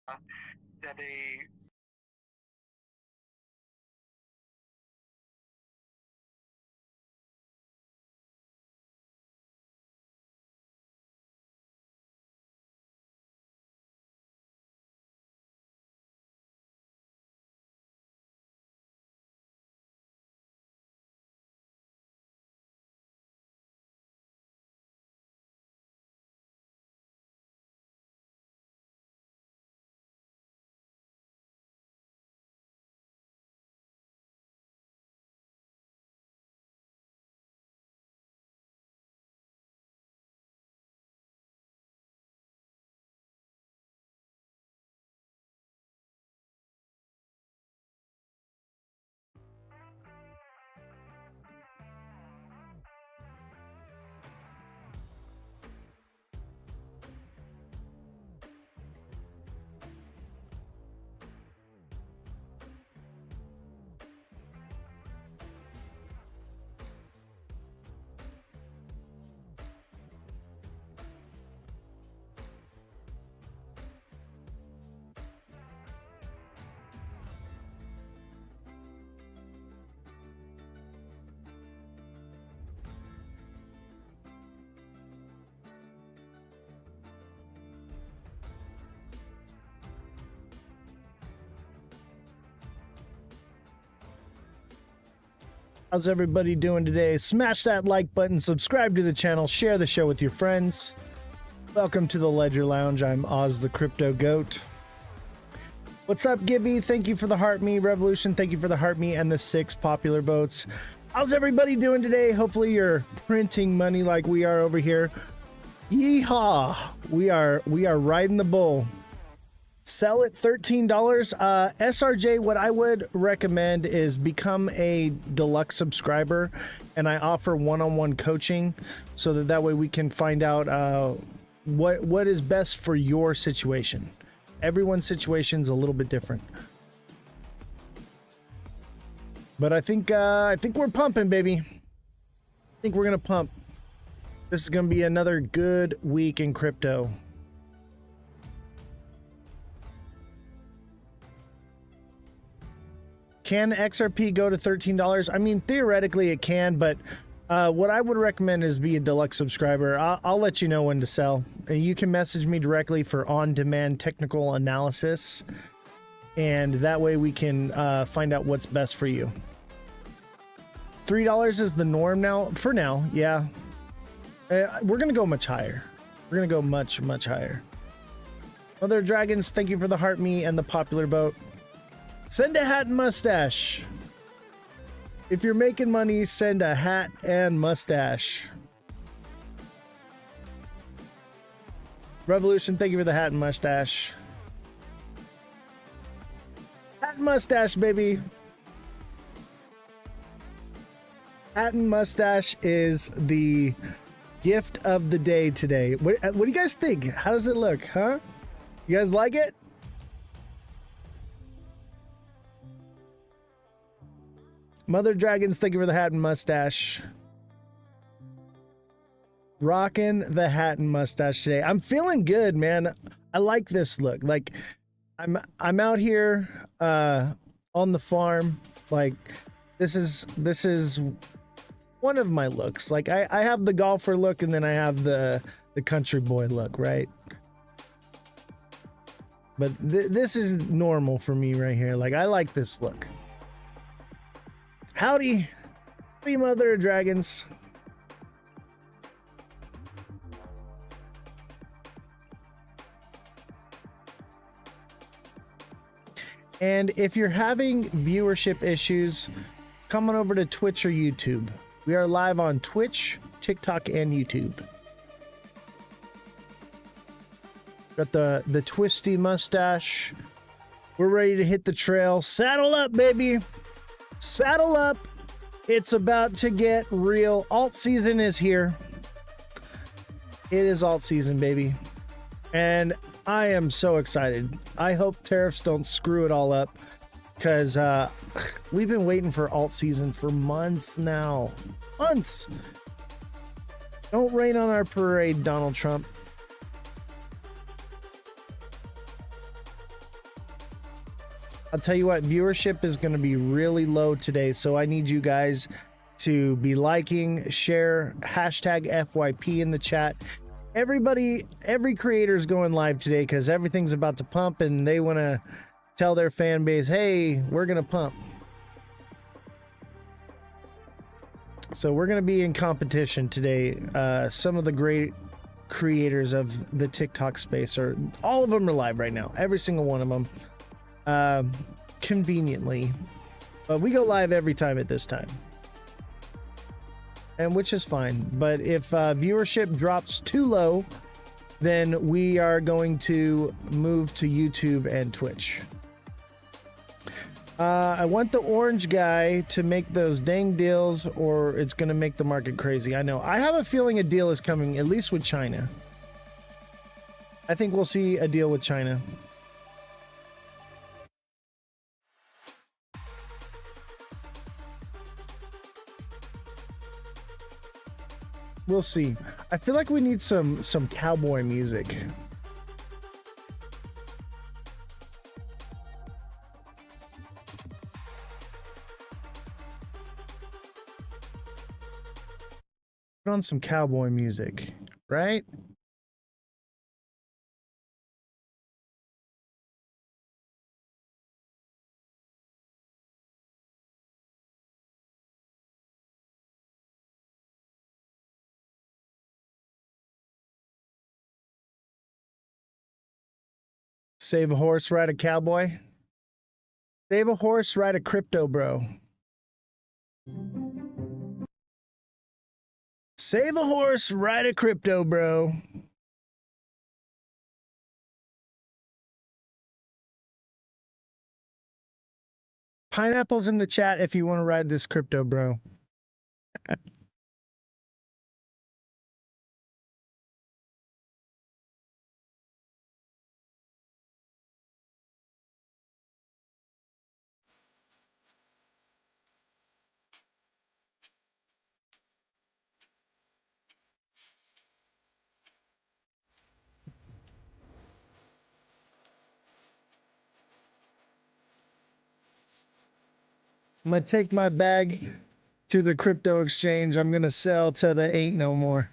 that a How's everybody doing today? Smash that like button, subscribe to the channel, share the show with your friends. Welcome to the Ledger Lounge. I'm Ozthecryptogoat. What's up, Gibby? Thank you for the heart me. Revolution, thank you for the heart me and the 6 popular votes. How's everybody doing today? Hopefully you're printing money like we are over here. Yeehaw! We are riding the bull. Sell at $13. SRJ, what I would recommend is become a deluxe subscriber, and I offer one-on-one coaching so that way we can find out what is best for your situation. Everyone's situation is a little bit different, but I think we're pumping, baby. I think we're gonna pump. This is gonna be another good week in crypto. Can XRP go to $13? I mean, theoretically it can, but what I would recommend is be a deluxe subscriber. I'll let you know when to sell. You can message me directly for on-demand technical analysis, and that way we can find out what's best for you. $3 is the norm now, for now, yeah. We're gonna go much higher. We're gonna go much, much higher. Mother Dragons, thank you for the heart me and the popular vote. Send a hat and mustache. If you're making money, send a hat and mustache. Revolution, thank you for the hat and mustache. Hat and mustache, baby. Hat and mustache is the gift of the day today. What do you guys think? How does it look, huh? You guys like it? Mother Dragons, thank you for the hat and mustache. Rocking the hat and mustache today. I'm feeling good, man. I like this look. Like I'm out here on the farm. Like this is one of my looks. Like I have the golfer look, and then I have the country boy look, right? But this is normal for me right here. Like I like this look. Howdy, Mother of Dragons. And if you're having viewership issues, come on over to Twitch or YouTube. We are live on Twitch, TikTok, and YouTube. Got the twisty mustache. We're ready to hit the trail. Saddle up, baby. Saddle up. It's about to get real. Alt season is here. It is alt season, baby. And I am so excited. I hope tariffs don't screw it all up, because we've been waiting for alt season for months now. Months. Don't rain on our parade, Donald Trump. I'll tell you what, viewership is going to be really low today, so I need you guys to be liking, share, hashtag FYP in the chat. Everybody, every creator is going live today because everything's about to pump and they want to tell their fan base, hey, we're going to pump. So we're going to be in competition today. Some of the great creators of the TikTok space are, all of them are live right now. Every single one of them. Conveniently. But we go live every time at this time. And which is fine. But if viewership drops too low, then we are going to move to YouTube and Twitch. I want the orange guy to make those dang deals or it's going to make the market crazy. I know. I have a feeling a deal is coming, at least with China. I think we'll see a deal with China. We'll see. I feel like we need some cowboy music. Put on some cowboy music, right? Save a horse, ride a cowboy. Save a horse, ride a crypto bro. Save a horse, ride a crypto bro. Pineapples in the chat if you want to ride this crypto bro. I'm gonna take my bag to the crypto exchange. I'm gonna sell till there ain't no more.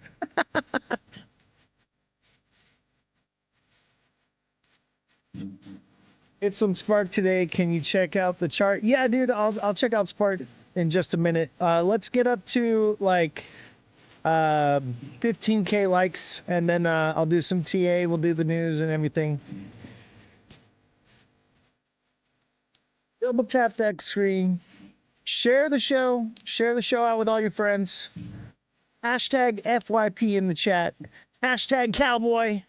Hit some Spark today. Can you check out the chart? Yeah, dude, I'll check out Spark in just a minute. Let's get up to like 15K likes, and then I'll do some TA. We'll do the news and everything. Double tap that screen. Share the show. Share the show out with all your friends. Hashtag FYP in the chat. Hashtag cowboy.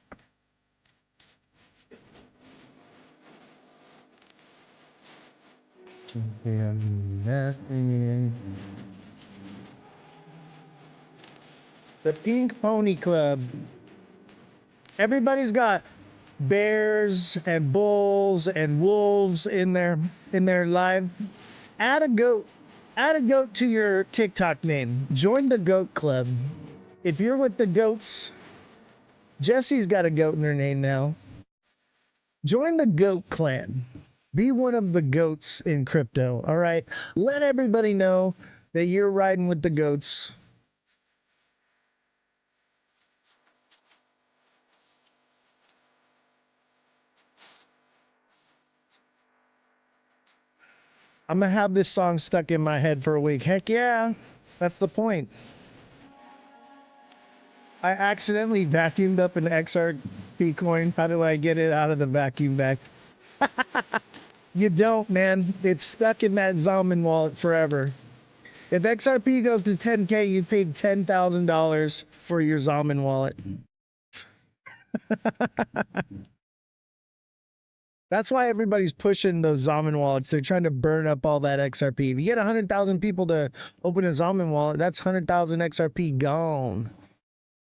The Pink Pony Club. Everybody's got bears and bulls and wolves in their live. Add a goat. Add a goat to your TikTok name. Join the goat club. If you're with the goats, Jesse's got a goat in her name now. Join the goat clan. Be one of the goats in crypto. All right. Let everybody know that you're riding with the goats. I'm gonna have this song stuck in my head for a week. Heck yeah, that's the point. I accidentally vacuumed up an XRP coin. How do I get it out of the vacuum bag? You don't, man. It's stuck in that Zalman wallet forever. If XRP goes to 10K, you paid $10,000 for your Zalman wallet. That's why everybody's pushing those Zalman wallets. They're trying to burn up all that XRP. If you get 100,000 people to open a Zalman wallet, that's 100,000 XRP gone.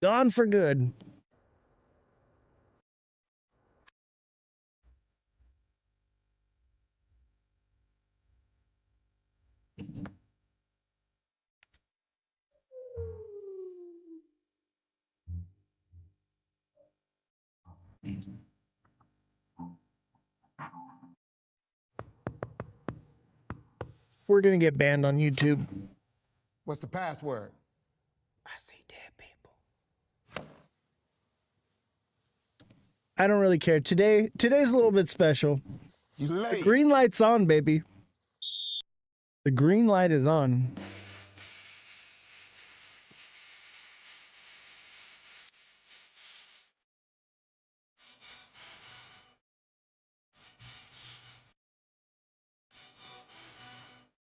Gone for good. We're gonna get banned on YouTube. What's the password? I see dead people. I don't really care. Today's a little bit special. You late. The green light's on, baby. The green light is on.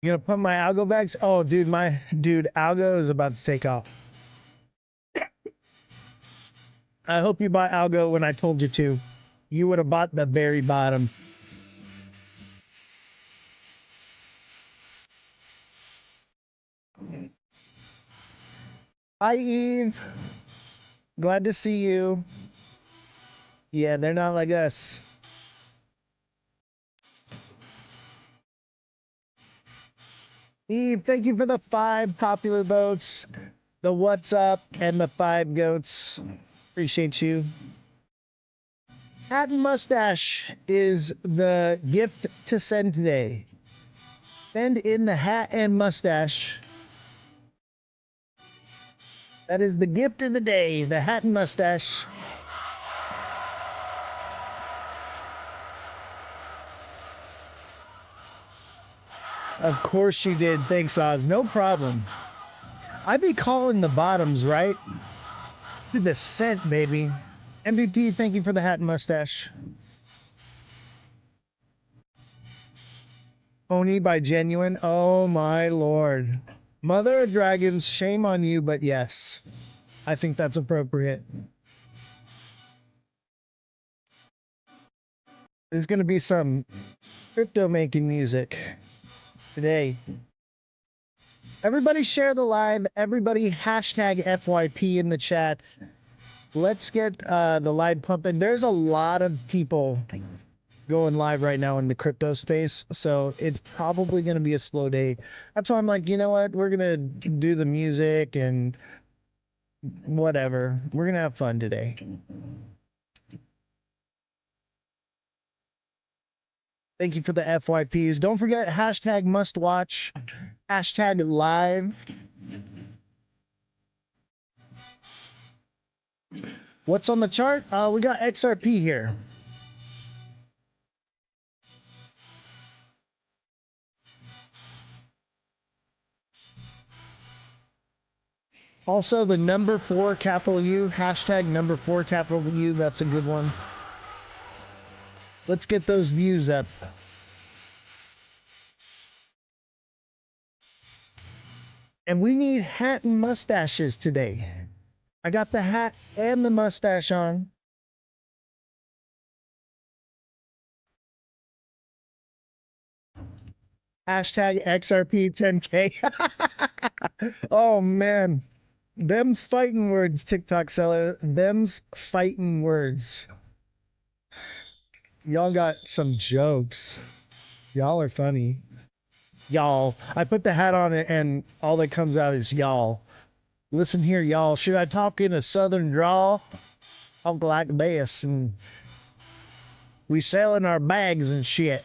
You gonna put my algo bags? Oh, dude, algo is about to take off. I hope you bought algo when I told you to. You would have bought the very bottom. Hi, Eve. Glad to see you. Yeah, they're not like us. Eve, thank you for the 5 popular votes, the what's up, and the 5 goats. Appreciate you. Hat and mustache is the gift to send today. Send in the hat and mustache. That is the gift of the day, the hat and mustache. Of course you did. Thanks, Oz. No problem. I be calling the bottoms, right? The scent, baby. MVP, thank you for the hat and mustache. Oni by Genuine. Oh my lord. Mother of Dragons, shame on you, but yes. I think that's appropriate. There's going to be some crypto making music today. Everybody share the live. Everybody hashtag FYP in the chat. Let's get the live pumping. There's a lot of people going live right now in the crypto space, so it's probably going to be a slow day. That's why I'm like, you know what? We're going to do the music and whatever. We're going to have fun today. Thank you for the FYPs. Don't forget, hashtag must watch, hashtag live. What's on the chart? We got XRP here. Also, the number 4 capital U, hashtag number 4 capital U. That's a good one. Let's get those views up. And we need hat and mustaches today. I got the hat and the mustache on. Hashtag XRP 10K. Oh man. Them's fighting words, TikTok seller. Them's fighting words. Y'all got some jokes. Y'all are funny. Y'all. I put the hat on it and all that comes out is y'all. Listen here, y'all. Should I talk in a southern drawl? Talk like this, and we selling our bags and shit.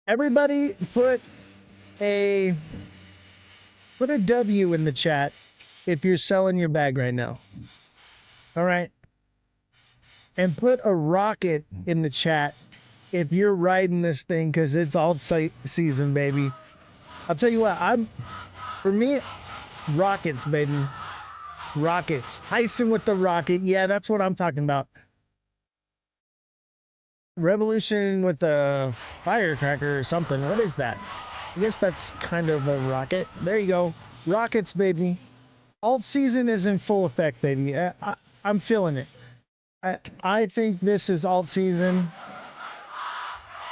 Everybody put a W in the chat if you're selling your bag right now. All right. And put a rocket in the chat if you're riding this thing, because it's alt season, baby. I'll tell you what, for me, rockets, baby. Rockets. Tyson with the rocket. Yeah, that's what I'm talking about. Revolution with the firecracker or something. What is that? I guess that's kind of a rocket. There you go. Rockets, baby. Alt season is in full effect, baby. I'm feeling it. I think this is alt season.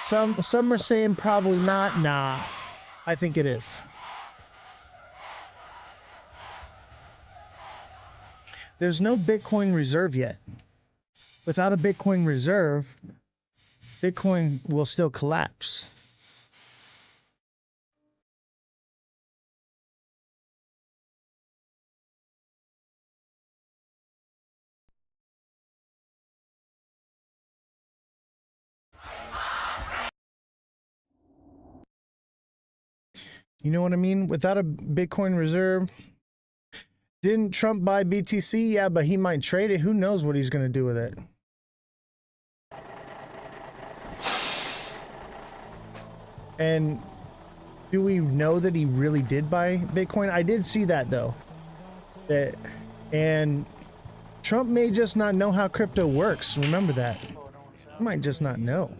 Some are saying probably not. Nah, I think it is. There's no Bitcoin reserve yet. Without a Bitcoin reserve, Bitcoin will still collapse. You know what I mean? Without a Bitcoin reserve, didn't Trump buy BTC? Yeah, but he might trade it. Who knows what he's going to do with it? And do we know that he really did buy Bitcoin? I did see that though. And Trump may just not know how crypto works. Remember that. He might just not know.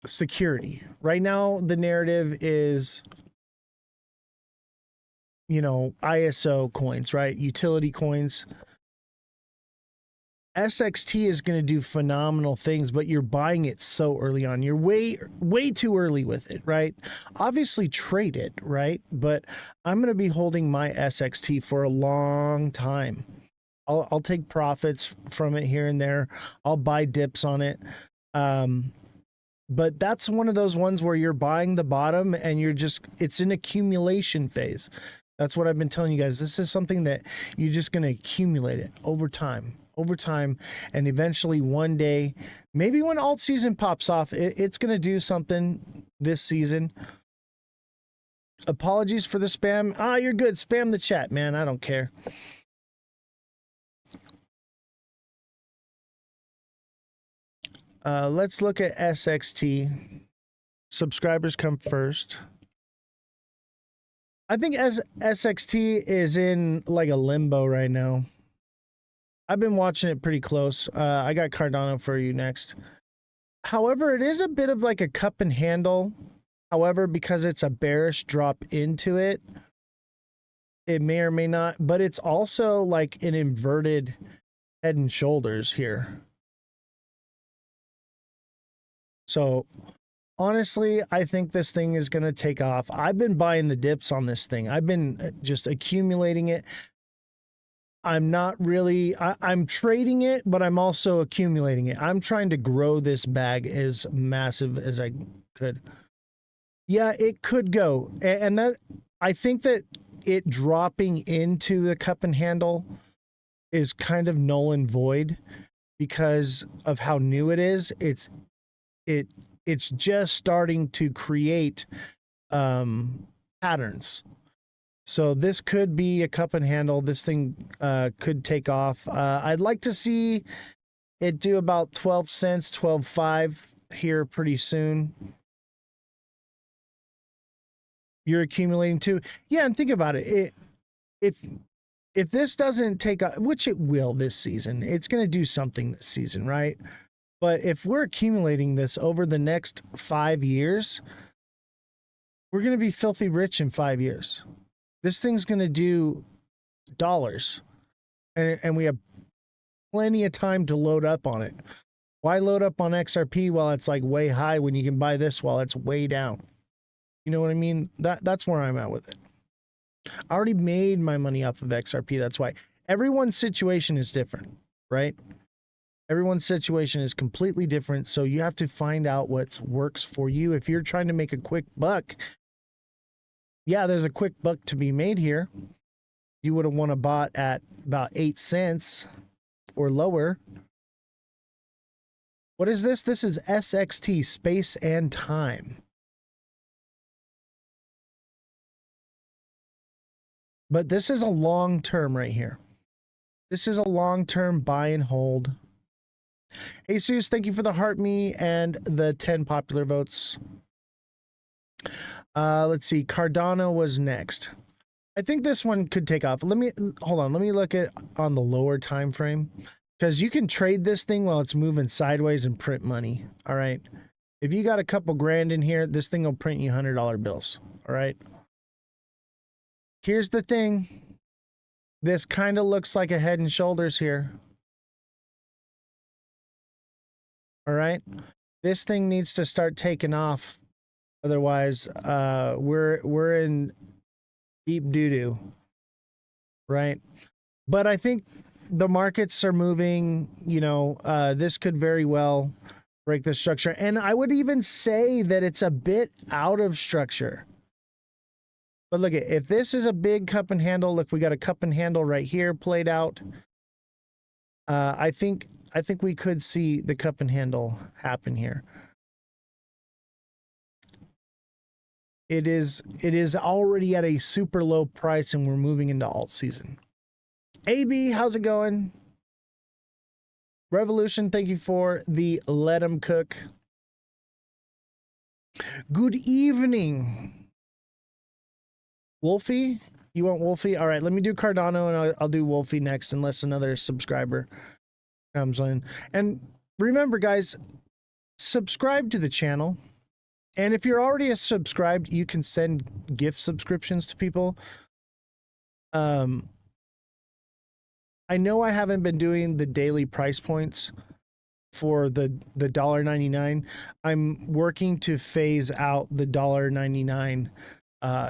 Security. Right now, the narrative is, ISO coins, right? Utility coins. SXT is going to do phenomenal things, but you're buying it so early on. You're way too early with it, right? Obviously trade it, right? But I'm going to be holding my SXT for a long time. I'll take profits from it here and there. I'll buy dips on it. But that's one of those ones where you're buying the bottom and it's an accumulation phase. That's what I've been telling you guys. This is something that you're just going to accumulate it over time, and eventually one day, maybe when alt season pops off, it's going to do something this season. Apologies for the spam. You're good. Spam the chat, man. I don't care. Let's look at SXT. Subscribers come first. I think SXT is in like a limbo right now. I've been watching it pretty close. I got Cardano for you next. However, it is a bit of like a cup and handle. However, because it's a bearish drop into it, it may or may not, but it's also like an inverted head and shoulders here. So honestly, I think this thing is going to take off. I've been buying the dips on this thing. I've been just accumulating it. I'm not really, I'm trading it, but I'm also accumulating it. I'm trying to grow this bag as massive as I could. Yeah, it could go. And that, I think that it dropping into the cup and handle is kind of null and void because of how new it is. It's just starting to create patterns. So this could be a cup and handle. This thing could take off. I'd like to see it do about 12 cents, 12.5 here pretty soon. You're accumulating too. Yeah, and think about it. If this doesn't take off, which it will this season, it's going to do something this season, right? But if we're accumulating this over the next 5 years, we're going to be filthy rich in 5 years. This thing's going to do dollars, and we have plenty of time to load up on it. Why load up on XRP while it's like way high when you can buy this while it's way down? You know what I mean? That's where I'm at with it. I already made my money off of XRP. That's why everyone's situation is different, right? Everyone's situation is completely different. So you have to find out what works for you. If you're trying to make a quick buck, yeah, there's a quick buck to be made here. You would have won a bot at about 8 cents or lower. What is this? This is SXT, space and time. But this is a long term right here. This is a long term buy and hold. Hey, Jesus, thank you for the heart me and the 10 popular votes. Let's see. Cardano was next. I think this one could take off. Hold on. Let me look at on the lower time frame, because you can trade this thing while it's moving sideways and print money. All right. If you got a couple grand in here, this thing will print you $100 bills. All right. Here's the thing. This kind of looks like a head and shoulders here. All right. This thing needs to start taking off. Otherwise, we're in deep doo-doo. Right. But I think the markets are moving, you know, this could very well break the structure. And I would even say that it's a bit out of structure. But look, if this is a big cup and handle, look, we got a cup and handle right here played out. I think we could see the cup and handle happen here. It is already at a super low price, and we're moving into alt season. AB, how's it going? Revolution, thank you for the let 'em cook. Good evening. Wolfie, you want Wolfie? All right, let me do Cardano, and I'll do Wolfie next, unless another subscriber comes in. And remember, guys, subscribe to the channel. And if you're already subscribed, you can send gift subscriptions to people. I I know I haven't been doing the daily price points for the $1.99. I'm working to phase out the $1.99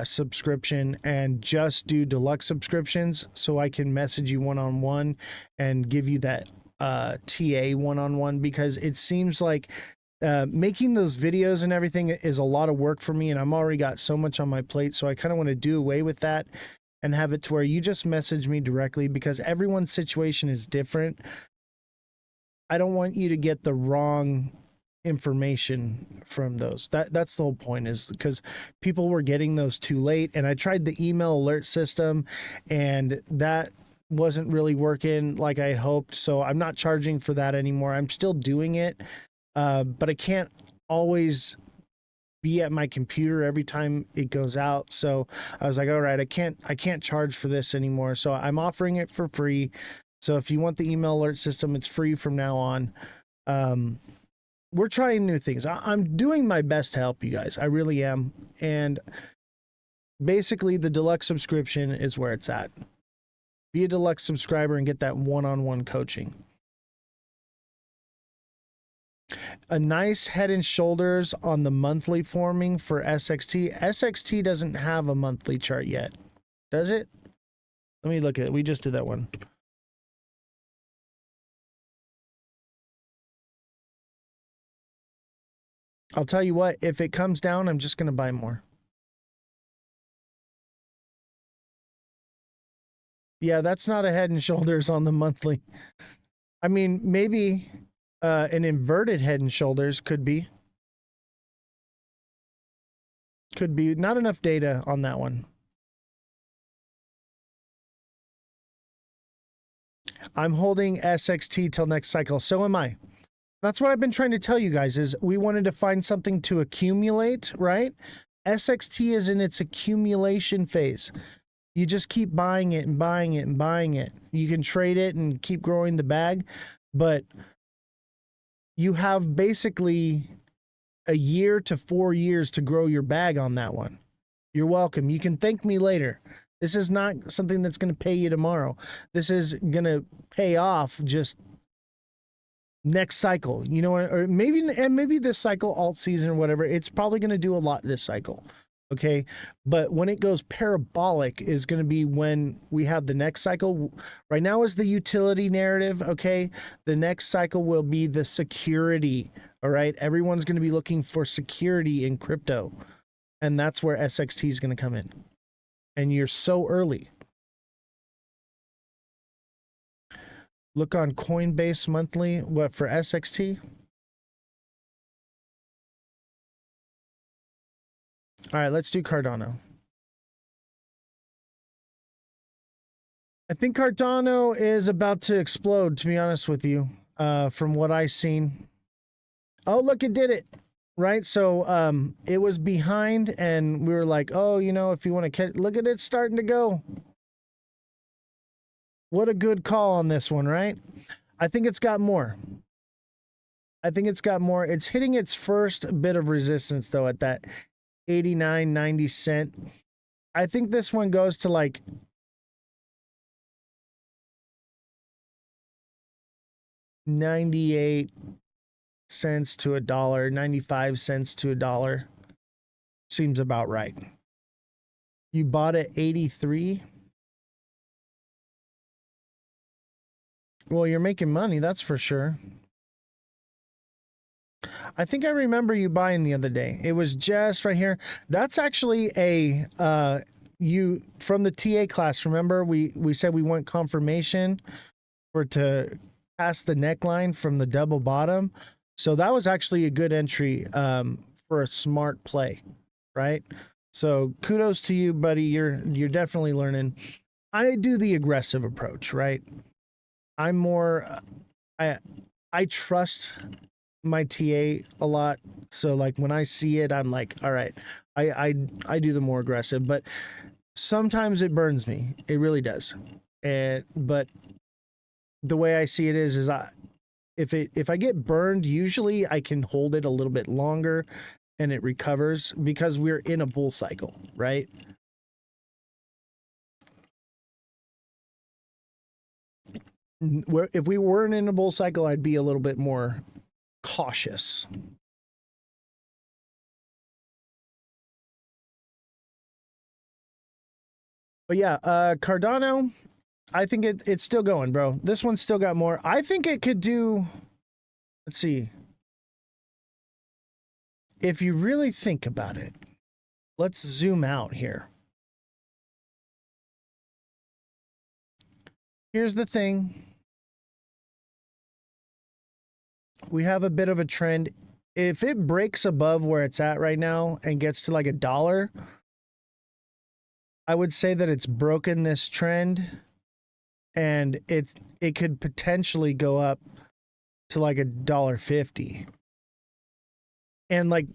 subscription and just do deluxe subscriptions, so I can message you one-on-one and give you that TA one-on-one, because it seems like making those videos and everything is a lot of work for me, and I'm already got so much on my plate. So I kind of want to do away with that and have it to where you just message me directly, because everyone's situation is different. I don't want you to get the wrong information from those. That's the whole point, is because people were getting those too late, and I tried the email alert system and that wasn't really working like I had hoped. So I'm not charging for that anymore. I'm still doing it, but I can't always be at my computer every time it goes out. So I was like, all right, I can't charge for this anymore. So I'm offering it for free. So if you want the email alert system, it's free from now on. We're trying new things. I'm doing my best to help you guys. I really am. And basically the deluxe subscription is where it's at. Be a deluxe subscriber and get that one-on-one coaching. A nice Head and Shoulders on the monthly forming for SXT. SXT doesn't have a monthly chart yet, does it? Let me look at it. We just did that one. I'll tell you what, if it comes down, I'm just going to buy more. Yeah, that's not a Head and Shoulders on the monthly. I mean, maybe an inverted Head and Shoulders could be. Could be. Not enough data on that one. I'm holding SXT till next cycle. So am I. That's what I've been trying to tell you guys, is we wanted to find something to accumulate, right? SXT is in its accumulation phase. You just keep buying it and buying it and buying it. You can trade it and keep growing the bag, but you have basically a year to 4 years to grow your bag on that one. You're welcome. You can thank me later. This is not something that's going to pay you tomorrow. This is going to pay off just next cycle, you know, or maybe this cycle, alt season or whatever. It's probably going to do a lot this cycle. Okay. But when it goes parabolic is going to be when we have the next cycle. Right now is the utility narrative. Okay. The next cycle will be the security. All right. Everyone's going to be looking for security in crypto. And that's where SXT is going to come in. And you're so early. Look on Coinbase monthly. What for SXT? All right, let's do Cardano. I think Cardano is about to explode, to be honest with you, from what I've seen. Oh, look, it did it. Right? So it was behind and we were like, oh, you know, if you want to catch, look at it starting to go. What a good call on this one, right? I think it's got more. I think it's got more. It's hitting its first bit of resistance, though, at that 89, 90 cent. I think this one goes to like 98 cents to $1, 95 cents to $1. Seems about right. You bought at 83. Well, you're making money, that's for sure. I think I remember you buying the other day. It was just right here. That's actually a you from the TA class. Remember we said we want confirmation for to pass the neckline from the double bottom. So that was actually a good entry for a smart play, right? So kudos to you, buddy. You're definitely learning. I do the aggressive approach, right? I'm more I trust my TA a lot. So like when I see it, I'm like, all right, I do the more aggressive, but sometimes it burns me. It really does. But the way I see it is if I get burned, usually I can hold it a little bit longer and it recovers because we're in a bull cycle, right? if we weren't in a bull cycle, I'd be a little bit more cautious. But yeah, Cardano, I think it's still going, bro. This one's still got more. I think it could do, let's see. If you really think about it, let's zoom out here. Here's the thing. We have a bit of a trend. If it breaks above where it's at right now and gets to like $1, I would say that it's broken this trend, and it could potentially go up to like $1.50. And like,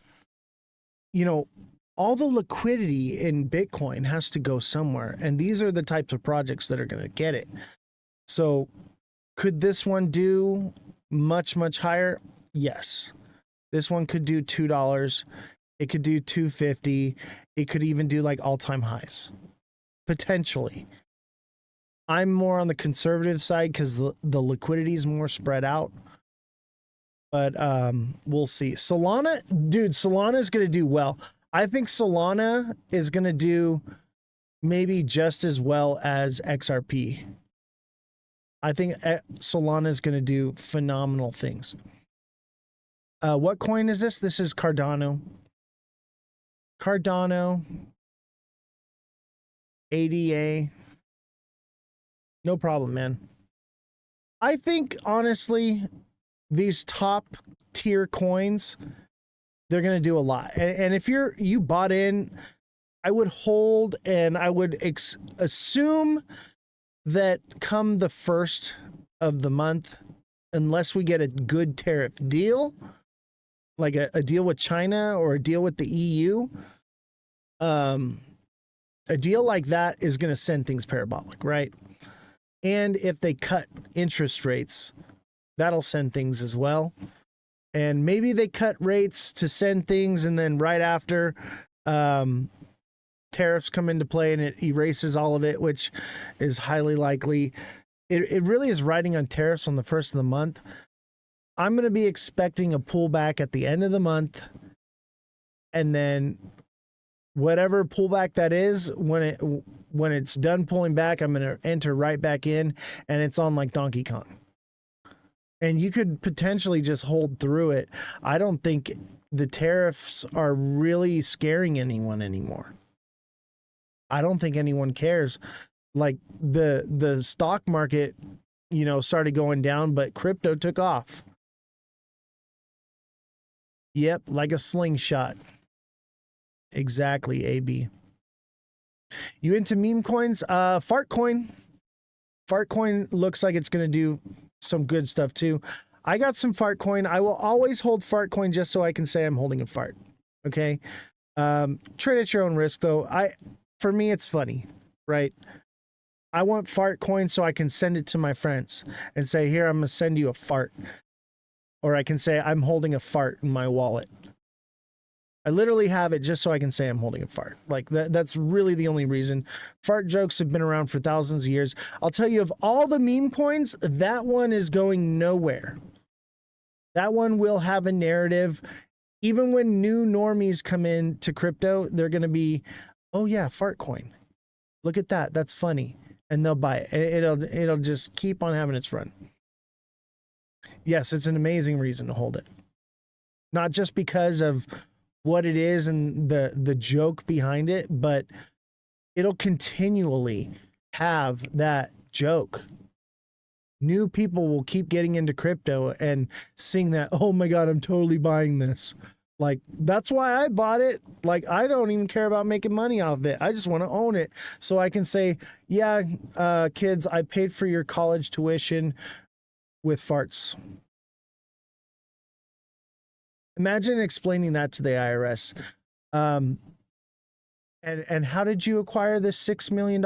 you know, all the liquidity in Bitcoin has to go somewhere, and these are the types of projects that are going to get it. So could this one do much higher? Yes. This one could do $2. It could do $2.50. It could even do like all-time highs, potentially. I'm more on the conservative side because the liquidity is more spread out. But we'll see. Solana, dude, Solana is going to do well. I think Solana is going to do maybe just as well as XRP. I think Solana is going to do phenomenal things. What coin is this? This is Cardano. Cardano. ADA. No problem, man. I think, honestly, these top tier coins, they're going to do a lot. And if you bought in, I would hold, and I would assume that come the first of the month, unless we get a good tariff deal, like a deal with China or a deal with the EU, a deal like that is going to send things parabolic, right? And if they cut interest rates, that'll send things as well. And maybe they cut rates to send things, and then right after, tariffs come into play and it erases all of it, which is highly likely. It really is riding on tariffs on the first of the month. I'm going to be expecting a pullback at the end of the month, and then whatever pullback that is, when it's done pulling back, I'm going to enter right back in, and it's on like Donkey Kong. And you could potentially just hold through it. I don't think the tariffs are really scaring anyone anymore. I don't think anyone cares. Like the stock market, you know, started going down, but crypto took off. Yep, like a slingshot. Exactly, AB. You into meme coins? Fart coin. Fart coin looks like it's going to do some good stuff too. I got some fart coin. I will always hold fart coin just so I can say I'm holding a fart. Okay. Trade at your own risk though. For me, it's funny, right? I want fart coin so I can send it to my friends and say, here, I'm going to send you a fart. Or I can say I'm holding a fart in my wallet. I literally have it just so I can say I'm holding a fart. Like that's really the only reason. Fart jokes have been around for thousands of years. I'll tell you, of all the meme coins, that one is going nowhere. That one will have a narrative. Even when new normies come in to crypto, they're going to be, oh yeah, fart coin. Look at that. That's funny. And they'll buy it. It'll just keep on having its run. Yes, it's an amazing reason to hold it. Not just because of what it is and the joke behind it, but it'll continually have that joke. New people will keep getting into crypto and seeing that, oh my God, I'm totally buying this. Like, that's why I bought it. Like, I don't even care about making money off of it. I just want to own it. So I can say, yeah, kids, I paid for your college tuition with farts. Imagine explaining that to the IRS. And how did you acquire this $6 million?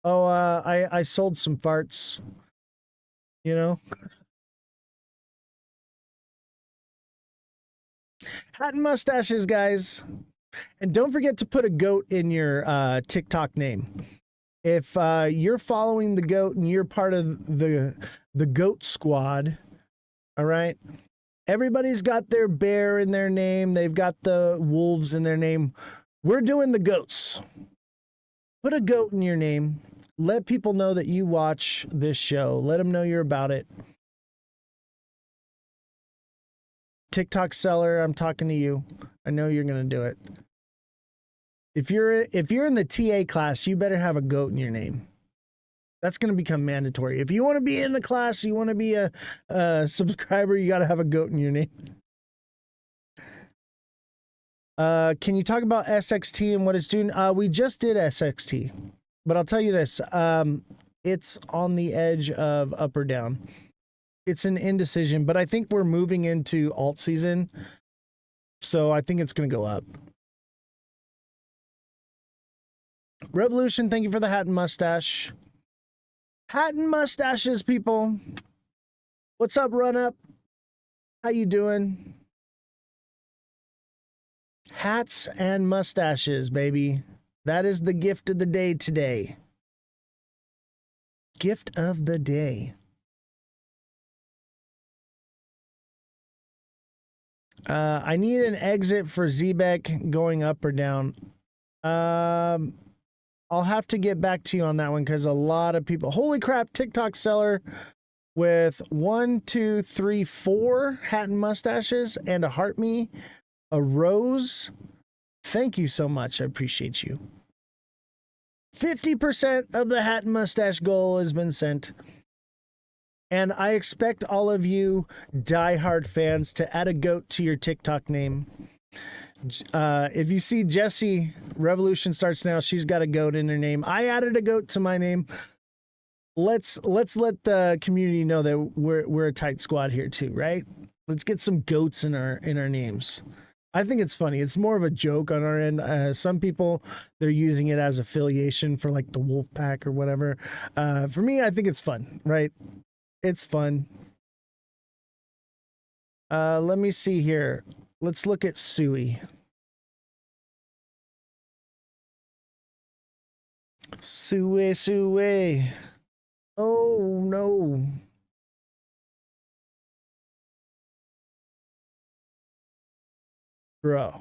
Oh, I sold some farts, you know? Hat and mustaches, guys. And don't forget to put a goat in your TikTok name. If you're following the goat and you're part of the goat squad, all right, everybody's got their bear in their name. They've got the wolves in their name. We're doing the goats. Put a goat in your name. Let people know that you watch this show. Let them know you're about it. TikTok seller, I'm talking to you. I know you're going to do it. If you're in the TA class, you better have a goat in your name. That's going to become mandatory. If you want to be in the class, you want to be a subscriber, you got to have a goat in your name. Can you talk about SXT and what it's doing? We just did SXT, but I'll tell you this. It's on the edge of up or down. It's an indecision, but I think we're moving into alt season, so I think it's going to go up. Revolution, thank you for the hat and mustache. Hat and mustaches, people. What's up, Run Up? How you doing? Hats and mustaches, baby. That is the gift of the day today. Gift of the day. I need an exit for Zebek going up or down. I'll have to get back to you on that one because a lot of people. Holy crap! TikTok seller with 1, 2, 3, 4 hat and mustaches and a heart me, a rose. Thank you so much. I appreciate you. 50% of the hat and mustache goal has been sent. And I expect all of you diehard fans to add a goat to your TikTok name. If you see Jessie, Revolution starts now. She's got a goat in her name. I added a goat to my name. Let's let the community know that we're a tight squad here too, right? Let's get some goats in our names. I think it's funny. It's more of a joke on our end. Some people, they're using it as affiliation for like the wolf pack or whatever. For me, I think it's fun, right? It's fun. Let me see here. Let's look at Sui. Sui. Oh, no. Bro.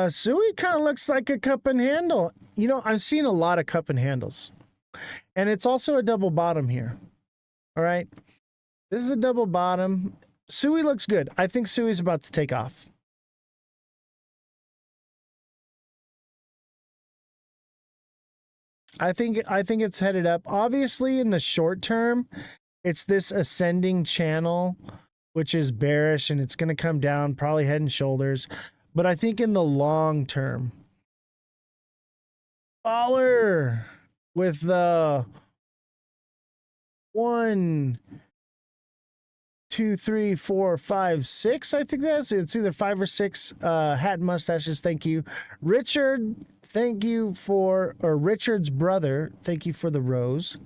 Sui kind of looks like a cup and handle. You know, I'm seeing a lot of cup and handles. And it's also a double bottom here. All right. This is a double bottom. Sui looks good. I think Sui's about to take off. I think it's headed up. Obviously, in the short term, it's this ascending channel, which is bearish, and it's going to come down, probably head and shoulders. But I think in the long term, baller with the 1, 2, 3, 4, 5, 6. I think that's it. It's either 5 or 6 hat and mustaches. Thank you, Richard. Thank you for, or Richard's brother. Thank you for the rose.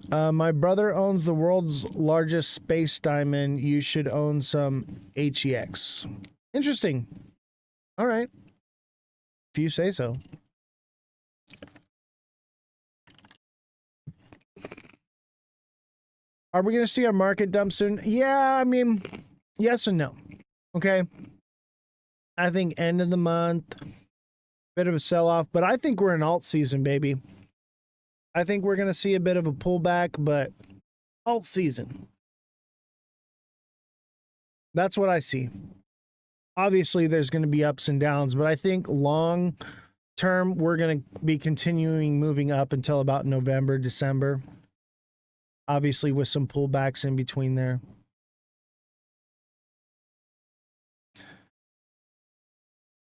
My brother owns the world's largest space diamond. You should own some HEX. Interesting. All right. If you say so. Are we going to see a market dump soon? Yeah, I mean, yes and no. Okay. I think end of the month, bit of a sell-off, but I think we're in alt season, baby. I think we're going to see a bit of a pullback, but alt season. That's what I see. Obviously, there's going to be ups and downs, but I think long term, we're going to be continuing moving up until about November, December. Obviously, with some pullbacks in between there.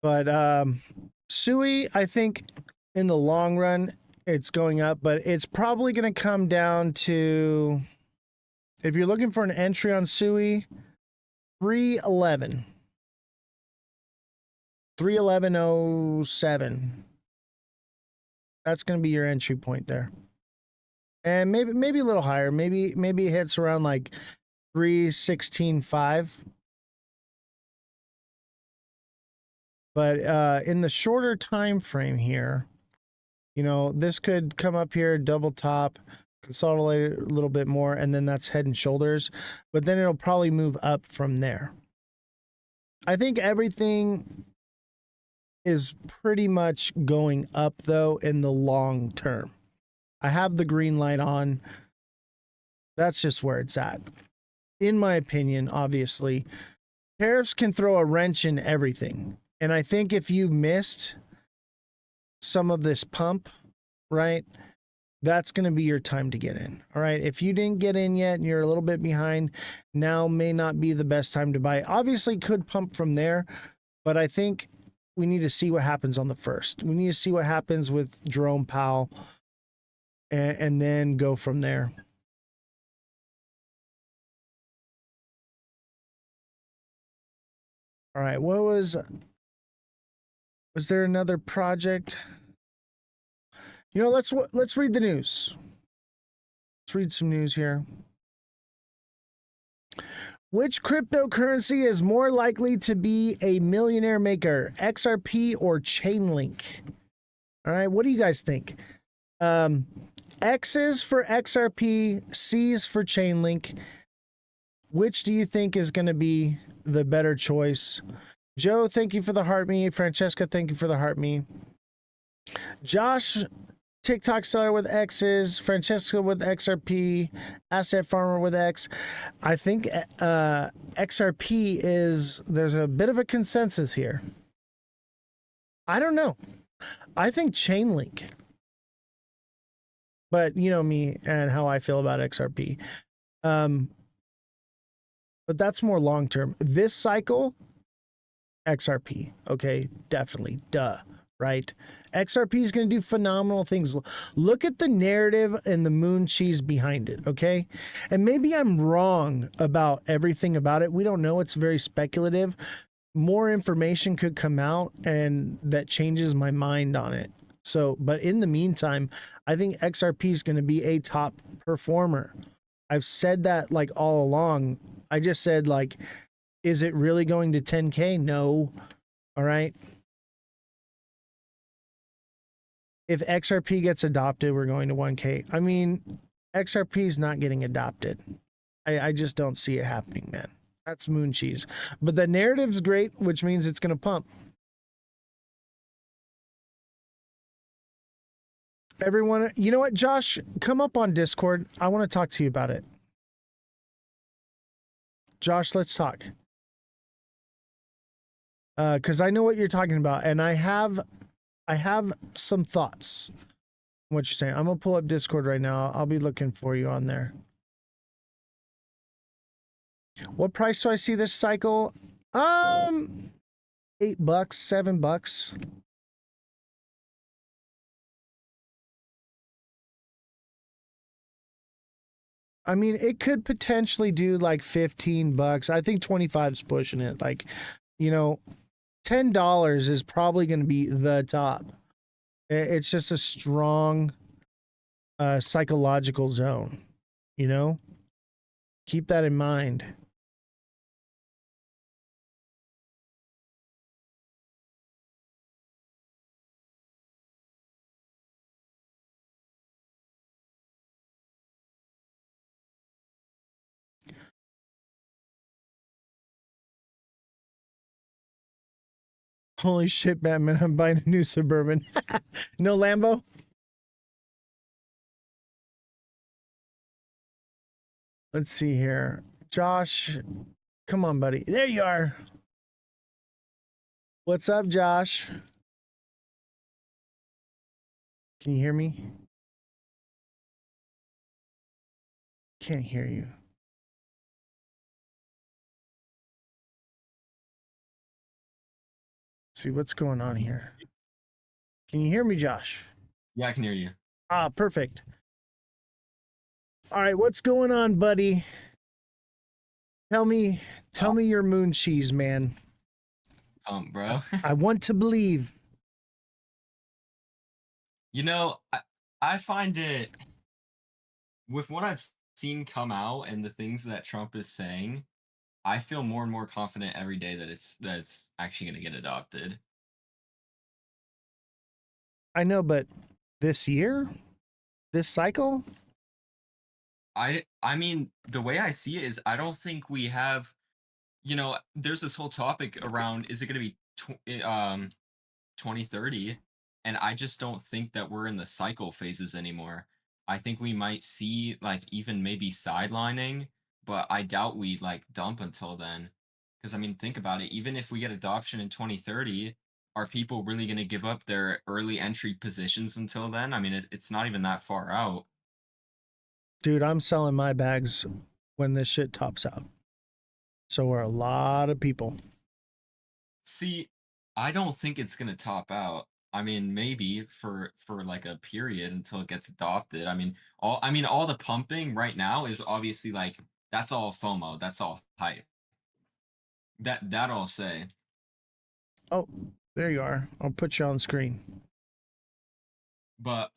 But Sui, I think in the long run, it's going up, but it's probably going to come down to, if you're looking for an entry on Sui, 311. 311.07. That's going to be your entry point there. and maybe a little higher. Maybe it hits around like 316.5. But in the shorter time frame here, you know, this could come up here, double top, consolidate a little bit more, and then that's head and shoulders. But then it'll probably move up from there. I think everything is pretty much going up, though, in the long term. I have the green light on. That's just where it's at. In my opinion, obviously, tariffs can throw a wrench in everything. And I think if you missed some of this pump, right, that's going to be your time to get in. All right. If you didn't get in yet and you're a little bit behind, now may not be the best time to buy. Obviously, could pump from there, but I think we need to see what happens on the first. We need to see what happens with Jerome Powell and then go from there. All right. Was there another project? You know, let's read the news. Let's read some news here. Which cryptocurrency is more likely to be a millionaire maker, XRP or Chainlink? All right, what do you guys think? X is for XRP, C is for Chainlink. Which do you think is going to be the better choice? Joe, thank you for the heart me. Francesca, thank you for the heart me. Josh, TikTok seller with X's, Francesca with XRP, Asset Farmer with X. I think XRP there's a bit of a consensus here. I don't know. I think Chainlink. But you know me and how I feel about XRP. But that's more long term. This cycle, XRP. Okay, definitely. Duh. Right? XRP is going to do phenomenal things. Look at the narrative and the moon cheese behind it, okay? And maybe I'm wrong about everything about it. We don't know. It's very speculative. More information could come out and that changes my mind on it. So, but in the meantime, I think XRP is going to be a top performer. I've said that like all along. I just said like, is it really going to 10K? No. All right. If XRP gets adopted, we're going to 1K. I mean, XRP is not getting adopted. I just don't see it happening, man. That's moon cheese. But the narrative's great, which means it's going to pump. Everyone, you know what, Josh? Come up on Discord. I want to talk to you about it. Josh, let's talk. Because I know what you're talking about, and I have some thoughts on what you're saying. I'm gonna pull up Discord right now. I'll be looking for you on there. What price do I see this cycle? $8, $7. I mean, it could potentially do like $15. I think 25's pushing it. Like, you know, $10 is probably going to be the top. It's just a strong psychological zone, you know? Keep that in mind. Holy shit, Batman, I'm buying a new Suburban. No Lambo? Let's see here. Josh, come on, buddy. There you are. What's up, Josh? Can you hear me? Can't hear you. Let's see what's going on here. Can you hear me, Josh? Yeah, I can hear you. Ah, perfect. All right, what's going on, buddy? Tell me your moon cheese, man. Bro. I want to believe. You know, I find it with what I've seen come out and the things that Trump is saying, I feel more and more confident every day that it's actually going to get adopted. I know, but this year, this cycle, I mean, the way I see it is I don't think we have, there's this whole topic around is it going to be 2030, and I just don't think that we're in the cycle phases anymore. I think we might see like even maybe sidelining, but I doubt we like dump until then. Because I mean, think about it. Even if we get adoption in 2030, are people really going to give up their early entry positions until then? I mean, it's not even that far out. dude, I'm selling my bags when this shit tops out. So are a lot of people. See, I don't think it's going to top out. I mean, maybe for like a period until it gets adopted. I mean all the pumping right now is obviously like that's all FOMO, that's all hype. That I'll say. Oh, there you are. I'll put you on screen. But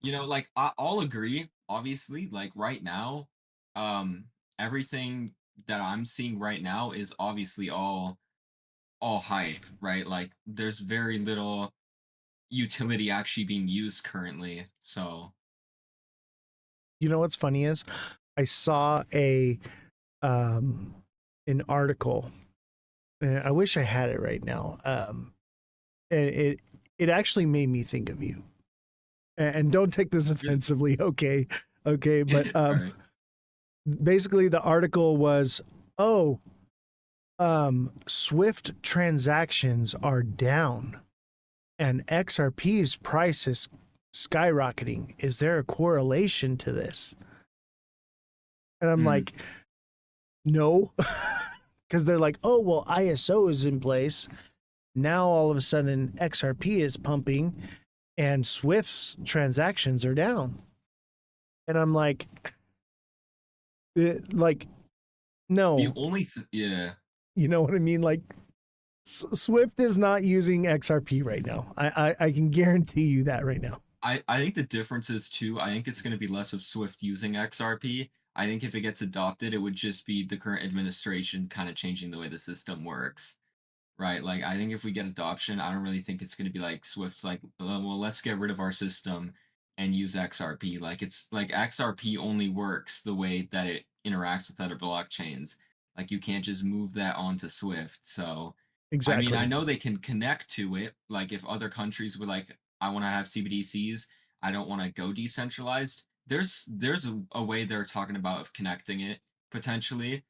like I'll agree, obviously, like right now, um everything that I'm seeing right now is obviously all hype, right? Like there's very little utility actually being used currently. So You know what's funny is I saw um an article. I wish I had it right now. And it actually made me think of you. And don't take this offensively, okay? Okay, but all right. basically the article was, oh, Swift transactions are down and XRP's price is skyrocketing. Is there a correlation to this? And I'm like, no, because they're like, oh, well, ISO is in place. Now all of a sudden XRP is pumping and Swift's transactions are down. And I'm like, no, The only yeah. you know what I mean? Like, Swift is not using XRP right now. I can guarantee you that right now. I think the difference is too, I think it's going to be less of Swift using XRP. I think if it gets adopted, it would just be the current administration kind of changing the way the system works. Right. Like, I think if we get adoption, I don't really think it's going to be like Swift's like, well, let's get rid of our system and use XRP. Like, it's like XRP only works the way that it interacts with other blockchains. Like, you can't just move that onto Swift. So, I mean, I Exactly. know they can connect to it. Like, if other countries were like, I want to have CBDCs, I don't want to go decentralized. There's a way they're talking about of connecting it potentially,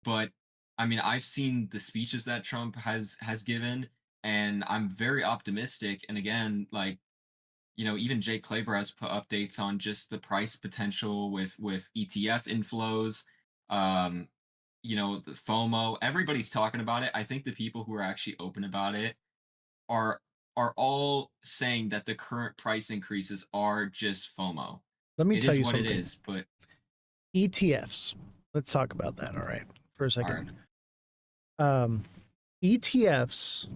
but I mean, I've seen the speeches that Trump has given, and I'm very optimistic. And again, like, even Jay Claver has put updates on just the price potential with ETF inflows, um, the FOMO. Everybody's talking about it. I think the people who are actually open about it are are all saying that the current price increases are just FOMO. Let me It tell is you what it something. is, but ETFs. Let's talk about that. All right, for a all right. second. Um, ETFs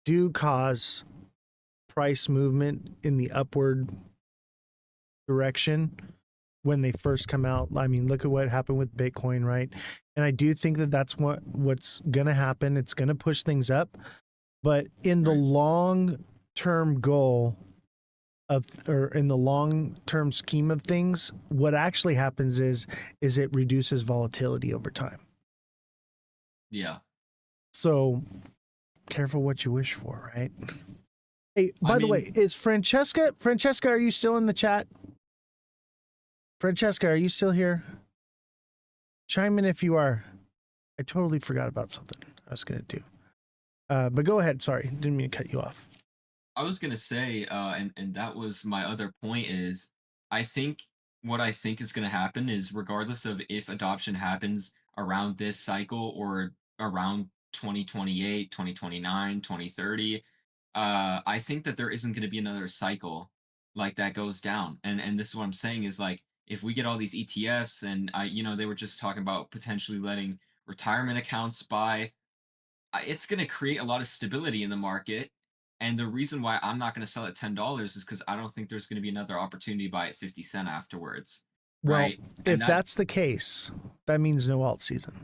do cause price movement in the upward direction when they first come out. I mean, look at what happened with Bitcoin, right? And I do think that that's what's going to happen. It's going to push things up, but in the Right. long term goal of, or in the long term scheme of things, what actually happens is it reduces volatility over time. Yeah. So careful what you wish for, right? Hey, I by the mean, way, is Francesca? Francesca, are you still in the chat? Francesca, are you still here? Chime in if you are. I totally forgot about something I was going to do. But go ahead. Sorry, didn't mean to cut you off. I was gonna say, and that was my other point is, I think what I think is gonna happen is regardless of if adoption happens around this cycle or around 2028, 2029, 2030, I think that there isn't gonna be another cycle like that goes down. And this is what I'm saying is like if we get all these ETFs and they were just talking about potentially letting retirement accounts buy, it's going to create a lot of stability in the market. And the reason why I'm not going to sell at $10 is because I don't think there's going to be another opportunity to buy at 50 cents afterwards. Well, right? And if that's the case, that means no alt season.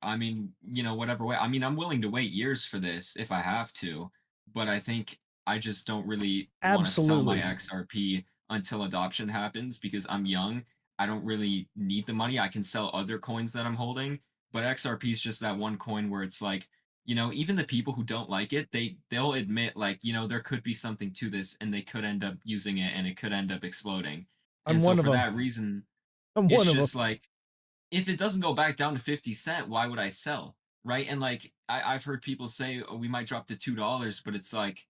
I mean, whatever way. I mean, I'm willing to wait years for this if I have to, but I think I just don't really want to sell my Absolutely. XRP until adoption happens because I'm young. I don't really need the money. I can sell other coins that I'm holding, but XRP is just that one coin where it's like, even the people who don't like it, they'll admit like, there could be something to this and they could end up using it and it could end up exploding. I'm And so one of for them. that reason, I'm it's one of them. just like if it doesn't go back down to 50 cents, why would I sell? Right. And like I've heard people say, oh, we might drop to $2, but it's like,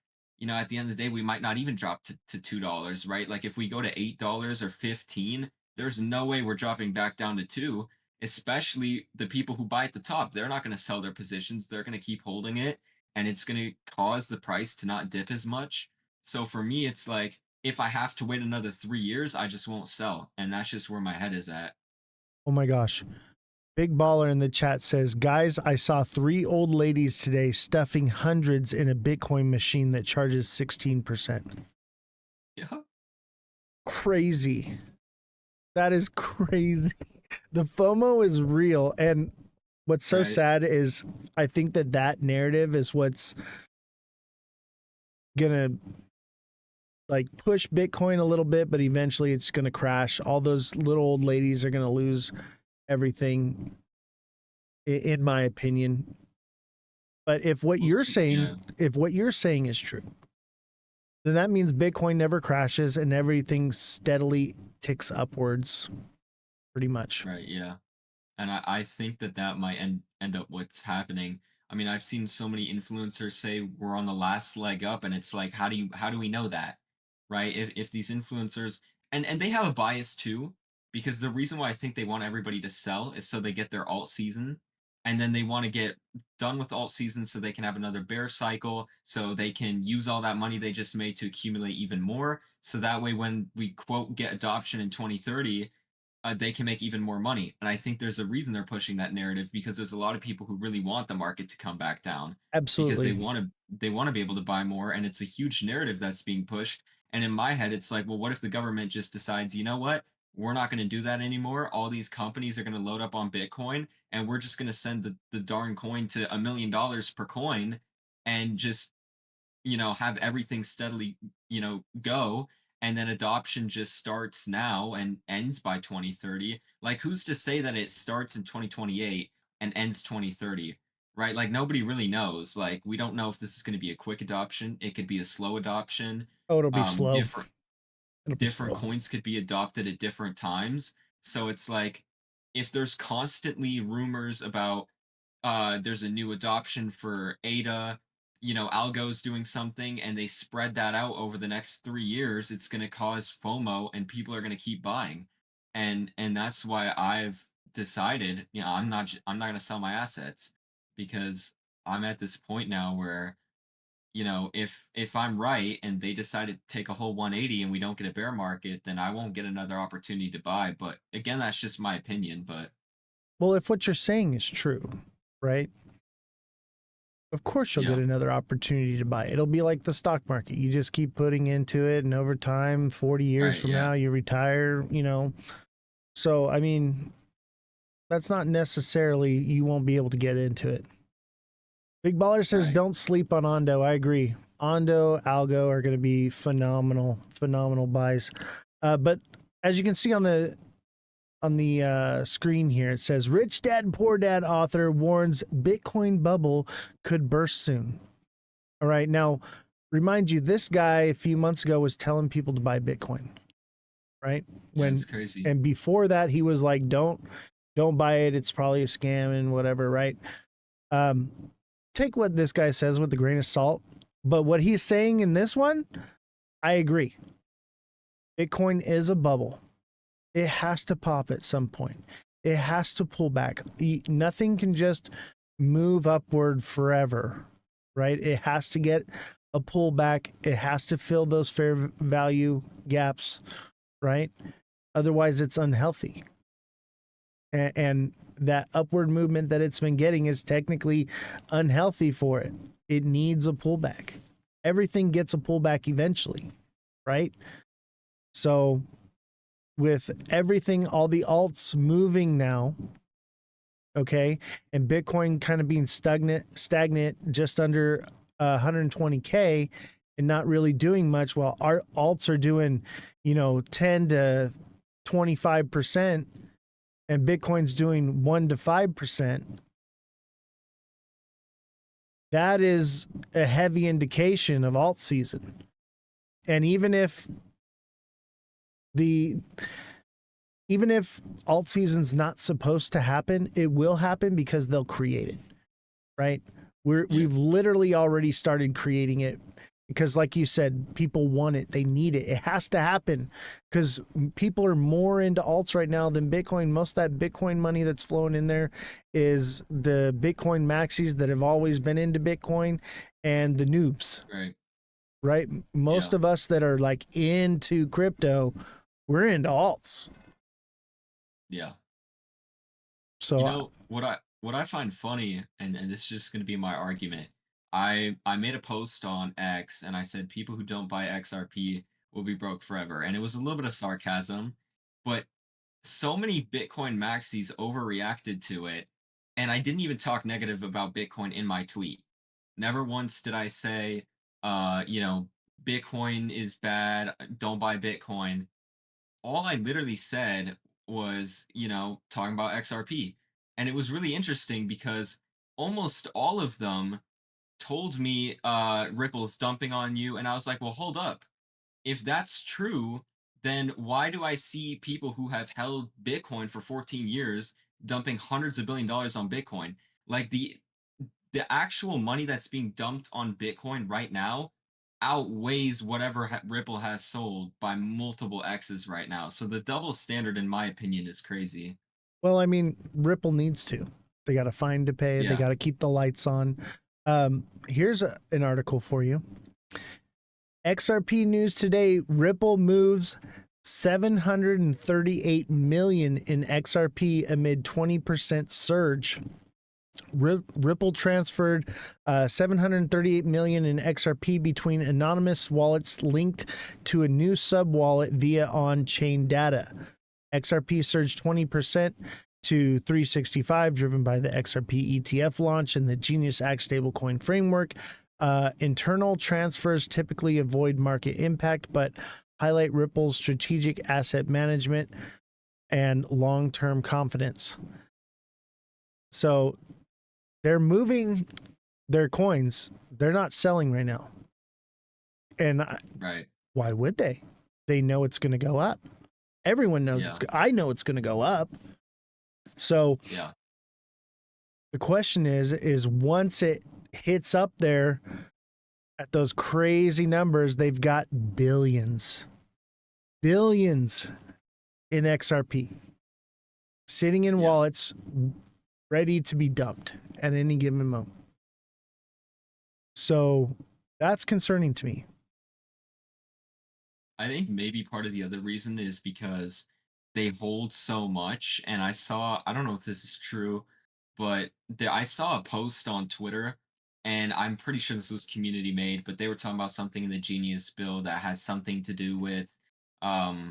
at the end of the day, we might not even drop to $2, right? Like if we go to $8 or 15, there's no way we're dropping back down to two, especially the people who buy at the top. They're not going to sell their positions, they're going to keep holding it, and it's going to cause the price to not dip as much. So for me, it's like if I have to wait another 3 years, I just won't sell. And that's just where my head is at. Oh my gosh. Big Baller in the chat says, guys, I saw 3 old ladies today stuffing hundreds in a Bitcoin machine that charges 16%. Yeah. Crazy. That is crazy. The FOMO is real. And what's so Right. sad is I think that narrative is what's going to like push Bitcoin a little bit, but eventually it's going to crash. All those little old ladies are going to lose everything, in my opinion. But if what you're saying, if what you're saying is true, then that means Bitcoin never crashes and everything steadily ticks upwards, pretty much. Right, yeah. And I think that might end up what's happening. I mean, I've seen so many influencers say we're on the last leg up, and it's like, how do we know that? Right? If these influencers and they have a bias too, because the reason why I think they want everybody to sell is so they get their alt season, and then they want to get done with alt season so they can have another bear cycle, so they can use all that money they just made to accumulate even more. So that way when we quote get adoption in 2030, they can make even more money. And I think there's a reason they're pushing that narrative because there's a lot of people who really want the market to come back down because Absolutely. they want to be able to buy more, and it's a huge narrative that's being pushed. And in my head, it's like, well, what if the government just decides, you know what? We're not going to do that anymore. All these companies are going to load up on Bitcoin, and we're just going to send the darn coin to $1 million per coin and just have everything steadily, go, and then adoption just starts now and ends by 2030. Like who's to say that it starts in 2028 and ends 2030? Right? Like nobody really knows. Like we don't know if this is going to be a quick adoption. It could be a slow adoption. Oh, it'll be slow. Different It'll be different slow. coins could be adopted at different times. So it's like if there's constantly rumors about there's a new adoption for ADA, algo's doing something, and they spread that out over the next 3 years, it's going to cause FOMO, and people are going to keep buying, and that's why I've decided, I'm not going to sell my assets because I'm at this point now where if I'm right and they decide to take a whole 180 and we don't get a bear market, then I won't get another opportunity to buy. But again, that's just my opinion. But Well, if what you're saying is true, right? Of course you'll yeah, get another opportunity to buy. It'll be like the stock market. You just keep putting into it, and over time, 40 years right, from yeah, now, you retire, So, I mean, that's not necessarily you won't be able to get into it. Big Baller says right. don't sleep on Ondo. I agree. Ondo, Algo are going to be phenomenal buys. But as you can see on the screen here, it says Rich Dad Poor Dad author warns Bitcoin bubble could burst soon. All right, now remind you, this guy a few months ago was telling people to buy Bitcoin, right? Yeah, it's crazy. And before that, he was like, don't buy it. It's probably a scam and whatever, right? Take what this guy says with a grain of salt, but what he's saying in this one, I agree. Bitcoin is a bubble. It has to pop at some point. It has to pull back. Nothing can just move upward forever, right? It has to get a pullback. It has to fill those fair value gaps, right? Otherwise, it's unhealthy. And that upward movement that it's been getting is technically unhealthy for it. It needs a pullback. Everything gets a pullback eventually, right? So with everything, all the alts moving now, okay, and Bitcoin kind of being stagnant just under 120K and not really doing much, while our alts are doing, 10 to 25%, and Bitcoin's doing 1 to 5%. That is a heavy indication of alt season. And even if alt season's not supposed to happen, it will happen because they'll create it, right? We've literally already started creating it because, like you said, people want it. They need it. It has to happen because people are more into alts right now than Bitcoin. Most of that Bitcoin money that's flowing in there is the Bitcoin maxis that have always been into Bitcoin and the noobs, right? Most of us that are like into crypto, we're into alts. Yeah. So what I find funny, and this is just going to be my argument. I made a post on X and I said people who don't buy XRP will be broke forever, and it was a little bit of sarcasm, but so many Bitcoin maxis overreacted to it, and I didn't even talk negative about Bitcoin in my tweet. Never once did I say, Bitcoin is bad, don't buy Bitcoin. All I literally said was, talking about XRP. And it was really interesting because almost all of them told me Ripple's dumping on you. And I was like, well, hold up. If that's true, then why do I see people who have held Bitcoin for 14 years dumping hundreds of $1 billion on Bitcoin? Like the actual money that's being dumped on Bitcoin right now outweighs whatever Ripple has sold by multiple X's right now. So the double standard, in my opinion, is crazy. well, I mean, Ripple needs to. They got a fine to pay. They Yeah. got to keep the lights on. Here's an article for you. XRP news today: Ripple moves 738 million in XRP amid 20% surge. Ripple transferred 738 million in XRP between anonymous wallets linked to a new sub wallet via on-chain data. XRP surged 20% to 365, driven by the XRP ETF launch and the Genius Act stablecoin framework. Internal transfers typically avoid market impact, but highlight Ripple's strategic asset management and long-term confidence. So they're moving their coins. They're not selling right now. And Right. why would they? They know it's going to go up. Everyone knows I know it's going to go up. So the question is once it hits up there at those crazy numbers, they've got billions in XRP sitting in wallets ready to be dumped at any given moment. So that's concerning to me. I think maybe part of the other reason is because they hold so much. And I don't know if this is true, but I saw a post on Twitter, and I'm pretty sure this was community made, but they were talking about something in the Genius bill that has something to do with, I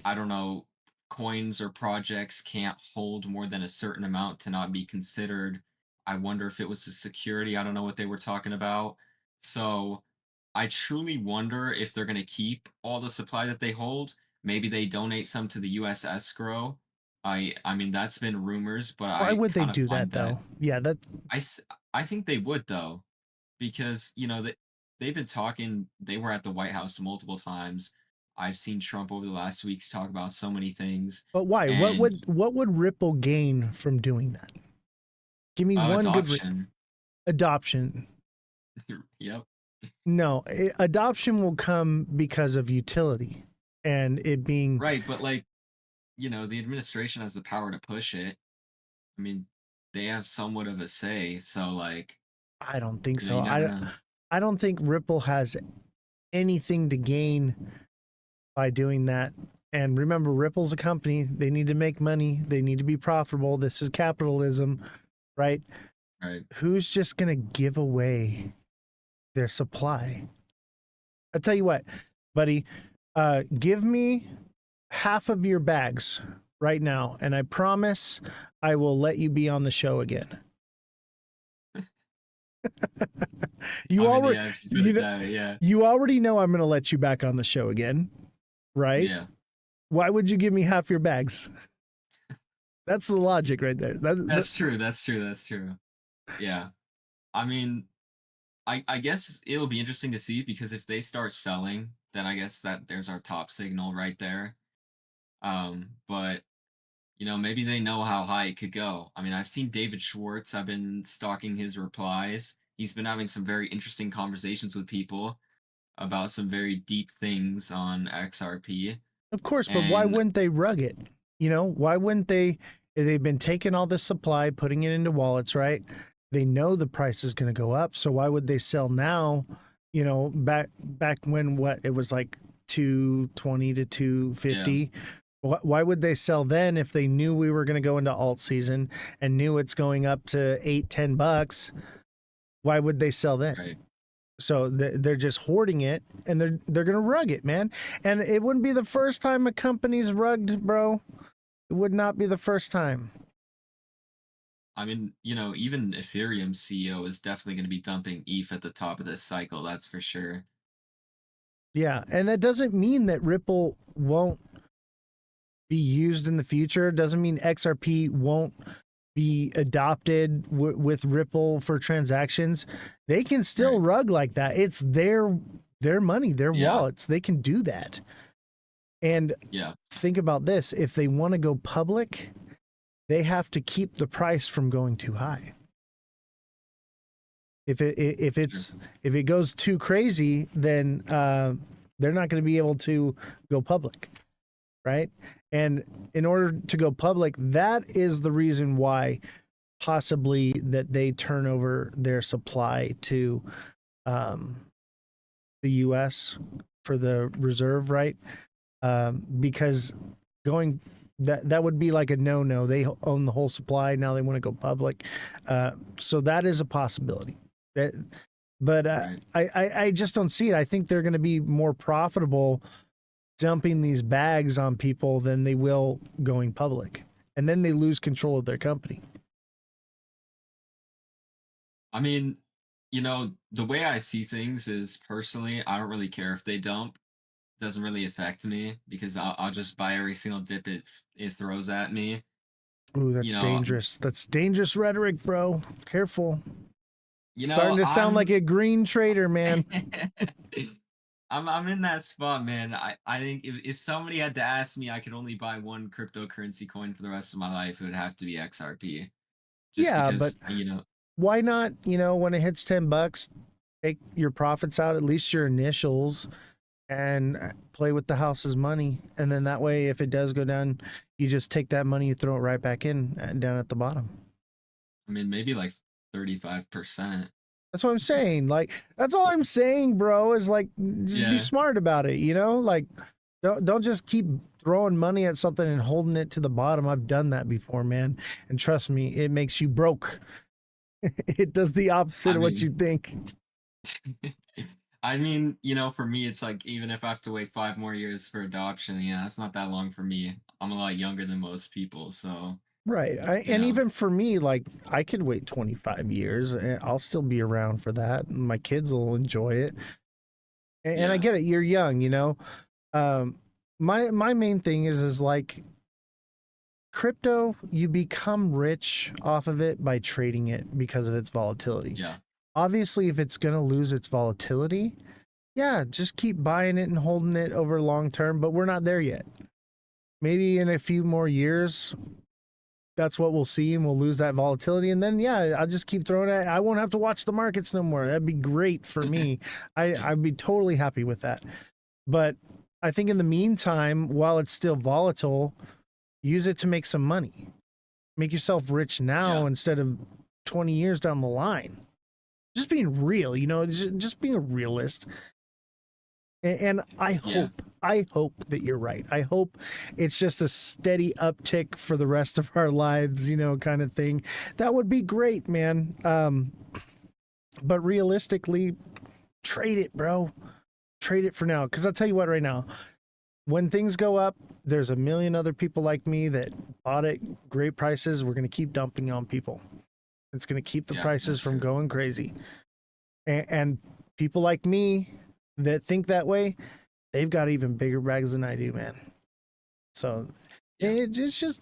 don't know, coins or projects can't hold more than a certain amount to not be considered. I wonder if it was the security. I don't know what they were talking about. So I truly wonder if they're going to keep all the supply that they hold. Maybe they donate some to the U.S. escrow. I mean that's been rumors, but Why I would they kind of do find that though? Yeah, that I think they would though, because they've been talking. They were at the White House multiple times. I've seen Trump over the last weeks talk about so many things. but why? And What would Ripple gain from doing that? Give me one good adoption. adoption. Yep. No, adoption will come because of utility and it being Right, but the administration has the power to push it. I mean, they have somewhat of a say, so I don't think so. you never know. I don't think Ripple has anything to gain by doing that. And remember, Ripple's a company. They need to make money. They need to be profitable. This is capitalism, right? Right. Who's just going to give away their supply? I'll tell you what, buddy, Give me half of your bags right now, and I promise I will let you be on the show again. You I mean, already, yeah, if you put you it know, that way, yeah. you already know I'm going to let you back on the show again, right? Yeah. Why would you give me half your bags? That's the logic right there. That's true. That's true. That's true. Yeah. I mean, I guess it'll be interesting to see because if they start selling, then I guess that there's our top signal right there. But maybe they know how high it could go. I mean, I've seen David Schwartz. I've been stalking his replies. He's been having some very interesting conversations with people about some very deep things on XRP. Of course, but why And wouldn't they rug it? Why wouldn't they? They've been taking all this supply, putting it into wallets, right? They know the price is going to go up, so why would they sell now? Back when it was like 220 to 250. Why would they sell then if they knew we were going to go into alt season and knew it's going up to $8-10? Why would they sell then? right. So they're just hoarding it, and they're gonna rug it, man. And it wouldn't be the first time a company's rugged, bro. It would not be the first time. I mean, even Ethereum CEO is definitely going to be dumping ETH at the top of this cycle. That's for sure. Yeah, and that doesn't mean that Ripple won't be used in the future. It doesn't mean XRP won't be adopted with Ripple for transactions. They can still Right. rug like that. It's their money, their Yeah. wallets. They can do that. And Yeah. think about this: if they want to go public, they have to keep the price from going too high. If it goes too crazy, then they're not going to be able to go public, right? And in order to go public, that is the reason why possibly that they turn over their supply to the U.S. for the reserve, right? Because going that would be like a no. They own the whole supply. Now they want to go public. So that is a possibility. But Right. I just don't see it. I think they're going to be more profitable dumping these bags on people than they will going public. And then they lose control of their company. I mean, the way I see things is personally, I don't really care if they dump. Doesn't really affect me because I'll just buy every single dip it throws at me. Ooh, that's You know, dangerous. That's dangerous rhetoric, bro. Careful. you Starting know, to sound like a green trader, man. I'm in that spot, man. I think if somebody had to ask me I could only buy one cryptocurrency coin for the rest of my life, it would have to be XRP. Just Yeah, but because. why not, when it hits $10, take your profits out, at least your initials, and play with the house's money. And then that way, if it does go down, you just take that money, you throw it right back in down at the bottom. I mean, maybe like 35%. That's what I'm saying. Like, that's all I'm saying, bro, is like, just be Yeah. smart about it, Like, don't just keep throwing money at something and holding it to the bottom. I've done that before, man. And trust me, it makes you broke. It does the opposite of what you think. I mean, for me, it's like even if I have to wait 5 more years for adoption, it's not that long for me. I'm a lot younger than most people, so Right. And even for me, like, I could wait 25 years and I'll still be around for that. And my kids will enjoy it. And I Yeah. get it. You're young, my main thing is like crypto, you become rich off of it by trading it because of its volatility. Yeah. Obviously, if it's going to lose its volatility, yeah, just keep buying it and holding it over long term, but we're not there yet. Maybe in a few more years, that's what we'll see, and we'll lose that volatility. And then, yeah, I'll just keep throwing it. I won't have to watch the markets no more. That'd be great for me. I'd be totally happy with that. But I think in the meantime, while it's still volatile, use it to make some money. Make yourself rich now instead of 20 years down the line. Just being real, just being a realist. And I hope that you're right. I hope it's just a steady uptick for the rest of our lives, kind of thing. That would be great, man. But realistically, trade it, bro. Trade it for now. Because I'll tell you what, right now, when things go up, there's a million other people like me that bought it great prices. We're going to keep dumping on people. It's going to keep the Yeah, prices that's from true. going crazy. And people like me that think that way, they've got even bigger bags than I do, man. So Yeah. it's just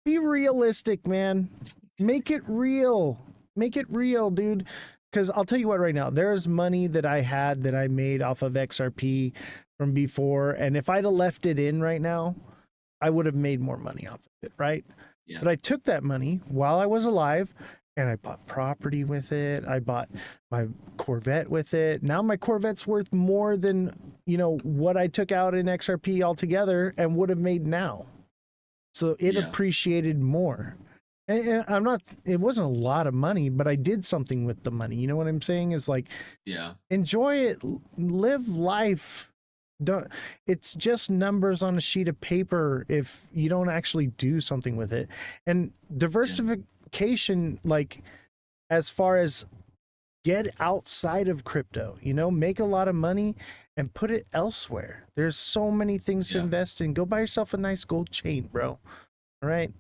be realistic, man. Make it real. Make it real, dude. Because I'll tell you what, right now, there's money that I had that I made off of XRP from before. And if I'd have left it in right now, I would have made more money off of it, right? Yeah. But I took that money while I was alive and I bought property with it. I bought my Corvette with it. Now my Corvette's worth more than, what I took out in XRP altogether and would have made now. So it Yeah. appreciated more. And I'm not, it wasn't a lot of money, but I did something with the money. You know what I'm saying? Is like, Yeah. enjoy it, live life. Don't, it's just numbers on a sheet of paper if you don't actually do something with it. And diversification, like as far as get outside of crypto, make a lot of money and put it elsewhere. There's so many things to Yeah. invest in. Go buy yourself a nice gold chain, bro. All right.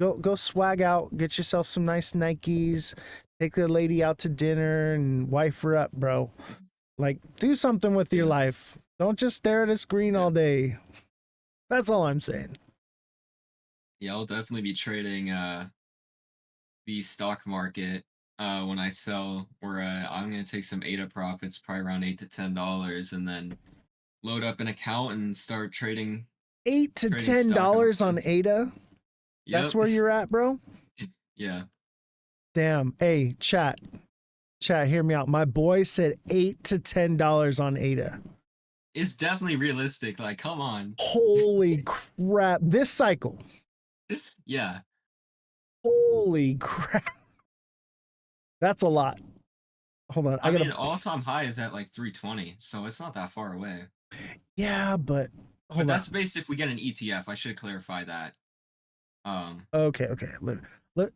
Go swag out, get yourself some nice Nikes, take the lady out to dinner and wife her up, bro. Like, do something with your Yeah. life. Don't just stare at a screen Yeah. all day. That's all I'm saying. Yeah, I'll definitely be trading the stock market when I sell, or I'm gonna take some ADA profits, probably around $8 to $10, and then load up an account and start trading $8 to trading stock $10 on options. ADA. That's Yep. where you're at, bro. Yeah. Damn. Hey, chat, hear me out. My boy said $8 to $10 on ADA. It's definitely realistic. Like, come on. Holy crap! This cycle. Yeah. Holy crap! That's a lot. Hold on. I mean, all-time high is at like 320, so it's not that far away. Yeah, but But that's based if we get an ETF. I should clarify that. Okay.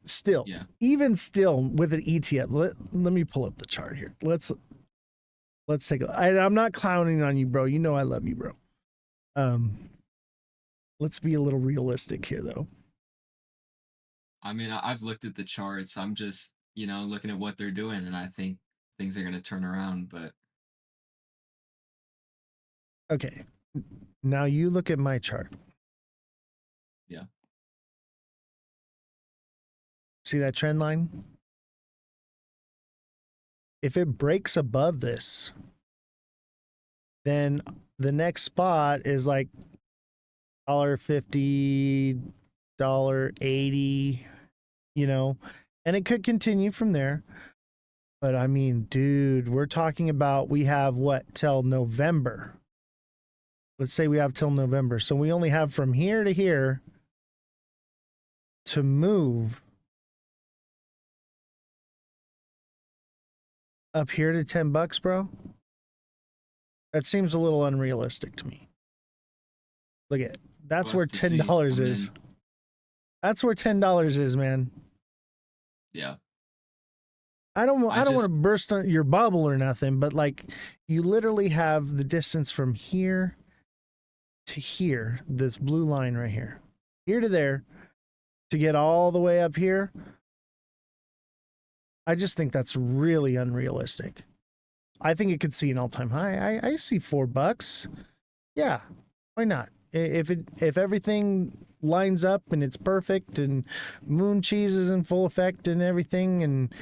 Still, Yeah. even still with an ETF, let me pull up the chart here. Let's take a. I'm not clowning on you, bro. You know I love you, bro. Let's be a little realistic here, though. I mean, I've looked at the charts. I'm just, looking at what they're doing, and I think things are going to turn around. But Okay, now you look at my chart. yeah. See that trend line? If it breaks above this, then the next spot is like $1.50, $1.80, and it could continue from there. But I mean, dude, we're talking about we have what till November. Let's say we have till November. So we only have from here to here to move up here to $10, bro. That seems a little unrealistic to me. Look at that's where $10 is. That's where $10 is, man. Yeah. I don't want to burst your bubble or nothing, but like you literally have the distance from here to here, this blue line right here to there, to get all the way up here. I just think that's really unrealistic. I think it could see an all-time high. I see $4. Yeah, why not? If everything lines up and it's perfect and moon cheese is in full effect and everything and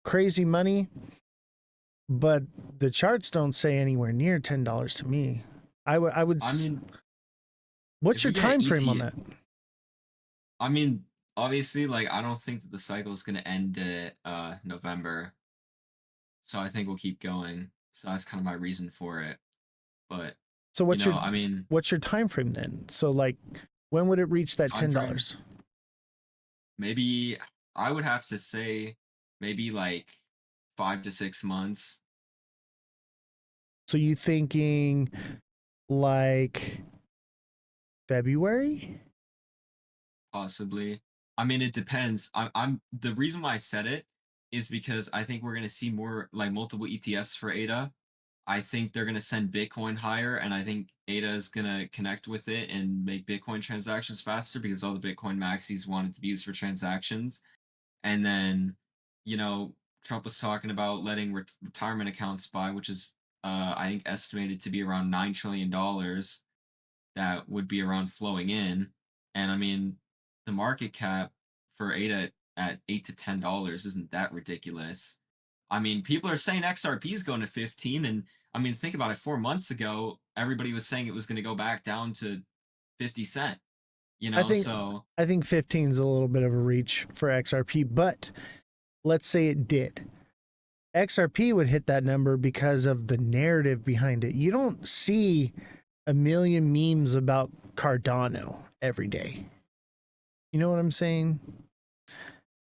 crazy money, but the charts don't say anywhere near $10 to me. I would. I mean, what's your time frame on that? I mean, obviously, like I don't think that the cycle is going to end at November, so I think we'll keep going. So that's kind of my reason for it. But so what's what's your time frame then? So like, when would it reach that $10? Maybe I would have to say maybe like 5 to 6 months. So you thinking like February? Possibly. I mean, it depends. I'm the reason why I said it is because I think we're gonna see more like multiple ETFs for ADA. I think they're gonna send Bitcoin higher, and I think ADA is gonna connect with it and make Bitcoin transactions faster because all the Bitcoin maxis want it to be used for transactions. And then, you know, Trump was talking about letting retirement accounts buy, which is I think estimated to be around $9 trillion that would be around flowing in. And I mean, the market cap for ADA at $8 to $10 isn't that ridiculous. I mean, people are saying XRP is going to 15, and I mean, think about it. 4 months ago, everybody was saying it was going to go back down to 50 cent. You I know, think so I think 15 is a little bit of a reach for XRP, but let's say it did. XRP would hit that number because of the narrative behind it. You don't see a million memes about Cardano every day. You know what I'm saying?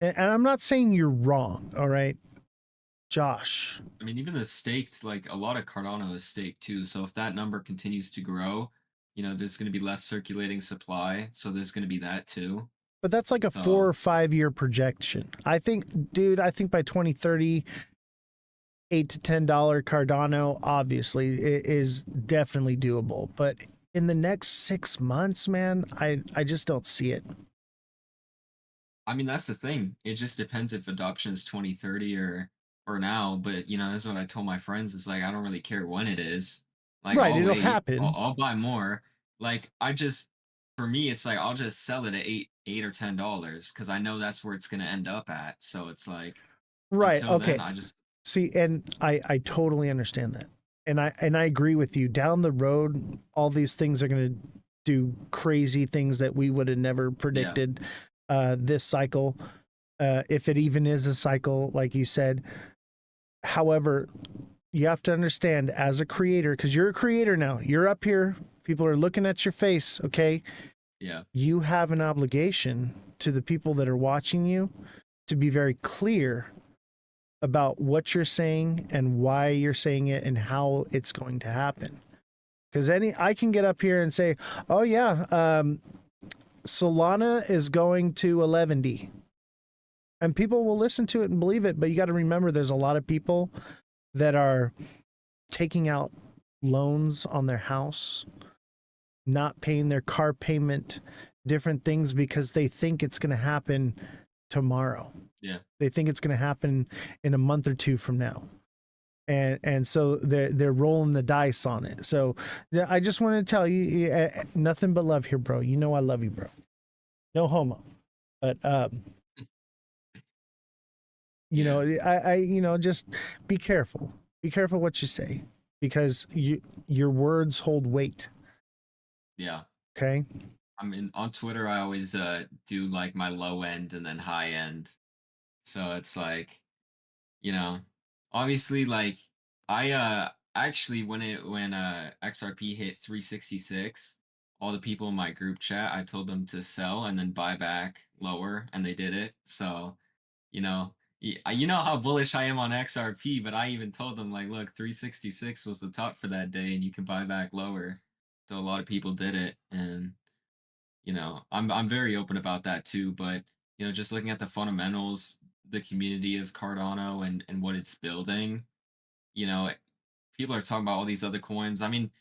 And I'm not saying you're wrong, all right? Josh. I mean, even the staked, like a lot of Cardano is staked too. So if that number continues to grow, there's going to be less circulating supply. So there's going to be that too. But that's like a 4 So or 5 year projection. I think, dude, I think by 2030, $8 to $10 Cardano obviously is definitely doable. But in the next 6 months, man, I just don't see it. I mean, that's the thing. It just depends if adoption is 2030 or now. But that's what I told my friends. It's like I don't really care when it is. Like Right, I'll it'll wait. I'll, happen. I'll buy more. Like for me, it's like I'll just sell it at $8 or $10 because I know that's where it's gonna end up at. So it's like Right. until then, Okay. I just See, and I totally understand that. And I agree with you. Down the road, all these things are going to do crazy things that we would have never predicted this cycle, if it even is a cycle, like you said. However, you have to understand as a creator, because you're a creator now, you're up here, people are looking at your face, okay? yeah. You have an obligation to the people that are watching you to be very clear about what you're saying and why you're saying it and how it's going to happen. Because I can get up here and say, oh yeah, Solana is going to 11D. And people will listen to it and believe it. But you got to remember there's a lot of people that are taking out loans on their house, not paying their car payment, different things because they think it's going to happen tomorrow. Yeah. They think it's going to happen in a month or two from now. And so they're rolling the dice on it. So I just want to tell you, nothing but love here, bro. You know I love you, bro. No homo. But you know, I just be careful. Be careful what you say because your words hold weight. Yeah. Okay? I mean, on Twitter, I always do like my low end and then high end. So it's like, obviously, like I actually when XRP hit 366, all the people in my group chat, I told them to sell and then buy back lower, and they did it. So, you know how bullish I am on XRP, but I even told them like, look, 366 was the top for that day, and you can buy back lower. So a lot of people did it, and I'm very open about that too. But just looking at the fundamentals, the community of Cardano and what it's building, you know, people are talking about all these other coins. I mean,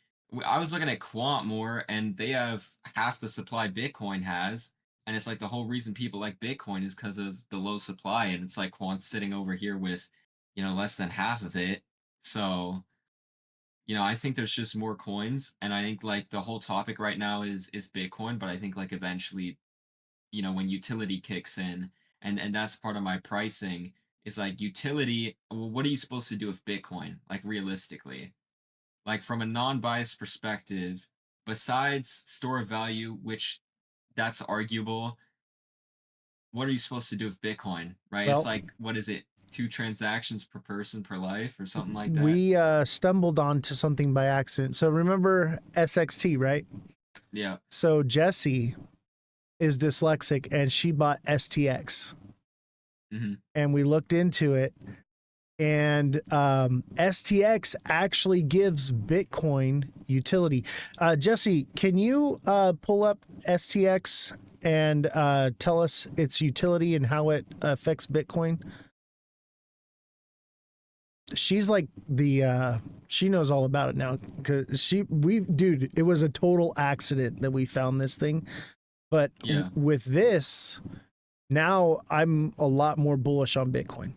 I was looking at Quant more, and they have half the supply Bitcoin has, and it's like the whole reason people like Bitcoin is because of the low supply, and it's like Quant's sitting over here with, less than half of it. So, I think there's just more coins, and I think like the whole topic right now is Bitcoin, but I think like eventually, when utility kicks in, and that's part of my pricing is like utility. Well, what are you supposed to do with Bitcoin? Like realistically, like from a non-biased perspective, besides store of value, which that's arguable, what are you supposed to do with Bitcoin? Right? It's Well, like what is it? 2 transactions per person per life or something like that. we stumbled onto something by accident. So remember SXT, right? Yeah. So Jessie is dyslexic and she bought STX. Mm-hmm. And we looked into it, and STX actually gives Bitcoin utility. Jesse, can you pull up STX and tell us its utility and how it affects Bitcoin? she's like the she knows all about it now, because dude, it was a total accident that we found this thing. But Yeah. with this, now I'm a lot more bullish on Bitcoin.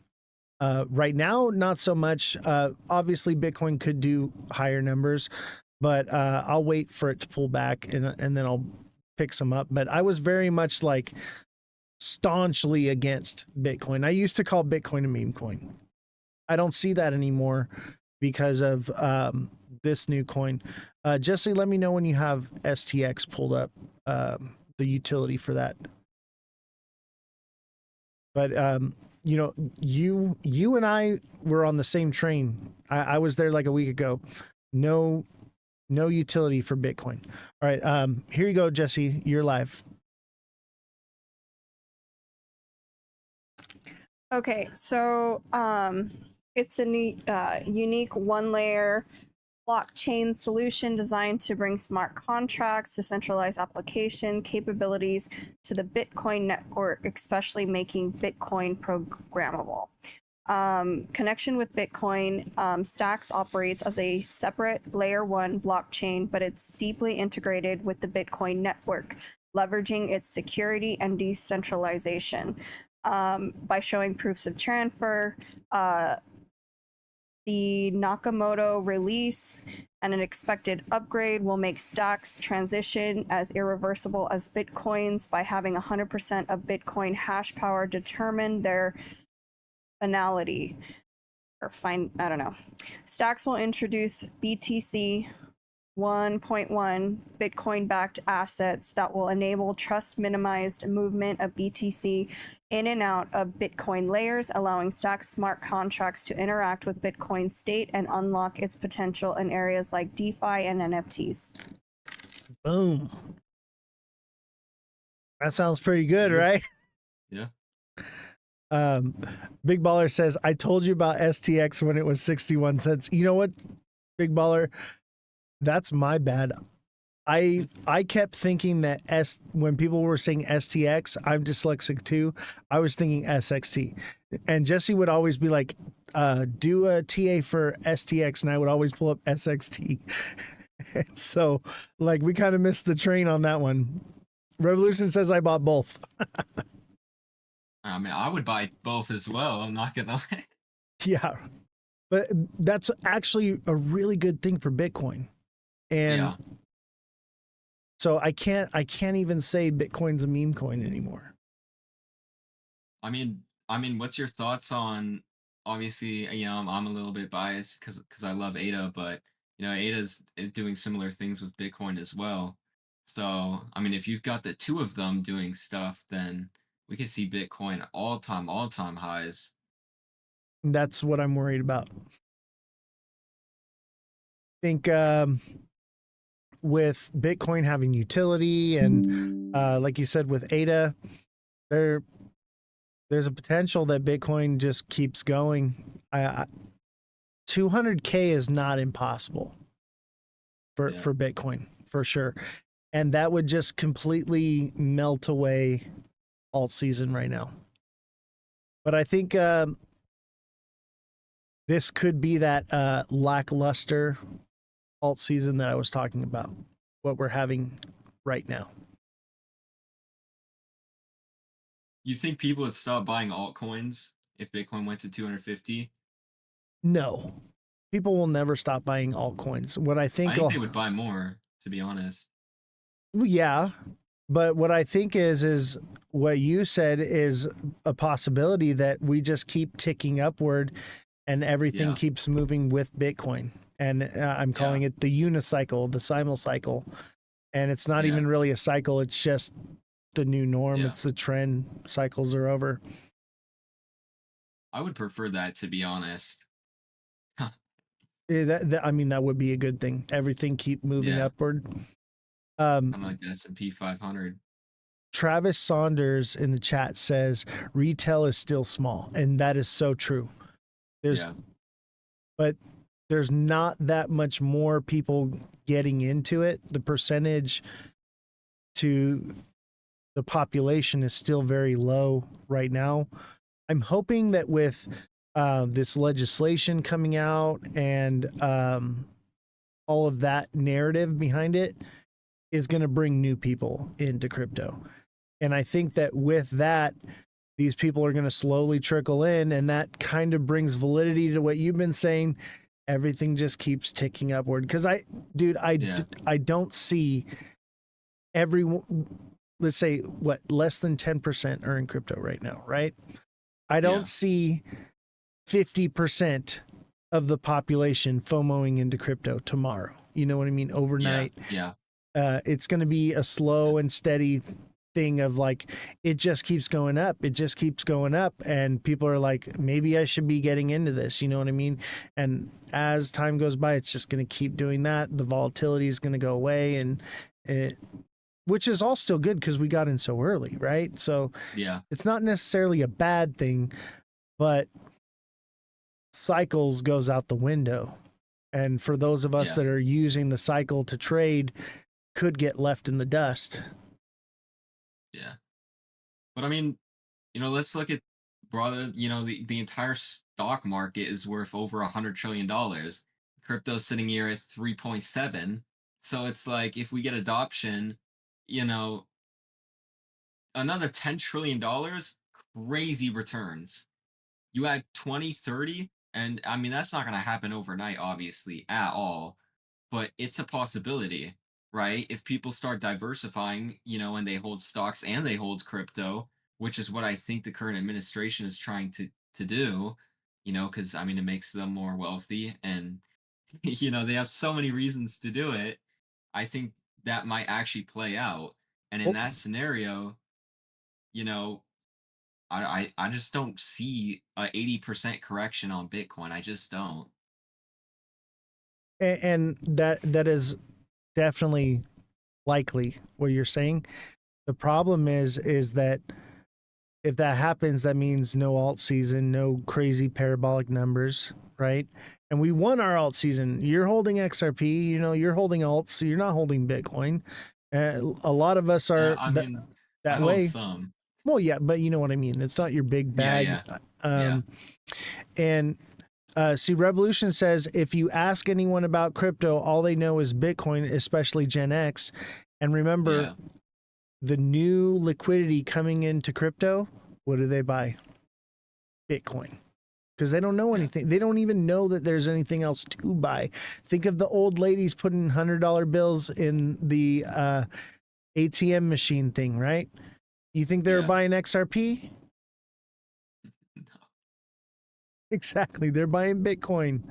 Right now, not so much. Obviously, Bitcoin could do higher numbers, but I'll wait for it to pull back and then I'll pick some up. But I was very much like staunchly against Bitcoin. I used to call Bitcoin a meme coin. I don't see that anymore because of this new coin. Jesse, let me know when you have STX pulled up, the utility for that. But you know, you and I were on the same train. I was there like a week ago. No utility for Bitcoin. All right, here you go, Jesse. You're live. Okay, so it's a unique one-layer blockchain solution designed to bring smart contracts, decentralized application capabilities to the Bitcoin network, especially making Bitcoin programmable. Connection with Bitcoin, Stacks operates as a separate layer 1 blockchain, but it's deeply integrated with the Bitcoin network, leveraging its security and decentralization. By showing proofs of transfer, the Nakamoto release and an expected upgrade will make Stacks transition as irreversible as Bitcoin's by having 100% of Bitcoin hash power determine their finality. Or I don't know. Stacks will introduce BTC 1.1 Bitcoin-backed assets that will enable trust-minimized movement of BTC in and out of Bitcoin layers, allowing Stacks smart contracts to interact with Bitcoin state and unlock its potential in areas like DeFi and NFTs. Boom. That sounds pretty good, right? Yeah. Big Baller says, I told you about STX when it was 61 cents. You know what, Big Baller? That's my bad. I kept thinking that when people were saying STX, I'm dyslexic too. I was thinking SXT. And Jesse would always be like, do a TA for STX, and I would always pull up SXT. And so, like, we kind of missed the train on that one. Revolution says I bought both. I mean, I would buy both as well. I'm not gonna lie. Yeah. But that's actually a really good thing for Bitcoin. And Yeah. so I can't even say Bitcoin's a meme coin anymore. I mean, what's your thoughts on? Obviously, you know, I'm a little bit biased because I love ADA, but you know, ADA is doing similar things with Bitcoin as well. So, I mean, if you've got the two of them doing stuff, then we could see Bitcoin all time highs. That's what I'm worried about. I think with Bitcoin having utility and like you said with ADA, there's a potential that Bitcoin just keeps going. 200K is not impossible for Bitcoin, for sure. And that would just completely melt away alt season right now. But I think this could be that lackluster alt season that I was talking about, what we're having right now. You think people would stop buying altcoins if Bitcoin went to 250? No, people will never stop buying altcoins. What I think, I think they would buy more, to be honest. Yeah, but what I think is what you said is a possibility that we just keep ticking upward and everything keeps moving with Bitcoin. And I'm calling it the unicycle, the simul cycle. And it's not even really a cycle. It's just the new norm. It's the trend. Cycles are over. I would prefer that, to be honest. I mean, that would be a good thing. Everything keep moving upward. Kind of like the S&P 500. Travis Saunders in the chat says retail is still small, and that is so true. But there's not that much more people getting into it. The percentage to the population is still very low right now. I'm hoping that with this legislation coming out and all of that narrative behind it is going to bring new people into crypto. And I think that with that, these people are going to slowly trickle in, and that kind of brings validity to what you've been saying. Everything just keeps ticking upward. Because I don't see everyone, let's say, what, less than 10% are in crypto right now, right? I don't see 50% of the population FOMOing into crypto tomorrow. You know what I mean? Overnight. Yeah. It's going to be a slow and steady thing of like, it just keeps going up. It just keeps going up. And people are like, maybe I should be getting into this. You know what I mean? And as time goes by, it's just going to keep doing that. The volatility is going to go away, and which is all still good because we got in so early, right? So it's not necessarily a bad thing, but cycles goes out the window. And for those of us that are using the cycle to trade, could get left in the dust. Yeah. But I mean, let's look at broader, the entire stock market is worth over $100 trillion. Crypto's sitting here at 3.7. So it's like, if we get adoption, another $10 trillion, crazy returns. You add 20, 30, and I mean, that's not going to happen overnight, obviously, at all. But it's a possibility, right? If people start diversifying, and they hold stocks and they hold crypto, which is what I think the current administration is trying to do, because I mean, it makes them more wealthy, and they have so many reasons to do it. I think that might actually play out. And in that scenario, you know, I just don't see a 80% correction on Bitcoin. I just don't. And that is definitely likely what you're saying. The problem is that if that happens, that means no alt season, no crazy parabolic numbers, right? And we won our alt season. You're holding XRP, you're holding alts, so you're not holding Bitcoin. A lot of us are I mean, that I way. hold some. Well, yeah, but you know what I mean. It's not your big bag. And see, Revolution says, if you ask anyone about crypto, all they know is Bitcoin, especially Gen X. And remember, the new liquidity coming into crypto, what do they buy? Bitcoin. Because they don't know anything. They don't even know that there's anything else to buy. Think of the old ladies putting $100 bills in the ATM machine thing, right? You think they're buying XRP? No. Exactly. They're buying Bitcoin.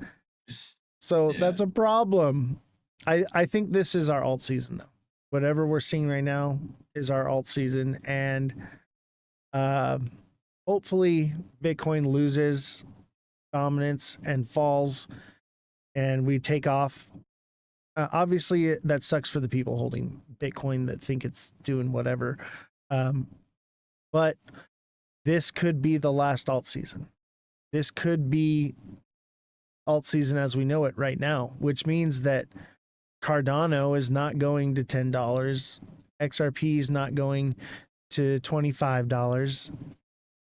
So that's a problem. I think this is our alt season, though. Whatever we're seeing right now is our alt season. And hopefully Bitcoin loses dominance and falls and we take off. Obviously, that sucks for the people holding Bitcoin that think it's doing whatever. But this could be the last alt season. This could be alt season as we know it right now, which means that Cardano is not going to $10. XRP is not going to $25.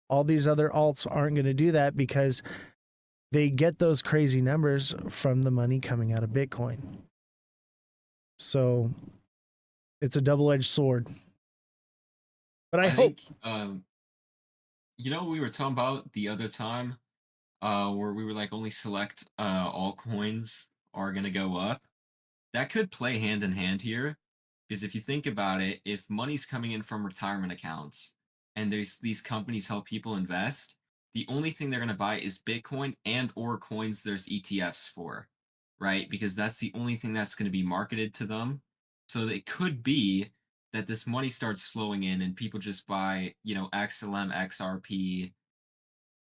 All these other alts aren't going to do that because they get those crazy numbers from the money coming out of Bitcoin. So it's a double-edged sword. But I hope. Think, we were talking about the other time where we were like only select altcoins are going to go up. That could play hand in hand here. Because if you think about it, if money's coming in from retirement accounts and there's these companies help people invest, the only thing they're going to buy is Bitcoin and or coins there's ETFs for, right? Because that's the only thing that's going to be marketed to them. So it could be that this money starts flowing in and people just buy, XLM, XRP,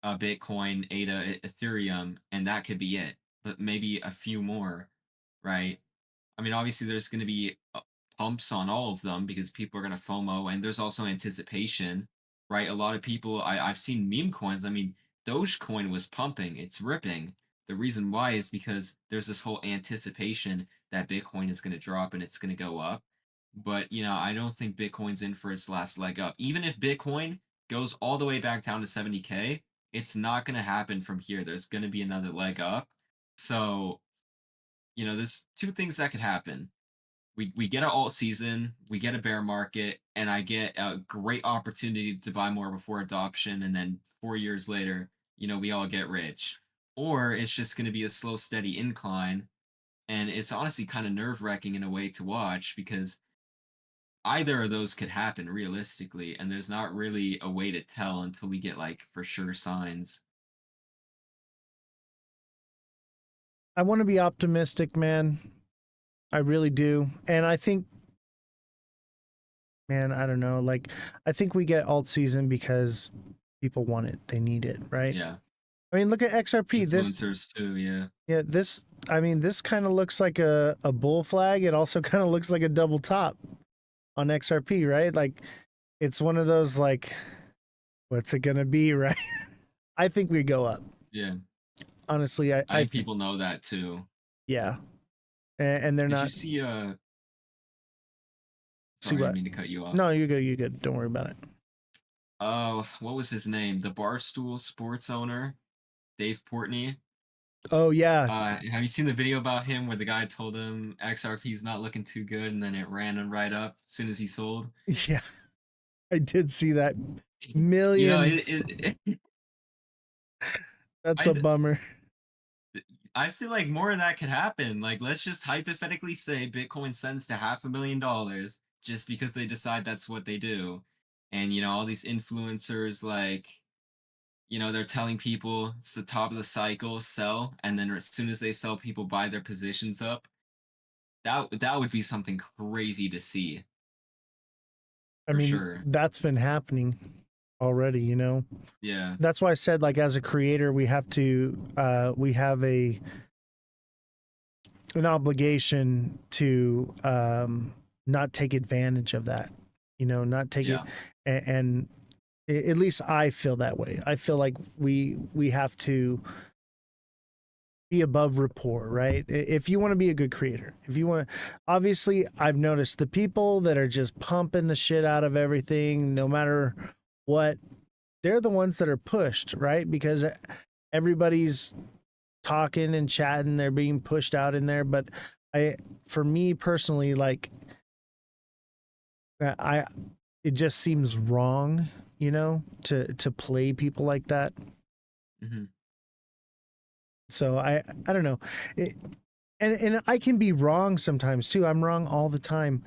Bitcoin, ADA, Ethereum, and that could be it. But maybe a few more, right? I mean, obviously, there's going to be pumps on all of them because people are going to FOMO, and there's also anticipation, right? A lot of people, I've seen meme coins. I mean, Dogecoin was pumping, it's ripping. The reason why is because there's this whole anticipation that Bitcoin is going to drop and it's going to go up. But, I don't think Bitcoin's in for its last leg up. Even if Bitcoin goes all the way back down to 70K, it's not going to happen from here. There's going to be another leg up. So, there's two things that could happen. We get an alt season, we get a bear market, and I get a great opportunity to buy more before adoption, and then 4 years later, we all get rich. Or it's just going to be a slow, steady incline, and it's honestly kind of nerve-wracking in a way to watch because either of those could happen realistically, and there's not really a way to tell until we get like for sure signs. I want to be optimistic, man. I really do. And I think, man, I don't know. Like, I think we get alt season because people want it. They need it, right? Yeah. I mean, look at XRP. Influencers too, yeah. Yeah, this kind of looks like a bull flag. It also kind of looks like a double top on XRP, right? Like, it's one of those, like, what's it gonna be, right? I think we go up. Yeah. Honestly, I think people know that too. Yeah. And they're Did not. you see See sorry, I what? didn't mean to cut you off. No, you're good. You're good. Don't worry about it. Oh, what was his name? The Barstool Sports owner, Dave Portney. Oh yeah. Have you seen the video about him where the guy told him XRP's not looking too good, and then it ran him right up as soon as he sold? Yeah. I did see that. Millions. That's a bummer. I feel like more of that could happen. Like, let's just hypothetically say Bitcoin sends to $500,000 just because they decide that's what they do. And, all these influencers, like, they're telling people it's the top of the cycle, sell. And then as soon as they sell, people buy their positions up. That would be something crazy to see. I mean, that's been happening already, Yeah. That's why I said, like, as a creator, we have to we have an obligation to not take advantage of that, not take it. And at least I feel that way. I feel like we have to be above rapport, right? If you want to be a good creator, if you want to, obviously I've noticed the people that are just pumping the shit out of everything, no matter what, they're the ones that are pushed, right? Because everybody's talking and chatting, they're being pushed out in there. But for me personally, like, it just seems wrong, to play people like that. Mm-hmm. So I don't know, and I can be wrong sometimes too. I'm wrong all the time.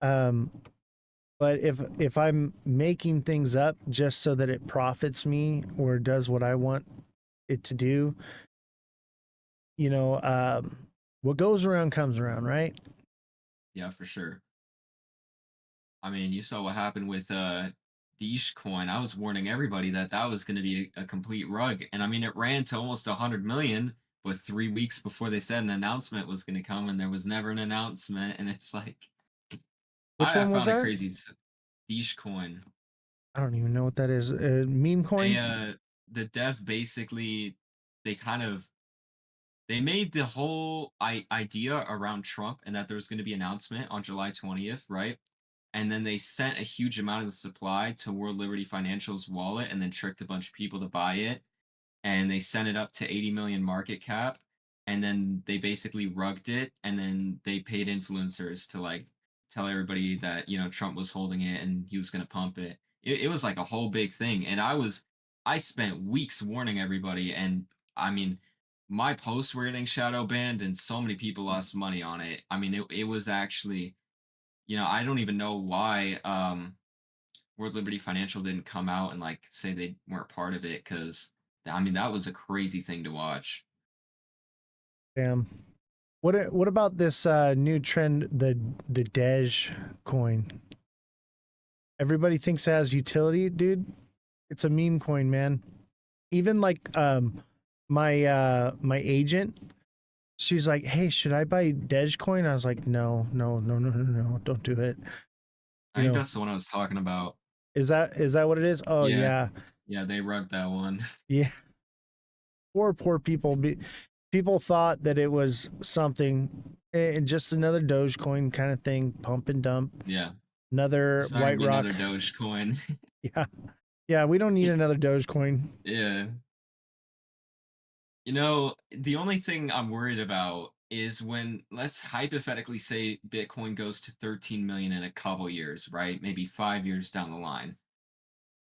But if I'm making things up just so that it profits me or does what I want it to do, what goes around comes around, right? Yeah, for sure. I mean, you saw what happened with Dogecoin. I was warning everybody that was going to be a complete rug. And I mean, it ran to almost 100 million, but 3 weeks before they said an announcement was going to come, and there was never an announcement. And it's like, which one was that? Crazy. Dogecoin. I don't even know what that is. Meme coin? The dev basically, they made the whole idea around Trump and that there was going to be an announcement on July 20th, right? And then they sent a huge amount of the supply to World Liberty Financial's wallet and then tricked a bunch of people to buy it. And they sent it up to 80 million market cap. And then they basically rugged it. And then they paid influencers to like tell everybody that, Trump was holding it and he was going to pump it. It was like a whole big thing. And I spent weeks warning everybody. And I mean, my posts were getting shadow banned and so many people lost money on it. I mean, it was actually, I don't even know why World Liberty Financial didn't come out and like say they weren't part of it, because I mean that was a crazy thing to watch. Damn. What about this new trend, the Dej coin? Everybody thinks it has utility, dude. It's a meme coin, man. Even like my agent, she's like, "Hey, should I buy Dogecoin?" I was like, "No, don't do it." I think that's the one I was talking about. Is that what it is? Oh yeah. Yeah, they rugged that one. Yeah. Poor people. People thought that it was something, just another Dogecoin kind of thing, pump and dump. Yeah. Another White Rock. Another Dogecoin. Yeah. Yeah, we don't need another Dogecoin. Yeah. You know, the only thing I'm worried about is when, let's hypothetically say Bitcoin goes to 13 million in a couple years, right? Maybe 5 years down the line.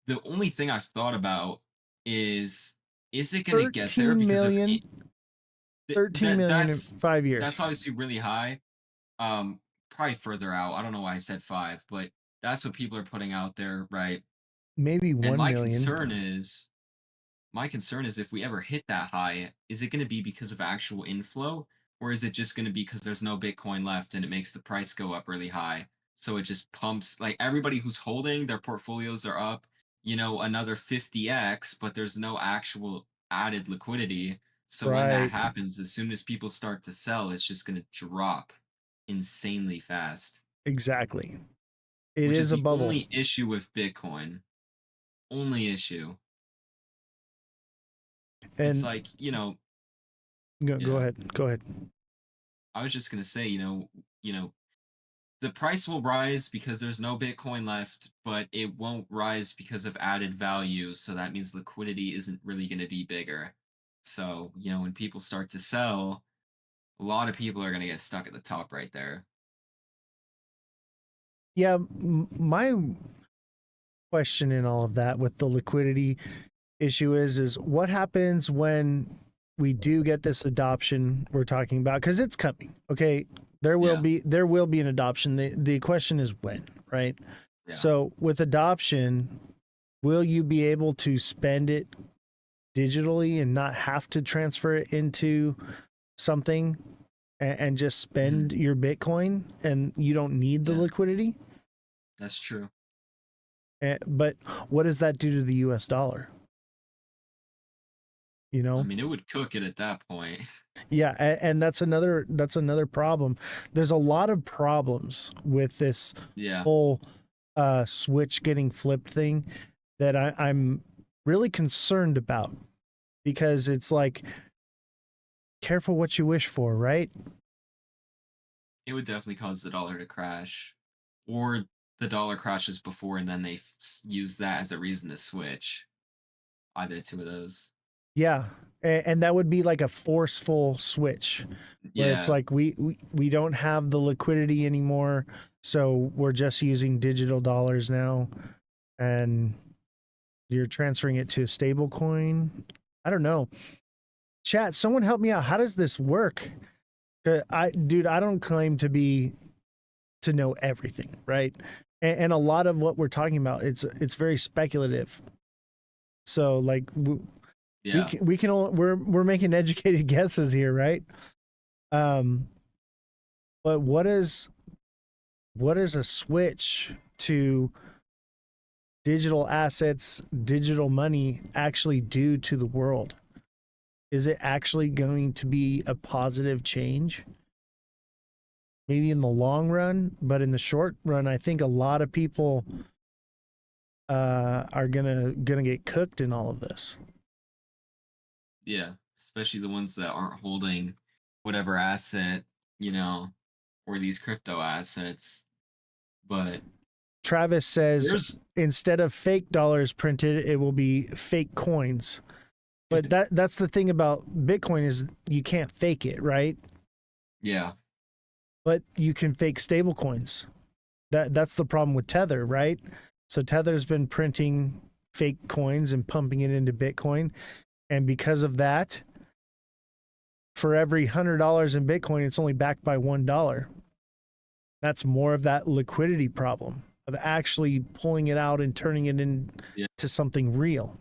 The only thing I've thought about is it going to get there? 13 Because if million, it, 13 million in that's 5 years. obviously really high. Um, Probably further out. I don't know why I said 5, but that's what people are putting out there, right? Maybe And 1 million. my concern is if we ever hit that high, is it going to be because of actual inflow, or is it just going to be because there's no Bitcoin left and it makes the price go up really high? So it just pumps, like, everybody who's holding their portfolios are up, another 50x, but there's no actual added liquidity. So when that Right. happens, as soon as people start to sell, it's just going to drop insanely fast, Exactly. It which is is a the bubble. only issue with Bitcoin. Only issue. It's And like, go yeah. ahead. Go ahead. I was just gonna say, the price will rise because there's no Bitcoin left, but it won't rise because of added value. So that means liquidity isn't really gonna be bigger. So, when people start to sell, a lot of people are gonna get stuck at the top right there. Yeah, my question in all of that with the liquidity issue is what happens when we do get this adoption we're talking about, because it's coming. Okay, there will Yeah, be an adoption. The question is when, right? yeah. So with adoption, will you be able to spend it digitally and not have to transfer it into something and just spend Mhm. your Bitcoin, and you don't need the Yeah, liquidity? that's true. But what does that do to the US dollar? You I know? mean, it would cook it at that point. Yeah, and that's another problem. There's a lot of problems with this Yeah, whole switch getting flipped thing that I'm really concerned about, because it's like, careful what you wish for, right? it would definitely cause the dollar to crash, or the dollar crashes before, and then they use that as a reason to switch. Either two of those. Yeah, and that would be like a forceful switch where it's Yeah, like we don't have the liquidity anymore, so we're just using digital dollars now, and you're transferring it to a stable coin. I don't know. Chat, someone help me out. How does this work? I don't claim to know everything, right? And a lot of what we're talking about, it's very speculative. So like yeah. we're making educated guesses here, right? Um, but what is a switch to digital assets, digital money actually do to the world? Is it actually going to be a positive change? Maybe in the long run, but in the short run, I think a lot of people are gonna get cooked in all of this. Yeah, especially the ones that aren't holding whatever asset, you know, or these crypto assets. But Travis says there's instead of fake dollars printed, it will be fake coins. But that's the thing about Bitcoin is you can't fake it, right? yeah, But you can fake stable coins. That's the problem with Tether, right? So Tether's been printing fake coins and pumping it into Bitcoin. And because of that, for every $100 in Bitcoin, it's only backed by $1. That's more of that liquidity problem of actually pulling it out and turning it yeah. into something real.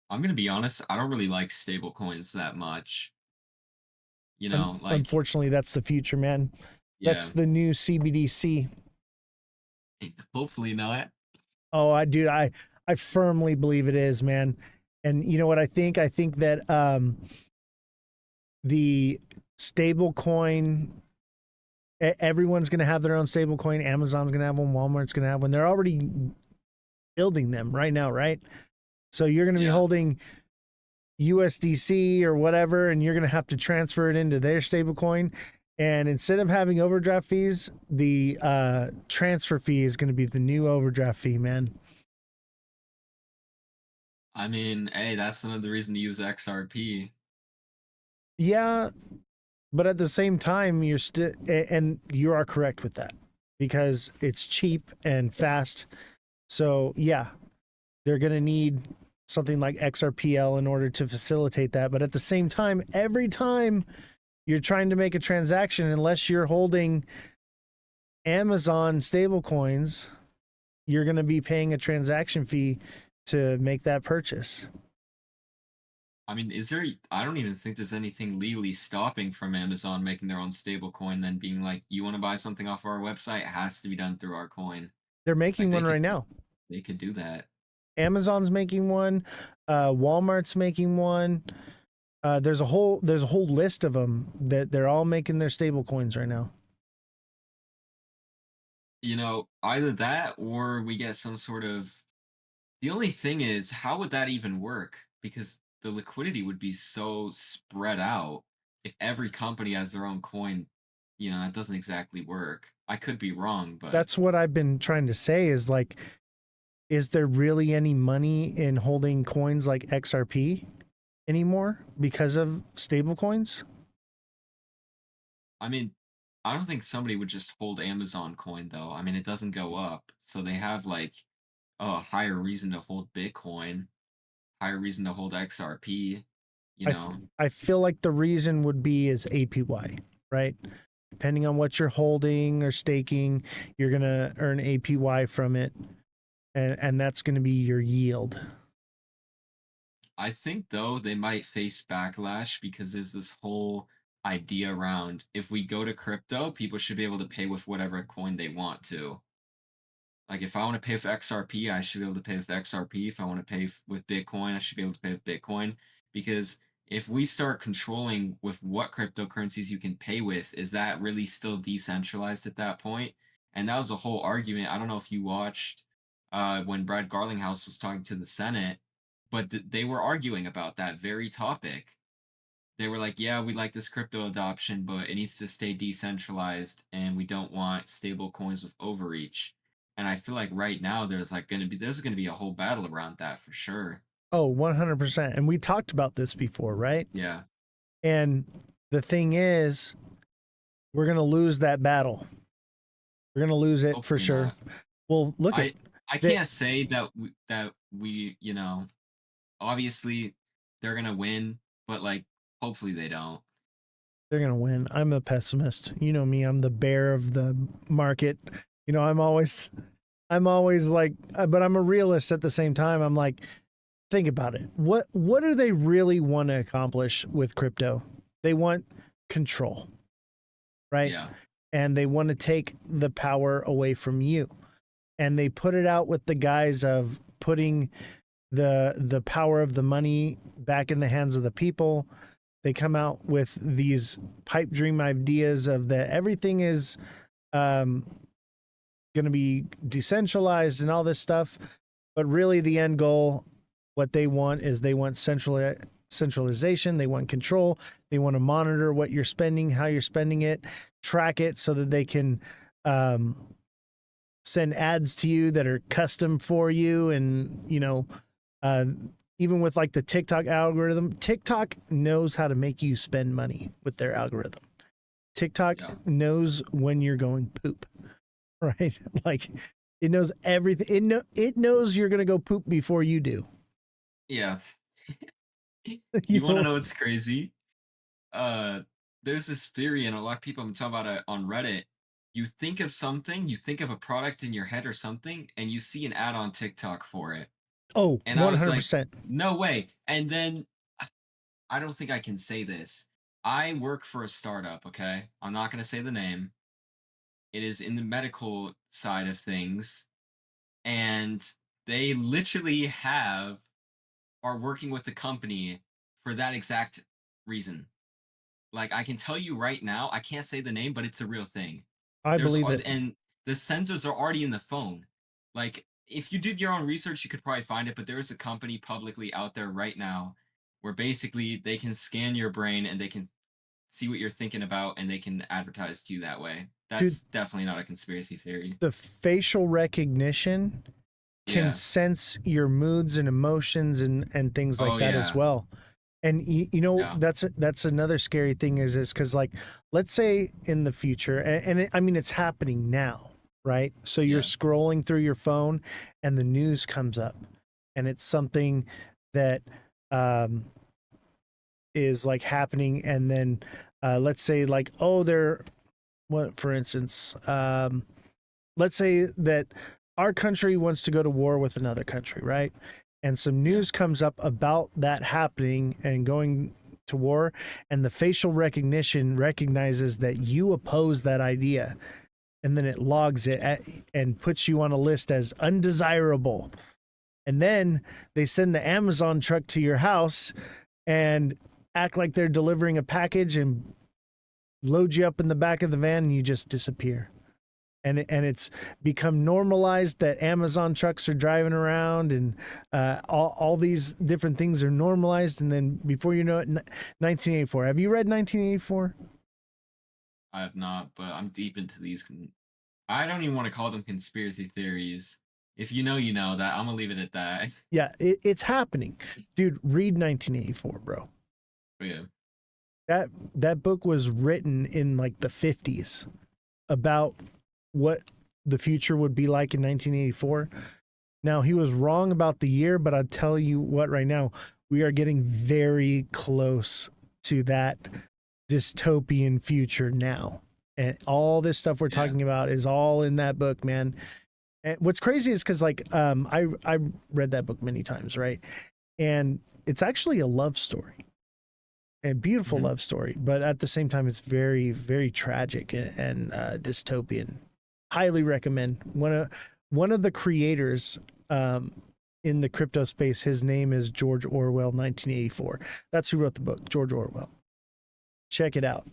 I'm gonna be honest, I don't really like stable coins that much. Like, Unfortunately, that's the future, man. yeah, That's the new CBDC. hopefully not. Oh, I firmly believe it is, man. And you know what I think? I think that the stable coin, everyone's going to have their own stable coin. Amazon's going to have one. Walmart's going to have one. They're already building them right now, right? So you're going to be Yeah, holding USDC or whatever, and you're going to have to transfer it into their stable coin. And instead of having overdraft fees, the transfer fee is going to be the new overdraft fee, man. I mean, hey, that's another reason to use XRP. Yeah, but at the same time, you're still, and you are correct with that because it's cheap and fast. So yeah, they're going to need something like XRPL in order to facilitate that. But at the same time, every time you're trying to make a transaction, unless you're holding Amazon stablecoins, you're going to be paying a transaction fee to make that purchase. I mean, is there? I don't even think there's anything legally stopping from Amazon making their own stable coin, then being like, you want to buy something off our website, it has to be done through our coin. They're Like making one right now. they could do that. Amazon's making one. Walmart's making one. There's a whole list of them that they're all making their stable coins right now. You know, either that or we get some sort of. The only thing is, how would that even work? Because the liquidity would be so spread out. If every company has their own coin, you know, that doesn't exactly work. I could be wrong, but That's what I've been trying to say is like, is there really any money in holding coins like XRP anymore because of stable coins? I mean, I don't think somebody would just hold Amazon coin though. I mean, it doesn't go up. So they have like a higher reason to hold Bitcoin, higher reason to hold XRP, you know. I feel like the reason would be is APY, right? Depending on what you're holding or staking, you're going to earn APY from it. And that's going to be your yield. I think though they might face backlash because there's this whole idea around if we go to crypto, people should be able to pay with whatever coin they want to. Like if I want to pay with XRP, I should be able to pay with XRP. If I want to pay with Bitcoin, I should be able to pay with Bitcoin. Because if we start controlling with what cryptocurrencies you can pay with, is that really still decentralized at that point? And that was a whole argument. I don't know if you watched when Brad Garlinghouse was talking to the Senate, but they were arguing about that very topic. They were like, yeah, we like this crypto adoption, but it needs to stay decentralized and we don't want stable coins with overreach. And I feel like right now there's going to be a whole battle around that for sure. Oh, 100%. And we talked about this before, right? Yeah. And the thing is, we're going to lose that battle. We're going to lose it for Hopefully sure. not. Well, look at I can't say that we, you know, obviously they're going to win, but like hopefully they don't. they're going to win. I'm a pessimist. You know me, I'm the bear of the market. You know, I'm always like, but I'm a realist at the same time. I'm like, think about it. What do they really want to accomplish with crypto? They want control, right? Yeah. And they want to take the power away from you. And they put it out with the guise of putting the power of the money back in the hands of the people. They come out with these pipe dream ideas of that everything is going to be decentralized and all this stuff. But really the end goal, what they want is they want centralization. They want control. They want to monitor what you're spending, how you're spending it, track it so that they can send ads to you that are custom for you. And, you know, even with like the TikTok algorithm, TikTok knows how to make you spend money with their algorithm. TikTok knows when you're going poop, right? Like it knows everything. It knows you're going to go poop before you do. Yeah. You want to know what's crazy? There's this theory, and a lot of people have been talking about it on Reddit. You think of something, you think of a product in your head or something, and you see an ad on TikTok for it. Oh, And I was 100%. like, no way. And then I don't think I can say this. I work for a startup, okay? I'm not going to say the name. It is in the medical side of things. And they literally are working with the company for that exact reason. Like I can tell you right now, I can't say the name, but it's a real thing. I believe it. And the sensors are already in the phone. Like if you did your own research, you could probably find it, but there is a company publicly out there right now where basically they can scan your brain and they can see what you're thinking about and they can advertise to you that way. That's definitely not a conspiracy theory. The facial recognition can Yeah. sense your moods and emotions and things like Oh that as yeah. well. And you know, Yeah. that's another scary thing is because, like, let's say in the future, I mean it's happening now, right? So you're Yeah. scrolling through your phone and the news comes up, and it's something that um, is like happening, and then let's say like, oh, they're what, for instance, let's say that our country wants to go to war with another country, right? And some Yeah. news comes up about that happening and going to war, and the facial recognition recognizes that you oppose that idea, and then it logs it and puts you on a list as undesirable. And then they send the Amazon truck to your house and act like they're delivering a package and load you up in the back of the van, and you just disappear. And it's become normalized that Amazon trucks are driving around, and all these different things are normalized. And then before you know it, 1984. Have you read 1984? I have not, but I'm deep into these. I don't even want to call them conspiracy theories. If you know, you know that. I'm gonna leave it at that. Yeah, it's happening, dude. Read 1984, bro. But yeah. That book was written in like the 50s about what the future would be like in 1984. Now, he was wrong about the year, but I'll tell you what, right now, we are getting very close to that dystopian future now. And all this stuff we're Yeah. talking about is all in that book, man. And what's crazy is because, like, I read that book many times, right? And it's actually a love story, a beautiful love story, but at the same time, it's very, very tragic and dystopian. Highly recommend. One of the creators in the crypto space, his name is George Orwell, 1984. That's who wrote the book, George Orwell. Check it out.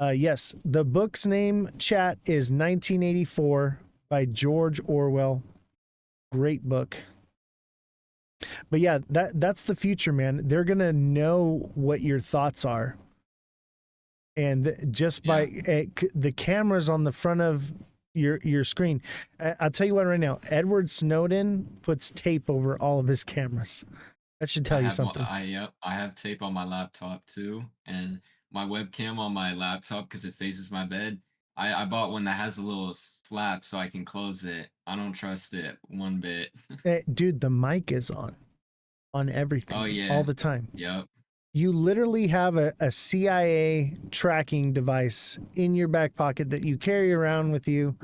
Yes, the book's name, chat, is 1984 by George Orwell. Great book. But yeah, that's the future, man. They're gonna know what your thoughts are, and just by the cameras on the front of your screen. I'll tell you what, right now, Edward Snowden puts tape over all of his cameras. That should tell you something. I have tape on my laptop too, and my webcam on my laptop because it faces my bed. I bought one that has a little flap so I can close it. I don't trust it one bit. Dude, the mic is on everything, Oh yeah. all the time. Yep. You literally have a CIA tracking device in your back pocket that you carry around with you.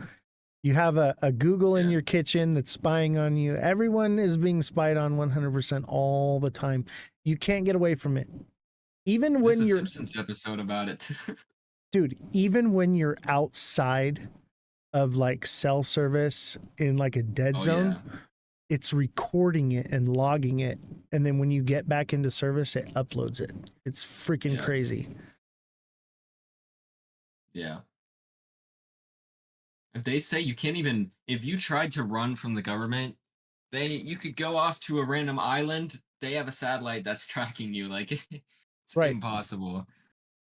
You have a Google in your kitchen that's spying on you. Everyone is being spied on 100% all the time. You can't get away from it. Even when There's a you're Simpsons episode about it too. dude, even when you're outside of like cell service in like a dead zone, it's recording it and logging it. And then when you get back into service, it uploads it. It's freaking crazy. Yeah. If they say you can't even, if you tried to run from the government, you could go off to a random island. They have a satellite that's tracking you. Like it's Right. impossible.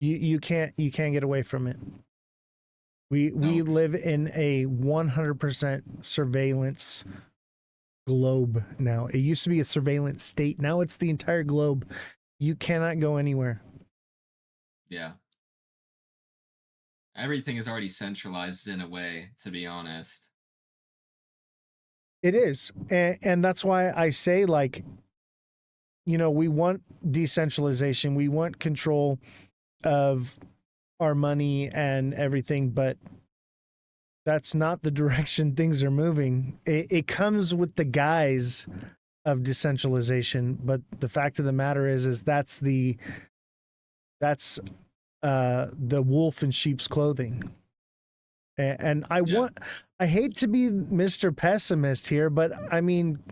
You can't get away from it. We No. live in a 100% surveillance globe now. It used to be a surveillance state. Now it's the entire globe. You cannot go anywhere. Yeah. Everything is already centralized in a way, to be honest. It is. And that's why I say, like, you know, we want decentralization. We want control of our money and everything, but that's not the direction things are moving. It comes with the guise of decentralization, but the fact of the matter is that's the wolf in sheep's clothing. And I hate to be Mr. Pessimist here, but I mean,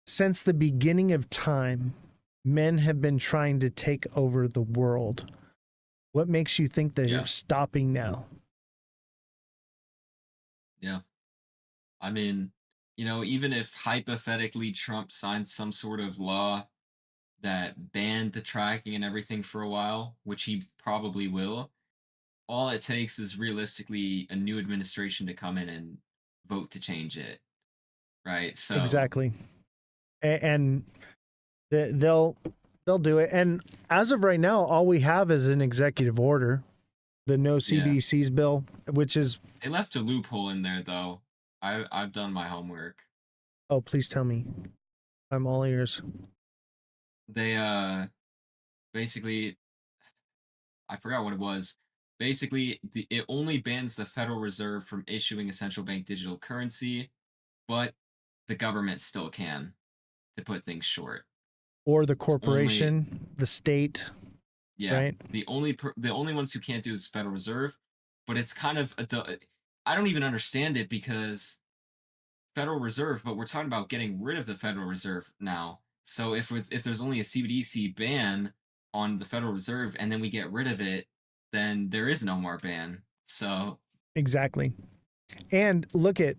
since the beginning of time, men have been trying to take over the world. What makes you think that they're stopping now? Yeah. I mean, you know, even if hypothetically Trump signs some sort of law that banned the tracking and everything for a while, which he probably will, all it takes is realistically a new administration to come in and vote to change it. right? So Exactly. And they'll do it. And as of right now, all we have is an executive order, the no yeah, CBDCs bill, which is, they left a loophole in there though. I've done my homework. oh, please tell me. I'm all ears. They basically, I forgot what it was. Basically, it only bans the Federal Reserve from issuing a central bank digital currency, but the government still can, to put things short. Or the It's only, corporation, the state, yeah, right? the only ones who can't do is Federal Reserve, but it's kind of I don't even understand it because Federal Reserve, but we're talking about getting rid of the Federal Reserve now. So if there's only a CBDC ban on the Federal Reserve and then we get rid of it, then there is no more ban. So Exactly. And look at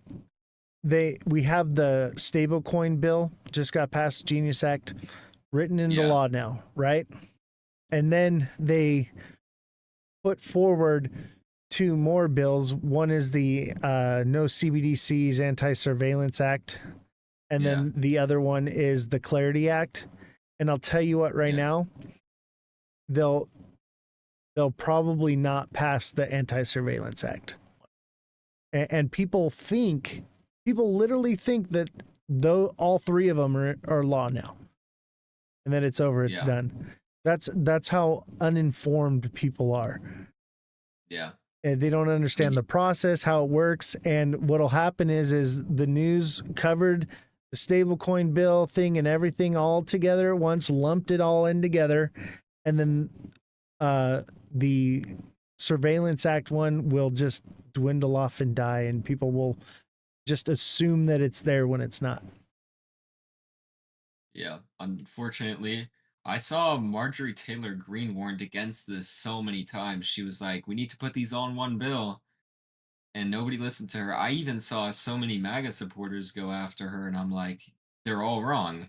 we have the stablecoin bill just got passed, Genius Act, written into yeah, law now, right? And then they put forward two more bills. One is the No CBDCs Anti-Surveillance Act, and yeah, then the other one is the Clarity Act. And I'll tell you what, right yeah, now, they'll probably not pass the Anti-Surveillance Act. And people literally think that though all three of them are law now, and then it's over, it's yeah, done. That's how uninformed people are. yeah. And they don't I understand mean, the process, how it works. And what'll happen is the news covered the stablecoin bill thing and everything all together at once, lumped it all in together, and then the Surveillance Act one will just dwindle off and die, and people will just assume that it's there when it's not. yeah, unfortunately, I saw Marjorie Taylor Greene warned against this so many times. She was like, "We need to put these all in one bill." And nobody listened to her. I even saw so many MAGA supporters go after her, and I'm like, they're all wrong.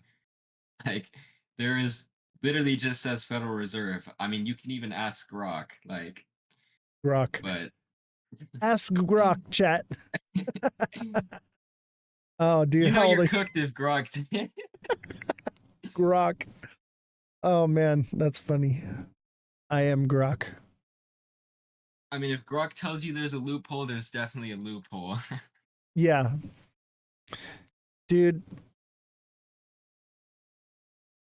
Like, there is literally just says Federal Reserve. I mean, you can even ask Grok, like, Grok. but Ask Grok, chat. Oh, dude, you know how old you're are you? cooked if Grok. Grok. Oh, man, that's funny. I am Grok. I mean, if Grok tells you there's a loophole, there's definitely a loophole. Yeah. Dude,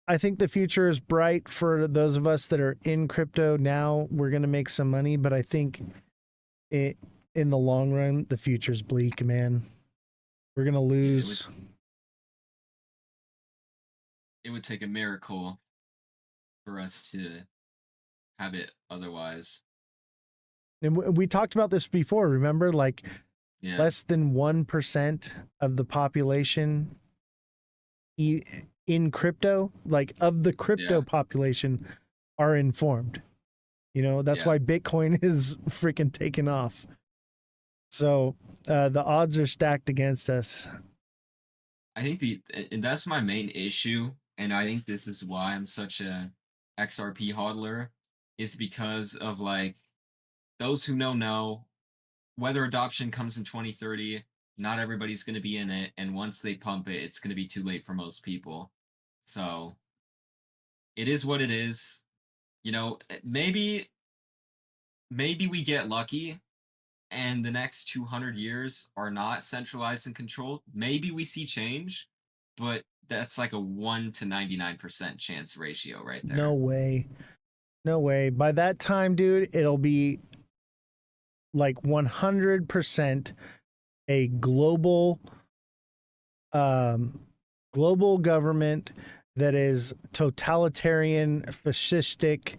I think the future is bright for those of us that are in crypto now. We're going to make some money, but I think in the long run, the future's bleak, man. We're going to lose. It would take a miracle for us to have it otherwise. And we talked about this before, remember? Like Yeah. less than 1% of the population in crypto, like of the crypto Yeah. population, are informed. You know, that's Yeah. why Bitcoin is freaking taking off. So the odds are stacked against us. I think and that's my main issue, and I think this is why I'm such a XRP hodler, is because of like those who know whether adoption comes in 2030, not everybody's going to be in it, and once they pump it, it's going to be too late for most people. So it is what it is. You know, maybe we get lucky and the next 200 years are not centralized and controlled. Maybe we see change, but that's like a 1 to 99% chance ratio right No there. way. No way. By that time, dude, it'll be like 100% a global government that is totalitarian, fascistic,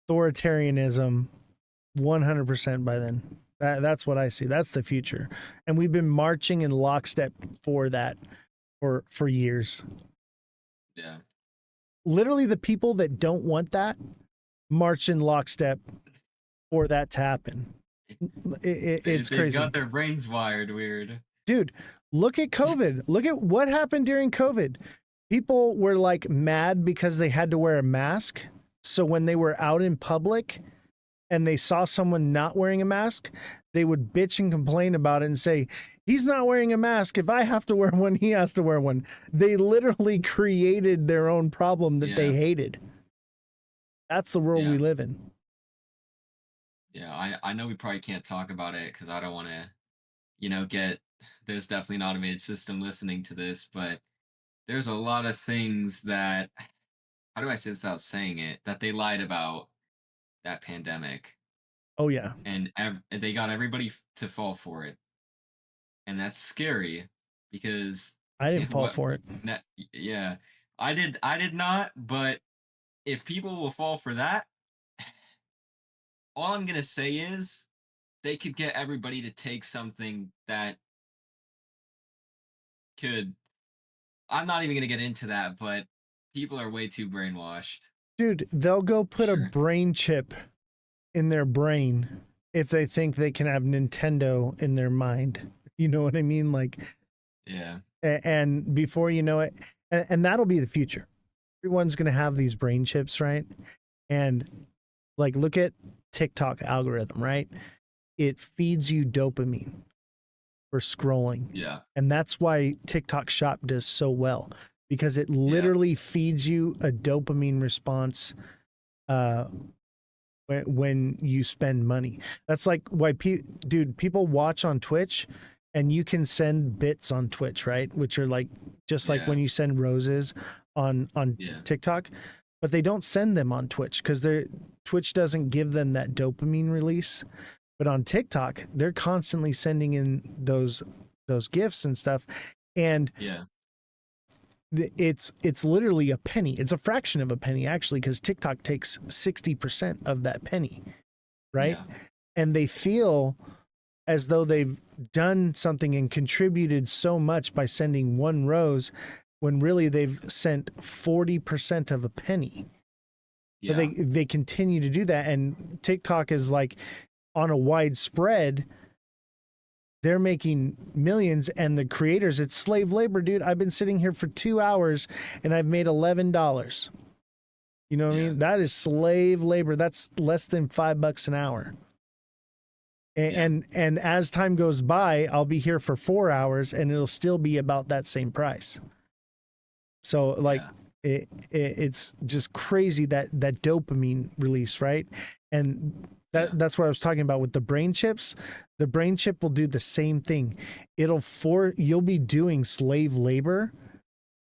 authoritarianism 100% by then. That's what I see. That's the future. And we've been marching in lockstep for that for years. Yeah. Literally the people that don't want that march in lockstep for that to happen. It's They've crazy. got their brains wired weird. Dude, look at COVID. Look at what happened during COVID. People were like mad because they had to wear a mask. So when they were out in public and they saw someone not wearing a mask, they would bitch and complain about it and say, he's not wearing a mask. If I have to wear one, he has to wear one. They literally created their own problem that they hated. That's the world we live in. Yeah, I know we probably can't talk about it because I don't want to, there's definitely an automated system listening to this, but there's a lot of things that, how do I say this without saying it, that they lied about that pandemic, Oh, yeah. and they got everybody to fall for it. And that's scary because I didn't fall for it. yeah, I did not, but if people will fall for that, all I'm going to say is they could get everybody to take something that could, I'm not even going to get into that, but people are way too brainwashed. Dude, they'll go put a Sure. brain chip in their brain if they think they can have Nintendo in their mind. You know what I mean? Like, Yeah. and before you know it, and that'll be the future. Everyone's going to have these brain chips, right? And like, look at TikTok algorithm, right? It feeds you dopamine for scrolling. Yeah. And that's why TikTok Shop does so well, because it literally feeds you a dopamine response when you spend money. That's like why people watch on Twitch, and you can send bits on Twitch, right? Which are like just like when you send roses on TikTok, but they don't send them on Twitch because Twitch doesn't give them that dopamine release. But on TikTok, they're constantly sending in those gifts and stuff, and it's literally a penny. It's a fraction of a penny actually, because TikTok takes 60% of that penny, right? Yeah. And they feel as though they've done something and contributed so much by sending one rose, when really they've sent 40% of a penny. Yeah. But they continue to do that, and TikTok is like on a wide spread. They're making millions, and the creators, it's slave labor, dude. I've been sitting here for 2 hours and I've made $11. You know what I mean? That is slave labor. That's less than $5 an hour. And as time goes by, I'll be here for 4 hours and it'll still be about that same price. So like it's just crazy that dopamine release, right? And that's what I was talking about with the brain chips. The brain chip will do the same thing. You'll be doing slave labor,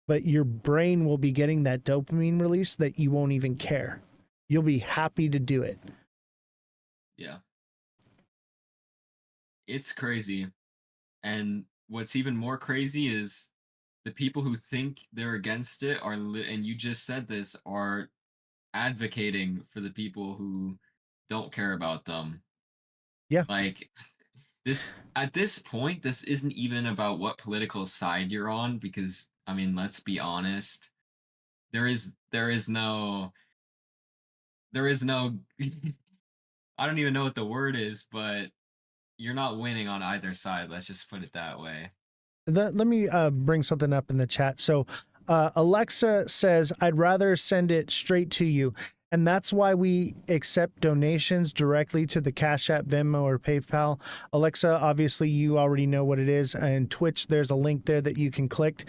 but your brain will be getting that dopamine release that you won't even care. You'll be happy to do it. Yeah. It's crazy. And what's even more crazy is the people who think they're against it and you just said this, are advocating for the people who don't care about them. Yeah. Like at this point, this isn't even about what political side you're on, because I mean, let's be honest. There is no I don't even know what the word is, but you're not winning on either side. Let's just put it that way. Let me bring something up in the chat. So Alexa says, I'd rather send it straight to you. And that's why we accept donations directly to the Cash App, Venmo, or PayPal. Alexa, obviously, you already know what it is. And Twitch, there's a link there that you can click.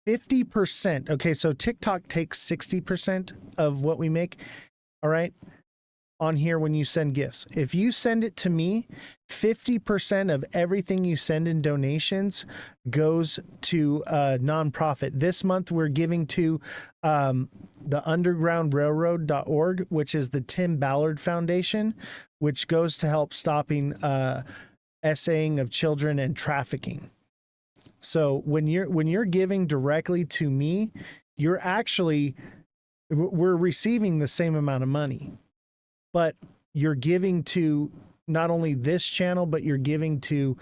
50%. Okay, so TikTok takes 60% of what we make. All right. On here when you send gifts. If you send it to me, 50% of everything you send in donations goes to a nonprofit. This month we're giving to the undergroundrailroad.org, which is the Tim Ballard Foundation, which goes to help stopping essaying of children and trafficking. So when you're giving directly to me, we're receiving the same amount of money. But you're giving to not only this channel, but you're giving to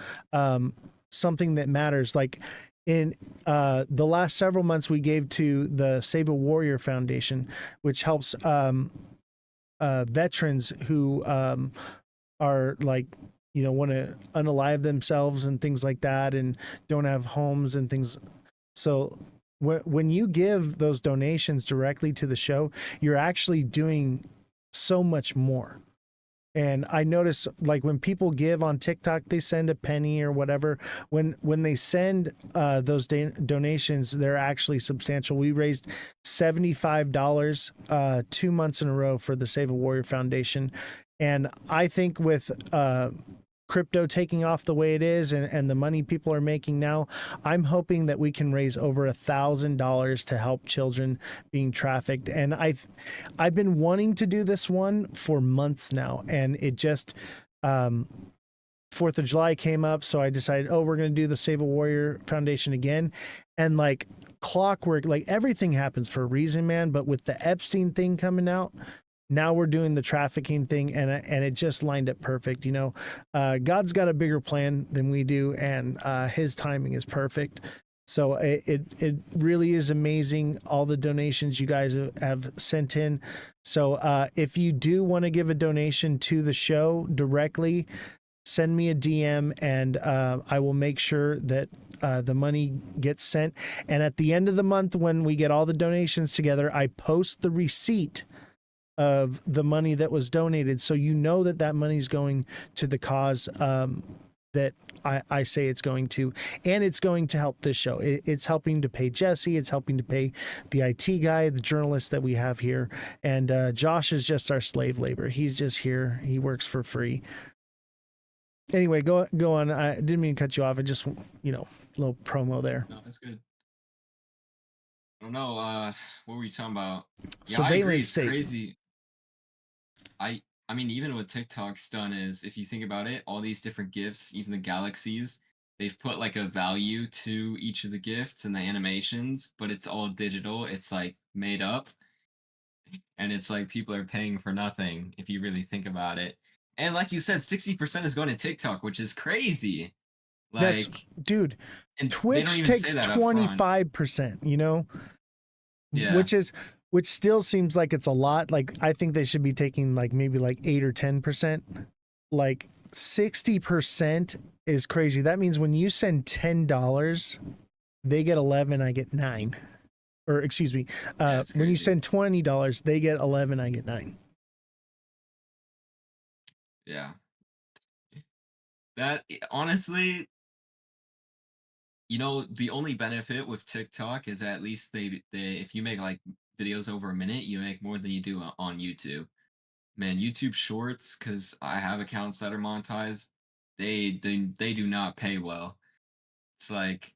something that matters. Like in the last several months, we gave to the Save a Warrior Foundation, which helps veterans who are like, want to unalive themselves and things like that, and don't have homes and things. So when you give those donations directly to the show, you're actually doing so much more. And I notice, like, when people give on TikTok, they send a penny or whatever. When they send those donations, they're actually substantial. We raised $75 2 months in a row for the Save a Warrior Foundation. And I think with crypto taking off the way it is, and the money people are making now, I'm hoping that we can raise over $1,000 to help children being trafficked. And I've been wanting to do this one for months now, and it just 4th of July came up, so I decided, we're going to do the Save a Warrior Foundation again. And like clockwork, like everything happens for a reason, man. But with the Epstein thing coming out, now we're doing the trafficking thing, and it just lined up perfect. You know, God's got a bigger plan than we do, and his timing is perfect. So it really is amazing, all the donations you guys have sent in. So if you do want to give a donation to the show directly, send me a DM, and I will make sure that the money gets sent. And at the end of the month, when we get all the donations together, I post the receipt of the money that was donated, so you know that that money's going to the cause that I say it's going to, and it's going to help this show. It's helping to pay Jesse, it's helping to pay the IT guy, the journalist that we have here, and Josh is just our slave labor. He's just here, he works for free. Anyway, go on. I didn't mean to cut you off. I just, you know, a little promo there. No, that's good. I don't know. What were you talking about? Yeah, I Surveillance agree. It's state. crazy. I mean, even what TikTok's done is, if you think about it, all these different gifts, even the galaxies, they've put like a value to each of the gifts and the animations, but it's all digital. It's like made up, and it's like people are paying for nothing if you really think about it. And like you said, 60% is going to TikTok, which is crazy. That's, Like, dude, and they don't Twitch even takes say that up front. 25%, you know? Yeah. Which still seems like it's a lot. Like, I think they should be taking like maybe like 8 or 10%. Like 60% is crazy. That means when you send $10, they get 11, I get 9. Or excuse me, it's when you crazy. send $20, they get 11, I get 9. Yeah. That honestly, you know, the only benefit with TikTok is at least they if you make like videos over a minute, you make more than you do on YouTube. Man, YouTube Shorts, because I have accounts that are monetized, they do not pay well. It's like,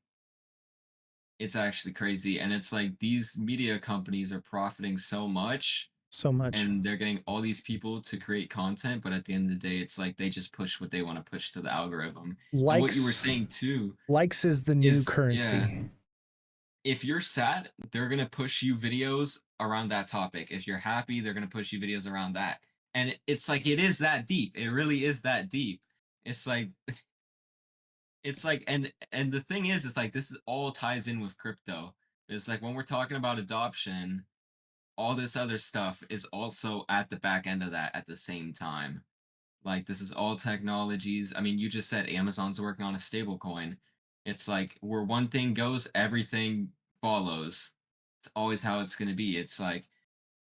it's actually crazy, and it's like these media companies are profiting so much, So much. and they're getting all these people to create content, but at the end of the day, it's like they just push what they want to push to the algorithm. And what you were saying too Likes is the new is, currency. yeah, if you're sad, they're gonna push you videos around that topic. If you're happy, they're gonna push you videos around that. And it's like, it is that deep. It really is that deep. It's like, and the thing is, it's like this is all ties in with crypto. It's like when we're talking about adoption, all this other stuff is also at the back end of that at the same time. Like, this is all technologies. I mean, you just said Amazon's working on a stable coin. It's like, where one thing goes, everything follows. It's always how it's going to be. It's like,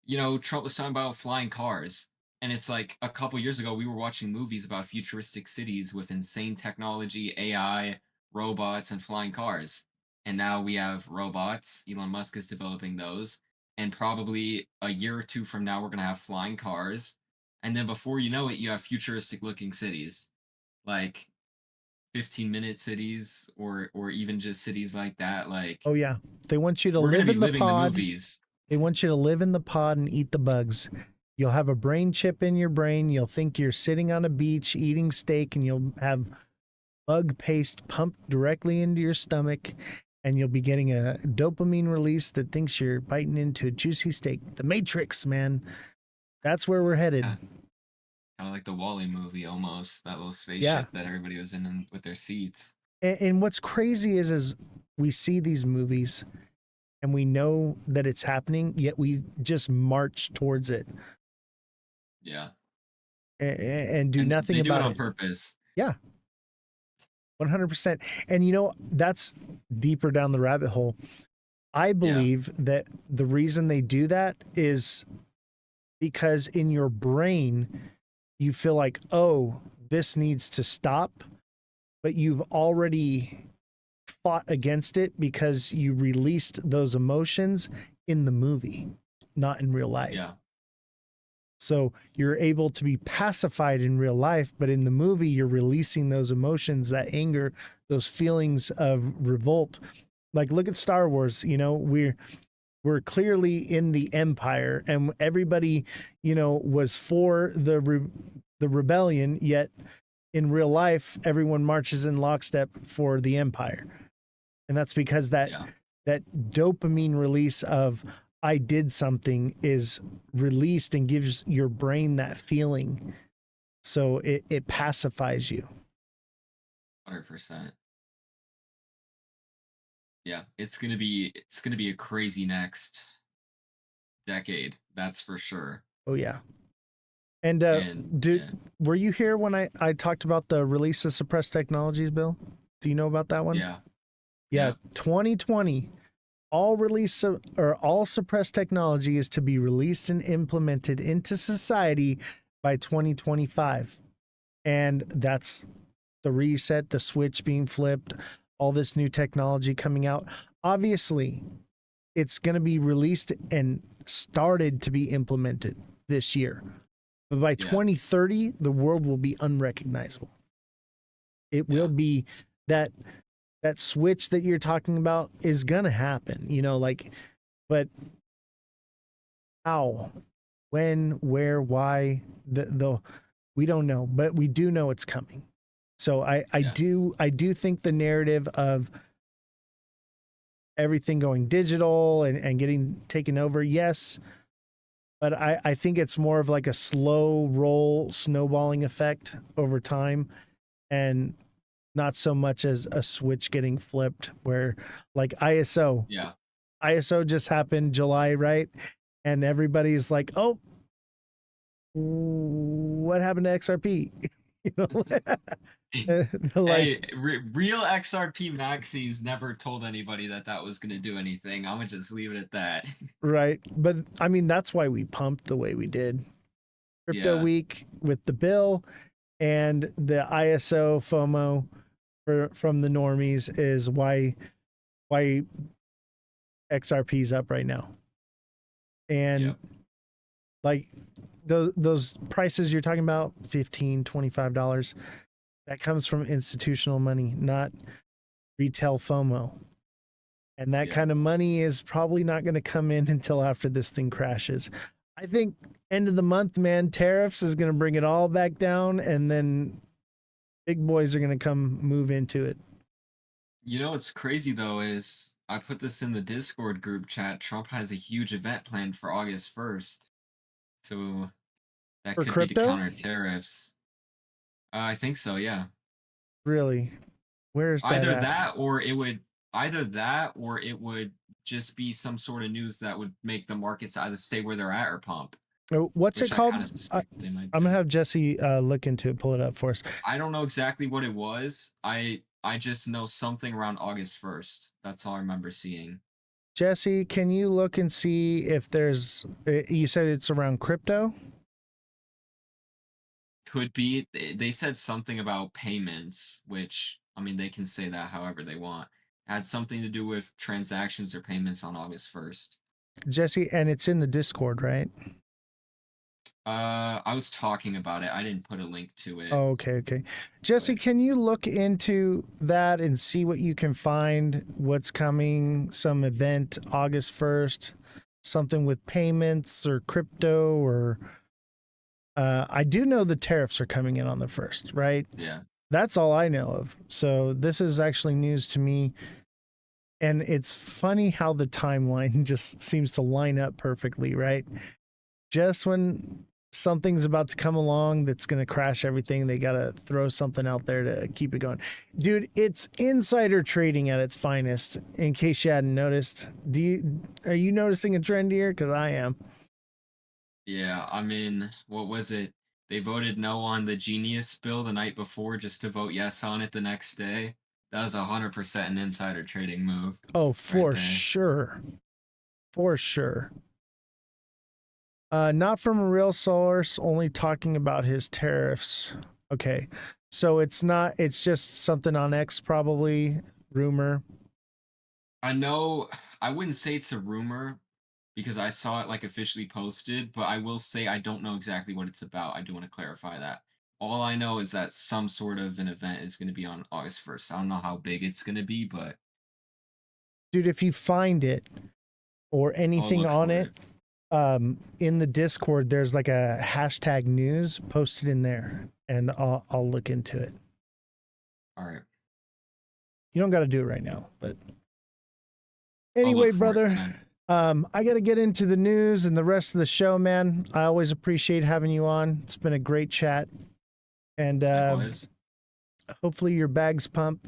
you know, Trump was talking about flying cars. And it's like, a couple years ago, we were watching movies about futuristic cities with insane technology, AI, robots, and flying cars. And now we have robots. Elon Musk is developing those. And probably a year or two from now, we're going to have flying cars. And then before you know it, you have futuristic looking cities, like 15-minute cities, or even just cities like that. Like, Oh yeah, they want you to we're going live to be in the living the pod. movies. They want you to live in the pod and eat the bugs. You'll have a brain chip in your brain. You'll think you're sitting on a beach eating steak, and you'll have bug paste pumped directly into your stomach, and you'll be getting a dopamine release that thinks you're biting into a juicy steak. The Matrix, man. That's where we're headed. Yeah. Kind of like the Wall-E movie, almost, that little spaceship Yeah. that everybody was in with their seats. And what's crazy is we see these movies and we know that it's happening, yet we just march towards it. Yeah. And do And nothing they do about it on it. purpose. Yeah. 100%. And you know, that's deeper down the rabbit hole. I believe that the reason they do that is because in your brain, you feel like, oh, this needs to stop, but you've already fought against it because you released those emotions in the movie, not in real life. Yeah. So you're able to be pacified in real life, but in the movie, you're releasing those emotions, that anger, those feelings of revolt. Like, look at Star Wars. You know, we're clearly in the Empire, and everybody, you know, was for the rebellion. Yet, in real life, everyone marches in lockstep for the Empire, and that's because that dopamine release of I did something is released and gives your brain that feeling. So it pacifies you. 100%. Yeah, it's gonna be a crazy next decade. That's for sure. Oh yeah. And And were you here when I talked about the release of suppressed technologies bill? Do you know about that one? yeah, Yeah. 2020. All suppressed technology is to be released and implemented into society by 2025. And that's the reset, the switch being flipped, all this new technology coming out. Obviously, it's going to be released and started to be implemented this year. But by 2030, the world will be unrecognizable. It will be that switch that you're talking about is going to happen, you know, like, but how, when, where, why, we don't know, but we do know it's coming. So I do think the narrative of everything going digital and getting taken over, yes, but I think it's more of like a slow roll snowballing effect over time, and not so much as a switch getting flipped where, like, ISO just happened July, right? And everybody's like, oh, what happened to XRP? You know, like, hey, real XRP maxis never told anybody that was gonna do anything. I'm gonna just leave it at that. right. But I mean, that's why we pumped the way we did. Crypto week with the bill and the ISO FOMO from the normies is why XRP's up right now. And like those prices you're talking about, $15, $25, that comes from institutional money, not retail FOMO. And that kind of money is probably not going to come in until after this thing crashes. I think end of the month, man, tariffs is going to bring it all back down, and then big boys are going to come move into it. You know what's crazy though is I put this in the Discord group chat. Trump has a huge event planned for August 1st. So that For could crypto? be to counter tariffs. I think so, yeah. Really? Where's that Either at? that or it would just be some sort of news that would make the markets either stay where they're at or pump. Oh, what's it called? I'm going to have Jesse look into it, pull it up for us. I don't know exactly what it was. I just know something around August 1st. That's all I remember seeing. Jesse, can you look and see if there's, you said it's around crypto? Could be. They said something about payments, which, I mean, they can say that however they want. It had something to do with transactions or payments on August 1st. Jesse, and it's in the Discord, right? I was talking about it. I didn't put a link to it. Oh, okay. Jesse, can you look into that and see what you can find? What's coming? Some event August 1st, something with payments or crypto, or I do know the tariffs are coming in on the 1st, right? Yeah. That's all I know of. So this is actually news to me. And it's funny how the timeline just seems to line up perfectly, right? Just when something's about to come along that's going to crash everything, they got to throw something out there to keep it going. Dude, it's insider trading at its finest, in case you hadn't noticed. Are you noticing a trend here? Because I am. Yeah, I mean, what was it? They voted no on the Genius bill the night before just to vote yes on it the next day. That was 100% an insider trading move. Oh, for sure. For sure. Not from a real source, only talking about his tariffs. Okay. So it's not, it's just something on X, probably. Rumor. I know, I wouldn't say it's a rumor because I saw it like officially posted, but I will say I don't know exactly what it's about. I do want to clarify that. All I know is that some sort of an event is going to be on August 1st. I don't know how big it's going to be, but Dude, if you find it or I'll anything look on for it, in the Discord, there's like a hashtag news posted in there, and I'll look into it. All right. You don't got to do it right now, but I'll anyway, look for it brother, tonight. I got to get into the news and the rest of the show, man. I always appreciate having you on. It's been a great chat, and Likewise. hopefully your bags pump.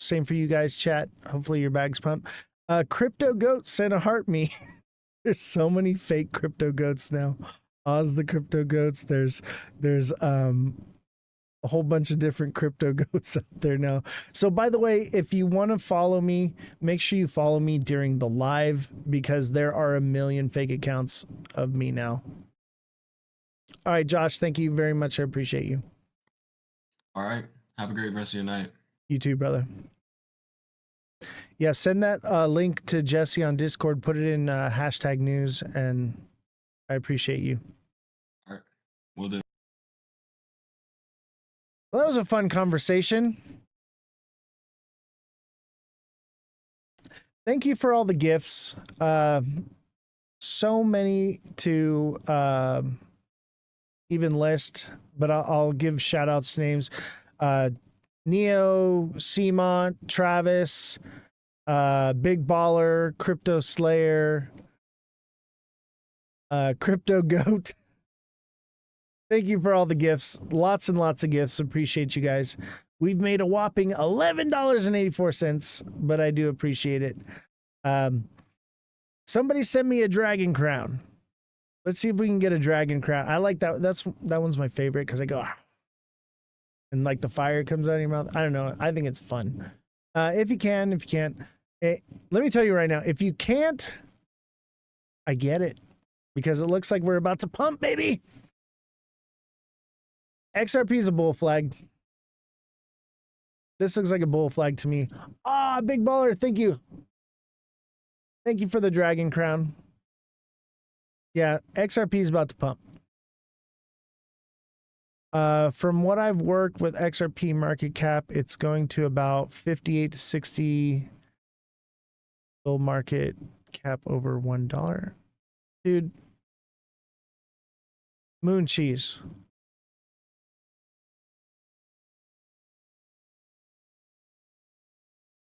Same for you guys, chat. Hopefully your bags pump. Crypto Goat sent a heart me. There's so many fake crypto goats now. Oz the crypto goats. There's a whole bunch of different crypto goats out there now. So by the way, if you want to follow me, make sure you follow me during the live because there are a million fake accounts of me now. All right, Josh, thank you very much. I appreciate you. All right. Have a great rest of your night. You too, brother. Yeah, send that link to Jesse on Discord. Put it in hashtag news, and I appreciate you. All right. We'll do. Well, that was a fun conversation. Thank you for all the gifts. So many to even list, but I'll give shout outs to names. Neo, Seamont, Travis, Big Baller, Crypto Slayer, Crypto Goat. Thank you for all the gifts. Lots and lots of gifts. Appreciate you guys. We've made a whopping $11.84, but I do appreciate it. Somebody send me a dragon crown. Let's see if we can get a dragon crown. I like that. That one's my favorite because I go, and like the fire comes out of your mouth. I don't know. I think it's fun. If you can, if you can't, let me tell you right now, if you can't, I get it because it looks like we're about to pump, baby. XRP is a bull flag. This looks like a bull flag to me. Ah, Big Baller, thank you. Thank you for the dragon crown. Yeah, XRP is about to pump. From what I've worked with XRP market cap, it's going to about 58 to 60 bull market cap over $1. Dude, moon cheese.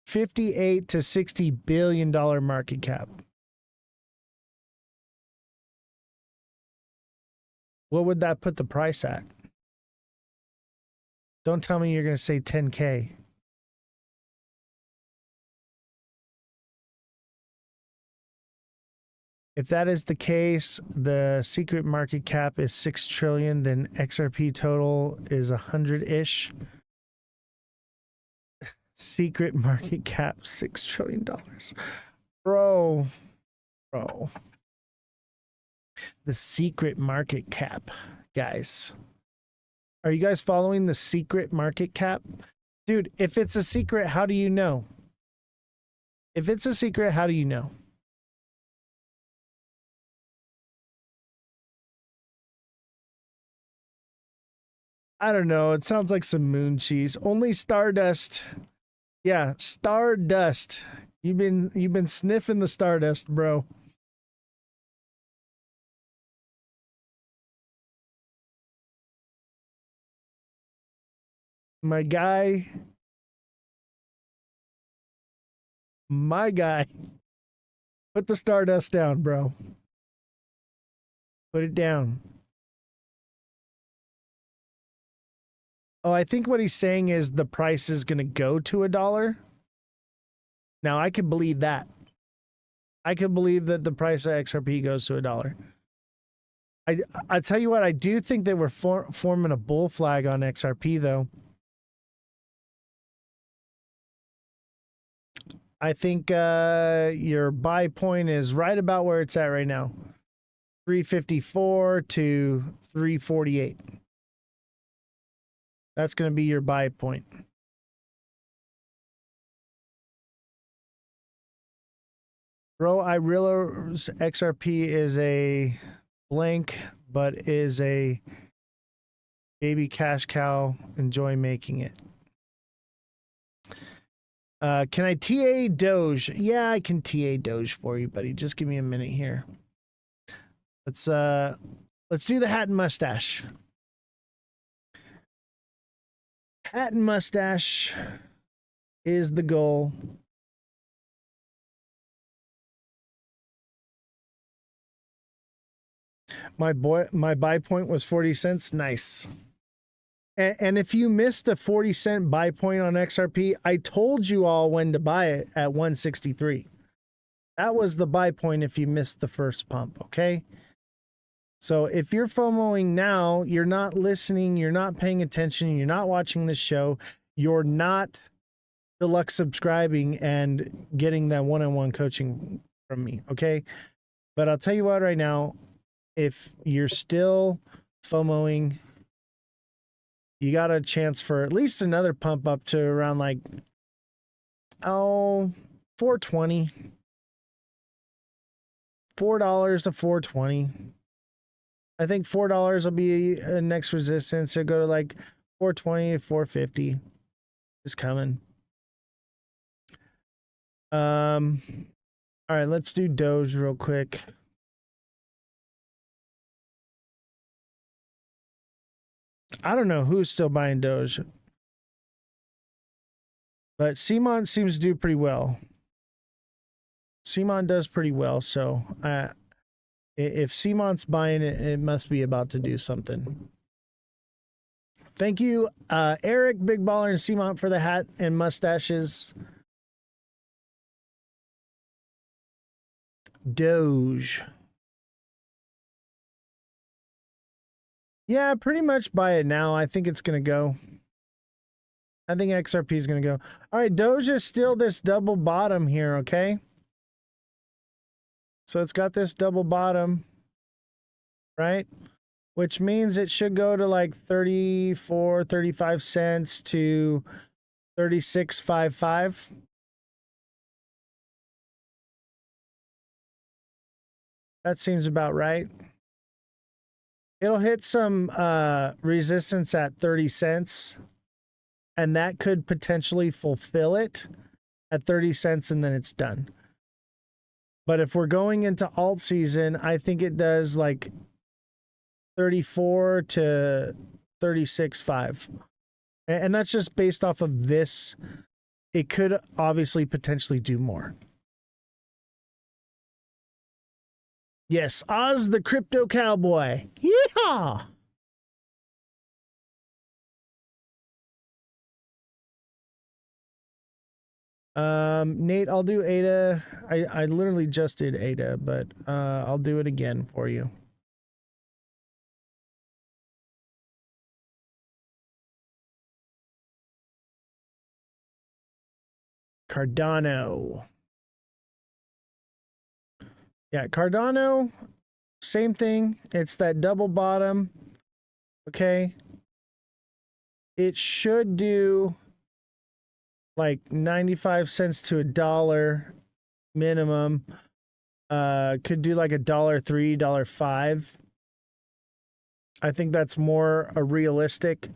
$58 to $60 billion market cap. What would that put the price at? Don't tell me you're going to say 10K. If that is the case, the secret market cap is 6 trillion, then XRP total is 100-ish. Secret market cap, $6 trillion. Bro. The secret market cap, guys. Are you guys following the secret market cap? Dude, if it's a secret, how do you know? If it's a secret, how do you know? I don't know. It sounds like some moon cheese. Only Stardust. Yeah, Stardust. You've been sniffing the Stardust, bro. My guy. Put the Stardust down, bro. Put it down. Oh, I think what he's saying is the price is going to go to $1. Now, I could believe that. I could believe that the price of XRP goes to $1. I tell you what, I do think that we're forming a bull flag on XRP, though. I think your buy point is right about where it's at right now. 354 to 348. That's going to be your buy point. Bro, Irilla's XRP is a blank, but is a baby cash cow. Enjoy making it. Can I TA Doge? Yeah, I can TA Doge for you, buddy. Just give me a minute here. Let's do the hat and mustache. Hat and mustache is the goal. My buy point was 40 cents. Nice. And if you missed a 40-cent buy point on XRP, I told you all when to buy it at 163. That was the buy point if you missed the first pump, okay? So if you're FOMOing now, you're not listening, you're not paying attention, you're not watching this show, you're not deluxe subscribing and getting that one-on-one coaching from me, okay? But I'll tell you what right now, if you're still FOMOing, you got a chance for at least another pump up to around like, 420. $4 to 420. I think $4 will be a next resistance. It'll go to like 420 to 450. It's coming. All right, let's do Doge real quick. I don't know who's still buying Doge, but Simon seems to do pretty well. Simon does pretty well, so if Simon's buying it, it must be about to do something. Thank you, Eric, Big Baller, and Simon for the hat and mustaches. Doge. Yeah, pretty much buy it now. I think it's going to go. I think XRP is going to go. All right, Doge is still this double bottom here, okay? So it's got this double bottom, right? Which means it should go to like 34, 35 cents to 36.55. That seems about right. It'll hit some resistance at 30 cents, and that could potentially fulfill it at 30 cents, and then it's done. But if we're going into alt season, I think it does like 34 to 36.5. And that's just based off of this. It could obviously potentially do more. Yes, Oz the Crypto Cowboy. Yeehaw! Nate, I'll do ADA. I literally just did ADA, but I'll do it again for you. Cardano. Yeah, Cardano, same thing. It's that double bottom. Okay. It should do like 95 cents to $1 minimum. Could do like $1.03, $1.05. I think that's more a realistic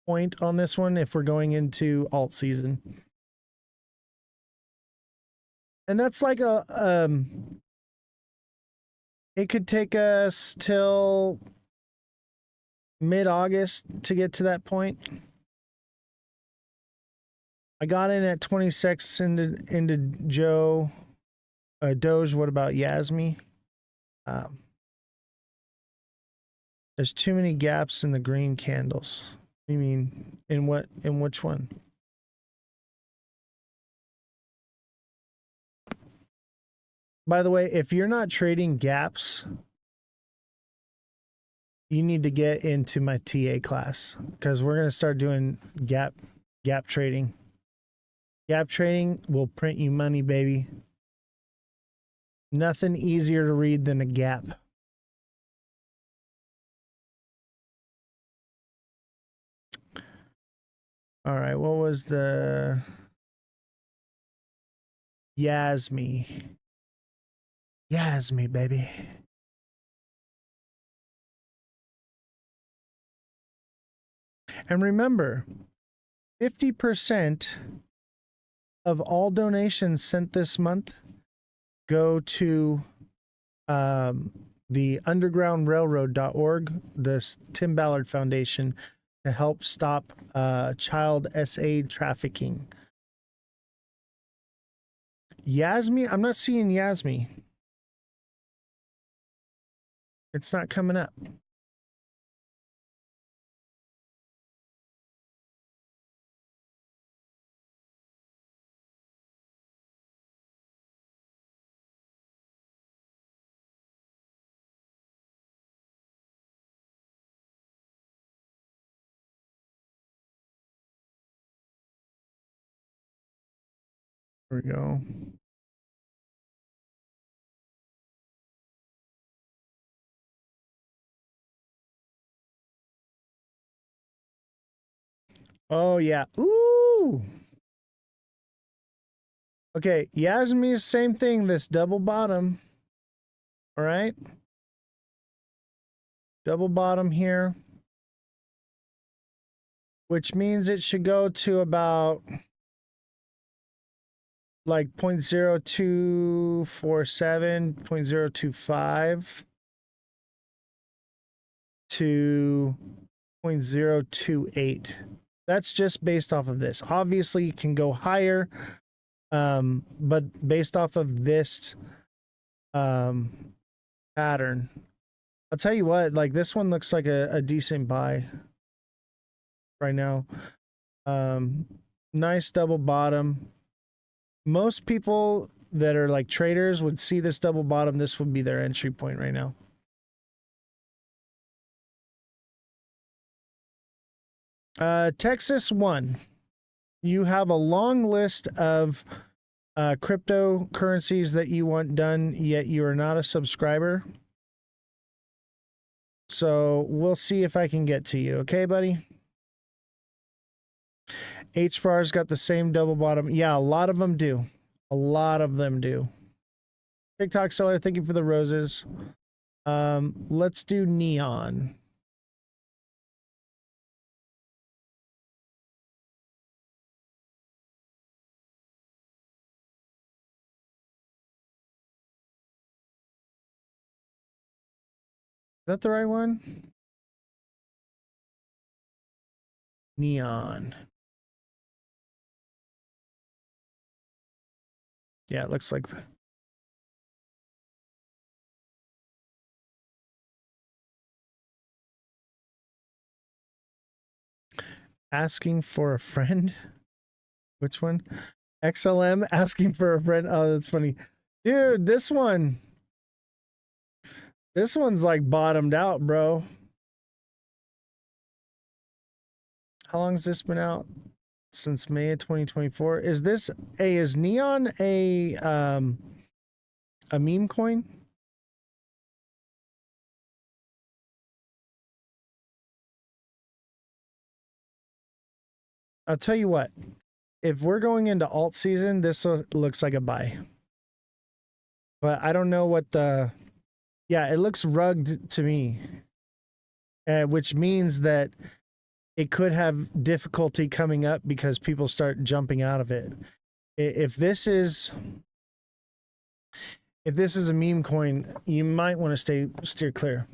point on this one if we're going into alt season. And that's like a it could take us till mid-August to get to that point. I got in at 26 into Joe. Doge, what about Yasmi? There's too many gaps in the green candles. I mean, in which one? By the way, if you're not trading gaps, you need to get into my TA class because we're going to start doing gap trading. Gap trading will print you money, baby. Nothing easier to read than a gap. All right, what was the Yasmi? Yasmi, baby. And remember, 50% of all donations sent this month go to the undergroundrailroad.org, the Tim Ballard Foundation, to help stop child SA trafficking. Yasmi, I'm not seeing Yasmi. It's not coming up. There we go. Oh, yeah. Ooh. Okay, Yasmi is same thing, this double bottom. All right. Double bottom here, which means it should go to about like 0.0247, 0.025 to 0.028. That's just based off of this. Obviously, you can go higher, but based off of this pattern, I'll tell you what, like this one looks like a decent buy right now. Nice double bottom. Most people that are like traders would see this double bottom. This would be their entry point right now. Texas 1. You have a long list of cryptocurrencies that you want done, yet you are not a subscriber. So we'll see if I can get to you. Okay, buddy? HBAR's got the same double bottom. Yeah, a lot of them do. A lot of them do. TikTok seller, thank you for the roses. Let's do neon. Is that the right one? Neon. Yeah, it looks like the... Asking for a friend? Which one? XLM asking for a friend. Oh, that's funny. Dude, this one's like bottomed out, bro. How long has this been out? Since May of 2024. Is this is neon a meme coin? I'll tell you what, if we're going into alt season, this looks like a buy. But I don't know what the... Yeah, it looks rugged to me. Which means that it could have difficulty coming up because people start jumping out of it. If this is a meme coin, you might want to steer clear.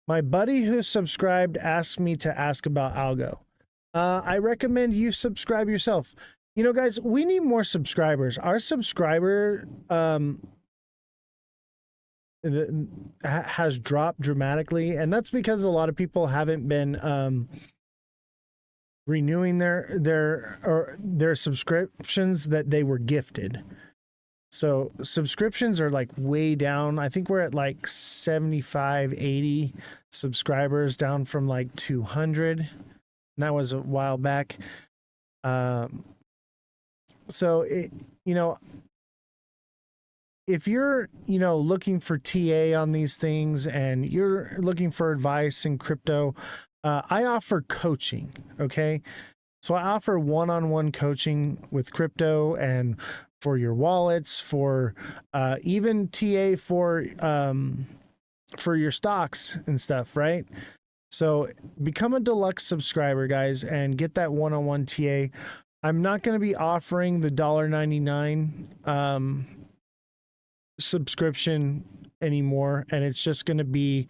My buddy who subscribed asked me to ask about algo. I recommend you subscribe yourself. You know, guys, we need more subscribers. Our subscriber has dropped dramatically, and that's because a lot of people haven't been renewing their subscriptions that they were gifted. So subscriptions are like way down. I think we're at like 75, 80 subscribers, down from like 200. And that was a while back. So it, you know, if you're, looking for TA on these things and you're looking for advice in crypto, I offer coaching. Okay. So I offer one-on-one coaching with crypto and for your wallets, for even TA for your stocks and stuff, right? So become a deluxe subscriber, guys, and get that one-on-one TA. I'm not going to be offering the $1.99 subscription anymore, and it's just going to be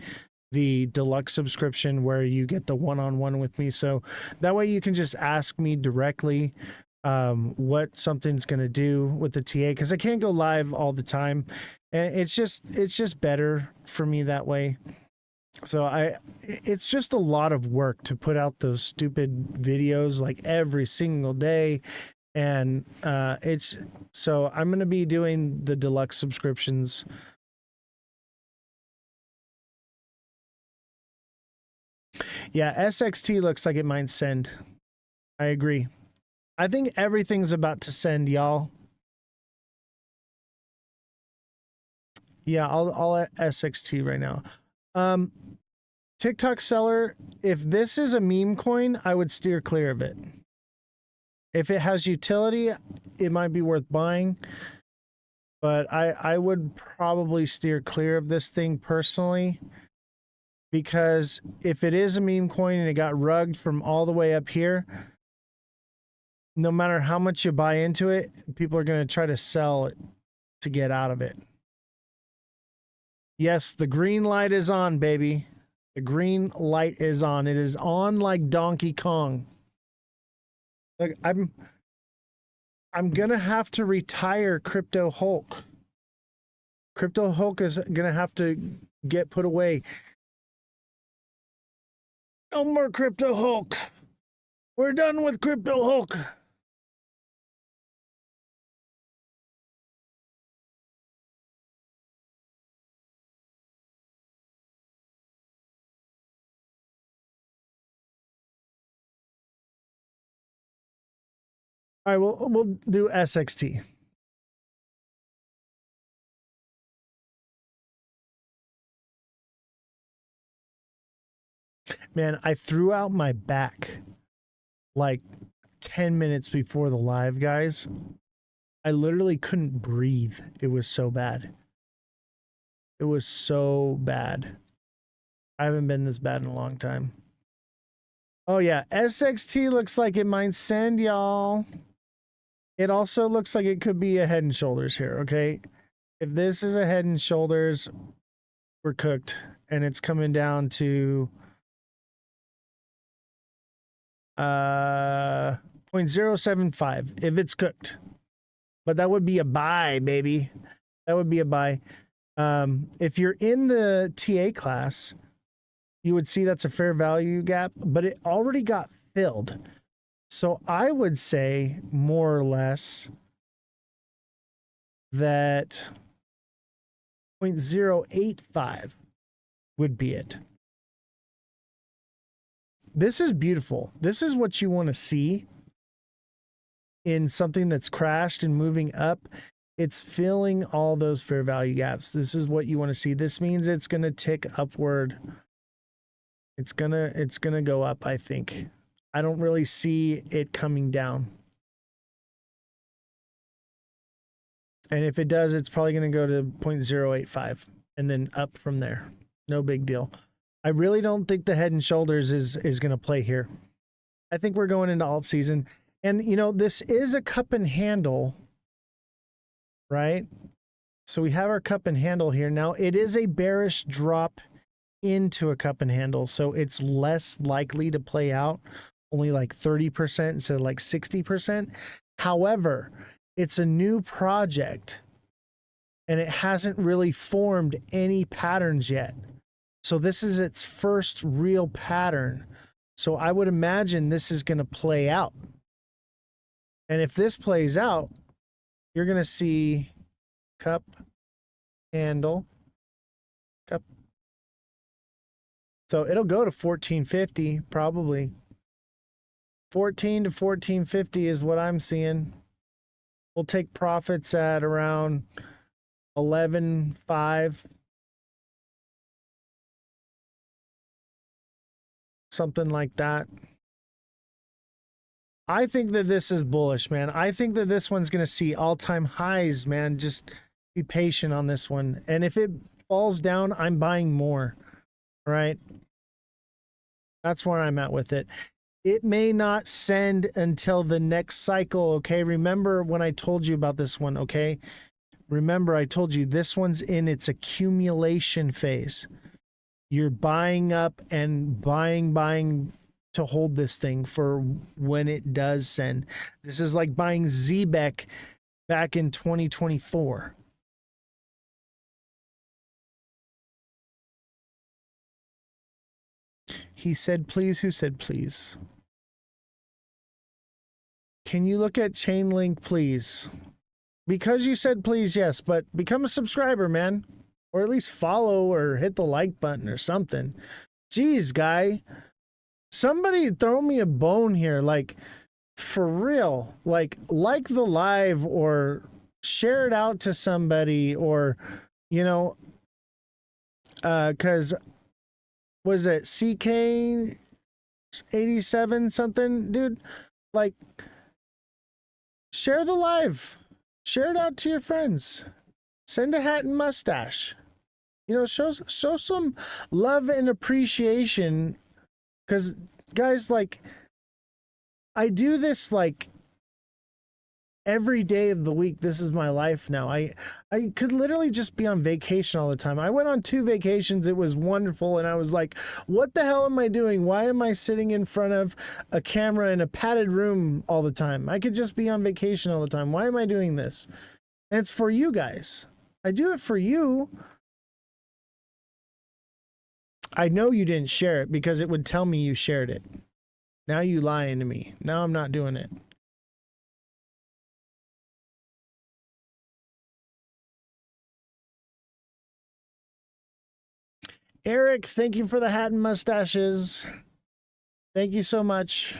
the deluxe subscription where you get the one-on-one with me. So that way you can just ask me directly what something's going to do with the TA, because I can't go live all the time, and it's just better for me that way. So it's just a lot of work to put out those stupid videos like every single day. And so I'm going to be doing the deluxe subscriptions. Yeah, SXT looks like it might send. I agree. I think everything's about to send, y'all. Yeah, I'll SXT right now. TikTok seller, if this is a meme coin, I would steer clear of it. If it has utility, it might be worth buying, but I would probably steer clear of this thing personally, because if it is a meme coin and it got rugged from all the way up here, no matter how much you buy into it, people are going to try to sell it to get out of it. Yes, the green light is on, baby. The green light is on. It is on like Donkey Kong. Look, I'm gonna have to retire Crypto Hulk. Crypto Hulk is gonna have to get put away. No more Crypto Hulk. We're done with Crypto Hulk. All right, we'll do SXT. Man, I threw out my back like 10 minutes before the live, guys. I literally couldn't breathe. It was so bad. It was so bad. I haven't been this bad in a long time. Oh yeah, SXT looks like it might send, y'all. It also looks like it could be a Head and Shoulders here, okay? If this is a Head and Shoulders, we're cooked. And it's coming down to 0.075 if it's cooked. But that would be a buy, baby. That would be a buy. If you're in the TA class, you would see that's a fair value gap, but it already got filled. So I would say more or less that 0.085 would be it. This is beautiful. This is what you want to see in something that's crashed and moving up. It's filling all those fair value gaps. This is what you want to see. This means it's going to tick upward. It's gonna go up, I think. I don't really see it coming down. And if it does, it's probably going to go to 0.085 and then up from there. No big deal. I really don't think the Head and Shoulders is going to play here. I think we're going into alt season. And, this is a cup and handle, right? So we have our cup and handle here. Now, it is a bearish drop into a cup and handle, so it's less likely to play out. Only like 30% instead of like 60%. However, it's a new project and it hasn't really formed any patterns yet. So this is its first real pattern. So I would imagine this is going to play out. And if this plays out, you're going to see cup, handle, cup. So it'll go to 1450 probably. 14 to 1450 is what I'm seeing. We'll take profits at around 11.5, something like that. I think that this is bullish, man. I think that this one's going to see all-time highs, man. Just be patient on this one. And if it falls down, I'm buying more. All right? That's where I'm at with it. It may not send until the next cycle, okay? Remember when I told you about this one, okay? Remember I told you this one's in its accumulation phase. You're buying up and buying to hold this thing for when it does send. This is like buying ZBEC back in 2024. He said, please. Who said, please? Can you look at Chainlink, please? Because you said, please, yes, but become a subscriber, man. Or at least follow or hit the like button or something. Jeez, guy. Somebody throw me a bone here. Like, for real. Like the live or share it out to somebody or, you know, because was it CK 87 something, dude? Like, share the live, share it out to your friends, send a hat and mustache, you know, show some love and appreciation. Because guys, like, I do this like every day of the week. This is my life now. I could literally just be on vacation all the time. I went on 2 vacations. It was wonderful. And I was like, what the hell am I doing? Why am I sitting in front of a camera in a padded room all the time? I could just be on vacation all the time. Why am I doing this? And it's for you guys. I do it for you. I know you didn't share it because it would tell me you shared it. Now you lying to me. Now I'm not doing it. Eric, thank you for the hat and mustaches. Thank you so much.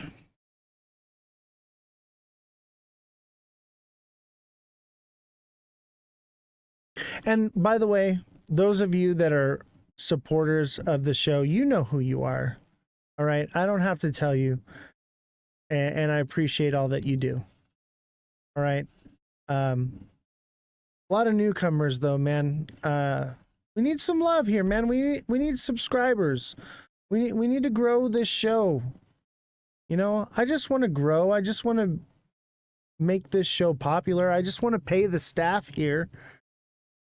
And by the way, those of you that are supporters of the show, you know who you are. All right. I don't have to tell you. And I appreciate all that you do. All right. A lot of newcomers though, man. We need some love here, man. We need subscribers. We need to grow this show. You know, I just want to grow. I just want to make this show popular. I just want to pay the staff here.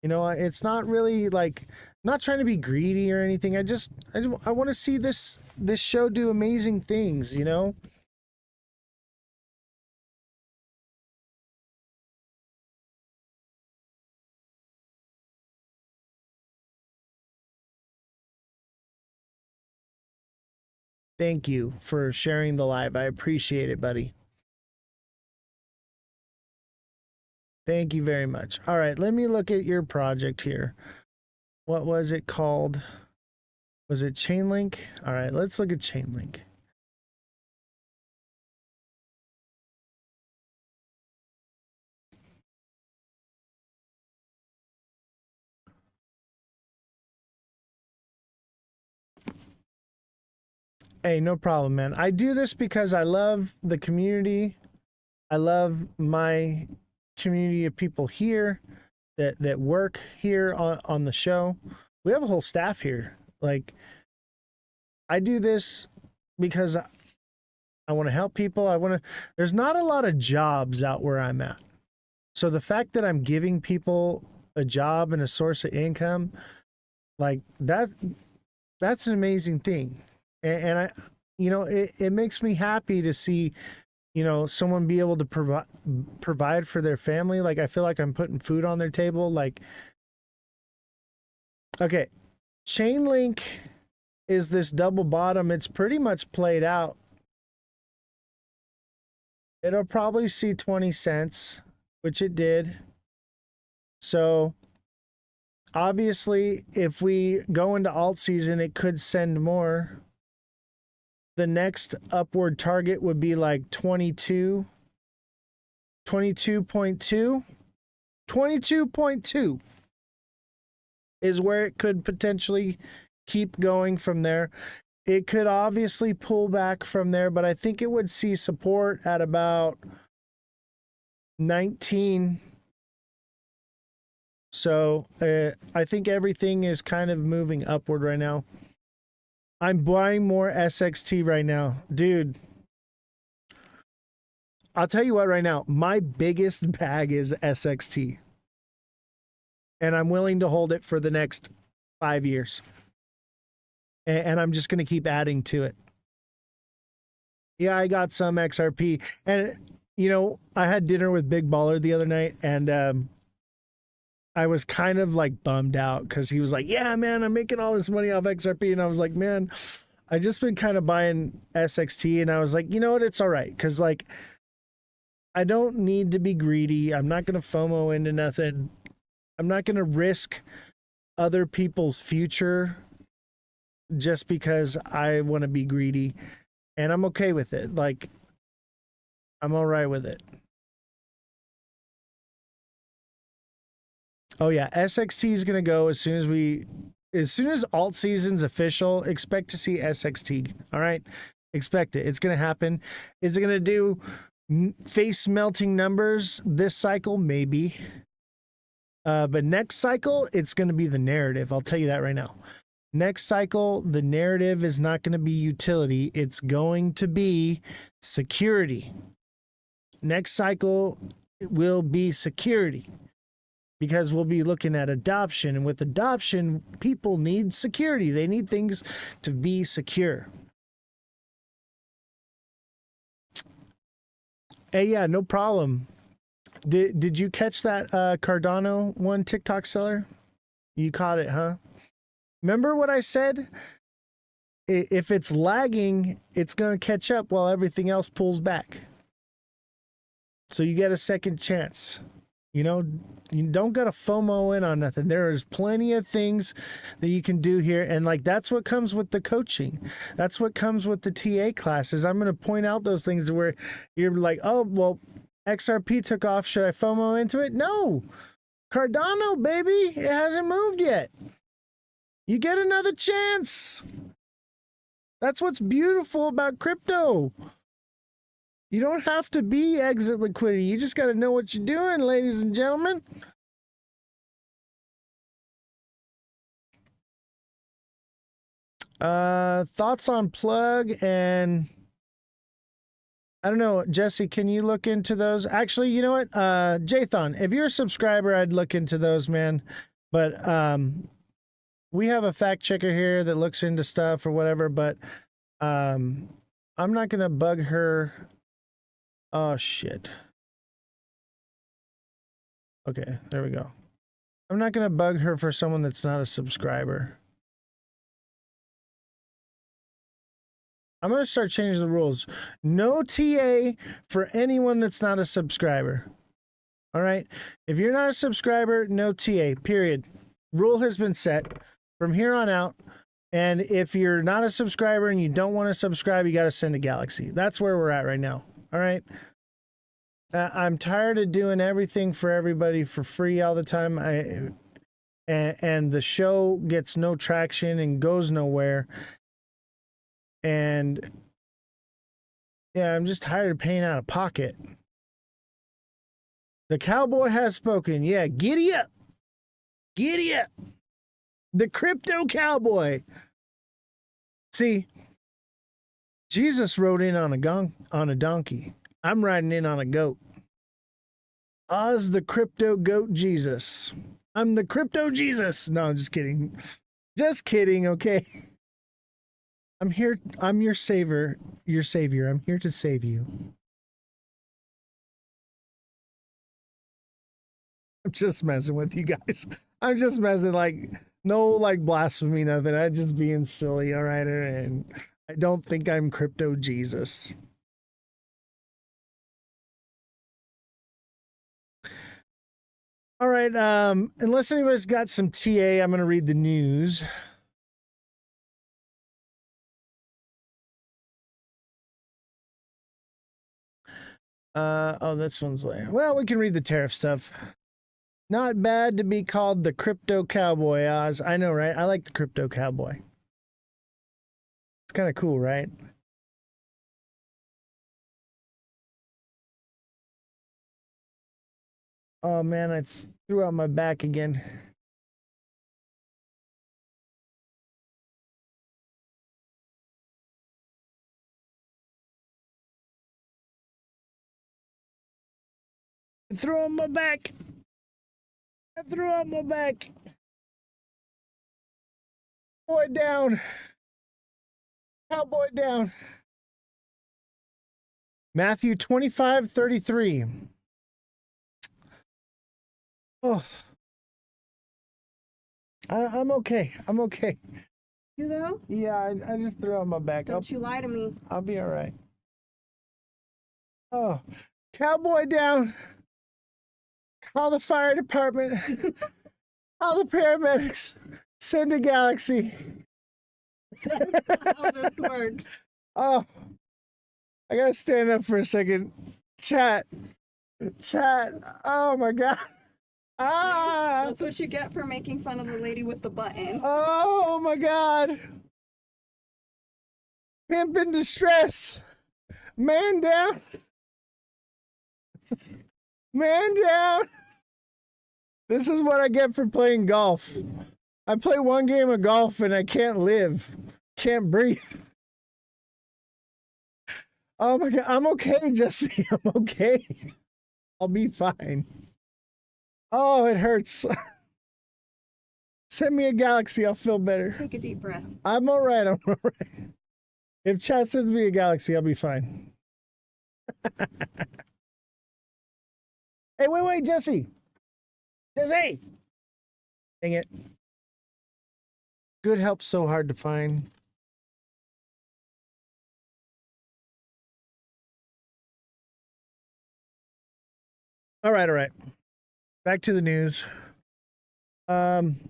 You know, it's not really like, I'm not trying to be greedy or anything. I want to see this show do amazing things, you know? Thank you for sharing the live. I appreciate it, buddy. Thank you very much. All right, let me look at your project here. What was it called? Was it Chainlink? All right, let's look at Chainlink. Hey, no problem, man. I do this because I love the community. I love my community of people here that work here on the show. We have a whole staff here. Like, I do this because I want to help people. There's not a lot of jobs out where I'm at. So the fact that I'm giving people a job and a source of income, like that's an amazing thing. And I, you know, it makes me happy to see, you know, someone be able to provide for their family. Like, I feel like I'm putting food on their table. Like, okay, Chainlink is this double bottom. It's pretty much played out. It'll probably see 20 cents, which it did. So obviously, if we go into alt season, it could send more. The next upward target would be like 22, 22.2, 22.2. is where it could potentially keep going from there. It could obviously pull back from there, but I think it would see support at about 19. So I think everything is kind of moving upward right now. I'm buying more SXT right now. Dude, I'll tell you what right now. My biggest bag is SXT. And I'm willing to hold it for the next 5 years. And I'm just going to keep adding to it. Yeah, I got some XRP. And, you know, I had dinner with Big Baller the other night, and I was kind of like bummed out because he was like, yeah, man, I'm making all this money off XRP. And I was like, man, I just been kind of buying SXT. And I was like, you know what? It's all right. Because, like, I don't need to be greedy. I'm not going to FOMO into nothing. I'm not going to risk other people's future just because I want to be greedy, and I'm okay with it. Like, I'm all right with it. Oh yeah, SXT is going to go as soon as alt season's official. Expect to see SXT. All right, expect it. It's going to happen. Is it going to do face melting numbers this cycle? Maybe. But next cycle, it's going to be the narrative. I'll tell you that right now. Next cycle, the narrative is not going to be utility. It's going to be security. Next cycle will be security because we'll be looking at adoption. And with adoption, people need security. They need things to be secure. Hey, yeah, no problem. Did you catch that Cardano one TikTok seller? You caught it, huh? Remember what I said? If it's lagging, it's going to catch up while everything else pulls back. So you get a second chance. You know, you don't got to FOMO in on nothing. There is plenty of things that you can do here. And like, that's what comes with the coaching. That's what comes with the TA classes. I'm going to point out those things where you're like, oh, well, XRP took off. Should I FOMO into it? No. Cardano, baby. It hasn't moved yet. You get another chance. That's what's beautiful about crypto. You don't have to be exit liquidity. You just got to know what you're doing, ladies and gentlemen. Thoughts on plug and I don't know, Jesse, can you look into those? Actually, you know what? Jathan, if you're a subscriber, I'd look into those, man. But we have a fact checker here that looks into stuff or whatever, but I'm not going to bug her. Oh, shit. Okay, there we go. I'm not going to bug her for someone that's not a subscriber. I'm going to start changing the rules. No TA for anyone that's not a subscriber. All right? If you're not a subscriber, no TA, period. Rule has been set from here on out. And if you're not a subscriber and you don't want to subscribe, you got to send a Galaxy. That's where we're at right now. All right? I'm tired of doing everything for everybody for free all the time. And the show gets no traction and goes nowhere. And yeah, I'm just tired of paying out of pocket. The cowboy has spoken. Yeah, giddy up. Giddy up. The crypto cowboy. See, Jesus rode in on a donkey. I'm riding in on a goat. Oz the crypto goat Jesus. I'm the crypto Jesus. No, I'm just kidding. Just kidding, okay? I'm here. I'm your savior. Your savior. I'm here to save you. I'm just messing with you guys. I'm just messing, like, no, like, blasphemy, nothing. I'm just being silly, all right? And I don't think I'm crypto Jesus. All right. Unless anybody's got some TA, I'm going to read the news. Oh, this one's later. Well, we can read the tariff stuff. Not bad to be called the crypto cowboy, Oz. I know, right? I like the crypto cowboy. It's kind of cool, right? Oh man, I threw out my back again. I threw out my back. I threw out my back. Boy down. Cowboy down. Matthew 25:33. Oh. I'm okay. I'm okay. You though? Yeah, I just threw out my back. Don't you lie to me. I'll be all right. Oh, cowboy down. Call the fire department. Call the paramedics. Send a galaxy. How this works. Oh, I gotta stand up for a second. Chat. Oh my God. Ah. That's what you get for making fun of the lady with the button. Oh my God. Pimp in distress. Man down. Man down. This is what I get for playing golf. I play one game of golf and I can't live. Can't breathe. Oh my God. I'm okay, Jesse. I'm okay. I'll be fine. Oh, it hurts. Send me a galaxy. I'll feel better. Take a deep breath. I'm all right. I'm all right. If chat sends me a galaxy, I'll be fine. Hey, wait, Jesse. Jesse! Dang it. Good help's so hard to find. All right. Back to the news. Akram.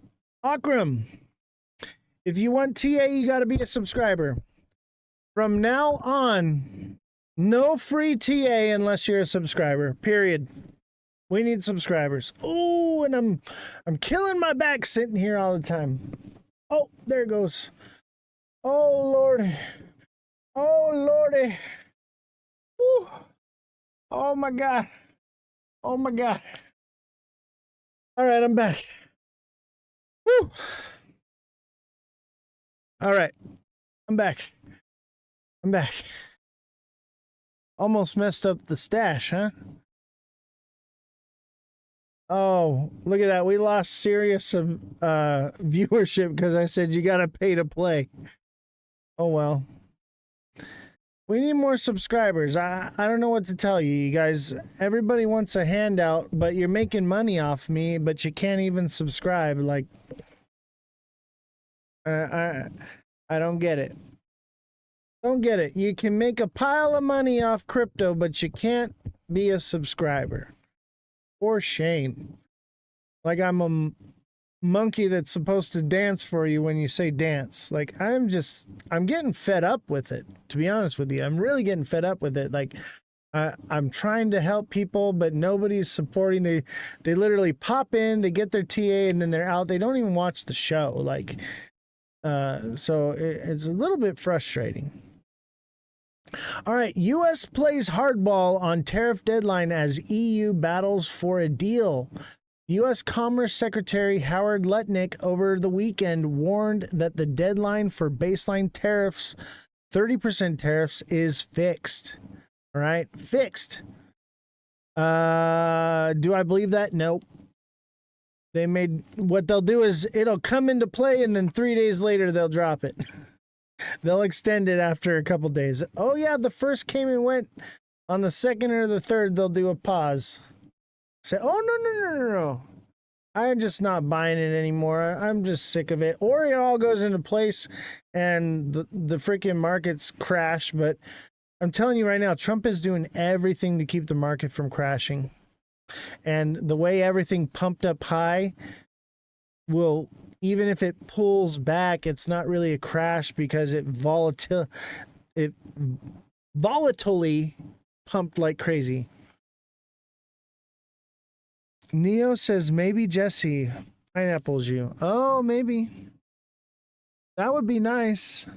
If you want TA, you got to be a subscriber. From now on, no free TA unless you're a subscriber. Period. We need subscribers. Oh, and I'm killing my back sitting here all the time. Oh, there it goes. Oh, Lordy. Oh, Lordy. Woo. Oh, my God. Oh, my God. All right, I'm back. Woo. All right. I'm back. Almost messed up the stash, huh? Oh, look at that. We lost serious viewership because I said you got to pay to play. Oh, well. We need more subscribers. I don't know what to tell you, you guys. Everybody wants a handout, but you're making money off me, but you can't even subscribe. Like, I don't get it. Don't get it. You can make a pile of money off crypto, but you can't be a subscriber. For shame. Like I'm a monkey that's supposed to dance for you when you say dance. Like I'm getting fed up with it, to be honest with you. I'm really getting fed up with it. Like I'm trying to help people, but nobody's supporting. They literally pop in, they get their TA, and then they're out. They don't even watch the show. Like, so it's a little bit frustrating. All right, U.S. plays hardball on tariff deadline as EU battles for a deal. U.S. Commerce Secretary Howard Lutnick over the weekend warned that the deadline for baseline tariffs, 30% tariffs, is fixed. All right, fixed. Do I believe that? Nope. What they'll do is it'll come into play and then 3 days later they'll drop it. They'll extend it after a couple days. Oh yeah, the first came and went. On the second or the third, they'll do a pause. Say, oh no. I'm just not buying it anymore. I'm just sick of it. Or it all goes into place and the freaking markets crash. But I'm telling you right now, Trump is doing everything to keep the market from crashing. And the way everything pumped up high will, even if it pulls back, it's not really a crash because it volatilely pumped like crazy. Neo says maybe Jesse pineapples you. Oh, maybe. That would be nice.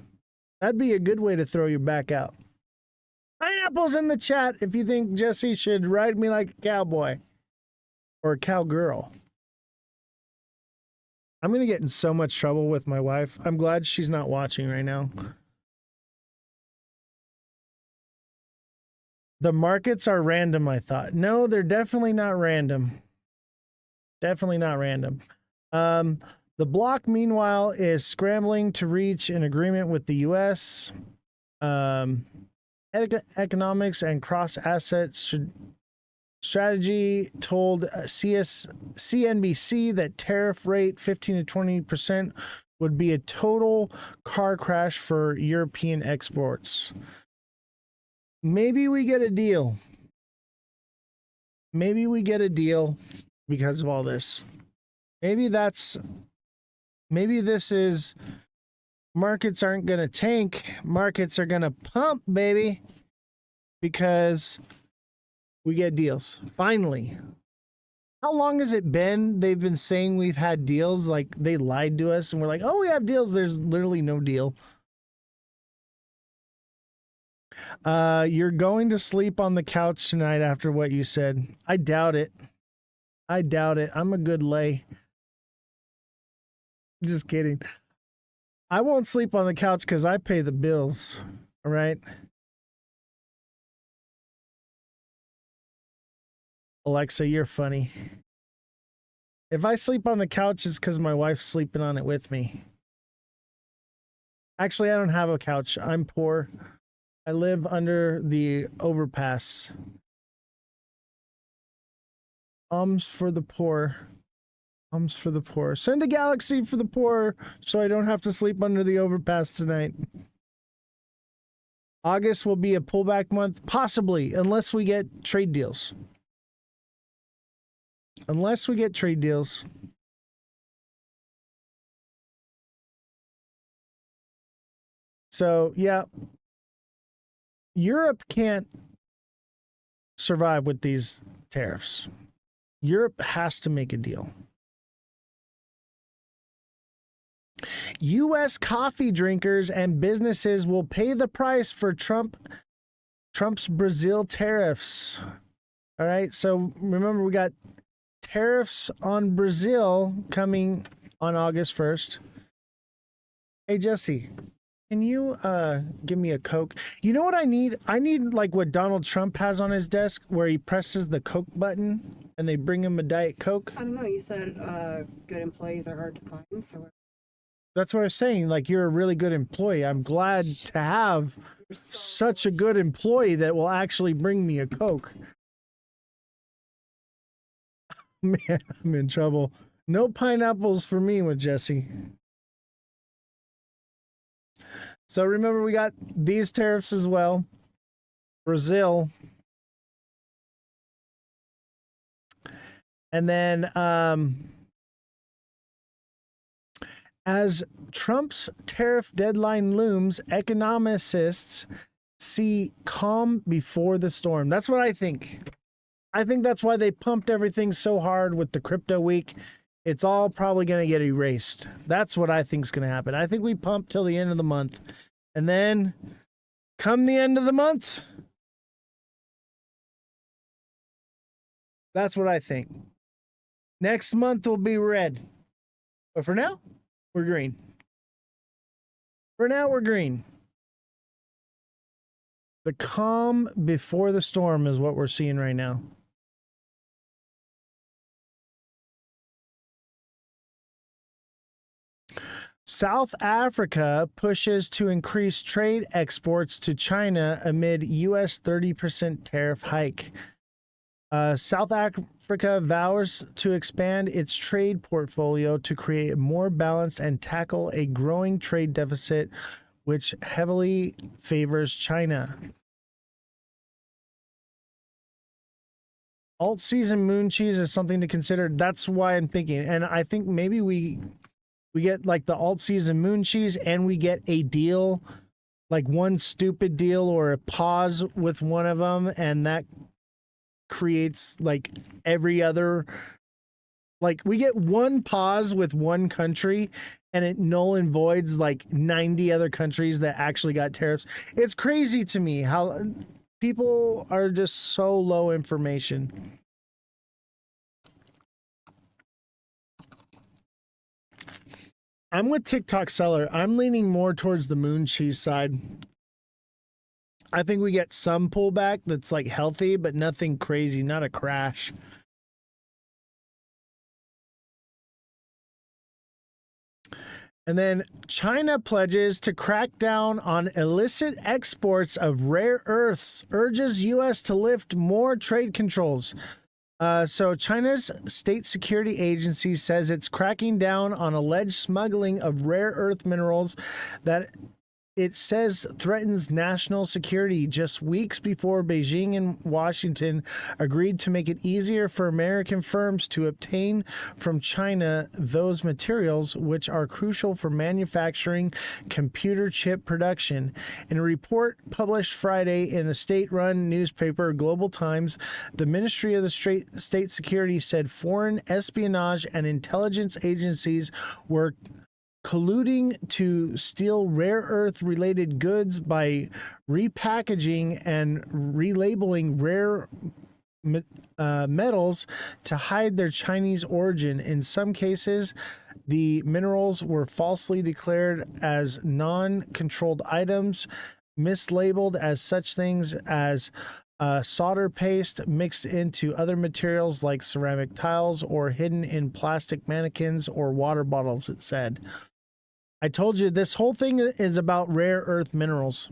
That'd be a good way to throw your back out. Pineapples in the chat if you think Jesse should ride me like a cowboy or a cowgirl. I'm going to get in so much trouble with my wife. I'm glad she's not watching right now. The markets are random, I thought. No, they're definitely not random. Definitely not random. The bloc, meanwhile, is scrambling to reach an agreement with the U.S. Economics and cross-asset strategy told CNBC that tariff rate 15 to 20% would be a total car crash for European exports. Maybe we get a deal. Maybe we get a deal because of all this. Maybe this is markets aren't going to tank. Markets are going to pump, baby, because we get deals. Finally. How long has it been they've been saying we've had deals? Like they lied to us and we're like, oh, we have deals. There's literally no deal. You're going to sleep on the couch tonight after what you said. I doubt it. I doubt it. I'm a good lay. Just kidding. I won't sleep on the couch because I pay the bills. All right. Alexa, you're funny. If I sleep on the couch, it's because my wife's sleeping on it with me. Actually, I don't have a couch. I'm poor. I live under the overpass. For the poor. For the poor. Send a galaxy for the poor so I don't have to sleep under the overpass tonight. August will be a pullback month, possibly, unless we get trade deals. Unless we get trade deals. So, yeah. Europe can't survive with these tariffs. Europe has to make a deal. U.S. coffee drinkers and businesses will pay the price for Trump's Brazil tariffs. All right, so remember we got tariffs on Brazil coming on August 1st. Hey, Jesse. Can you give me a Coke? You know what I need? I need like what Donald Trump has on his desk where he presses the Coke button and they bring him a Diet Coke. I don't know. You said good employees are hard to find. So that's what I was saying. Like, you're a really good employee. I'm glad to have such a good employee that will actually bring me a Coke. Man, I'm in trouble. No pineapples for me with Jesse. So remember, we got these tariffs as well. Brazil. And then as Trump's tariff deadline looms, economists see calm before the storm. That's what I think. I think that's why they pumped everything so hard with the crypto week. It's all probably going to get erased. That's what I think is going to happen. I think we pump till the end of the month. And then come the end of the month, that's what I think. Next month will be red. But for now, we're green. For now, we're green. The calm before the storm is what we're seeing right now. South Africa pushes to increase trade exports to China amid U.S. 30% tariff hike. South Africa vows to expand its trade portfolio to create a more balanced and tackle a growing trade deficit, which heavily favors China. Alt-season moon cheese is something to consider. That's why I'm thinking. And I think maybe we get like the alt-season moon cheese and we get a deal, like one stupid deal or a pause with one of them, and that creates like every other Like we get one pause with one country and it null and voids like 90 other countries that actually got tariffs. It's crazy to me how people are just so low information. I'm with TikTok seller. I'm leaning more towards the moon cheese side. I think we get some pullback that's like healthy, but nothing crazy, not a crash. And then China pledges to crack down on illicit exports of rare earths, urges U.S. to lift more trade controls. So China's state security agency says it's cracking down on alleged smuggling of rare earth minerals that it says threatens national security just weeks before Beijing and Washington agreed to make it easier for American firms to obtain from China those materials which are crucial for manufacturing computer chip production. In a report published Friday in the state-run newspaper Global Times, the Ministry of the State Security said foreign espionage and intelligence agencies were colluding to steal rare earth related goods by repackaging and relabeling rare metals to hide their Chinese origin. In some cases, the minerals were falsely declared as non-controlled items, mislabeled as such things as solder paste mixed into other materials like ceramic tiles, or hidden in plastic mannequins or water bottles, it said. I told you this whole thing is about rare earth minerals.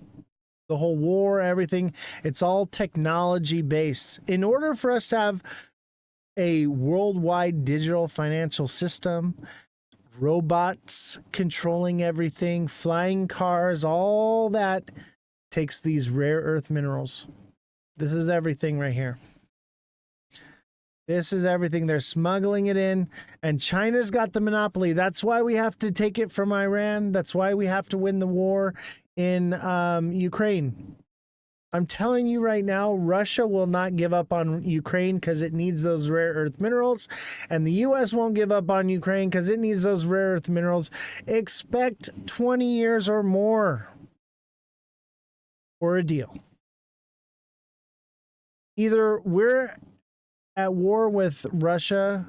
The whole war, everything, it's all technology based. In order for us to have a worldwide digital financial system, robots controlling everything, flying cars, all that takes these rare earth minerals. This is everything right here. This is everything. They're smuggling it in, and China's got the monopoly. That's why we have to take it from Iran. That's why we have to win the war in Ukraine. I'm telling you right now, Russia will not give up on Ukraine because it needs those rare earth minerals, and the U.S. won't give up on Ukraine because it needs those rare earth minerals. Expect 20 years or more for a deal. Either we're at war with Russia,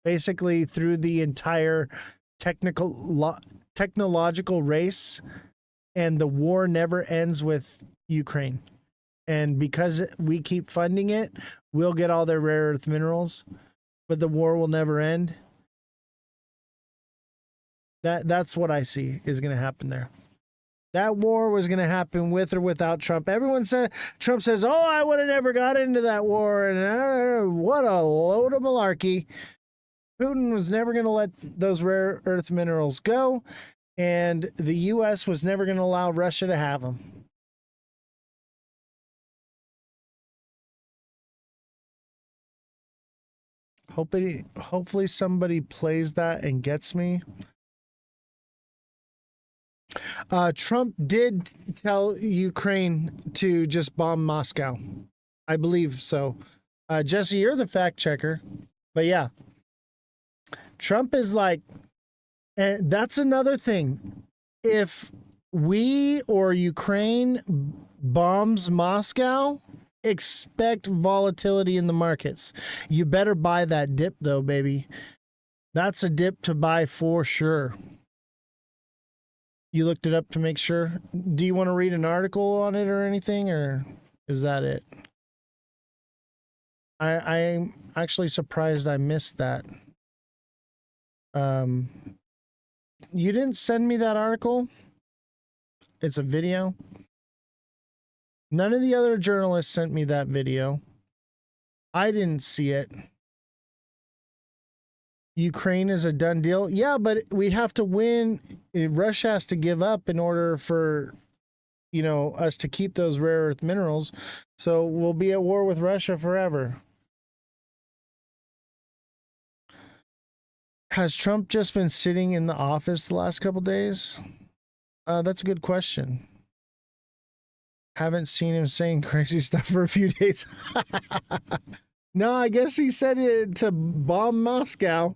basically through the entire technological race, and the war never ends with Ukraine. And because we keep funding it, we'll get all their rare earth minerals, but the war will never end. That's what I see is going to happen there. That war was going to happen with or without Trump. Everyone said, Trump says, oh, I would have never got into that war. And what a load of malarkey. Putin was never going to let those rare earth minerals go. And the U.S. was never going to allow Russia to have them. Hopefully somebody plays that and gets me. Trump did tell Ukraine to just bomb Moscow. I believe so. Jesse, you're the fact checker. But yeah, Trump is like, and that's another thing. If we or Ukraine bombs Moscow, expect volatility in the markets. You better buy that dip though, baby. That's a dip to buy for sure. You looked it up to make sure. Do you want to read an article on it or anything, or is that it? I'm actually surprised I missed that. You didn't send me that article? It's a video. None of the other journalists sent me that video. I didn't see it. Ukraine is a done deal. Yeah, but we have to win. Russia has to give up in order for, us to keep those rare earth minerals. So we'll be at war with Russia forever. Has Trump just been sitting in the office the last couple days? That's a good question. Haven't seen him saying crazy stuff for a few days. No, I guess he said it to bomb Moscow.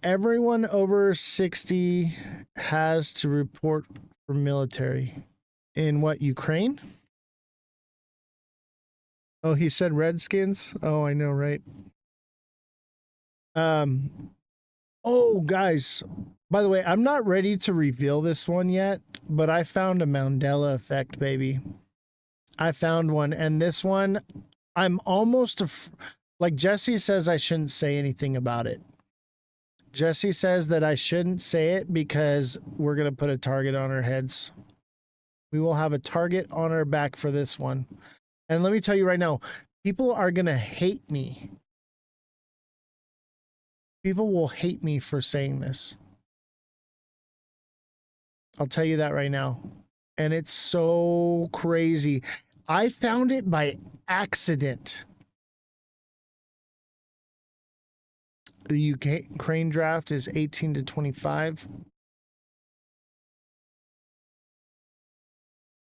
Everyone over 60 has to report for military. In what, Ukraine? Oh, he said Redskins? Oh, I know, right? Oh, guys, by the way, I'm not ready to reveal this one yet, but I found a Mandela effect, baby. I found one, and this one, I'm almost like Jesse says I shouldn't say anything about it. Jesse says that I shouldn't say it because we're going to put a target on our heads. We will have a target on our back for this one. And let me tell you right now, people are going to hate me. People will hate me for saying this. I'll tell you that right now. And it's so crazy. I found it by accident. The Ukraine draft is 18 to 25.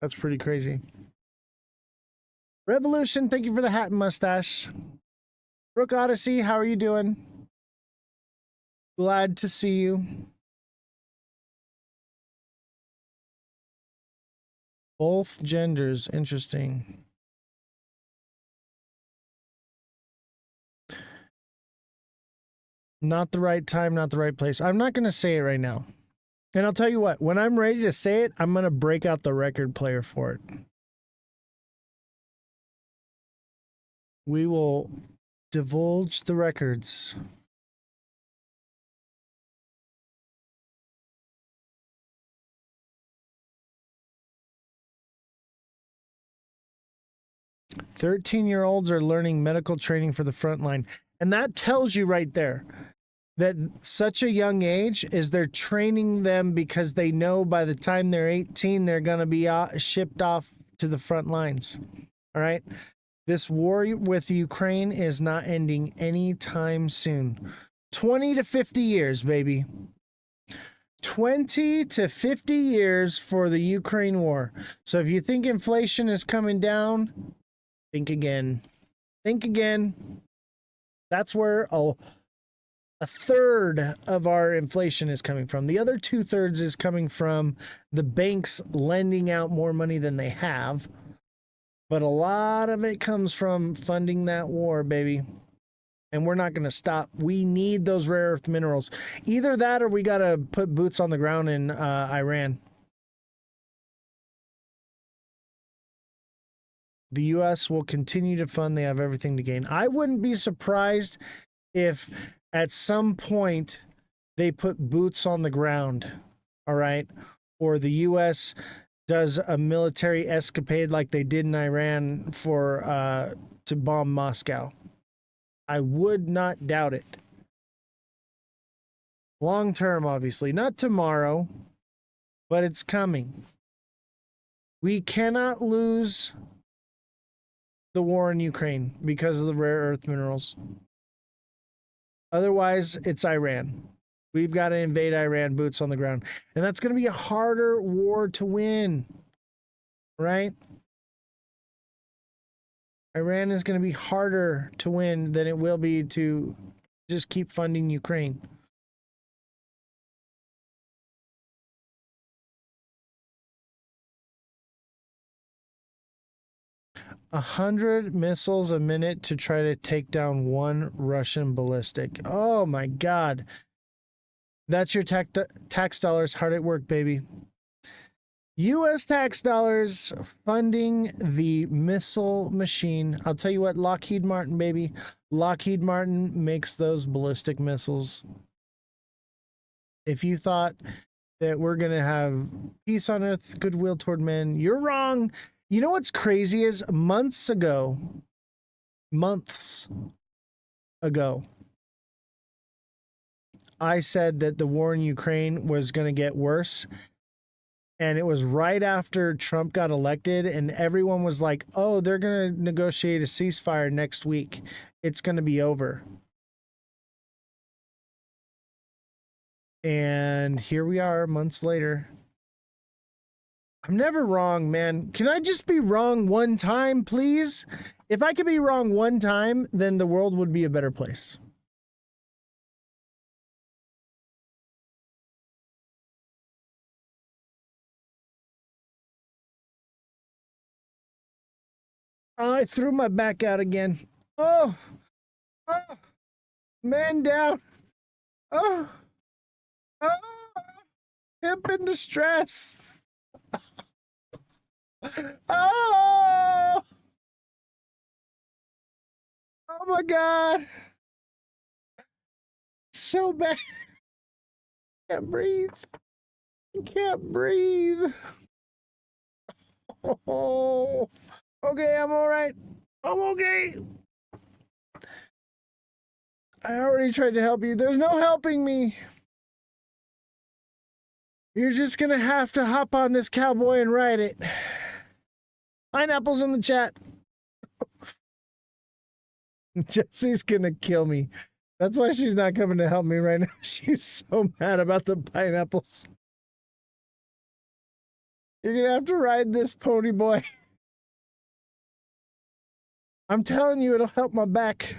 That's pretty crazy. Revolution, thank you for the hat and mustache. Brook Odyssey, how are you doing? Glad to see you. Both genders, interesting. Not the right time, not the right place. I'm not going to say it right now. And I'll tell you what, when I'm ready to say it, I'm going to break out the record player for it. We will divulge the records. "13-year-olds are learning medical training for the front line." And that tells you right there that such a young age is they're training them because they know by the time they're 18, they're going to be shipped off to the front lines. All right. This war with Ukraine is not ending anytime soon. 20 to 50 years, baby. 20 to 50 years for the Ukraine war. So if you think inflation is coming down, think again. Think again. That's where a third of our inflation is coming from. The other 2/3 is coming from the banks lending out more money than they have. But a lot of it comes from funding that war, baby. And we're not going to stop. We need those rare earth minerals. Either that or we got to put boots on the ground in Iran. The U.S. will continue to fund. They have everything to gain. I wouldn't be surprised if at some point they put boots on the ground, all right? Or the U.S. does a military escapade like they did in Iran for to bomb Moscow. I would not doubt it. Long term, obviously. Not tomorrow, but it's coming. We cannot lose the war in Ukraine because of the rare earth minerals. Otherwise, it's Iran. We've got to invade Iran, boots on the ground. And that's going to be a harder war to win, right? Iran is going to be harder to win than it will be to just keep funding Ukraine. $100 missiles a minute to try to take down one Russian ballistic. Oh my God. That's your tax dollars hard at work, baby. U.S. tax dollars funding the missile machine. I'll tell you what, Lockheed Martin, baby. Lockheed Martin makes those ballistic missiles. If you thought that we're going to have peace on earth, goodwill toward men, you're wrong. You know what's crazy is months ago, I said that the war in Ukraine was going to get worse. And it was right after Trump got elected, and everyone was like, oh, they're going to negotiate a ceasefire next week. It's going to be over. And here we are months later. I'm never wrong, man. Can I just be wrong one time, please? If I could be wrong one time, then the world would be a better place. Oh, I threw my back out again. Oh, oh, man down. Oh, oh, hip in distress. Oh, oh my God. So bad. Can't breathe. I can't breathe. Oh, okay, I'm all right. I'm okay. I already tried to help you. There's no helping me. You're just gonna have to hop on this cowboy and ride it. Pineapples in the chat. Jesse's gonna kill me. That's why she's not coming to help me right now. She's so mad about the pineapples. You're gonna have to ride this pony boy. I'm telling you, it'll help my back.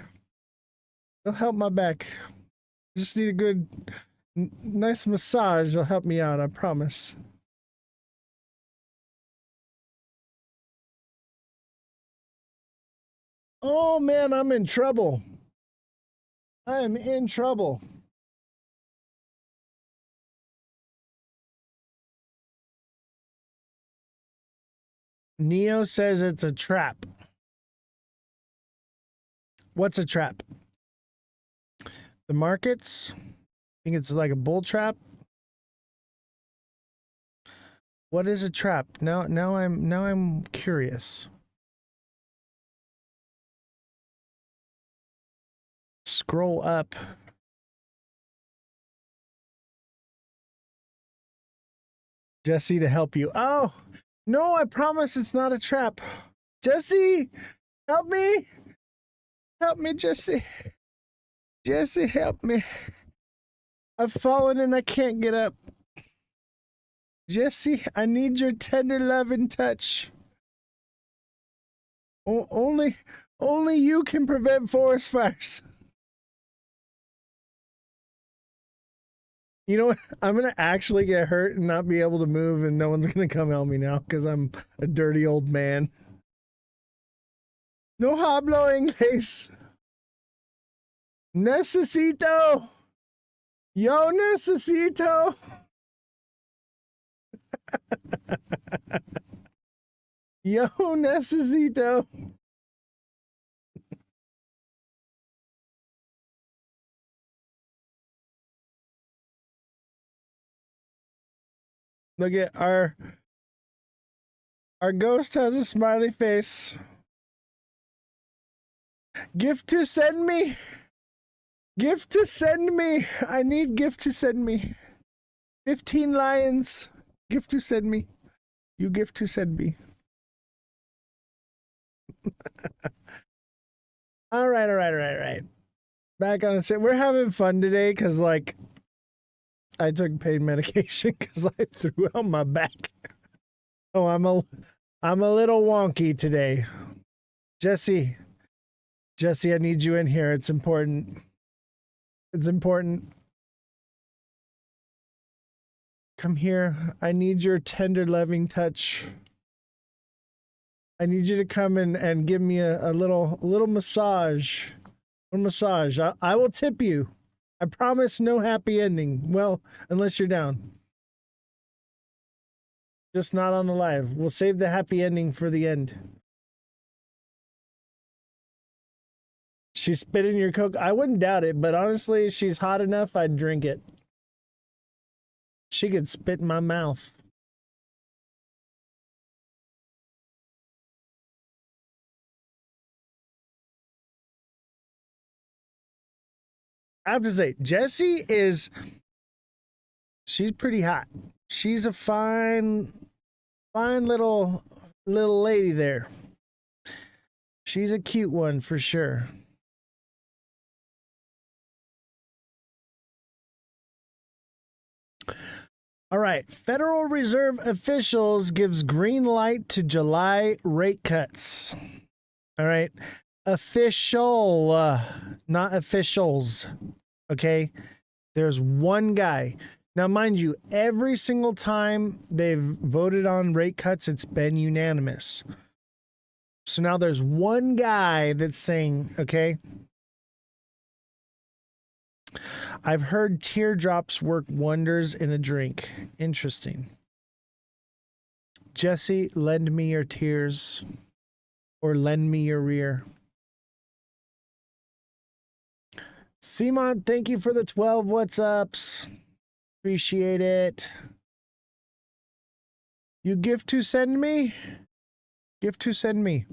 It'll help my back. Just need a good, nice massage. It'll help me out, I promise. Oh man, I'm in trouble. I am in trouble. Neo says it's a trap. What's a trap? The markets? I think it's like a bull trap. What is a trap? Now I'm curious. Scroll up. Jesse to help you. Oh, no, I promise it's not a trap. Jesse, help me. Help me, Jesse. Jesse, help me. I've fallen and I can't get up. Jesse, I need your tender love and touch. Only you can prevent forest fires. You know what? I'm going to actually get hurt and not be able to move, and no one's going to come help me now because I'm a dirty old man. No hablo inglés. Necesito. Yo necesito. Yo necesito. Look at our ghost has a smiley face. Gift to send me. Gift to send me. I need gift to send me. 15 lions. Gift to send me. You gift to send me. All right. Back on it. We're having fun today because, like, I took pain medication because I threw out my back. Oh, I'm a little wonky today. Jesse, I need you in here. It's important. It's important. Come here. I need your tender, loving touch. I need you to come and give me a little massage. A massage. I will tip you. I promise no happy ending. Well, unless you're down. Just not on the live. We'll save the happy ending for the end. She spit in your Coke. I wouldn't doubt it, but honestly, she's hot enough, I'd drink it. She could spit in my mouth. I have to say, Jessie she's pretty hot. She's a fine little lady there. She's a cute one for sure. All right, Federal Reserve officials gives green light to July rate cuts. All right. Official, not officials. Okay. There's one guy. Now, mind you, every single time they've voted on rate cuts, it's been unanimous. So now there's one guy that's saying, okay, I've heard teardrops work wonders in a drink. Interesting. Jesse, lend me your tears or lend me your rear. Simon, thank you for the 12 what's ups. Appreciate it. You gift to send me? Gift to send me.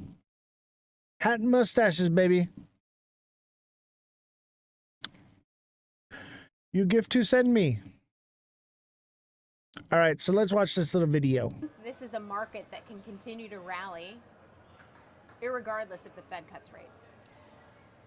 Hat and mustaches, baby. You gift to send me. All right, so let's watch this little video. This is a market that can continue to rally irregardless if the Fed cuts rates.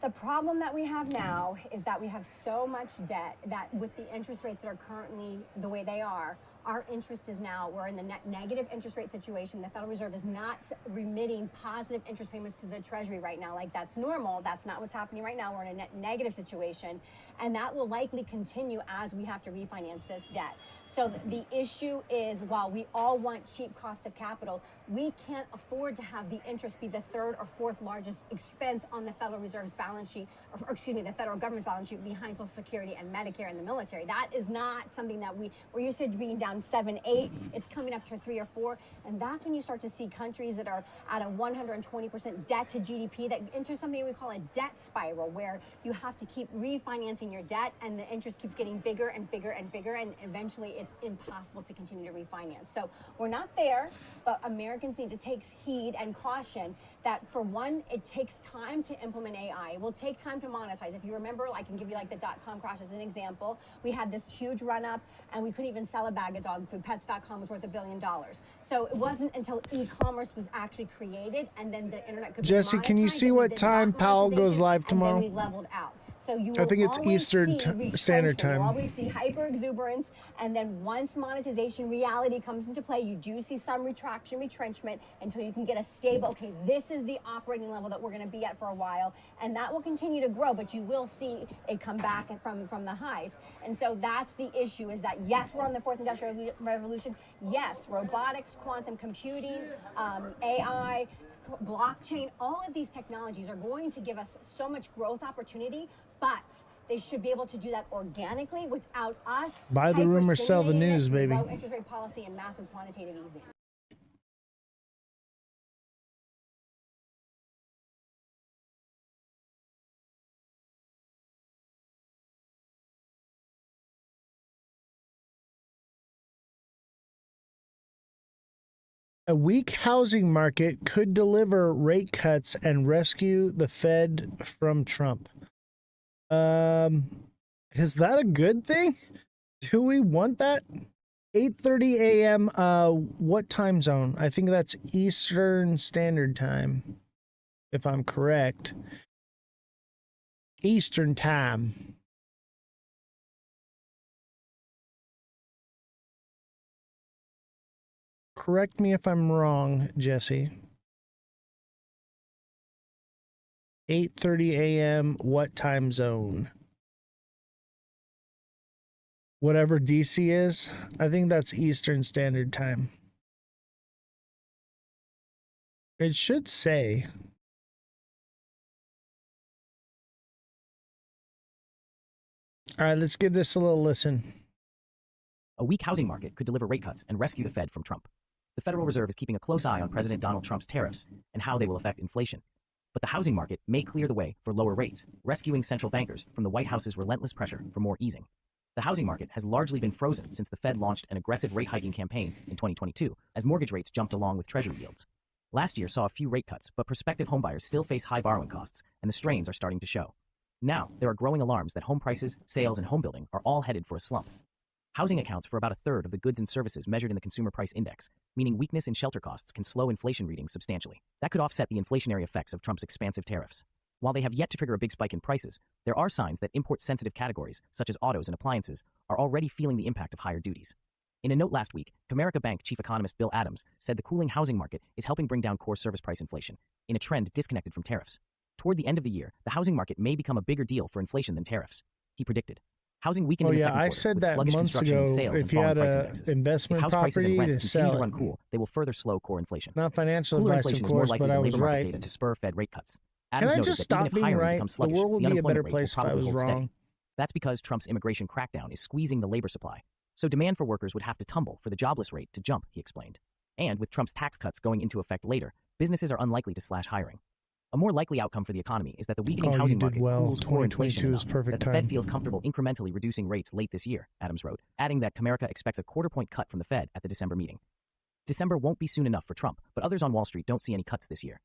The problem that we have now is that we have so much debt that with the interest rates that are currently the way they are, our interest is now, we're in the net negative interest rate situation. The Federal Reserve is not remitting positive interest payments to the Treasury right now. Like, that's normal. That's not what's happening right now. We're in a net negative situation. And that will likely continue as we have to refinance this debt. So the issue is, while we all want cheap cost of capital, we can't afford to have the interest be the third or fourth largest expense on the Federal Reserve's balance sheet, or excuse me, the federal government's balance sheet behind Social Security and Medicare and the military. That is not something that we're used to being down 7, 8. It's coming up to 3 or 4. And that's when you start to see countries that are at a 120% debt to GDP that enter something we call a debt spiral, where you have to keep refinancing your debt and the interest keeps getting bigger and bigger and bigger, and eventually it's impossible to continue to refinance. So we're not there, but Americans need to take heed and caution that, for one, it takes time to implement AI. It will take time to monetize. If you remember, I can give you like the .com crash as an example. We had this huge run up and we couldn't even sell a bag of dog food. Pets.com was worth $1 billion. So it wasn't until e-commerce was actually created and then the internet could be Jesse, can you monetized see that we what did time that Powell goes monetization, live tomorrow? And then we leveled out. So you I think will it's always Eastern see Standard retrenchment. Time. You'll always see hyper exuberance, and then once monetization reality comes into play, you do see some retraction, retrenchment, until you can get a stable, okay, this is the operating level that we're going to be at for a while, and that will continue to grow, but you will see it come back from the highs. And so that's the issue, is that yes, we're on the fourth industrial revolution. Yes, robotics, quantum computing, AI, blockchain, all of these technologies are going to give us so much growth opportunity, but they should be able to do that organically without us Buy the rumor, sell the news, baby. Low interest rate policy and massive quantitative easing. A weak housing market could deliver rate cuts and rescue the Fed from Trump. Is that a good thing? Do we want that? 8:30 a.m. What time zone? I think that's Eastern Standard Time, if I'm correct. Eastern Time. Correct me if I'm wrong, Jesse. 8:30 a.m. What time zone? Whatever DC is, I think that's Eastern Standard Time. It should say. All right, let's give this a little listen. A weak housing market could deliver rate cuts and rescue the Fed from Trump. The Federal Reserve is keeping a close eye on President Donald Trump's tariffs and how they will affect inflation. But the housing market may clear the way for lower rates, rescuing central bankers from the White House's relentless pressure for more easing. The housing market has largely been frozen since the Fed launched an aggressive rate hiking campaign in 2022, as mortgage rates jumped along with Treasury yields. Last year saw a few rate cuts, but prospective homebuyers still face high borrowing costs, and the strains are starting to show. Now, there are growing alarms that home prices, sales, and home building are all headed for a slump. Housing accounts for about a third of the goods and services measured in the Consumer Price Index, meaning weakness in shelter costs can slow inflation readings substantially. That could offset the inflationary effects of Trump's expansive tariffs. While they have yet to trigger a big spike in prices, there are signs that import-sensitive categories, such as autos and appliances, are already feeling the impact of higher duties. In a note last week, Comerica Bank chief economist Bill Adams said the cooling housing market is helping bring down core service price inflation, in a trend disconnected from tariffs. Toward the end of the year, the housing market may become a bigger deal for inflation than tariffs. He predicted. Housing weakened in the second quarter, I said with that sluggish months construction and ago. sales and If you falling had price a indexes. If investment house prices and property rents to continue to sell run it, cool, they will further slow core inflation. not financial Cooler advice, inflation of is more course, likely but I than was labor market right. data to spur Fed rate cuts. Can Adams I noted just that stop even if being hiring right? becomes The sluggish, world would the be a unemployment better rate will place if I probably was hold steady. wrong. That's because Trump's immigration crackdown is squeezing the labor supply. So demand for workers would have to tumble for the jobless rate to jump, he explained. And with Trump's tax cuts going into effect later, businesses are unlikely to slash hiring. A more likely outcome for the economy is that the weakening housing market cools core inflation enough that the Fed feels comfortable incrementally reducing rates late this year, Adams wrote, adding that Comerica expects a quarter-point cut from the Fed at the December meeting. December won't be soon enough for Trump, but others on Wall Street don't see any cuts this year.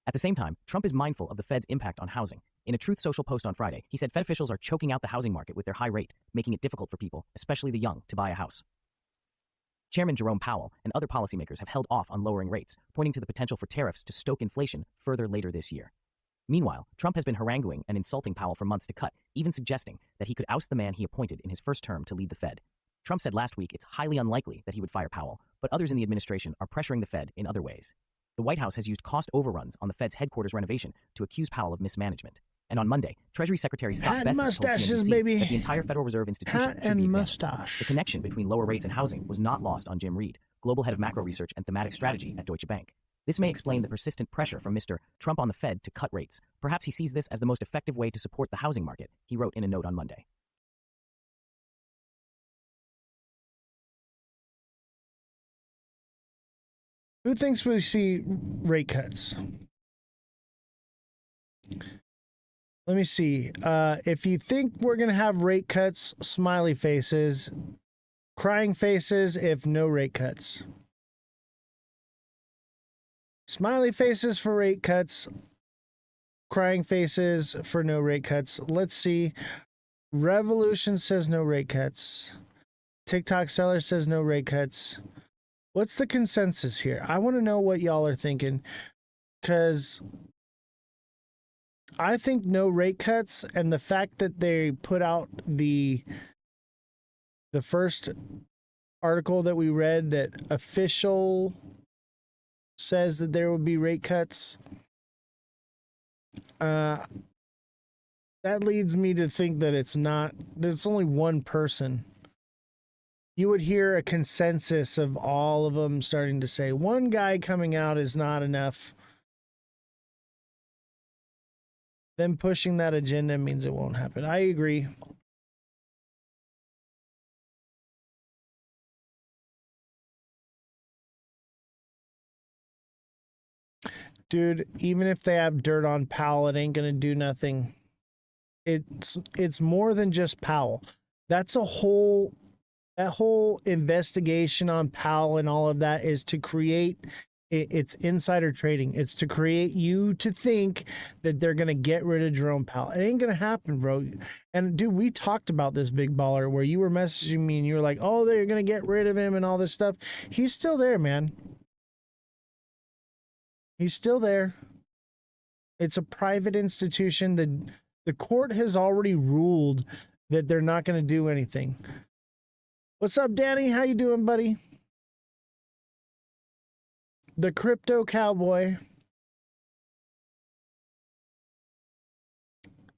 At the same time, Trump is mindful of the Fed's impact on housing. In a Truth Social post on Friday, he said Fed officials are choking out the housing market with their high rate, making it difficult for people, especially the young, to buy a house. Chairman Jerome Powell and other policymakers have held off on lowering rates, pointing to the potential for tariffs to stoke inflation further later this year. Meanwhile, Trump has been haranguing and insulting Powell for months to cut, even suggesting that he could oust the man he appointed in his first term to lead the Fed. Trump said last week it's highly unlikely that he would fire Powell, but others in the administration are pressuring the Fed in other ways. The White House has used cost overruns on the Fed's headquarters renovation to accuse Powell of mismanagement. And on Monday, Treasury Secretary Scott Bessent told CNBC that the entire Federal Reserve institution should be examined. The connection between lower rates and housing was not lost on Jim Reed, global head of macro research and thematic strategy at Deutsche Bank. This may explain the persistent pressure from Mr. Trump on the Fed to cut rates. Perhaps he sees this as the most effective way to support the housing market, he wrote in a note on Monday. Who thinks we see rate cuts? Let me see. If you think we're going to have rate cuts, smiley faces. Crying faces if no rate cuts. Smiley faces for rate cuts. Crying faces for no rate cuts. Let's see. Revolution says no rate cuts. TikTok seller says no rate cuts. What's the consensus here? I want to know what y'all are thinking, because I think no rate cuts, and the fact that they put out the first article that we read that official says that there would be rate cuts, that leads me to think that it's only one person. You would hear a consensus of all of them starting to say one guy coming out is not enough. Them pushing that agenda means it won't happen. I agree. Dude, even if they have dirt on Powell, it ain't gonna do nothing. It's more than just Powell. That whole investigation on Powell and all of that is to create it's insider trading. It's to create you to think that they're gonna get rid of Jerome Powell. It ain't gonna happen, bro. And dude, we talked about this, big baller, where you were messaging me and you were like, oh, they're gonna get rid of him and all this stuff. He's still there, man. He's still there. It's a private institution. The court has already ruled that they're not going to do anything. What's up, Danny? How you doing, buddy? The crypto cowboy.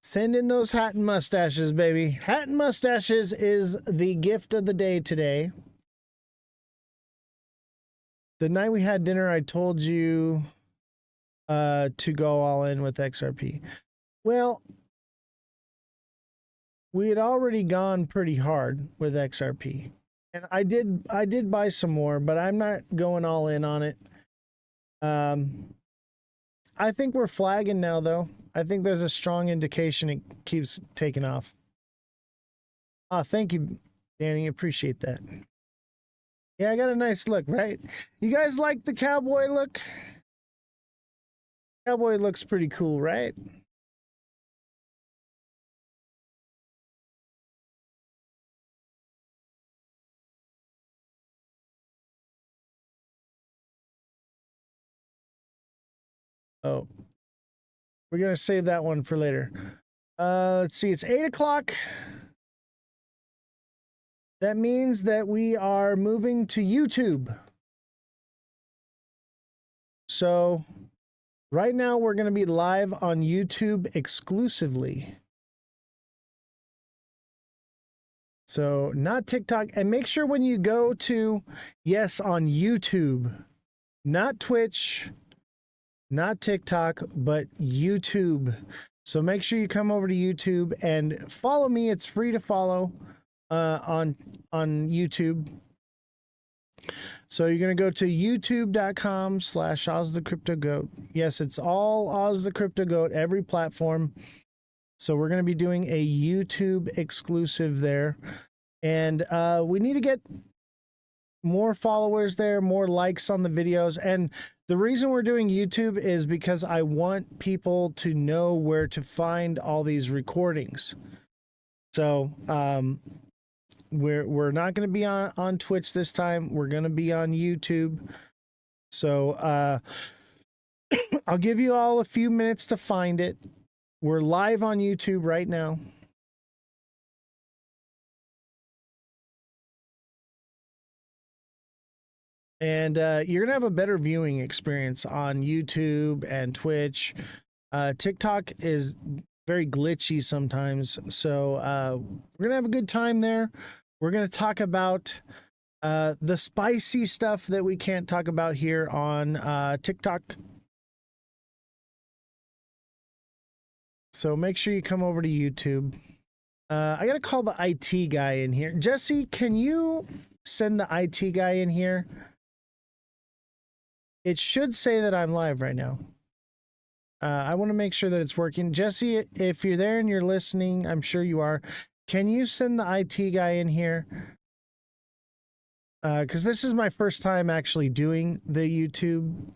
Send in those hat and mustaches, baby. Hat and mustaches is the gift of the day today. The night we had dinner, I told you to go all in with XRP. Well, we had already gone pretty hard with XRP, and I did buy some more, but I'm not going all in on it. I think we're flagging now, though. I think there's a strong indication it keeps taking off. Thank you, Danny. Appreciate that. Yeah, I got a nice look, right? You guys like the cowboy look? Cowboy looks pretty cool, right? Oh, we're going to save that one for later. Let's see. It's 8 o'clock. That means that we are moving to YouTube. So right now we're going to be live on YouTube exclusively. So not TikTok. And make sure when you go to, yes, on YouTube, not Twitch, not TikTok, but YouTube. So make sure you come over to YouTube and follow me. It's free to follow on YouTube. So you're going to go to youtube.com/Ozthecryptogoat. Yes, it's all Ozthecryptogoat, every platform. So we're going to be doing a YouTube exclusive there. And we need to get more followers there, more likes on the videos. And the reason we're doing YouTube is because I want people to know where to find all these recordings. So we're not going to be on Twitch this time. We're going to be on YouTube. So I'll give you all a few minutes to find it. We're live on YouTube right now. And you're going to have a better viewing experience on YouTube and Twitch. TikTok is very glitchy sometimes. So we're going to have a good time there. We're going to talk about the spicy stuff that we can't talk about here on TikTok. So make sure you come over to YouTube. I got to call the IT guy in here. Jesse, can you send the IT guy in here? It should say that I'm live right now. I want to make sure that it's working. Jesse, if you're there and you're listening, I'm sure you are. Can you send the IT guy in here? Because this is my first time actually doing the YouTube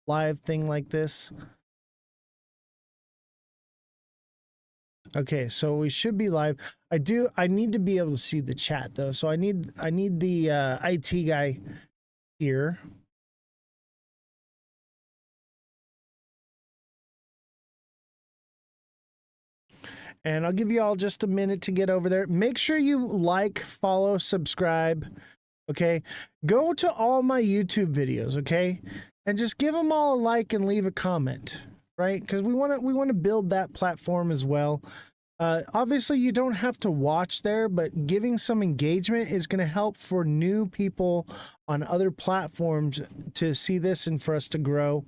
live thing like this. Okay, so we should be live. I need to be able to see the chat though. So I need the IT guy here. And I'll give you all just a minute to get over there. Make sure you like, follow, subscribe. Okay, go to all my YouTube videos. Okay, and just give them all a like and leave a comment. Right, because we want to build that platform as well. Obviously, you don't have to watch there, but giving some engagement is going to help for new people on other platforms to see this and for us to grow.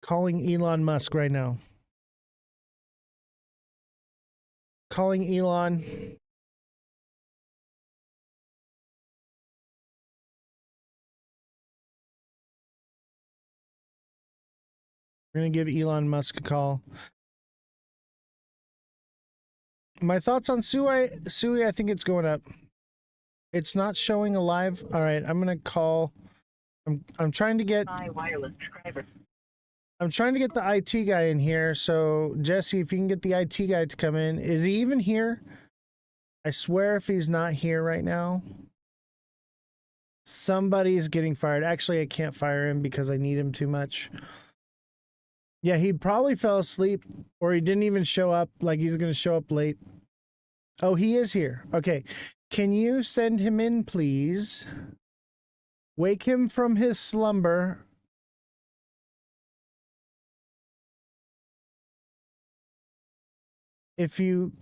Calling Elon Musk right now. Calling Elon. We're going to give Elon Musk a call. My thoughts on Sui, I think it's going up. It's not showing alive. All right, I'm going to call. I'm trying to get wireless subscriber. I'm trying to get the IT guy in here. So, Jesse, if you can get the IT guy to come in. Is he even here? I swear if he's not here right now, somebody is getting fired. Actually, I can't fire him because I need him too much. Yeah, he probably fell asleep or he didn't even show up. Like he's going to show up late. Oh, he is here. Okay. Can you send him in, please? Wake him from his slumber. If you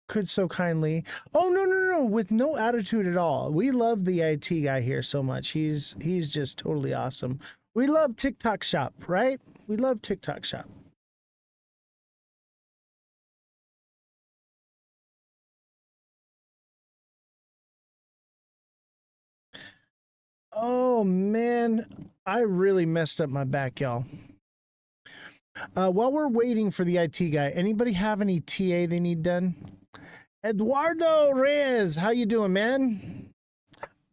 could so kindly. Oh, no, with no attitude at all. We love the IT guy here so much. He's just totally awesome. We love TikTok Shop, right? We love TikTok Shop. Oh man, I really messed up my back, y'all. While we're waiting for the IT guy, anybody have any TA they need done? Eduardo Reyes, how you doing, man?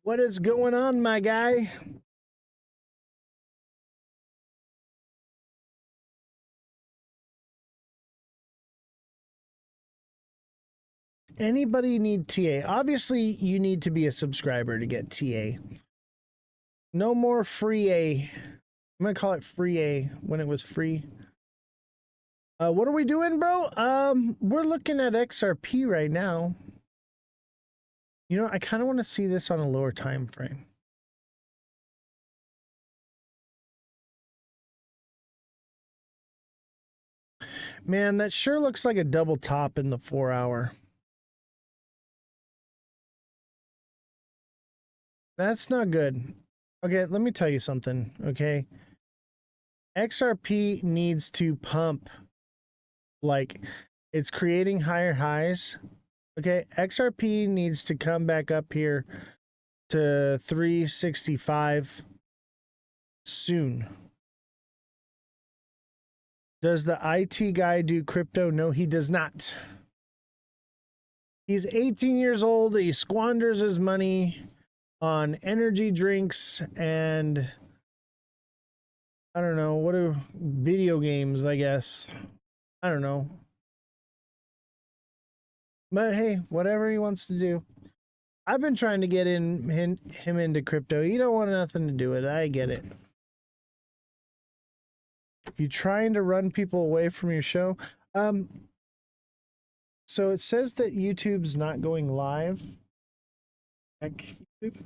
What is going on, my guy? anybody need TA? Obviously, you need to be a subscriber to get TA. No more free A. I'm gonna call it free A when it was free. What are we doing, bro? We're looking at XRP right now. You know, I kind of want to see this on a lower time frame. Man, that sure looks like a double top in the 4 hour. That's not good. Okay, let me tell you something, okay? XRP needs to pump, like, it's creating higher highs. Okay, XRP needs to come back up here to 365 soon. Does the IT guy do crypto? No, he does not. He's 18 years old. He squanders his money on energy drinks and I don't know, what are video games, I guess. I don't know. But hey, whatever he wants to do. I've been trying to get him into crypto. You don't want nothing to do with it. I get it. You trying to run people away from your show? So it says that YouTube's not going live. Check YouTube.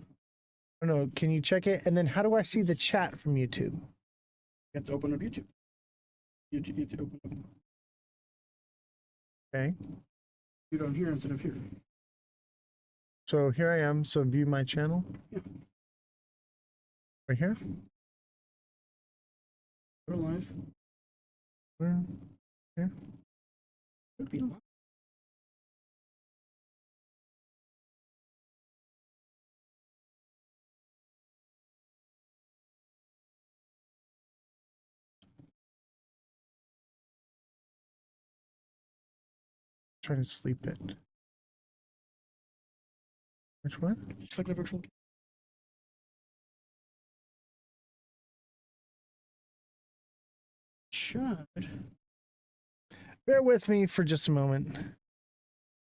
I don't know. Can you check it? And then how do I see the chat from YouTube? You have to open up YouTube. You have to open up. Okay. You don't hear instead of here. So here I am. So view my channel. Yeah. Right here. Go live. Where? Here. Should be live. Trying to sleep it. Which one? Just like the virtual. Should. Bear with me for just a moment.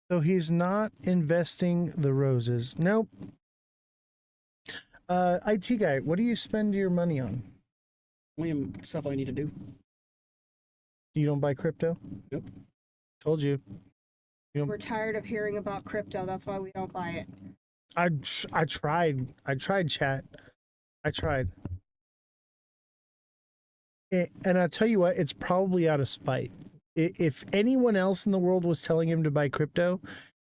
So he's not investing the roses. Nope. IT guy, what do you spend your money on? Only stuff I need to do. You don't buy crypto? Nope. Told you. We're tired of hearing about crypto. That's why we don't buy it. I tried. I tried chat. I tried. And I tell you what, it's probably out of spite. If anyone else in the world was telling him to buy crypto,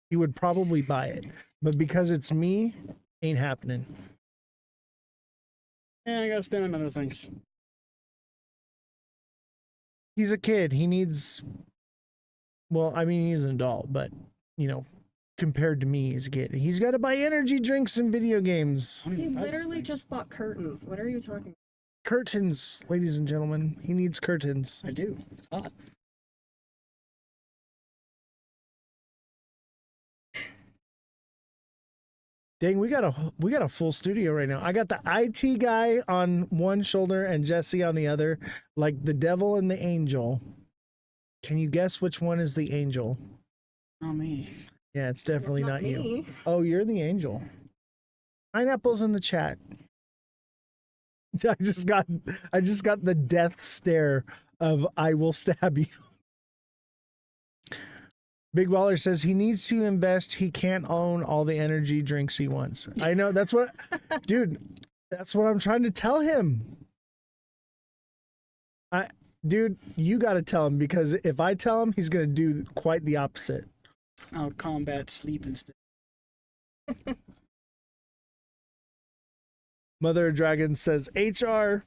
he would probably buy it. But because it's me, ain't happening. Yeah, I gotta spend on other things. He's a kid. He needs, well, I mean, he's an adult, but, you know, compared to me, he's a kid. He's got to buy energy drinks and video games. He literally just bought curtains. What are you talking about? Curtains, ladies and gentlemen. He needs curtains. I do. It's hot. Dang, we got a full studio right now. I got the IT guy on one shoulder and Jesse on the other, like the devil and the angel. Can you guess which one is the angel? Not me. Yeah, it's definitely It's not not you. me. Oh, you're the angel. Pineapple's in the chat. I just got the death stare of I will stab you. Big Baller says he needs to invest. He can't own all the energy drinks he wants. I know, that's what, dude, that's what I'm trying to tell him. Dude, you got to tell him, because if I tell him, he's going to do quite the opposite. I'll combat sleep instead. Mother of Dragons says HR.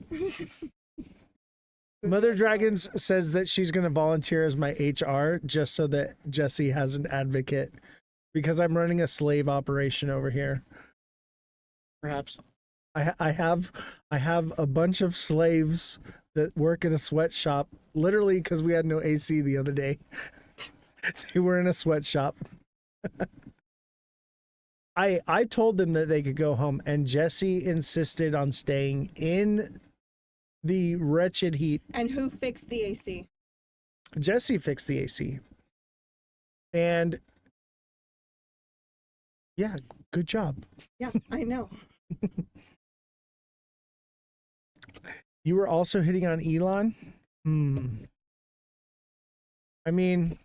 Mother Dragons says that she's going to volunteer as my HR just so that Jesse has an advocate, because I'm running a slave operation over here. Perhaps. I have a bunch of slaves that work in a sweatshop, literally because we had no AC the other day. They were in a sweatshop. I told them that they could go home, and Jesse insisted on staying in the wretched heat. And who fixed the AC? Jesse fixed the AC. And Yeah, good job. Yeah, I know. You were also hitting on Elon? I mean,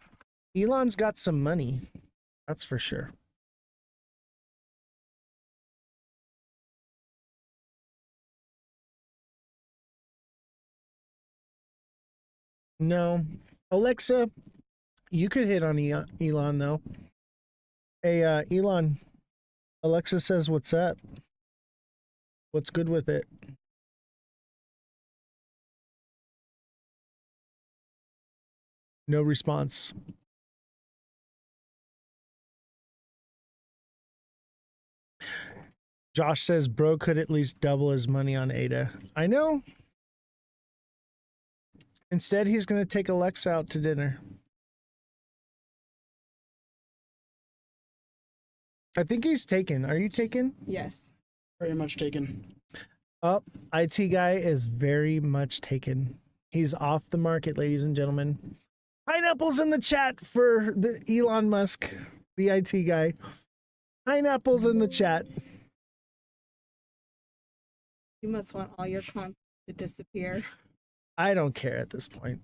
Elon's got some money. That's for sure. No. Alexa, you could hit on Elon, though. Hey, Elon, Alexa says, what's up? What's good with it? No response. Josh says, bro could at least double his money on Ada. I know. Instead, he's going to take Alexa out to dinner. I think he's taken. Are you taken? Yes. Very much taken. Oh, IT guy is very much taken. He's off the market, ladies and gentlemen. Pineapples in the chat for the Elon Musk, the IT guy. Pineapples in the chat. You must want all your content to disappear. I don't care at this point.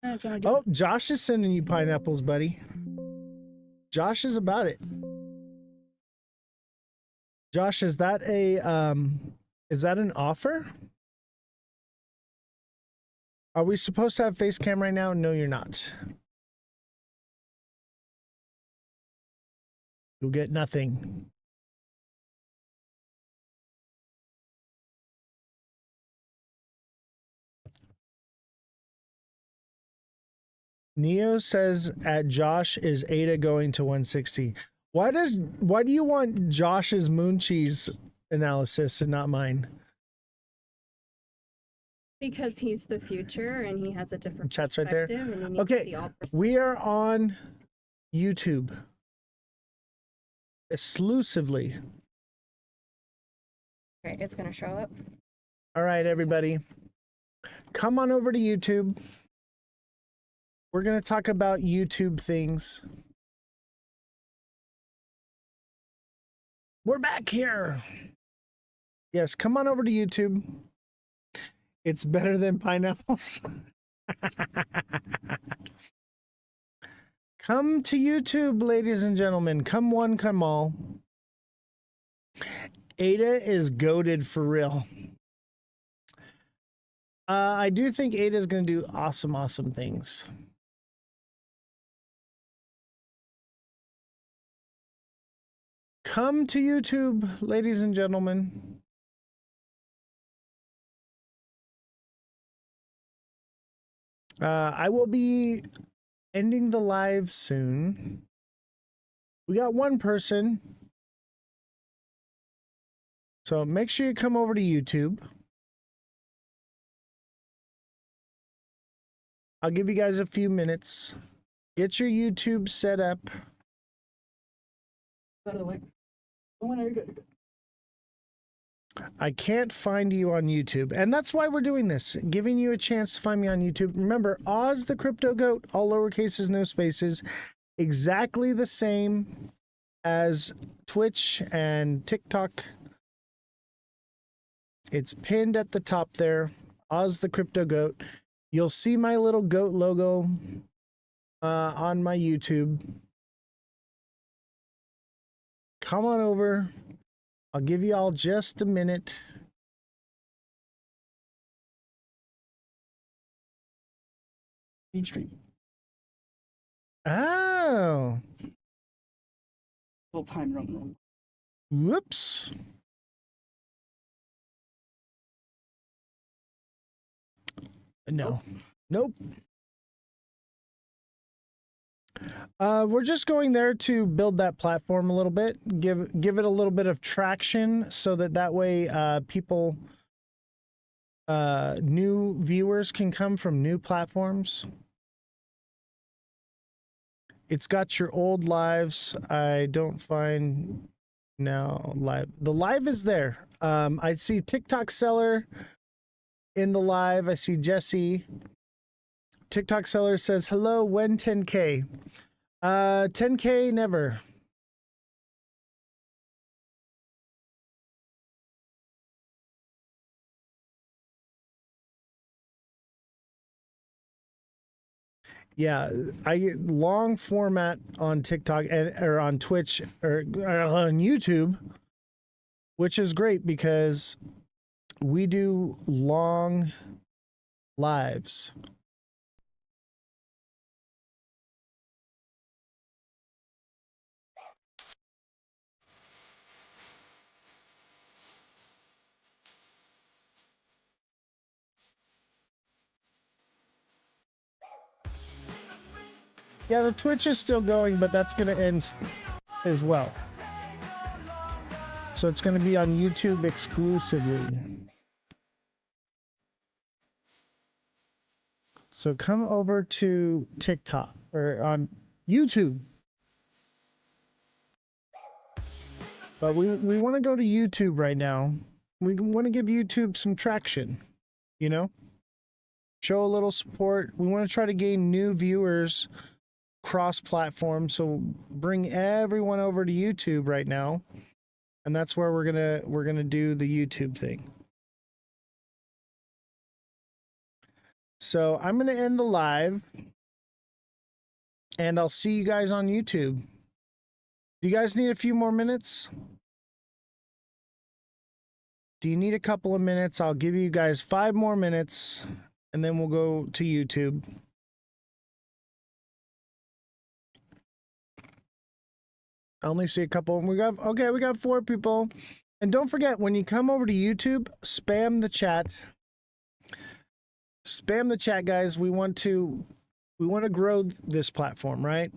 That's what I do. Oh, Josh is sending you pineapples, buddy. Josh is about it. Josh, is that an offer? Are we supposed to have face cam right now? No, you're not. You'll get nothing. Neo says at Josh is Ada going to 160. Why do you want Josh's moon cheese analysis and not mine? Because he's the future and he has a different Chat's right there. perspective, and you need to Okay, see all perspectives. we are on YouTube exclusively. Okay, it's gonna show up. All right, everybody, come on over to YouTube. We're going to talk about YouTube things. We're back here. Yes, come on over to YouTube. It's better than pineapples. Come to YouTube, ladies and gentlemen. Come one, come all. Ada is goated for real. I do think Ada is going to do awesome things. Come to YouTube, ladies and gentlemen. I will be ending the live soon. We got one person. So make sure you come over to YouTube. I'll give you guys a few minutes. Get your YouTube set up. Out of the way. Oh, no, you're good. You're good. I can't find you on YouTube, and that's why we're doing this, giving you a chance to find me on YouTube. Remember, Ozthecryptogoat, all lowercases, no spaces, exactly the same as Twitch and TikTok. It's pinned at the top there, Ozthecryptogoat. You'll see my little goat logo on my YouTube. Come on over. I'll give you all just a minute. Main Street. Oh, Little time wrong. whoops. No, nope. We're just going there to build that platform a little bit, give it a little bit of traction, so that way people, new viewers can come from new platforms. It's got your old lives. I don't find now live. The live is there. I see TikTok seller in the live. I see Jesse. TikTok seller says, hello, when 10K? 10K never. Yeah, I get long format on TikTok or on Twitch or on YouTube, which is great because we do long lives. Yeah, the Twitch is still going, but that's going to end as well. So it's going to be on YouTube exclusively. So come over to TikTok or on YouTube. But we want to go to YouTube right now. We want to give YouTube some traction, you know? Show a little support. We want to try to gain new viewers cross-platform, so bring everyone over to YouTube right now. And that's where we're going to do the YouTube thing. So, I'm going to end the live and I'll see you guys on YouTube. Do you guys need a few more minutes? Do you need a couple of minutes? I'll give you guys 5 more minutes and then we'll go to YouTube. I only see a couple. We got 4 people. And don't forget, when you come over to YouTube, spam the chat. Spam the chat, guys. We want to grow this platform, right?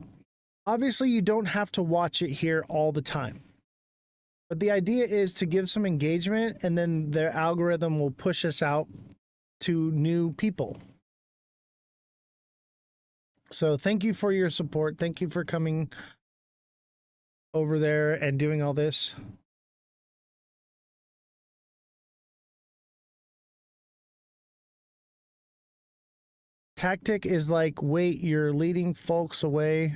Obviously, you don't have to watch it here all the time. But the idea is to give some engagement, and then their algorithm will push us out to new people. So thank you for your support. Thank you for coming over there and doing all this. Tactic is like, wait, you're leading folks away.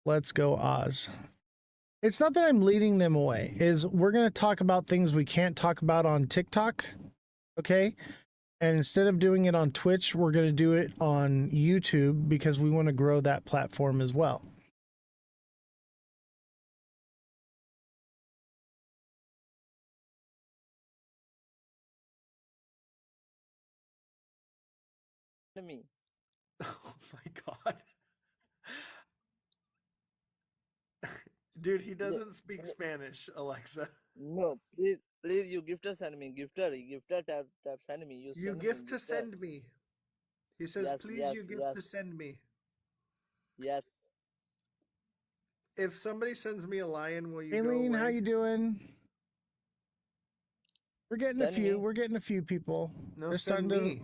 Let's go, Oz. It's not that I'm leading them away. We're going to talk about things we can't talk about on TikTok. Okay? And instead of doing it on Twitch, we're going to do it on YouTube because we want to grow that platform as well. Me. Oh my God. Dude, he doesn't speak Spanish, Alexa. No, please, you gifter send me. Gifter tab send me. You Send gift me, to gifter. send me. He says, Yes, please, yes, you gift yes. to send me. Yes. If somebody sends me a lion, will you Aileen, go away? how you doing? We're getting Send a few. me. We're getting a few people. No, They're send starting me. to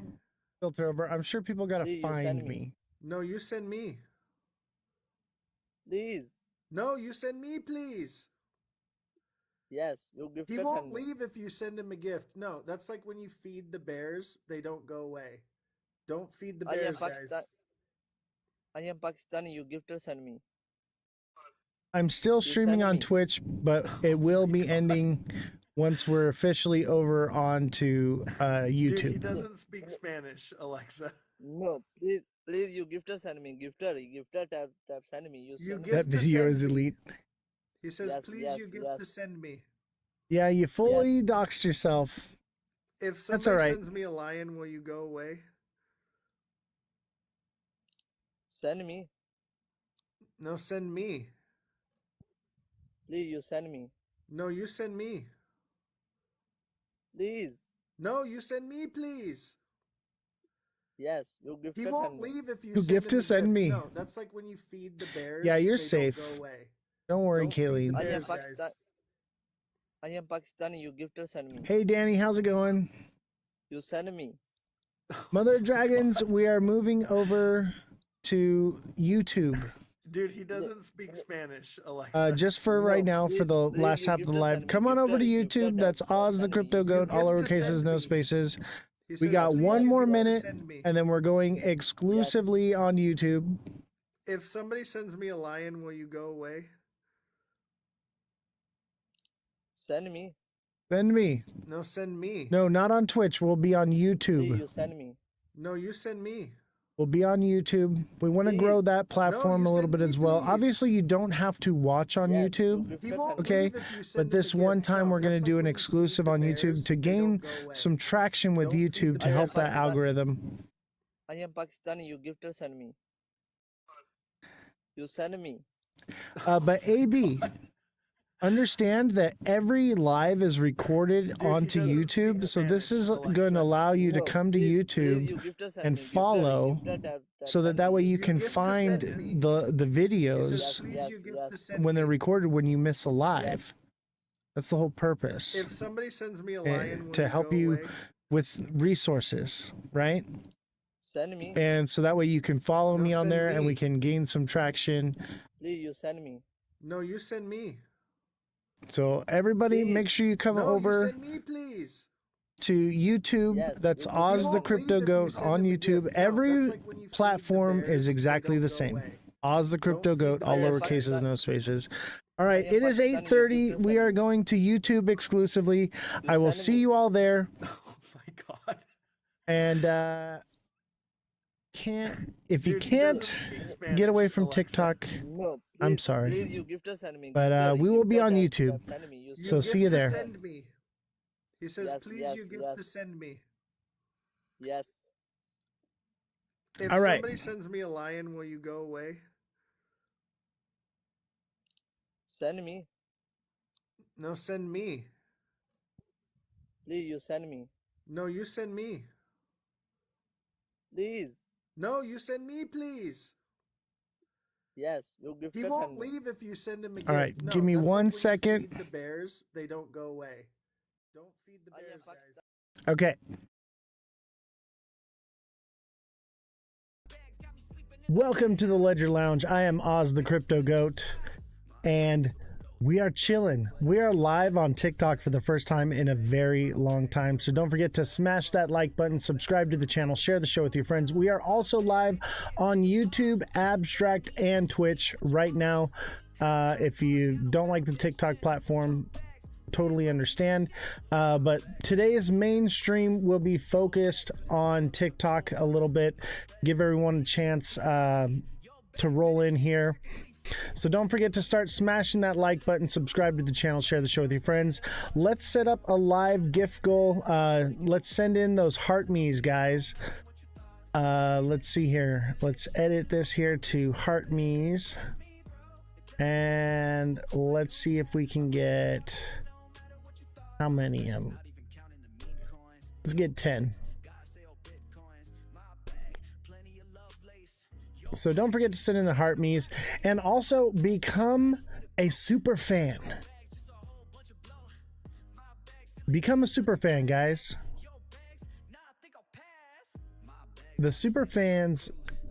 filter over. I'm sure people got to Please, you find send me. me. No, you send me. Please. No, you send me, please. Yes, you gifter He send won't me. leave if you send him a gift. No, that's like when you feed the bears, they don't go away. Don't feed the I am bears, guys. Pakistan. I am Pakistani. You gifter send me. I'm still streaming send on me. Twitch, but it will be ending once we're officially over onto YouTube. Dude, he doesn't speak Spanish, Alexa. No, please, you gifter send me. Gifter tab send me. You send me. That gift to video send is me. elite. He says, Yes, please, yes, you gift yes. to send me. Yeah, you fully doxed yourself. If That's somebody all right. sends me a lion, will you go away? Send me. No, send me. Please, you send me. No, you send me. Please. No, you send me, please. Yes, you gifter He send won't me. leave if you You send gift him to a send gift. me. No, that's like when you feed the bears. Yeah, you're they safe. Don't go away. Don't worry, Don't feed the Kayleen. I am bears, guys. Pakistan. I am Pakistani. You gifter send me. Hey, Danny, how's it going? You send me. Mother of Dragons, we are moving over to YouTube. Dude, he doesn't speak Spanish, Alexa. Just for right now, for the please, last you half of the gifter live, send me. come on over to Gifter YouTube. That's Oz the send me. Crypto Goat, all gift to lowercases, send no me. spaces. He We says, got "Please, one you more gift to minute, send me." and then we're going exclusively on YouTube. If somebody sends me a lion, will you go away? Send me. Send me. No, send me. No, not on Twitch. We'll be on Please, YouTube. you send me. No, you send me. will be on YouTube. We want to grow that platform a little bit as well. Obviously, you don't have to watch on YouTube, okay? But this one time, we're going to do an exclusive on YouTube to gain some traction with YouTube to help that algorithm. I am Pakistani. You gifter send me. You send me. But AB, understand that every live is recorded onto YouTube, so this is going to allow you to come to YouTube and follow, so that way you can find the videos when they're recorded when you miss a live. That's the whole purpose. If somebody sends me a lion, to help you with resources, right? Send me. And so that way you can follow me on there and we can gain some traction. Please, you send me. No, you send me. So everybody, make sure you come over You send me, please. to YouTube. Yes, That's Ozthecryptogoat on YouTube. Every platform is exactly the same. Ozthecryptogoat, all lowercases, no spaces. All right, it is 8:30. We are going to YouTube exclusively. I will see you all there. Oh my god. And if you can't get away from TikTok, No, I'm please, sorry. Please, you gifter send me. But Gifter, we will be gifter on tab, YouTube. tab, send me. You So send see me. you there. Send me. He says, Yes, please, yes, you give yes. to send me. Yes. If All right. somebody sends me a lion, will you go away? Send me. No, send me. Please, you send me. No, you send me. Please. No, you send me, please. Yes, you gifter He send won't me. leave if you send him a gift. All right, No, give me that's like one when you second. feed the bears, they don't go away. Don't feed the bears, guys. Okay. Welcome to the Ledger Lounge. I am Oz the Crypto Goat, and we are chilling. We are live on TikTok for the first time in a very long time. So don't forget to smash that like button, subscribe to the channel, share the show with your friends. We are also live on YouTube, Abstract, and Twitch right now. If you don't like the TikTok platform, totally understand. But today's mainstream will be focused on TikTok a little bit. Give everyone a chance to roll in here. So don't forget to start smashing that like button, subscribe to the channel, share the show with your friends. Let's set up a live gift goal. Let's send in those heart me's, guys. Let's see here. Let's edit this here to heart me's. And let's see if we can get... How many of them? Let's get 10. So don't forget to send in the heart me's and also become a super fan. Become a super fan, guys. The super fans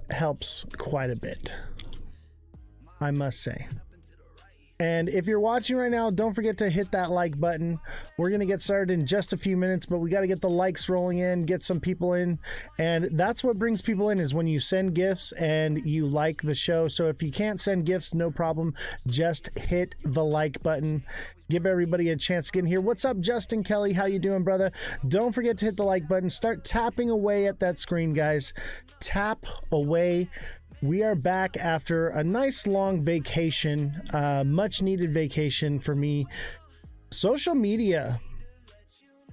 helps quite a bit, I must say. And if you're watching right now, don't forget to hit that like button. We're going to get started in just a few minutes, but we got to get the likes rolling in, get some people in. And that's what brings people in, is when you send gifts and you like the show. So if you can't send gifts, no problem. Just hit the like button. Give everybody a chance to get in here. What's up, Justin Kelly? How you doing, brother? Don't forget to hit the like button. Start tapping away at that screen, guys. Tap away. We are back after a nice long vacation, much needed vacation for me. Social media,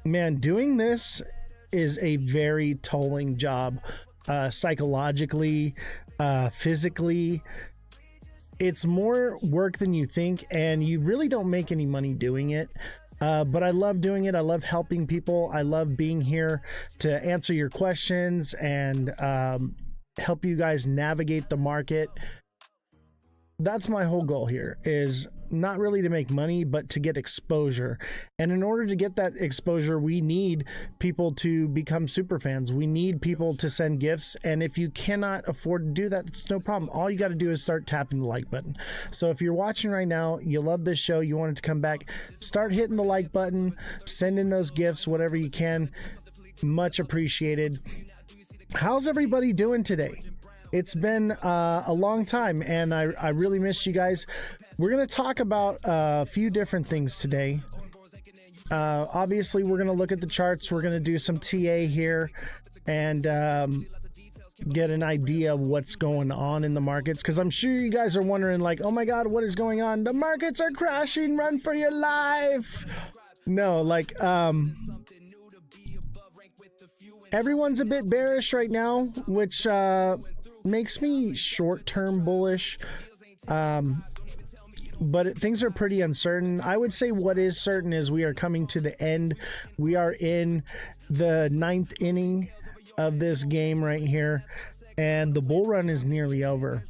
man, doing this is a very tolling job, psychologically, physically. It's more work than you think, and you really don't make any money doing it. But I love doing it. I love helping people. I love being here to answer your questions and help you guys navigate the market. That's my whole goal here, is not really to make money, but to get exposure. And in order to get that exposure, we need people to become super fans. We need people to send gifts. And if you cannot afford to do that, it's no problem. All you got to do is start tapping the like button. So if you're watching right now, you love this show, you want it to come back, start hitting the like button, send in those gifts, whatever you can. Much appreciated. How's everybody doing today? It's been a long time, and I really miss you guys. We're going to talk about a few different things today. Obviously, we're going to look at the charts. We're going to do some TA here, and get an idea of what's going on in the markets, because I'm sure you guys are wondering, like, oh my god, what is going on? The markets are crashing, run for your life. No, like, everyone's a bit bearish right now, which makes me short-term bullish. But things are pretty uncertain. I would say what is certain is we are coming to the end. We are in the 9th inning of this game right here, and the bull run is nearly over.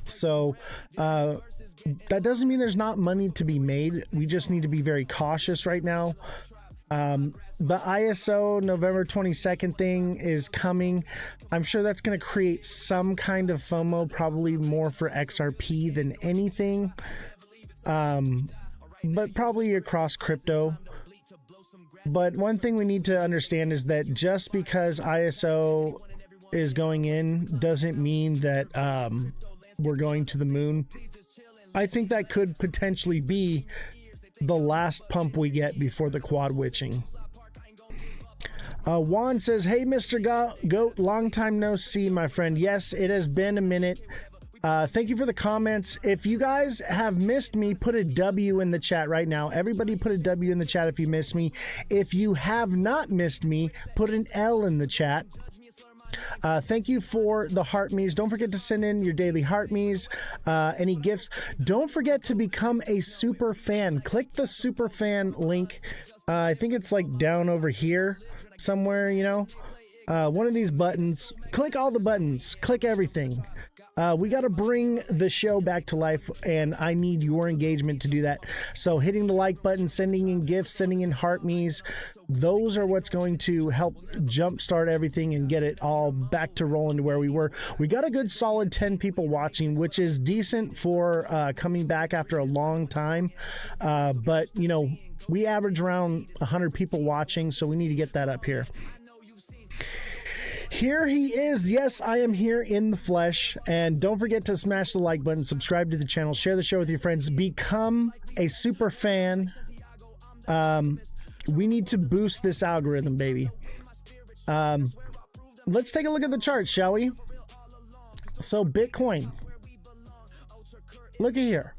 So that doesn't mean there's not money to be made. We just need to be very cautious right now. The ISO November 22nd thing is coming. I'm sure that's going to create some kind of FOMO, probably more for XRP than anything, but probably across crypto. But one thing we need to understand is that just because ISO is going in doesn't mean that we're going to the moon. I think that could potentially be the last pump we get before the quad witching. Juan says, hey, Mr. Goat, long time no see, my friend. Yes, it has been a minute. Thank you for the comments. If you guys have missed me, put a W in the chat right now. Everybody put a W in the chat if you missed me. If you have not missed me, put an L in the chat. Thank you for the heart me's. Don't forget to send in your daily heart me's, any gifts. Don't forget to become a super fan. Click the super fan link. I think it's like down over here somewhere, you know, one of these buttons. Click all the buttons, click everything. We got to bring the show back to life, and I need your engagement to do that. So hitting the like button, sending in gifts, sending in heart me's, those are what's going to help jumpstart everything and get it all back to rolling to where we were. We got a good solid 10 people watching, which is decent for coming back after a long time. But, you know, we average around 100 people watching, so we need to get that up here. Here he is. Yes, I am here in the flesh. And don't forget to smash the like button, subscribe to the channel, share the show with your friends, become a super fan. We need to boost this algorithm, baby. Let's take a look at the chart, shall we? So Bitcoin, look at here.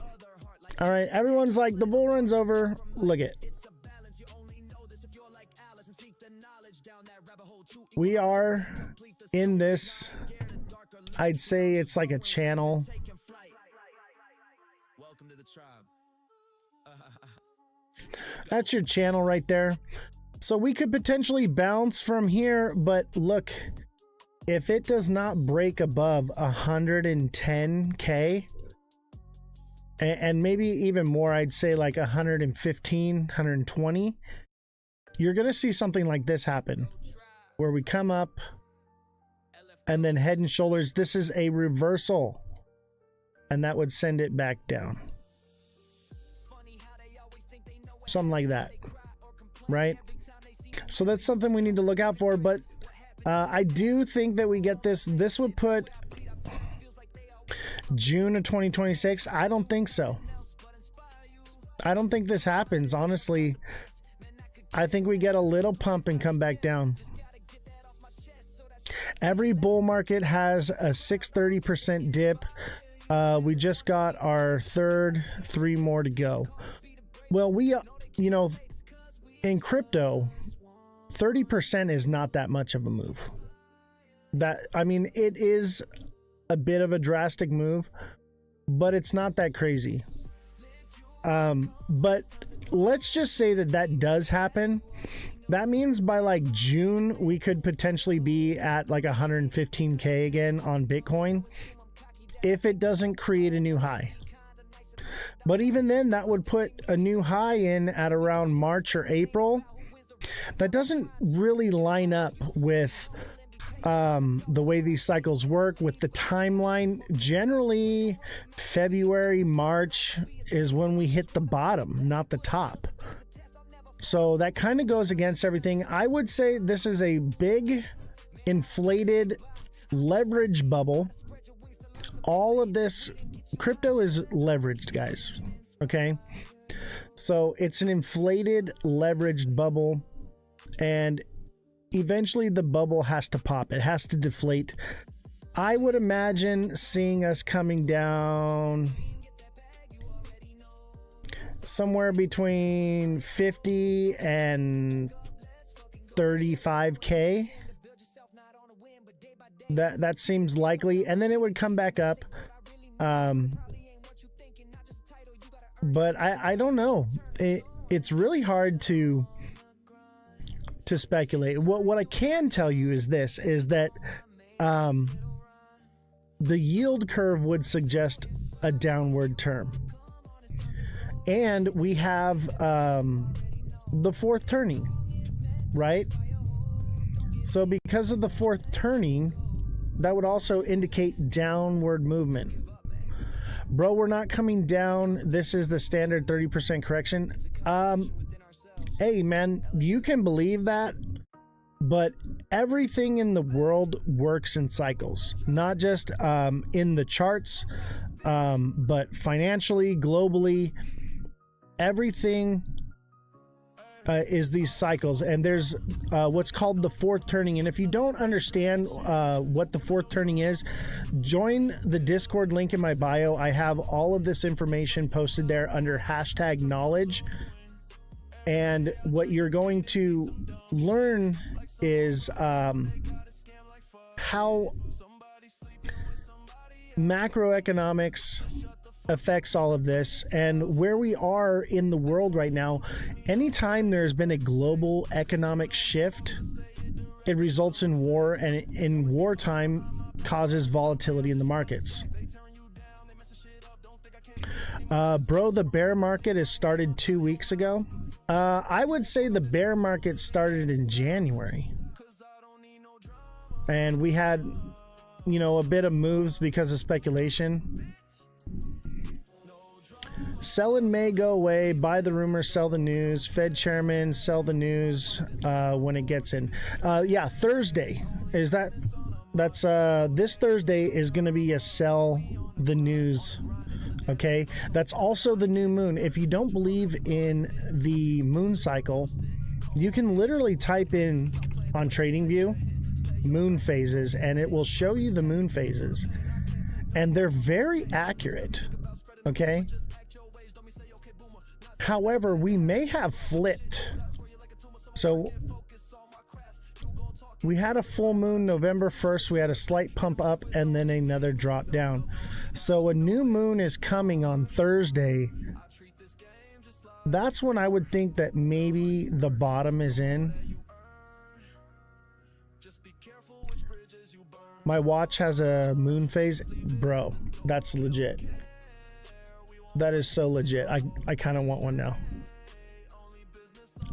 All right, everyone's like, the bull run's over. Look at it. We are in this, I'd say it's like a channel. That's your channel right there. So we could potentially bounce from here, but look, if it does not break above 110K, and maybe even more, I'd say like 115, 120, you're going to see something like this happen, where we come up and then head and shoulders. This is a reversal, and that would send it back down. Something like that, right? So that's something we need to look out for. But I do think that we get this. This would put June of 2026. I don't think so. I don't think this happens, honestly. I think we get a little pump and come back down. Every bull market has a 630% dip. We just got our third, 3 more to go. Well, we, you know, in crypto, 30% is not that much of a move. That, I mean, it is a bit of a drastic move, but it's not that crazy. But let's just say that that does happen. That means by like June, we could potentially be at like 115K again on Bitcoin if it doesn't create a new high. But even then, that would put a new high in at around March or April. That doesn't really line up with the way these cycles work, with the timeline. Generally, February, March is when we hit the bottom, not the top. So that kind of goes against everything. I would say this is a big inflated leverage bubble. All of this crypto is leveraged, guys. Okay. So it's an inflated leveraged bubble. And eventually the bubble has to pop. It has to deflate. I would imagine seeing us coming down somewhere between 50 and 35K. That seems likely, and then it would come back up. But I don't know. It's really hard to speculate. What I can tell you is this: is that the yield curve would suggest a downward term, and we have the fourth turning, right? So because of the fourth turning, that would also indicate downward movement. Bro, we're not coming down. This is the standard 30% correction. Hey man, you can believe that, but everything in the world works in cycles, not just in the charts, but financially, globally. Everything is these cycles, and there's what's called the fourth turning. And if you don't understand what the fourth turning is, join the Discord link in my bio. I have all of this information posted there under #knowledge. And what you're going to learn is how macroeconomics affects all of this and where we are in the world right now. Anytime there's been a global economic shift, it results in war, and in wartime causes volatility in the markets. Bro, the bear market has started 2 weeks ago. I would say the bear market started in January, and we had, you know, a bit of moves because of speculation. Selling may go away. Buy the rumor, sell the news. Fed chairman, sell the news when it gets in. Yeah, Thursday is that's this Thursday is going to be a sell the news. Okay, that's also the new moon. If you don't believe in the moon cycle, you can literally type in on TradingView moon phases, and it will show you the moon phases, and they're very accurate. Okay. However, we may have flipped. So we had a full moon November 1st. We had a slight pump up and then another drop down. So a new moon is coming on Thursday. That's when I would think that maybe the bottom is in. My watch has a moon phase. Bro, that's legit. That is so legit. I kind of want one now.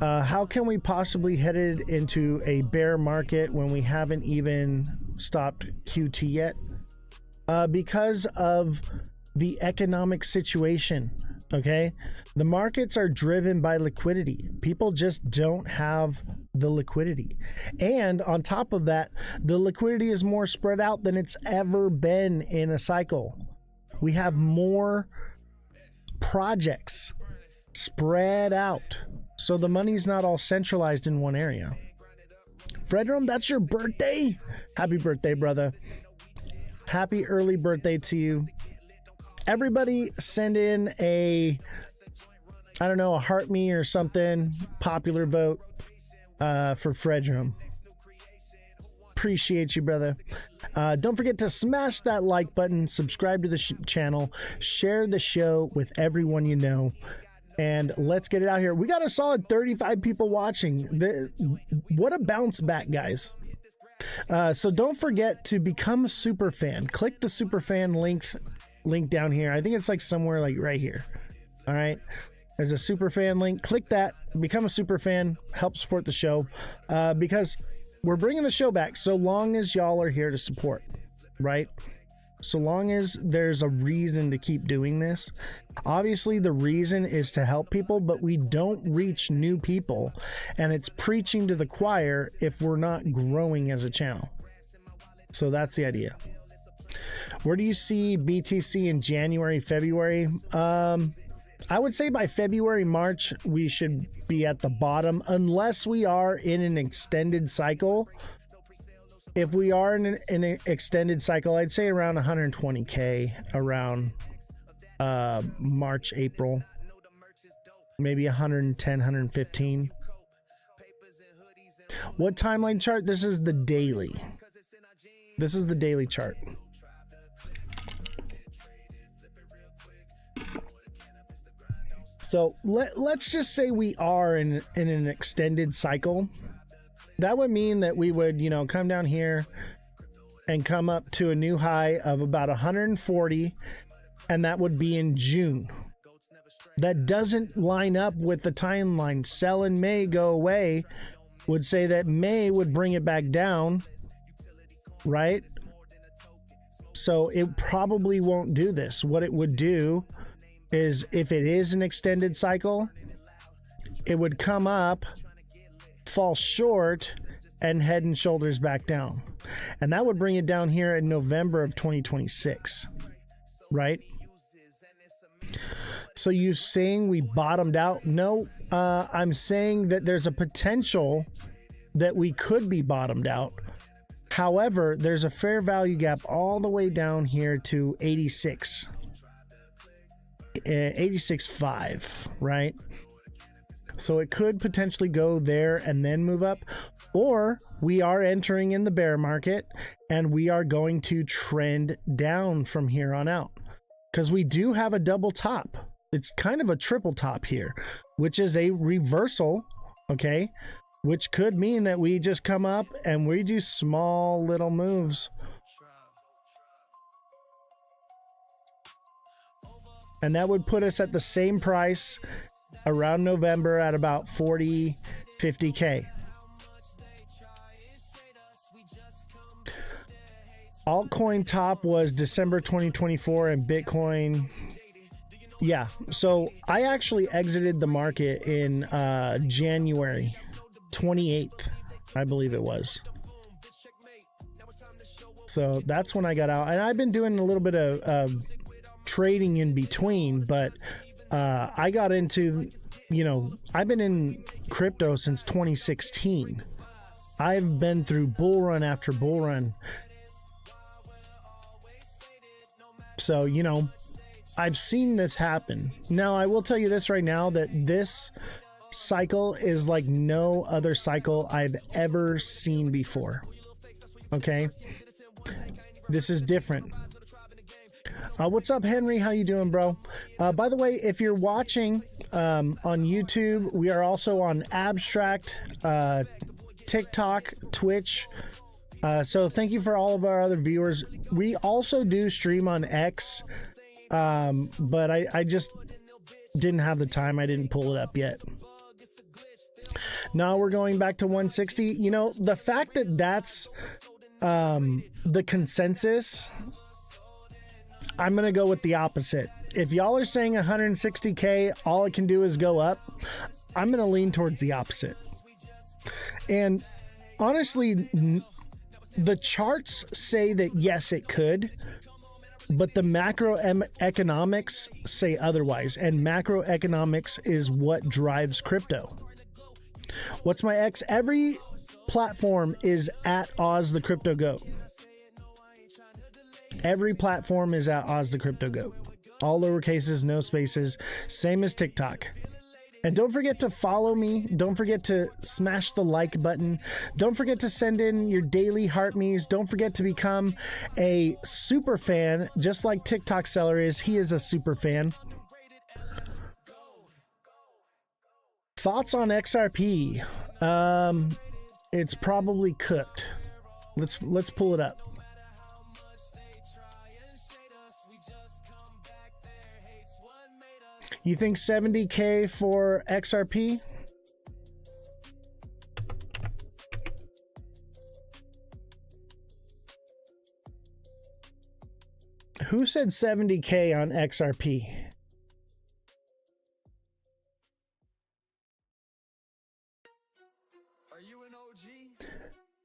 How can we possibly headed into a bear market when we haven't even stopped QT yet? Because of the economic situation. Okay, the markets are driven by liquidity. People just don't have the liquidity, and on top of that, the liquidity is more spread out than it's ever been in a cycle. We have more projects spread out, so the money's not all centralized in one area. Fredrum, that's your birthday. Happy birthday, brother. Happy early birthday to you. Everybody send in a, I don't know, a heart me or something, popular vote for Fredrum. Appreciate you, brother. Don't forget to smash that like button, subscribe to the channel, share the show with everyone you know, and let's get it out here. We got a solid 35 people watching. What a bounce back, guys. So don't forget to become a super fan. Click the super fan link down here. I think it's like somewhere like right here. All right. There's a super fan link. Click that, become a super fan, help support the show, because we're bringing the show back so long as y'all are here to support, right? So long as there's a reason to keep doing this. Obviously, the reason is to help people, but we don't reach new people, and it's preaching to the choir if we're not growing as a channel. So that's the idea. Where do you see BTC in January, February? I would say by February, March, we should be at the bottom unless we are in an extended cycle. If we are in an extended cycle, I'd say around 120K around March, April, maybe 110, 115. What timeline chart? This is the daily. This is the daily chart. So let's just say we are in an extended cycle. That would mean that we would, come down here and come up to a new high of about 140, and that would be in June. That doesn't line up with the timeline. Sell in May, go away, would say that May would bring it back down, right? So it probably won't do this. What it would do is, if it is an extended cycle, it would come up, fall short, and head and shoulders back down. And that would bring it down here in November of 2026, right? So you saying we bottomed out? No, I'm saying that there's a potential that we could be bottomed out. However, there's a fair value gap all the way down here to 86. 86.5, right? So it could potentially go there and then move up, or we are entering in the bear market and we are going to trend down from here on out, because we do have a double top. It's kind of a triple top here, which is a reversal, okay? Which could mean that we just come up and we do small little moves. And that would put us at the same price around November at about 40, 50K. Altcoin top was December 2024, and Bitcoin. Yeah, so I actually exited the market in January 28th, I believe it was. So that's when I got out. And I've been doing a little bit of trading in between, but I got into, I've been in crypto since 2016. I've been through bull run after bull run. So, I've seen this happen. Now, I will tell you this right now, that this cycle is like no other cycle I've ever seen before. Okay? This is different. What's up, Henry? How you doing, bro? By the way, if you're watching on YouTube, we are also on Abstract, TikTok, Twitch. So thank you for all of our other viewers. We also do stream on X, but I just didn't have the time. I didn't pull it up yet. Now we're going back to 160. The fact that that's the consensus, I'm going to go with the opposite. If y'all are saying 160K, all it can do is go up, I'm going to lean towards the opposite. And honestly, the charts say that yes, it could, but the macroeconomics say otherwise, and macroeconomics is what drives crypto. What's my X? Every platform is at Ozthecryptogoat. Every platform is at Ozthecryptogoat. All lowercases, no spaces, same as TikTok. And don't forget to follow me. Don't forget to smash the like button. Don't forget to send in your daily heart me's. Don't forget to become a super fan, just like TikTok seller is. He is a super fan. Thoughts on XRP? It's probably cooked. Let's pull it up. You think 70K for XRP? Who said 70K on XRP?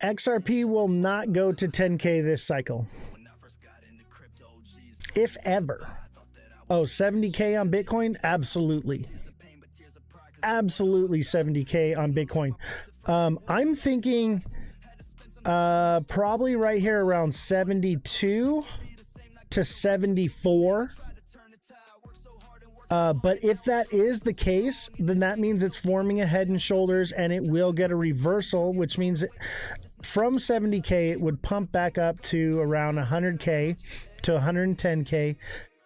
XRP will not go to 10K this cycle, if ever. Oh, 70K on Bitcoin? Absolutely. Absolutely 70K on Bitcoin. I'm thinking probably right here around 72 to 74. But if that is the case, then that means it's forming a head and shoulders and it will get a reversal, which means from 70K, it would pump back up to around 100K to 110K,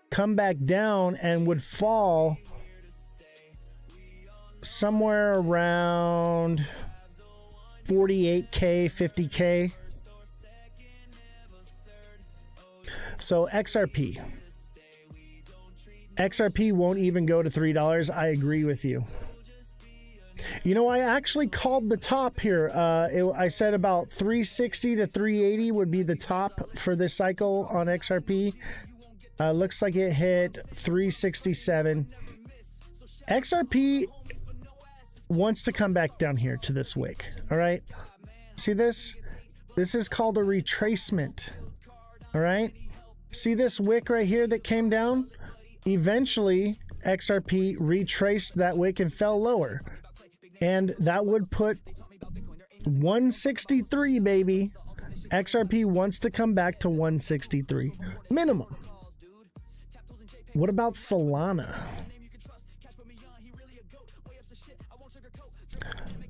come back down and would fall somewhere around 48K, 50K. So XRP won't even go to $3. I agree with you. You know, I actually called the top here. I said about 360 to 380 would be the top for this cycle on XRP. Looks like it hit 367. XRP wants to come back down here to this wick. All right. See this? This is called a retracement. All right. See this wick right here that came down? Eventually, XRP retraced that wick and fell lower. And that would put 163, baby. XRP wants to come back to 163 minimum. What about Solana?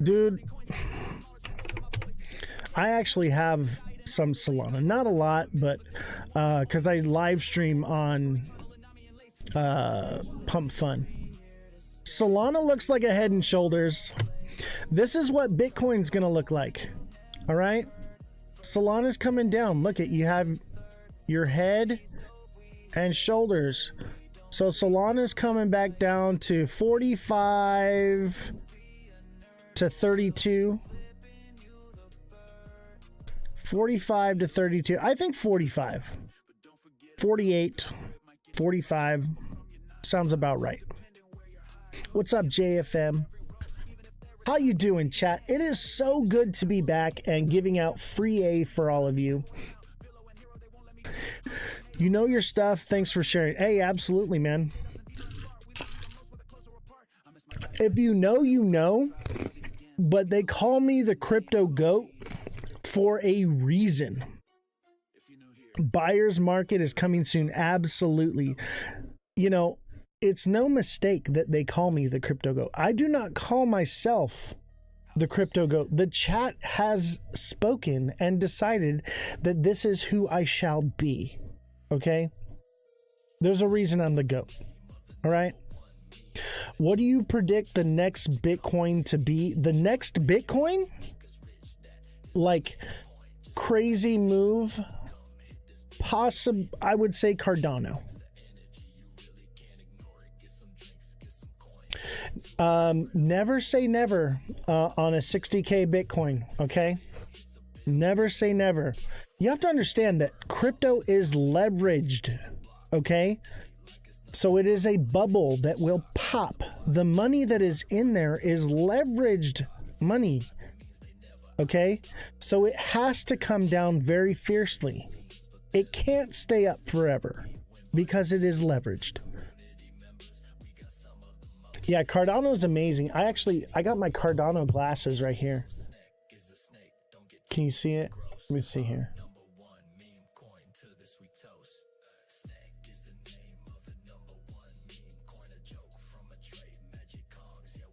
Dude, I actually have some Solana. Not a lot, but because I live stream on Pump Fun. Solana looks like a head and shoulders. This is what Bitcoin's gonna look like. All right, Solana's coming down. Look at, you have your head and shoulders. So Solana's coming back down to 45 to 32. 45 to 32. I think 45. 48. 45. Sounds about right. What's up, JFM? How you doing, chat? It is so good to be back and giving out free A for all of you. You know your stuff. Thanks for sharing. Hey, absolutely, man. If you know, you know. But they call me the crypto goat for a reason. Buyer's market is coming soon. Absolutely. You know, it's no mistake that they call me the crypto goat. I do not call myself the crypto goat. The chat has spoken and decided that this is who I shall be. Okay? There's a reason I'm the goat. All right? What do you predict the next Bitcoin to be? The next Bitcoin? Like crazy move? I would say Cardano. Never say never on a 60K Bitcoin, okay? Never say never. You have to understand that crypto is leveraged, okay? So it is a bubble that will pop. The money that is in there is leveraged money, okay? So it has to come down very fiercely. It can't stay up forever because it is leveraged. Yeah, Cardano is amazing. I got my Cardano glasses right here. Can you see it? Let me see here.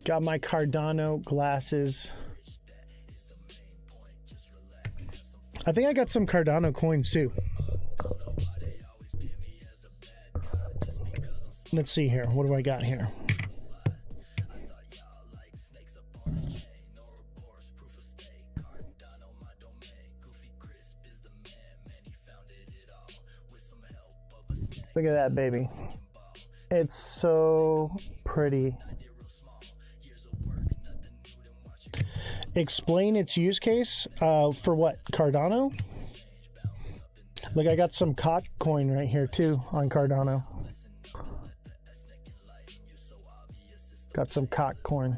Got my Cardano glasses. I think I got some Cardano coins too. Let's see here. What do I got here? Look at that, baby. It's so pretty. Explain its use case for what? Cardano? Look, I got some cock coin right here too on Cardano. Got some cock coin.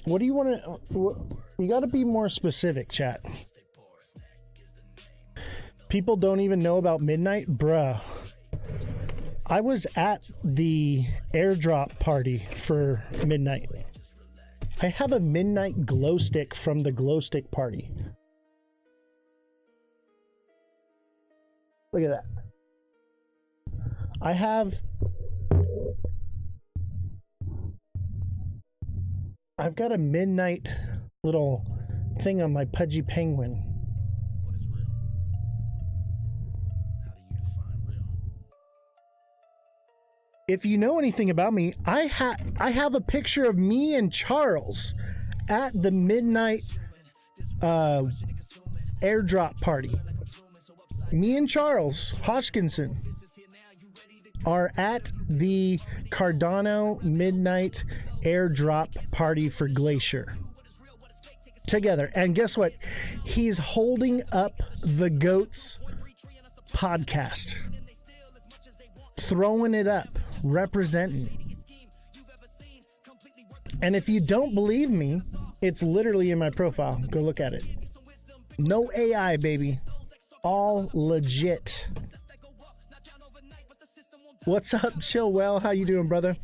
What do you want to... You got to be more specific, chat. People don't even know about midnight, bruh. I was at the airdrop party for midnight. I have a midnight glow stick from the glow stick party. Look at that. I've got a midnight little thing on my pudgy penguin. What is real? How do you define real? If you know anything about me, I have a picture of me and Charles at the midnight airdrop party. Me and Charles Hodgkinson are at the Cardano midnight airdrop party for Glacier together. And guess what? He's holding up the Goats podcast, throwing it up, representing. And if you don't believe me, it's literally in my profile. Go look at it. No AI, baby. All legit. What's up, Chill Well? How you doing, brother?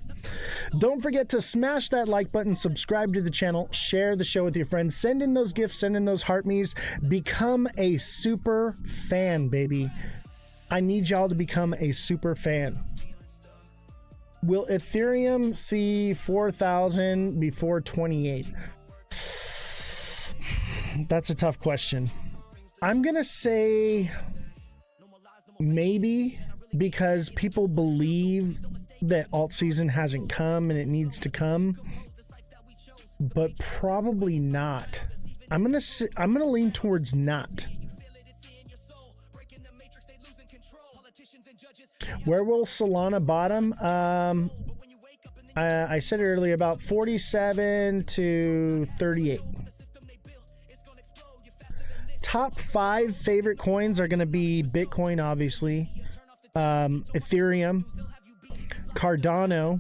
Don't forget to smash that like button, subscribe to the channel, share the show with your friends, send in those gifts, send in those heart me's, become a super fan, baby. I need y'all to become a super fan. Will Ethereum see 4,000 before 28? That's a tough question. I'm gonna say maybe, because people believe that alt season hasn't come and it needs to come, but probably not. I'm gonna lean towards not. Where will Solana bottom? I said it earlier, about 47 to 38. Top 5 favorite coins are going to be Bitcoin, obviously, Ethereum, Cardano,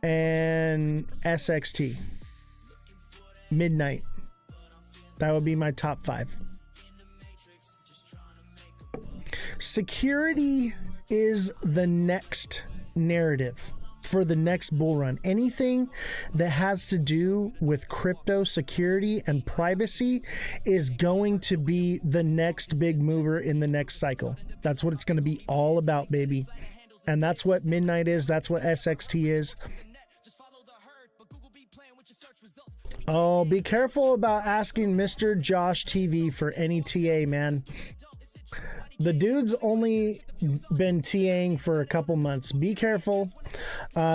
and SXT. Midnight. That would be my top 5. Security is the next narrative for the next bull run. Anything that has to do with crypto security and privacy is going to be the next big mover in the next cycle. That's what it's going to be all about, baby. And that's what Midnight is. That's what SXT is. Oh, be careful about asking Mr. Josh TV for any TA, man. The dude's only been TAing for a couple months. Be careful.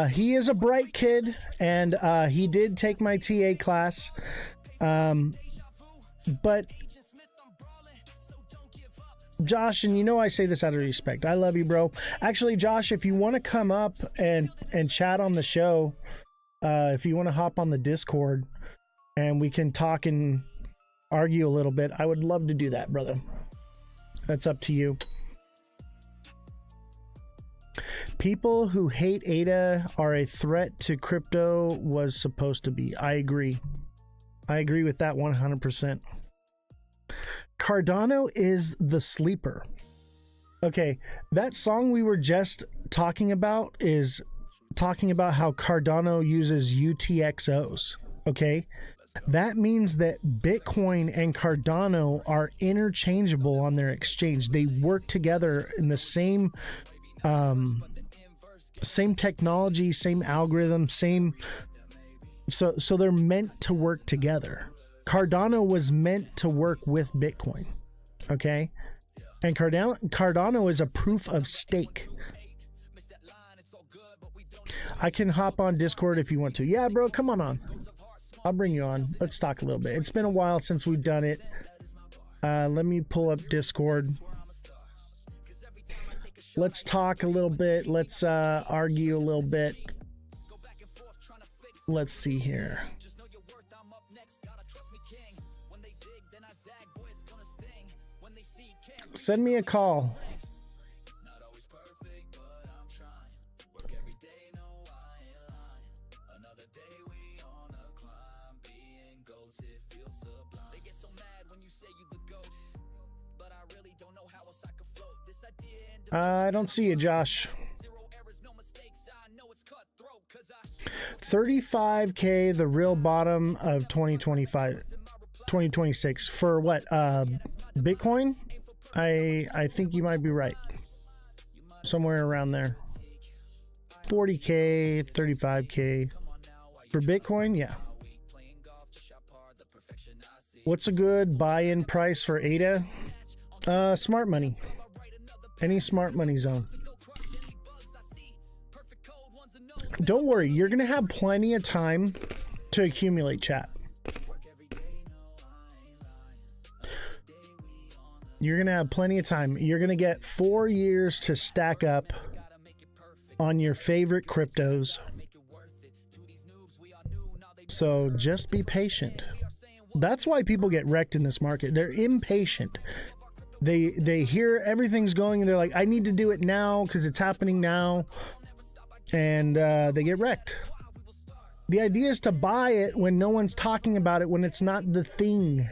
He is a bright kid, and he did take my TA class. But Josh, and you know I say this out of respect, I love you, bro. Actually, Josh, if you want to come up and chat on the show, if you want to hop on the Discord and we can talk and argue a little bit, I would love to do that, brother. That's up to you. People who hate ADA are a threat to crypto was supposed to be. I agree. I agree with that 100%. Cardano is the sleeper. Okay, that song we were just talking about is talking about how Cardano uses UTXOs. Okay, that means that Bitcoin and Cardano are interchangeable on their exchange. They work together in the same technology, same algorithm, same. So they're meant to work together. Cardano was meant to work with Bitcoin. Okay, and Cardano is a proof of stake. I can hop on Discord if you want to. Yeah, bro, come on. I'll bring you on. Let's talk a little bit. It's been a while since we've done it. Let me pull up Discord. Let's talk a little bit. Let's argue a little bit. Let's see here. Send me a call. I don't see you, Josh. 35K, the real bottom of 2026 for what? Bitcoin? I think you might be right. Somewhere around there. 40K, 35K for Bitcoin. Yeah. What's a good buy-in price for ADA? Smart money. Any smart money zone. Don't worry, you're gonna have plenty of time to accumulate, chat. You're gonna have plenty of time. You're gonna get 4 years to stack up on your favorite cryptos. So just be patient. That's why people get wrecked in this market. They're impatient. They hear everything's going and they're like, I need to do it now because it's happening now. And they get wrecked. The idea is to buy it when no one's talking about it, when it's not the thing.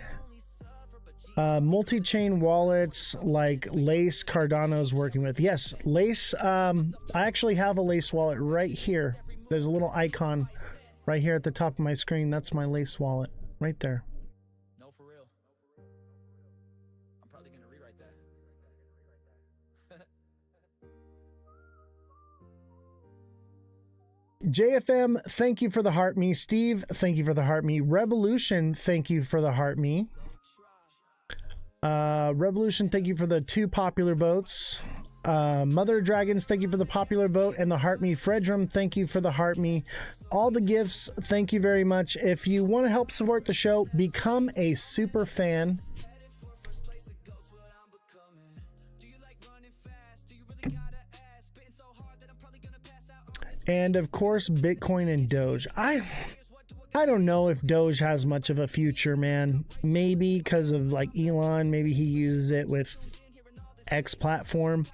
Multi-chain wallets like Lace, Cardano's working with. Yes, Lace. I actually have a Lace wallet right here. There's a little icon right here at the top of my screen. That's my Lace wallet right there. No, for real. I'm probably gonna rewrite that. JFM, thank you for the heart me. Steve, thank you for the heart me. Revolution, thank you for the heart me. Revolution, thank you for the 2 popular votes. Mother Dragons, thank you for the popular vote and the heart me. Fredrum, thank you for the heart me. All the gifts, thank you very much. If you want to help support the show, become a super fan. And of course, Bitcoin and Doge. I don't know if Doge has much of a future, man. Maybe because of like Elon, maybe he uses it with X platform.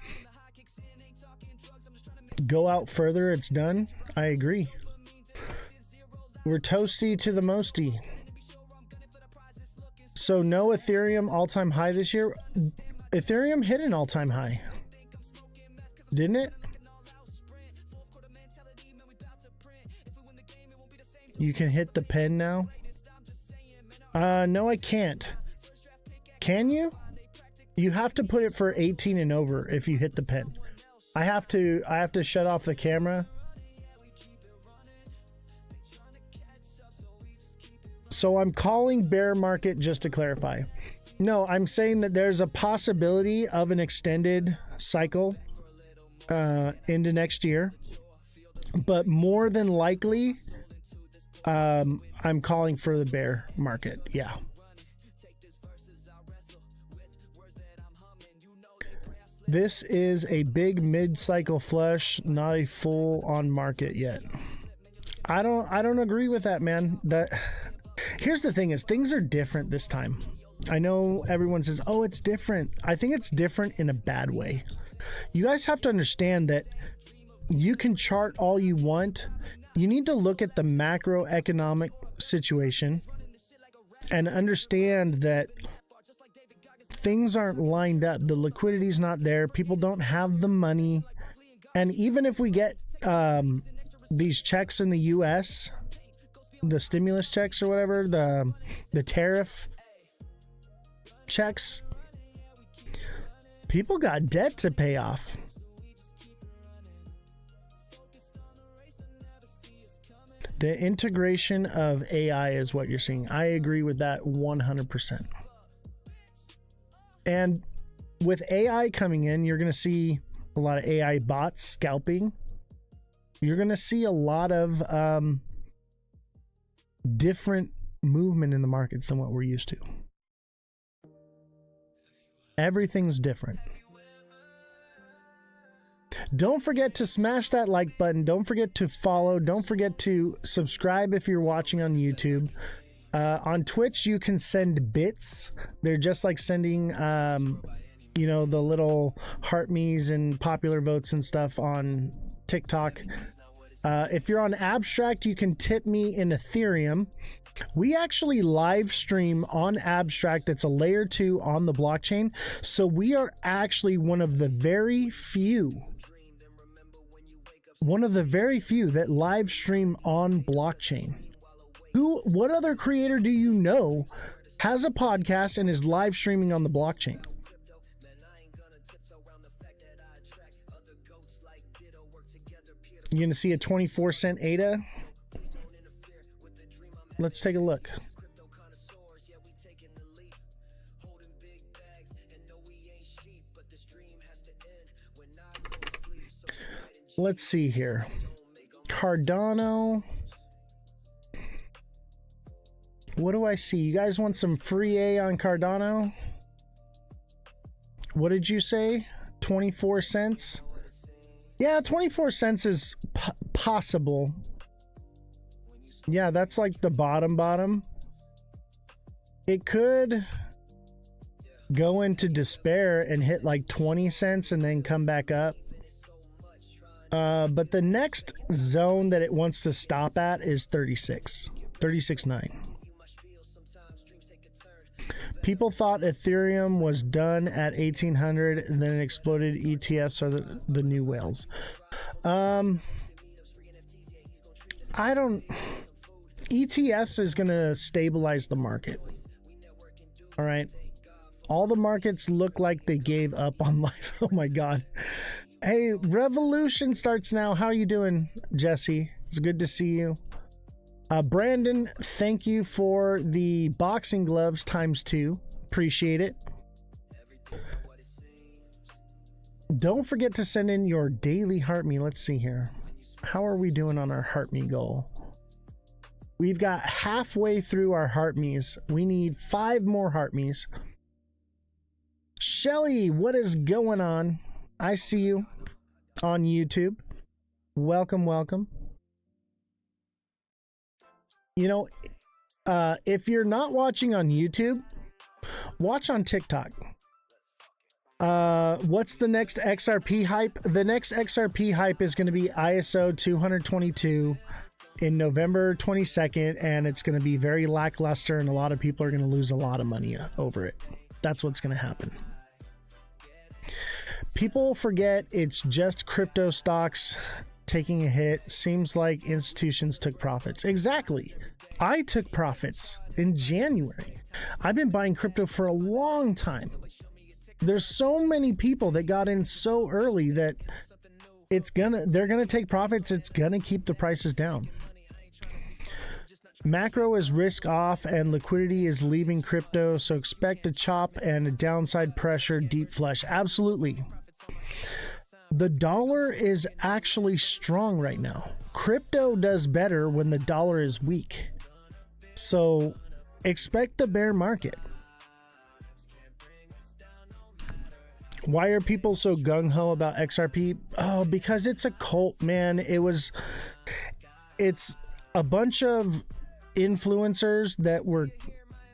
Go out further, it's done. I agree. We're toasty to the mosty. So no Ethereum all-time high this year. Ethereum hit an all-time high, didn't it? You can hit the pen now. No, I can't. Can you? You have to put it for 18 and over if you hit the pen. I have to shut off the camera. So I'm calling bear market, just to clarify. No, I'm saying that there's a possibility of an extended cycle into next year, but more than likely I'm calling for the bear market. Yeah. This is a big mid-cycle flush, not a full-on market yet. I don't agree with that, man. Here's the thing is things are different this time. I know everyone says, "Oh, it's different." I think it's different in a bad way. You guys have to understand that you can chart all you want. You need to look at the macroeconomic situation and understand that things aren't lined up. The liquidity's not there. People don't have the money. And even if we get these checks in the US, the stimulus checks or whatever, the tariff checks, people got debt to pay off. The integration of AI is what you're seeing. I agree with that 100%. And with AI coming in, you're going to see a lot of AI bots scalping. You're going to see a lot of different movement in the markets than what we're used to. Everything's different. Don't forget to smash that like button. Don't forget to follow. Don't forget to subscribe if you're watching on YouTube. On Twitch, you can send bits. They're just like sending, you know, the little heart me's and popular votes and stuff on TikTok. If you're on Abstract, you can tip me in Ethereum. We actually live stream on Abstract. That's a layer 2 on the blockchain. So we are actually one of the very few that live stream on blockchain. What other creator do you know has a podcast and is live streaming on the blockchain? You're going to see a 24-cent ADA. Let's take a look. Let's see here. Cardano. What do I see? You guys want some free A on Cardano? What did you say? 24 cents? Yeah, 24 cents is possible. Yeah, that's like the bottom. It could go into despair and hit like 20 cents and then come back up. But the next zone that it wants to stop at is 36.9. People thought Ethereum was done at 1800 and then it exploded. ETFs are the new whales. ETFs is going to stabilize the market. All right. All the markets look like they gave up on life. Oh my God. Hey, Revolution starts now. How are you doing, Jesse? It's good to see you. Brandon, thank you for the boxing gloves ×2. Appreciate it. Don't forget to send in your daily heart me. Let's see here. How are we doing on our heart me goal? We've got halfway through our heart me's. We need 5 more heart me's. Shelly, what is going on? I see you on YouTube. Welcome, welcome. You know, if you're not watching on YouTube, watch on TikTok. What's the next XRP hype? The next XRP hype is going to be ISO 222 in November 22nd, and it's going to be very lackluster, and a lot of people are going to lose a lot of money over it. That's what's going to happen. People forget it's just crypto stocks taking a hit. Seems like institutions took profits. Exactly. I took profits in January. I've been buying crypto for a long time. There's so many people that got in so early that they're gonna take profits. It's gonna keep the prices down. Macro is risk off and liquidity is leaving crypto, so expect a chop and a downside pressure deep flush. Absolutely. The dollar is actually strong right now. Crypto does better when the dollar is weak. So expect the bear market. Why are people so gung-ho about XRP? Oh, because it's a cult, man. It's a bunch of influencers that were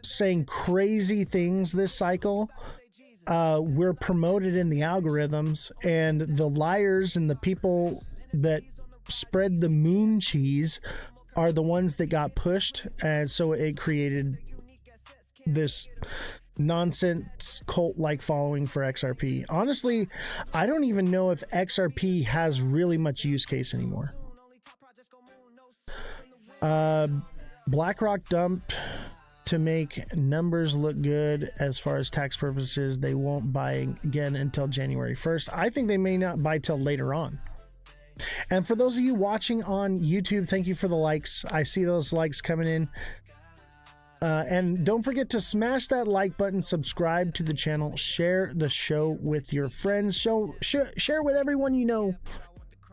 saying crazy things this cycle. We're promoted in the algorithms, and the liars and the people that spread the moon cheese are the ones that got pushed, and so it created this nonsense cult-like following for XRP. Honestly, I don't even know if XRP has really much use case anymore. BlackRock dumped to make numbers look good as far as tax purposes. They won't buy again until January 1st. I think they may not buy till later on. And for those of you watching on YouTube, thank you for the likes. I see those likes coming in. And don't forget to smash that like button, subscribe to the channel, share the show with your friends, share with everyone you know,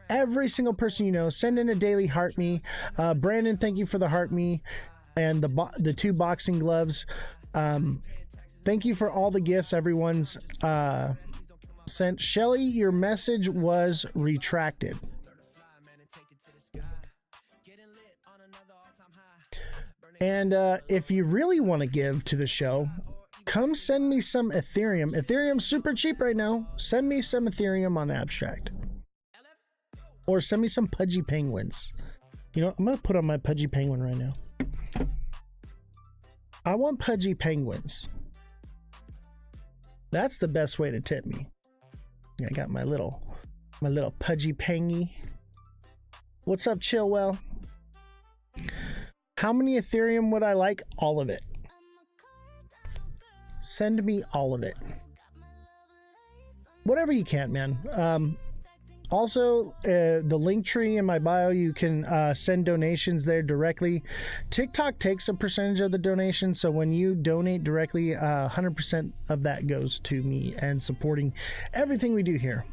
every single person you know. Send in a daily heart me. Brandon, thank you for the heart me and the 2 boxing gloves. Thank you for all the gifts everyone's sent. Shelly, your message was retracted. And if you really want to give to the show, come send me some Ethereum. Ethereum's super cheap right now. Send me some Ethereum on Abstract. Or send me some pudgy penguins. You know, I'm going to put on my pudgy penguin right now. I want pudgy penguins. That's the best way to tip me. I got my little pudgy pengy. What's up, Chillwell? How many Ethereum would I like? All of it. Send me all of it. Whatever you can, man. Also, the link tree in my bio, you can send donations there directly. TikTok takes a percentage of the donation, so when you donate directly, 100% of that goes to me and supporting everything we do here.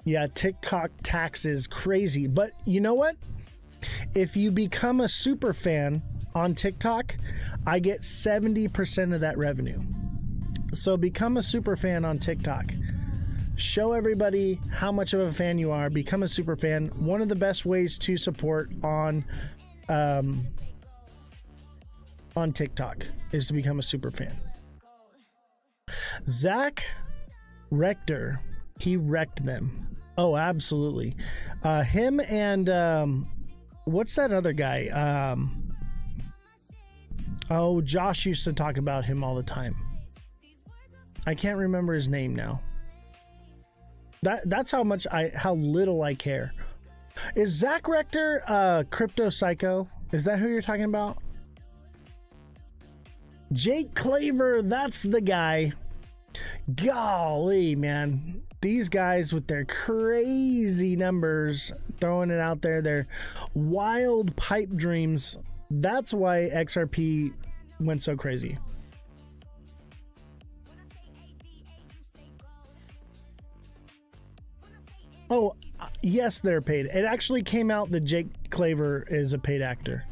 Yeah, TikTok tax is crazy, but you know what? If you become a super fan on TikTok, I get 70% of that revenue. So become a super fan on TikTok. Show everybody how much of a fan you are. Become a super fan. One of the best ways to support on TikTok is to become a super fan. Zach Rector, he wrecked them. Oh, absolutely. Him and what's that other guy? Oh, Josh used to talk about him all the time. I can't remember his name now. That's how little I care. Is Zach Rector Crypto Psycho? Is that who you're talking about? Jake Claver, that's the guy. Golly, man. These guys with their crazy numbers, throwing it out there, their wild pipe dreams. That's why XRP went so crazy. Oh, yes, they're paid. It actually came out that Jake Claver is a paid actor.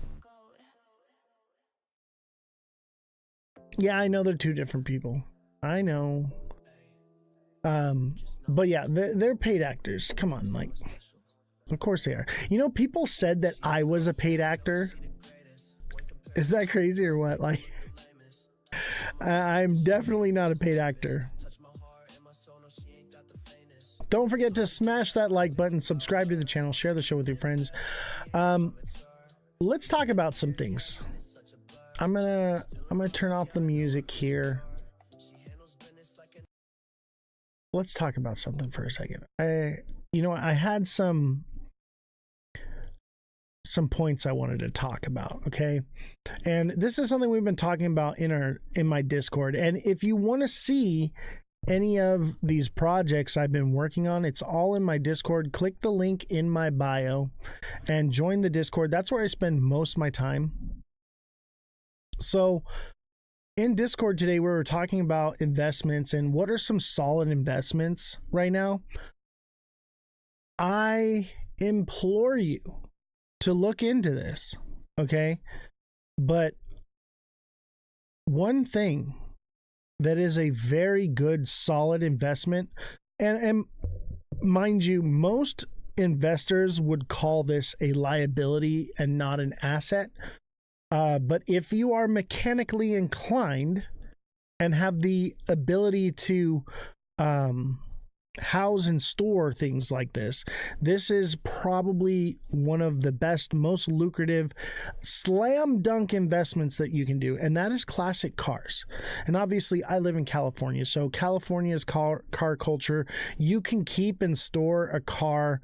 Yeah, I know they're two different people. I know. But yeah, they're paid actors. Come on, like, of course they are. You know, people said that I was a paid actor. Is that crazy or what? Like, I'm definitely not a paid actor. Don't forget to smash that like button, subscribe to the channel, share the show with your friends. Let's talk about some things. I'm gonna turn off the music here. Let's talk about something for a second. I had some points I wanted to talk about, okay? And this is something we've been talking about in my Discord. And if you want to see any of these projects I've been working on, it's all in my Discord. Click the link in my bio and join the Discord. That's where I spend most of my time. So in Discord today, we were talking about investments and what are some solid investments right now. I implore you to look into this, okay? But one thing that is a very good, solid investment, and mind you, most investors would call this a liability and not an asset. But if you are mechanically inclined and have the ability to house and store things like this, this is probably one of the best, most lucrative slam dunk investments that you can do, and that is classic cars. And obviously I live in California, so California's car culture, you can keep and store a car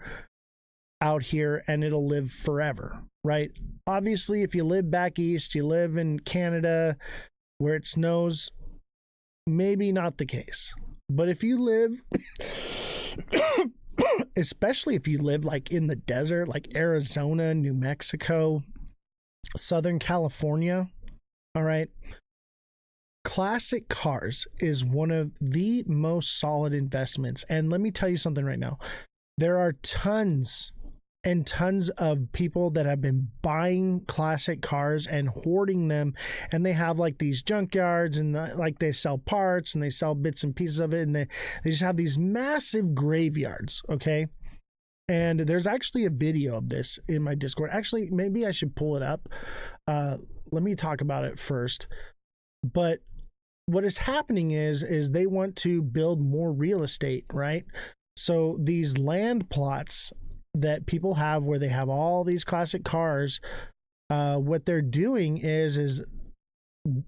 out here and it'll live forever, right? Obviously, if you live back east, you live in Canada where it snows, maybe not the case. But if you live, especially if you live like in the desert, like Arizona, New Mexico, Southern California, all right, classic cars is one of the most solid investments. And let me tell you something right now. There are tons and tons of people that have been buying classic cars and hoarding them, and they have like these junkyards and like they sell parts and they sell bits and pieces of it, and they just have these massive graveyards, okay? And there's actually a video of this in my Discord. Actually, maybe I should pull it up. Let me talk about it first. But what is happening is they want to build more real estate, right? So these land plots that people have where they have all these classic cars, what they're doing is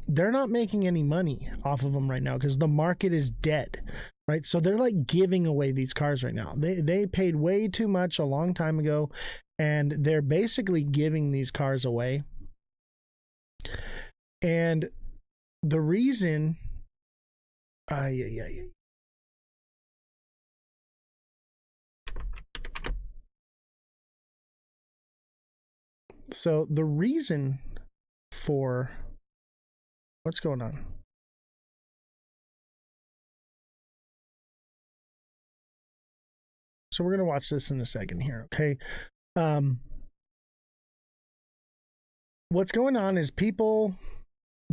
they're not making any money off of them right now because the market is dead, right? So they're like giving away these cars right now. They paid way too much a long time ago, and they're basically giving these cars away. And the reason, so the reason for what's going on? So we're going to watch this in a second here, okay? What's going on is people,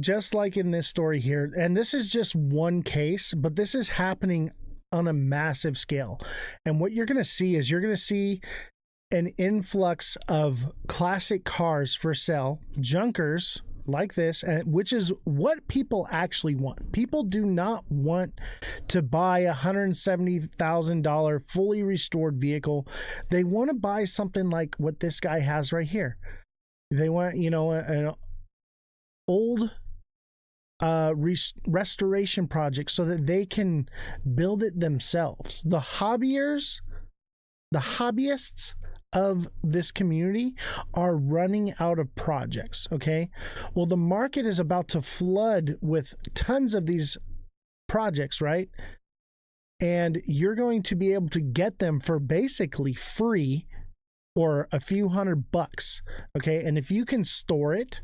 just like in this story here, and this is just one case, but this is happening on a massive scale. And what you're going to see is you're going to see an influx of classic cars for sale, junkers like this, and which is what people actually want. People do not want to buy a $170,000 fully restored vehicle. They want to buy something like what this guy has right here. They want, you know, an old restoration project so that they can build it themselves. The hobbyists of this community are running out of projects, okay? Well, the market is about to flood with tons of these projects, right? And you're going to be able to get them for basically free or a few $100, okay? And if you can store it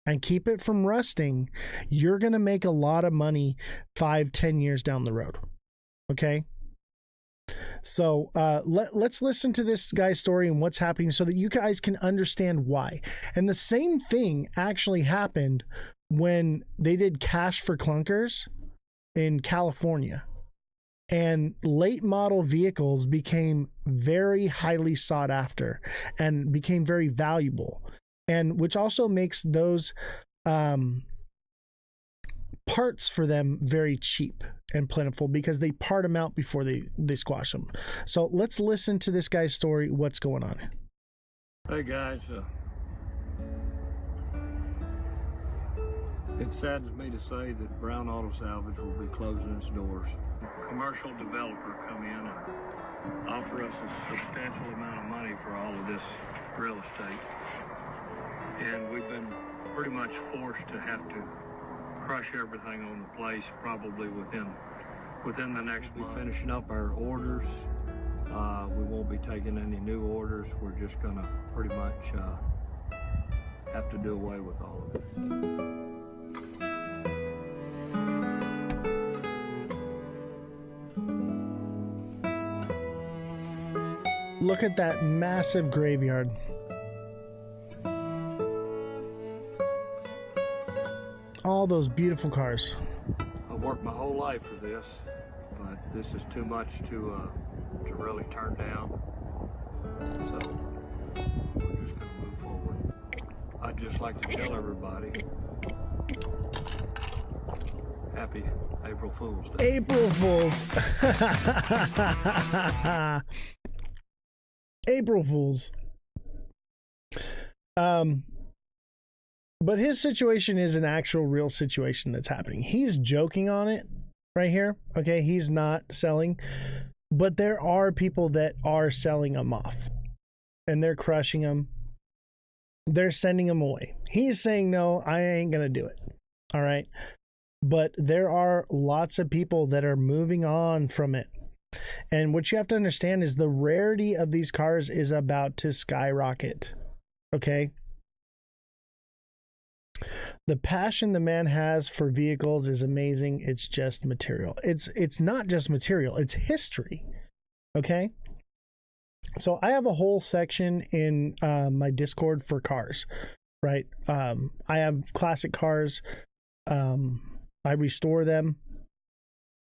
and keep it from rusting, you're going to make a lot of money 5-10 years down the road, okay? So let's listen to this guy's story and what's happening so that you guys can understand why. And the same thing actually happened when they did Cash for Clunkers in California. And late model vehicles became very highly sought after and became very valuable. And which also makes those parts for them very cheap and plentiful because they part them out before they squash them. So let's listen to this guy's story. What's going on? Hey guys, it saddens me to say that Brown Auto Salvage will be closing its doors. A commercial developer come in and offer us a substantial amount of money for all of this real estate. And we've been pretty much forced to have to crush everything on the place probably within the next month. We're finishing up our orders. We won't be taking any new orders. We're just gonna pretty much have to do away with all of it. Look at that massive graveyard. All those beautiful cars. I worked my whole life for this, but this is too much to really turn down. So we're just gonna move forward. I'd just like to tell everybody, happy April Fool's Day. April Fools. April Fools. But his situation is an actual real situation that's happening. He's joking on it right here. Okay, he's not selling. But there are people that are selling them off. And they're crushing them. They're sending them away. He's saying, no, I ain't going to do it. All right. But there are lots of people that are moving on from it. And what you have to understand is the rarity of these cars is about to skyrocket. Okay. The passion the man has for vehicles is amazing. It's just material. It's not just material. It's history. Okay. So I have a whole section in my Discord for cars, right? I have classic cars. I restore them.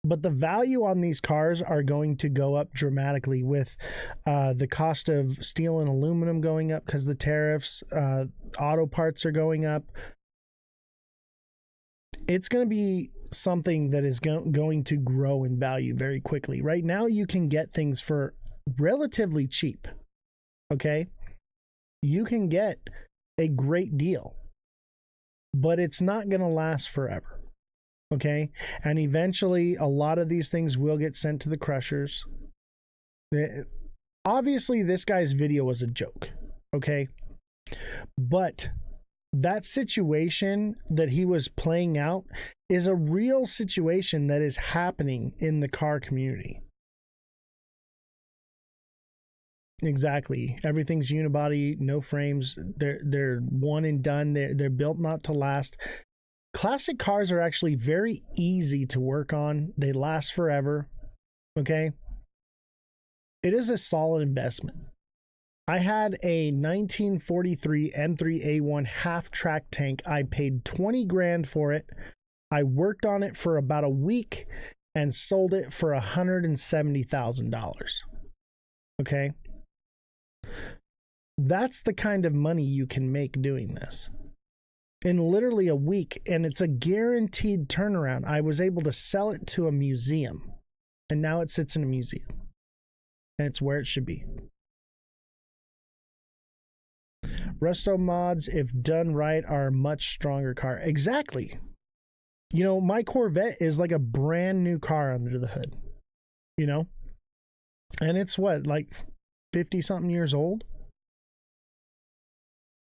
But the value on these cars are going to go up dramatically with the cost of steel and aluminum going up because the tariffs, auto parts are going up. It's going to be something that is going to grow in value very quickly. Right now, you can get things for relatively cheap. Okay? You can get a great deal, but it's not going to last forever. Okay? And eventually, a lot of these things will get sent to the crushers. Obviously, this guy's video was a joke. Okay? But that situation that he was playing out is a real situation that is happening in the car community. Exactly. Everything's unibody, no frames. They're one and done. They're built not to last. Classic cars are actually very easy to work on. They last forever. Okay? It is a solid investment. I had a 1943 M3A1 half-track tank. I paid 20 grand for it. I worked on it for about a week and sold it for $170,000. Okay? That's the kind of money you can make doing this. In literally a week, and it's a guaranteed turnaround. I was able to sell it to a museum, and now it sits in a museum. And it's where it should be. Resto mods, if done right, are a much stronger car. Exactly. You know, my Corvette is like a brand new car under the hood. You know? And it's what, like 50 something years old?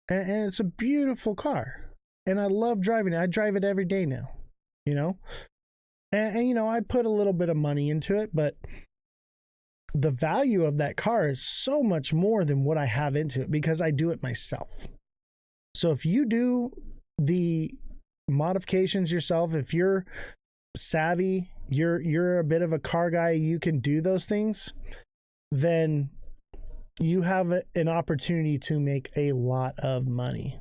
And it's a beautiful car. And I love driving it. I drive it every day now. You know? And you know, I put a little bit of money into it, but the value of that car is so much more than what I have into it because I do it myself. So if you do the modifications yourself, if you're savvy, you're a bit of a car guy, you can do those things, then you have an opportunity to make a lot of money.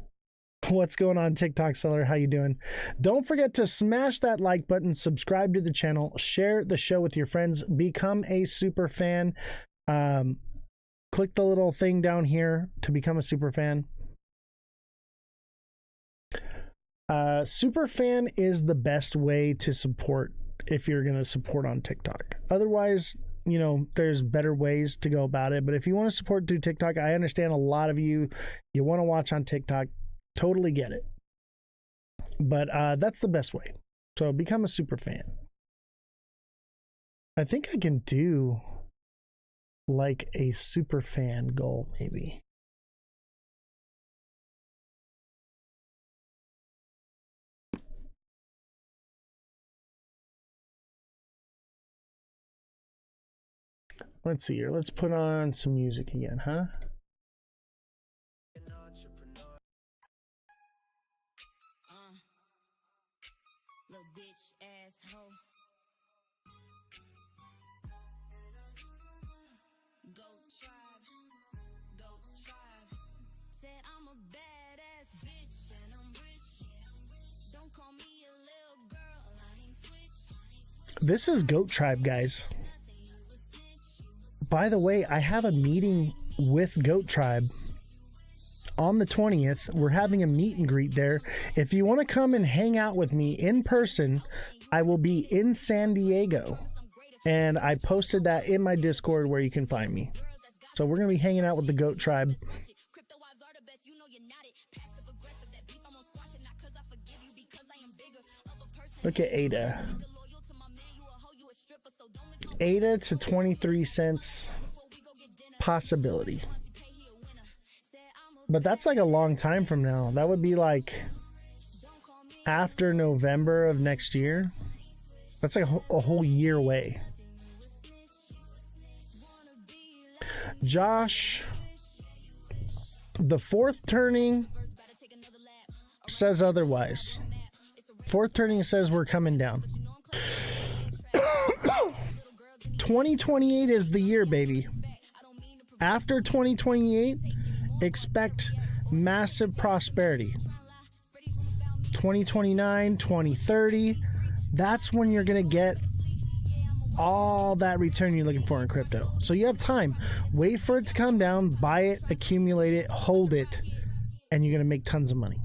What's going on, TikTok seller? How you doing? Don't forget to smash that like button, subscribe to the channel, share the show with your friends, become a super fan. Click the little thing down here to become a super fan. Super fan is the best way to support if you're going to support on TikTok. Otherwise, you know, there's better ways to go about it. But if you want to support through TikTok, I understand a lot of you want to watch on TikTok. Totally get it. But that's the best way. So become a super fan. I think I can do like a super fan goal, maybe. Let's see here. Let's put on some music again, huh? This is Goat Tribe, guys. By the way, I have a meeting with Goat Tribe on the 20th. We're having a meet and greet there. If you want to come and hang out with me in person, I will be in San Diego. And I posted that in my Discord where you can find me. So we're going to be hanging out with the Goat Tribe. Look at Ada. Ada to 23 cents possibility. But that's like a long time from now. That would be like after November of next year. That's like a whole year away. Josh, the fourth turning says otherwise. Fourth turning says we're coming down. 2028 is the year, baby. After 2028, expect massive prosperity. 2029, 2030, that's when you're going to get all that return you're looking for in crypto. So you have time. Wait for it to come down, buy it, accumulate it, hold it, and you're going to make tons of money.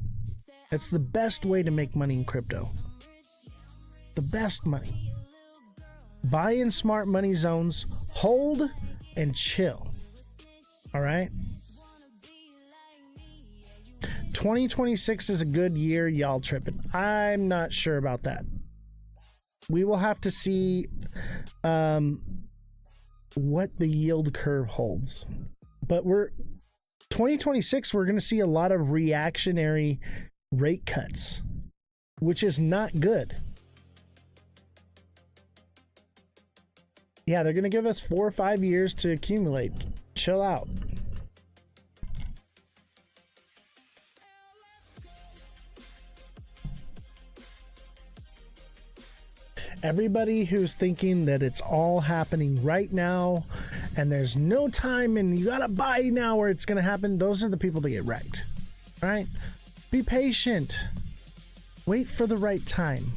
That's the best way to make money in crypto. the best money. Buy in smart money zones, hold and chill. All right. 2026 is a good year. Y'all tripping. I'm not sure about that. We will have to see what the yield curve holds. But 2026, we're going to see a lot of reactionary rate cuts, which is not good. Yeah, they're going to give us 4 or 5 years to accumulate. Chill out. Everybody who's thinking that it's all happening right now and there's no time and you gotta buy now where it's gonna happen, those are the people that get wrecked. Right? Be patient. Wait for the right time.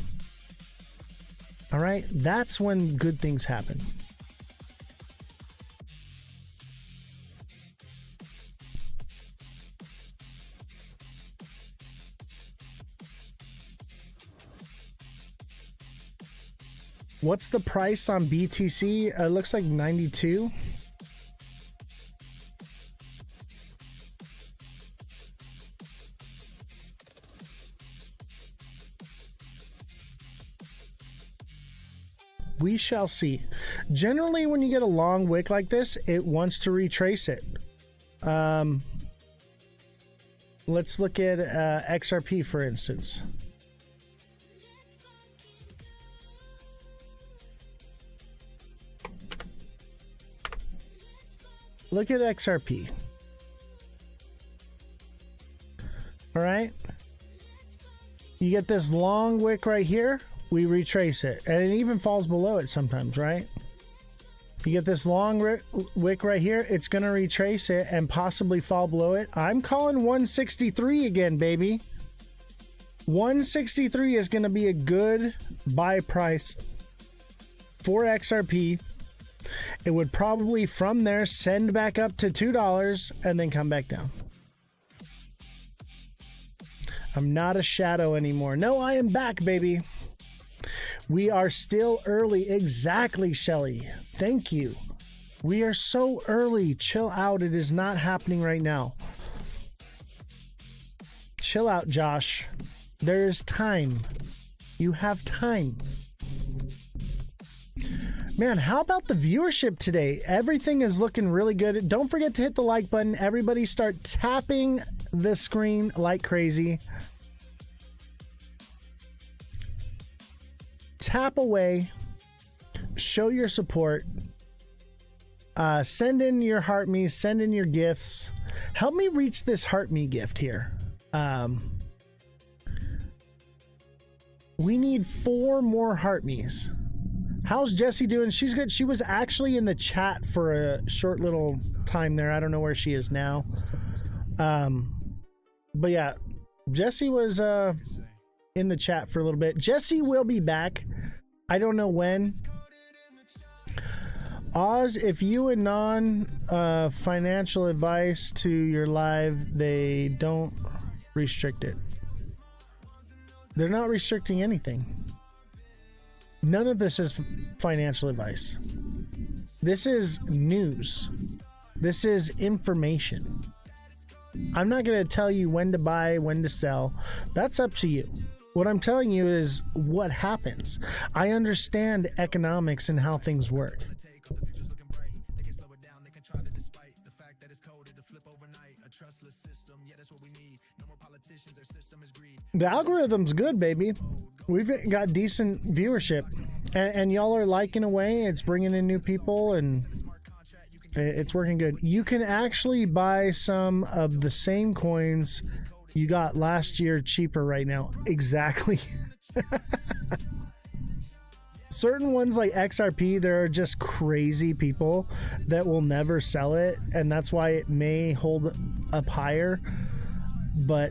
All right? That's when good things happen. What's the price on BTC? It looks like 92. We shall see. Generally, when you get a long wick like this, it wants to retrace it. Let's look at XRP, for instance. Look at XRP. All right. You get this long wick right here. We retrace it. And it even falls below it sometimes, right? You get this long wick right here. It's going to retrace it and possibly fall below it. I'm calling 163 again, baby. 163 is going to be a good buy price for XRP. It would probably from there send back up to $2 and then come back down. I'm not a shadow anymore. No, I am back, baby. We are still early. Exactly, Shelly. Thank you. We are so early. Chill out. It is not happening right now. Chill out, Josh. There is time. You have time. Man, how about the viewership today? Everything is looking really good. Don't forget to hit the like button. Everybody start tapping the screen like crazy. Tap away. Show your support. Send in your heart me. Send in your gifts. Help me reach this heart me gift here. We need 4 more heart me's. How's Jessie doing? She's good. She was actually in the chat for a short little time there. I don't know where she is now. But yeah, Jessie was in the chat for a little bit. Jessie will be back. I don't know when. Oz, if you and financial advice to your live, they don't restrict it. They're not restricting anything. None of this is financial advice. This is news. This is information. I'm not going to tell you when to buy, when to sell. That's up to you. What I'm telling you is what happens. I understand economics and how things work. The algorithm's good, baby. We've got decent viewership, and y'all are liking away. It's bringing in new people, and it's working good. You can actually buy some of the same coins you got last year cheaper right now. Exactly. Certain ones like XRP, there are just crazy people that will never sell it, and that's why it may hold up higher, but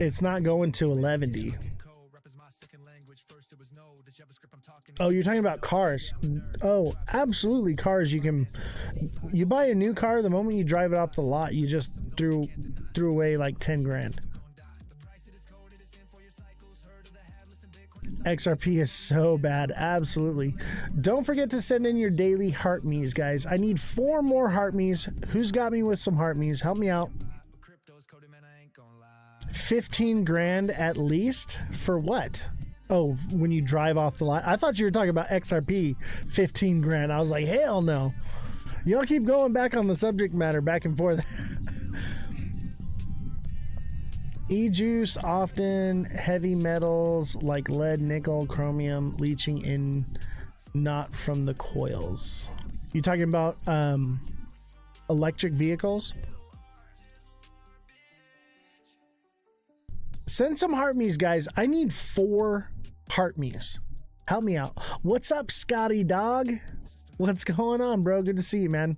it's not going to 11D. Oh, you're talking about cars. Oh, absolutely, cars. You buy a new car, the moment you drive it off the lot, you just threw away like 10 grand. XRP is so bad. Absolutely. Don't forget to send in your daily heart me's, guys. I need 4 more heart me's. Who's got me with some heart me's? Help me out. 15 grand at least for what? Oh, when you drive off the lot. I thought you were talking about XRP. 15 grand. I was like, hell no. Y'all keep going back on the subject matter, back and forth. E-juice, often heavy metals like lead, nickel, chromium, leaching in, not from the coils. You talking about electric vehicles? Send some heart me's, guys. I need 4 heart me's. Help me out. What's up, Scotty Dog? What's going on, bro? Good to see you, man.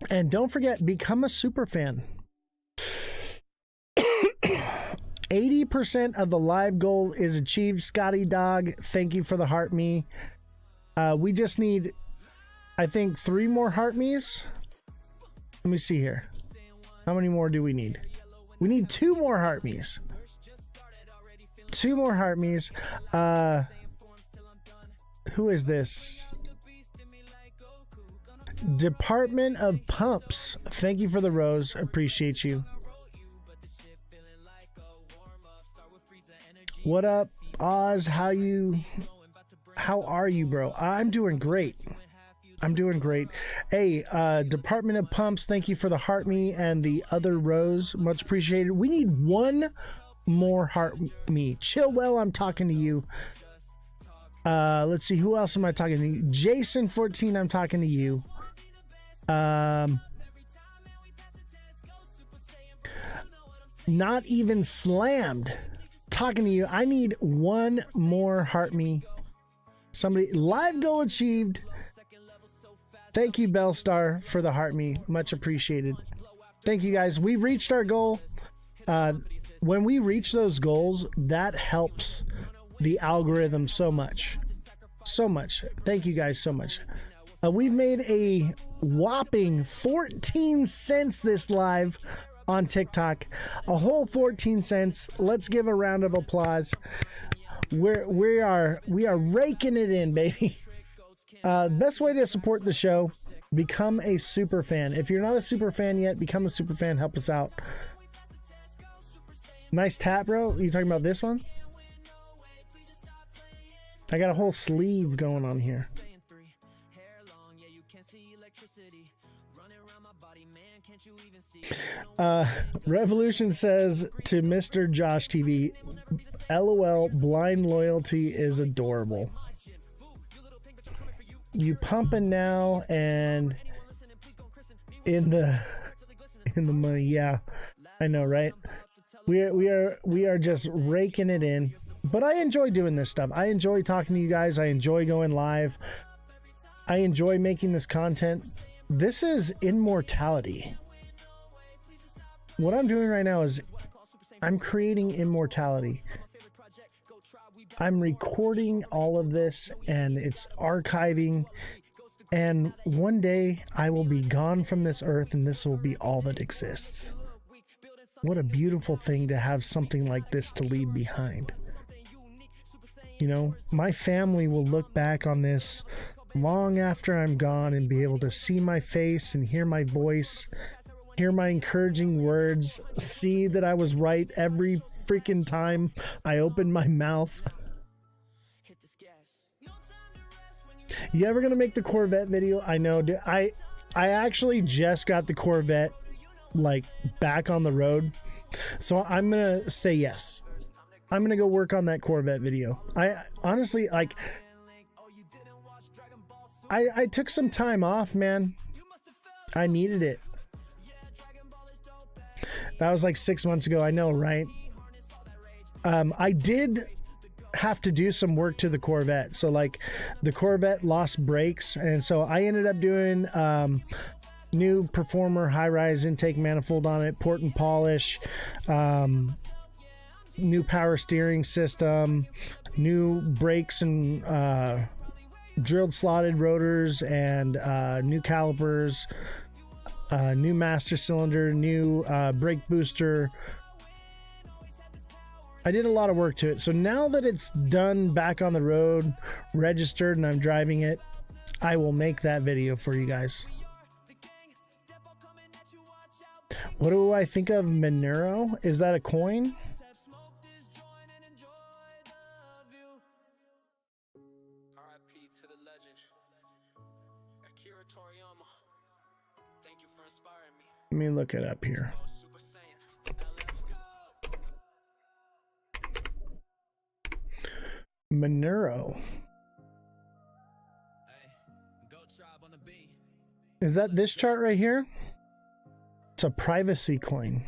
And don't forget, become a super fan. 80% of the live goal is achieved. Scotty Dog, thank you for the heart me. We just need, I think, 3 more heart me's. Let me see here. How many more do we need? We need 2 more heart me's. 2 more heart me's. Who is this? Department of Pumps. Thank you for the rose. Appreciate you. What up, Oz? How are you, bro? I'm doing great. I'm doing great. Hey, Department of Pumps, thank you for the heart me and the other rose. Much appreciated. We need 1 more heart me. Chill well, I'm talking to you. Let's see, who else am I talking to? Jason 14, I'm talking to you. Not even slammed. Talking to you. I need 1 more heart me. Somebody, live goal achieved. Thank you, Bellstar, for the heart me. Much appreciated. Thank you, guys. We reached our goal. When we reach those goals, that helps the algorithm so much. So much. Thank you guys so much. We've made a whopping 14 cents this live on TikTok. A whole 14 cents. Let's give a round of applause. We are raking it in, baby. Best way to support the show, become a super fan. If you're not a super fan yet, become a super fan. Help us out. Nice tap, bro. You talking about this one? I got a whole sleeve going on here. Revolution says to Mr. Josh TV, LOL, blind loyalty is adorable. You pumping now and in the money. Yeah, I know, right? We are just raking it in. But I enjoy doing this stuff. I enjoy talking to you guys. I enjoy going live. I enjoy making this content. This is immortality. What I'm doing right now is I'm creating immortality. I'm recording all of this and it's archiving. And one day I will be gone from this earth and this will be all that exists. What a beautiful thing to have something like this to leave behind. You know, my family will look back on this long after I'm gone and be able to see my face and hear my voice, hear my encouraging words, see that I was right every freaking time I opened my mouth. You ever gonna make the Corvette video? I know, dude. I actually just got the Corvette like back on the road, so I'm gonna say yes. I'm gonna go work on that Corvette video. I honestly, like, I took some time off, man. I needed it. That was like 6 months ago. I know, right? I did have to do some work to the Corvette. So like the Corvette lost brakes, and so I ended up doing new Performer high-rise intake manifold on it, port and polish, new power steering system, new brakes and drilled slotted rotors and new calipers, new master cylinder, new brake booster, I did a lot of work to it. So now that it's done, back on the road, registered, and I'm driving it, I will make that video for you guys. What do I think of Monero? Is that a coin? RIP to the legend. Akira Toriyama. Thank you for inspiring me. Let me look it up here. Super Saiyan. Monero. Hey, Goat Tribe on the beat. Is that this chart right here? It's a privacy coin.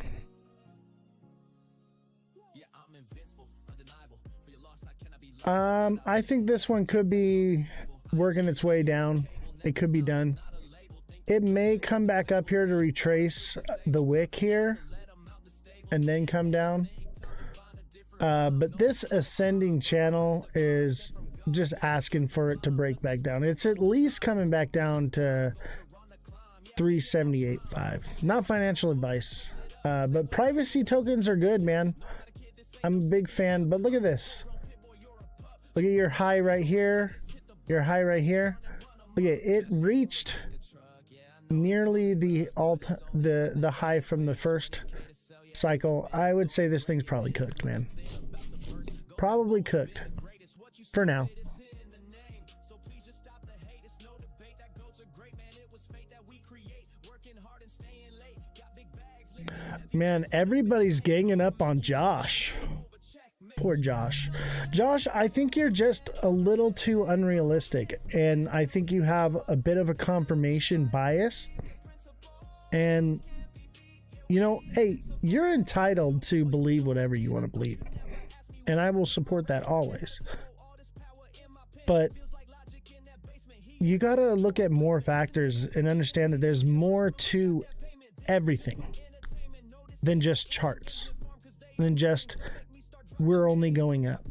Yeah, I'm invincible, undeniable. For your loss, I cannot be I think this one could be working its way down. It could be done. It may come back up here to retrace the wick here and then come down. But this ascending channel is just asking for it to break back down. It's at least coming back down to 378.5. Not financial advice, but privacy tokens are good, man. I'm a big fan. But look at this. Look at your high right here. Your high right here. Look at it, reached nearly the high from the first cycle. I would say this thing's probably cooked, man. Probably cooked for now. Man, everybody's ganging up on Josh. Poor Josh. Josh, I think you're just a little too unrealistic, and I think you have a bit of a confirmation bias. And, you know, hey, you're entitled to believe whatever you want to believe, and I will support that always. But you got to look at more factors and understand that there's more to everything than just charts, than just we're only going up.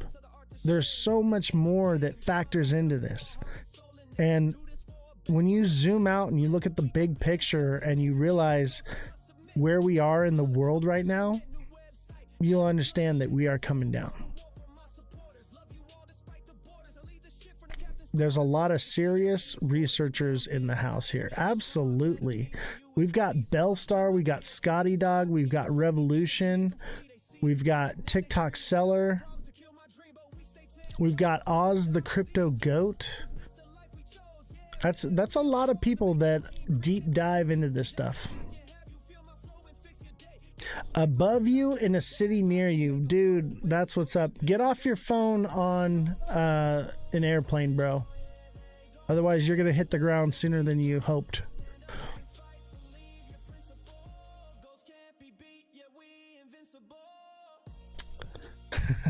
There's so much more that factors into this. And when you zoom out and you look at the big picture and you realize where we are in the world right now, you'll understand that we are coming down. There's a lot of serious researchers in the house here. Absolutely. We've got Bellstar, we got Scotty Dog, we've got Revolution, we've got TikTok Seller, we've got Ozthecryptogoat. That's a lot of people that deep dive into this stuff. Above you in a city near you, dude, that's what's up. Get off your phone on an airplane, bro. Otherwise you're gonna hit the ground sooner than you hoped.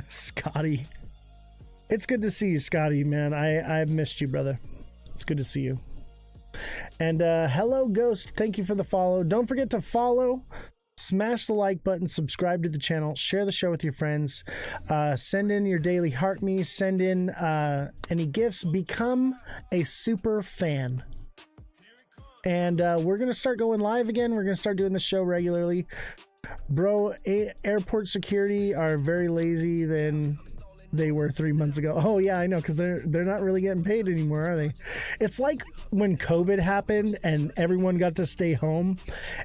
Scotty, it's good to see you, Scotty, man. I've missed you, brother. It's good to see you. And hello Ghost, thank you for the follow. Don't forget to follow, smash the like button, subscribe to the channel, share the show with your friends, send in your daily heart me, send in any gifts, become a super fan. And we're gonna start going live again. We're gonna start doing the show regularly. Bro, airport security are very lazy than they were 3 months ago. Oh yeah, I know, because they're not really getting paid anymore, are they? It's like when COVID happened and everyone got to stay home,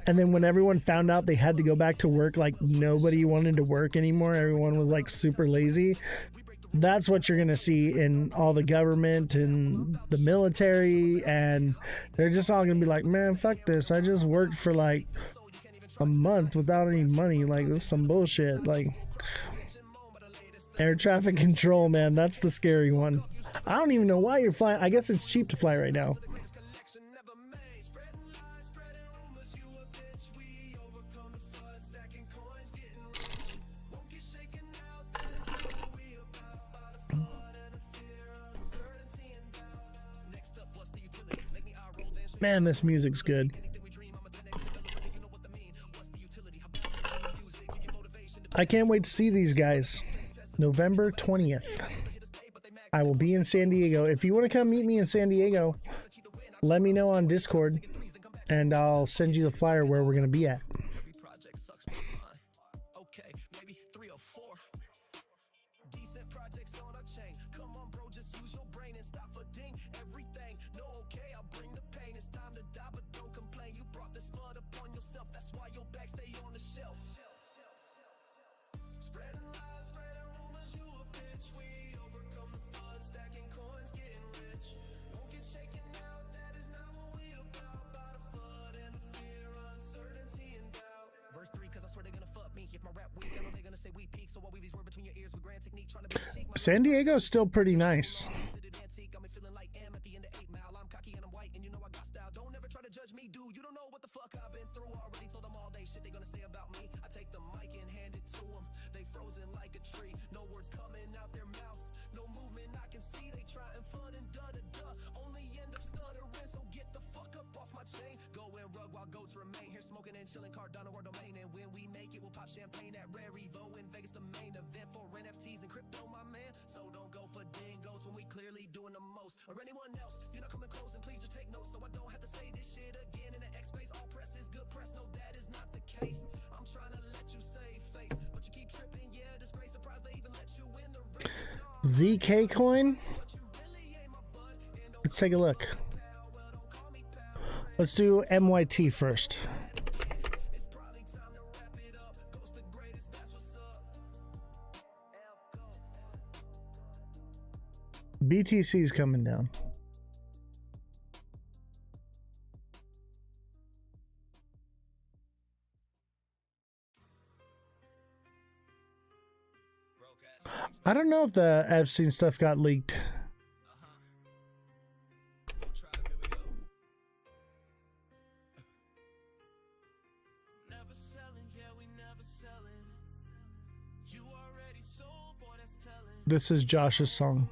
and then when everyone found out they had to go back to work, like nobody wanted to work anymore. Everyone was like super lazy. That's what you're gonna see in all the government and the military, and they're just all gonna be like, man, fuck this. I just worked for like a month without any money. Like, this is some bullshit. Like, air traffic control, man, that's the scary one. I don't even know why you're flying. I guess it's cheap to fly right now. Man, this music's good. I can't wait to see these guys. November 20th. I will be in San Diego. If you want to come meet me in San Diego, let me know on Discord and I'll send you the flyer where we're going to be at. projects on our chain. Come on, bro, just use your brain and stop for ding everything. No, okay, I'll bring the pain. It's time to die, but don't complain. You brought this flood upon yourself. That's why your back stay on the shelf. Spreading lies, spreading rumors, you a bitch. We overcome the flood, stacking coins, getting rich. Don't get shaken out, that is not what we about. By the flood and the fear, uncertainty and doubt. Verse 3, cause I swear they're gonna fuck me. If my rap weak, I know they're gonna say we peak. So I'll weave these words between your ears with grand technique, trying to be chic. San Diego's still pretty nice. Got me feeling like M at the end of 8 Mile. I'm cocky and I'm white, and you know I got style. Don't ever try to judge me, dude. You don't know what the fuck I've been through. Already told them all day shit they gonna say about me. I take the mic and hand it to them. They frozen like a tree. No words coming out their mouth. No movement I can see. They trying flood and duh. Only end up stuttering. So get the fuck up off my chain. Go and rug while goats remain here smoking and chilling. Cardano or domain. And when we make it, we'll pop champagne at Rare Evo in Vegas, the main event for NFTs and crypto, my man. So don't go for dingoes when we clearly doing the most. Or anyone else, you're not coming close, and please just take notes so I don't have to say this shit again in the X space. All press is good press, no, that is not the case. I'm trying to let you save face, but you keep tripping, yeah, disgrace. Surprised they even let you win the race. ZK coin. Let's take a look. Let's do MYT first. BTC's coming down. I don't know if the Epstein stuff got leaked. This is Josh's song.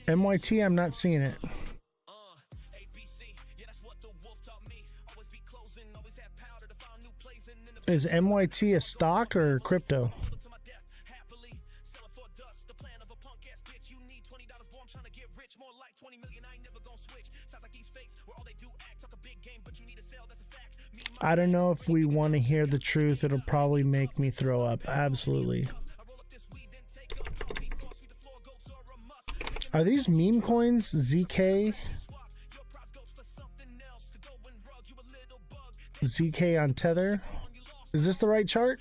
MYT, I'm not seeing it. Is MYT a stock or crypto? I don't know if we want to hear the truth. It'll probably make me throw up. Absolutely. Are these meme coins? ZK? ZK on Tether? Is this the right chart?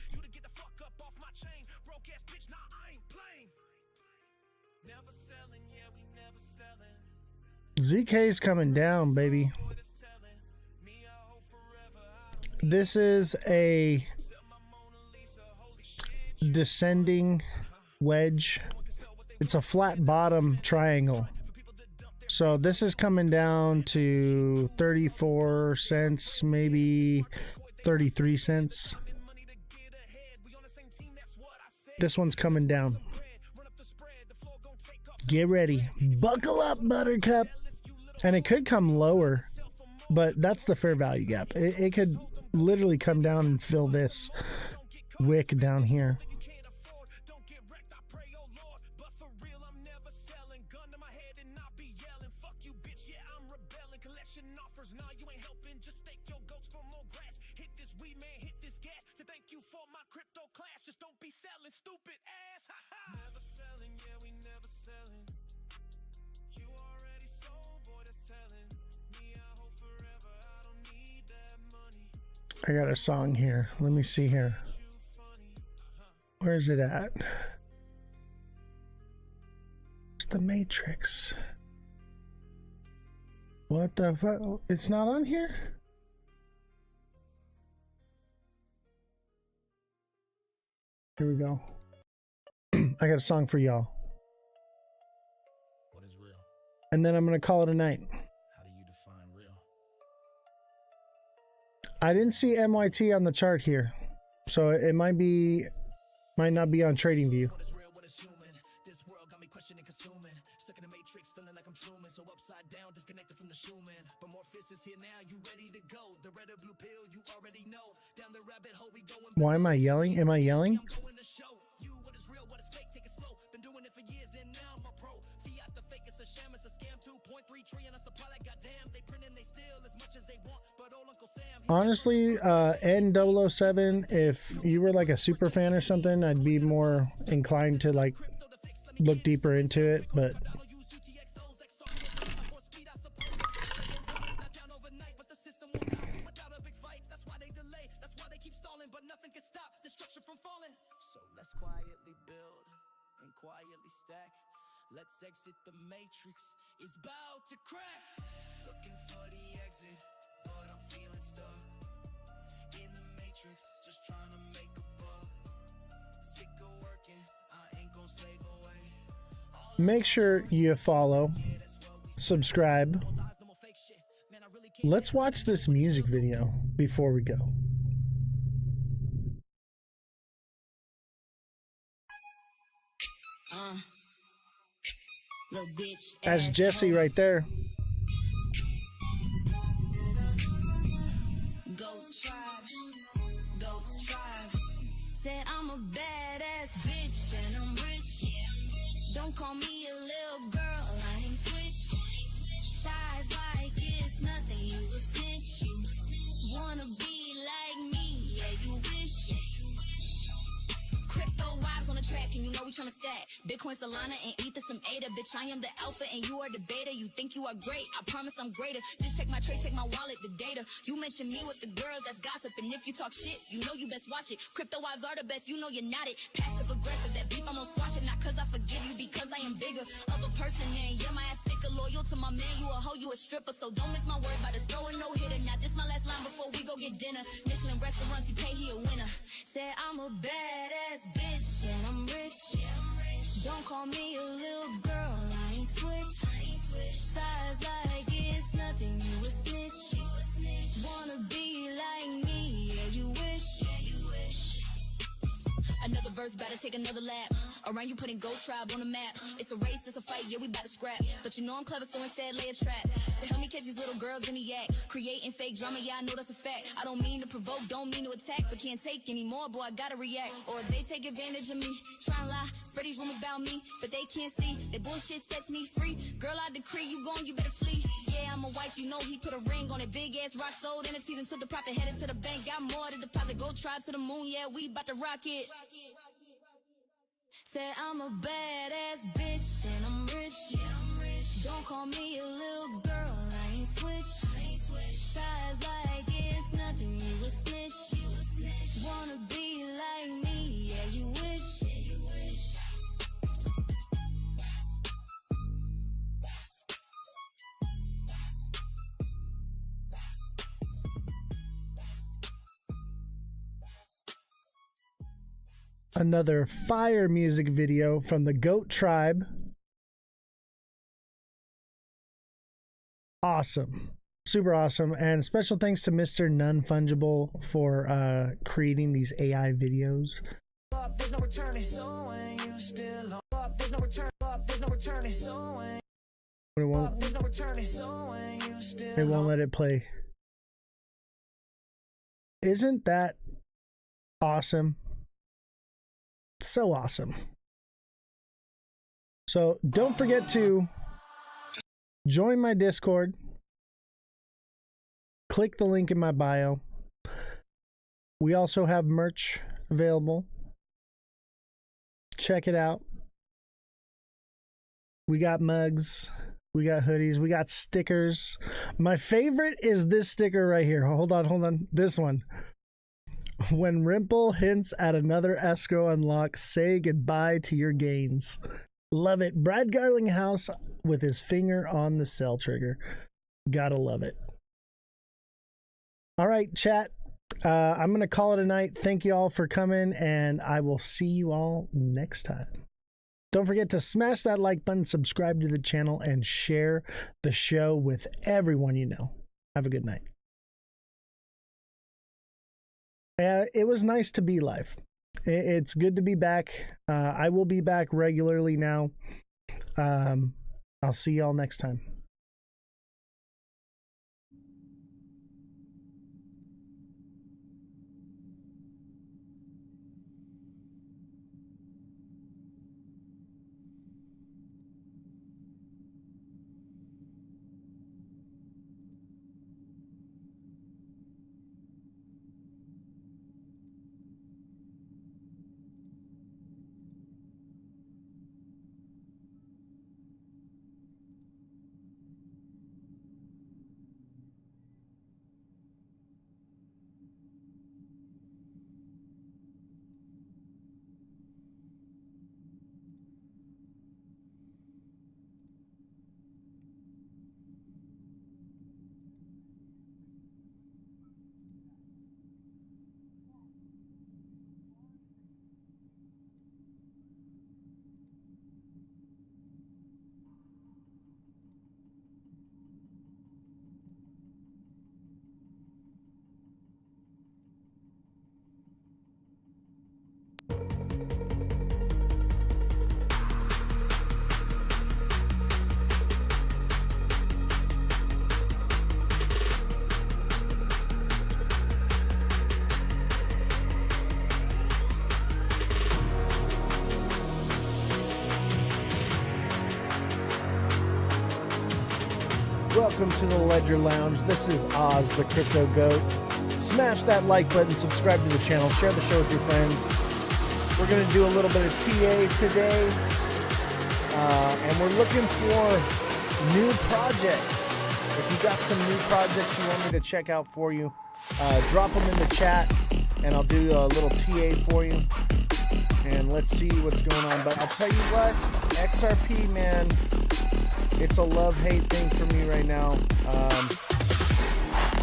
ZK's coming down, baby. This is a descending wedge. It's a flat bottom triangle. So this is coming down to 34 cents, maybe 33 cents. This one's coming down. Get ready. Buckle up, Buttercup. And it could come lower, but that's the fair value gap. It could literally come down and fill this wick down here. I got a song here. Let me see here. Where's it at? It's the Matrix. What the fuck? It's not on here? Here we go. I got a song for y'all. What is real? And then I'm going to call it a night. How do you define real? I didn't see MYT on the chart here, so it might not be on TradingView. Why am I yelling? Am I yelling? Honestly, N007, if you were like a super fan or something, I'd be more inclined to like look deeper into it, but So let's quietly build and quietly stack. Let's exit the matrix. It's about to crack. Looking for the exit, but I'm feeling stuck in the matrix, just trying to make a buck. Sick of working, I ain't gonna slave away. make sure you follow, subscribe. Let's watch this music video before we go. Little bitch. That's Jesse right there. Go tribe. Go tribe. Said I'm a badass bitch and I'm rich. Don't call me a little girl, I ain't switch. Size like it's nothing, you a snitch. Wanna be like me, yeah, you wish. Crypto vibes on the track, and you know we tryna stack. Bitcoin, Solana, and Ether, some ADA. Bitch, I am the alpha, and you are the beta. You think you are great, I promise I'm greater. Just check my tray, check my wallet, the data. You mention me with the girls, that's gossip. And if you talk shit, you know you best watch it. Crypto vibes are the best, you know you're not it. Passive aggressive, that beef, I'm gonna squash it. Not cause I forgive you, because I am bigger of a person. And yeah, my ass sticker, loyal to my man. You a hoe, you a stripper, so don't miss my word by the throw a no-hitter. Now this my last line before we go get dinner. Michelin restaurants, you pay, he a winner. Said I'm a badass bitch and I'm rich. Don't call me a little girl, I ain't switch. Size like it's nothing, you a snitch. Wanna be like me, yeah, you wish. Another verse, better take another lap. Around you putting Go Tribe on the map. It's a race, it's a fight, yeah, we bout to scrap. But you know I'm clever, so instead lay a trap. To help me catch these little girls in the act. Creating fake drama, yeah, I know that's a fact. I don't mean to provoke, don't mean to attack. But can't take anymore, boy, I gotta react. Or they take advantage of me. Try and lie, spread these rumors about me. But they can't see, that bullshit sets me free. Girl, I decree, you gone, you better flee. Yeah, I'm a wife, you know he put a ring on it. Big ass rock, sold NFTs and took the profit. Headed to the bank, got more to deposit. Go Tribe to the moon, yeah, we bout to rock it. Said I'm a badass bitch and I'm rich. Don't call me a little girl, I ain't switch. Size like it's nothing, you a snitch. Wanna be like me, yeah, you wish. Another fire music video from the Goat Tribe. Awesome. Super awesome. And special thanks to Mr. Non-Fungible for creating these AI videos. There's no returning. So when you still up, there's no return. There's no returning. So when It won't, there's no returning. So when you still it won't let it play. Isn't that awesome? So awesome. So don't forget to join my Discord. Click the link in my bio. We also have merch available. Check it out. We got mugs. We got hoodies. We got stickers. My favorite is this sticker right here. Hold on. This one. When Rimple hints at another escrow unlock, say goodbye to your gains. Love it. Brad Garlinghouse with his finger on the sell trigger. Gotta love it. All right, chat. I'm going to call it a night. Thank you all for coming, and I will see you all next time. Don't forget to smash that like button, subscribe to the channel, and share the show with everyone you know. Have a good night. It was nice to be live. It's good to be back. I will be back regularly now. I'll see y'all next time. Welcome to the Ledger Lounge. This is Oz, the Crypto Goat. Smash that like button, subscribe to the channel, share the show with your friends. We're going to do a little bit of TA today, and we're looking for new projects. If you got some new projects you want me to check out for you, drop them in the chat, and I'll do a little TA for you. And let's see what's going on. But I'll tell you what, XRP, man, it's a love-hate thing for me right now.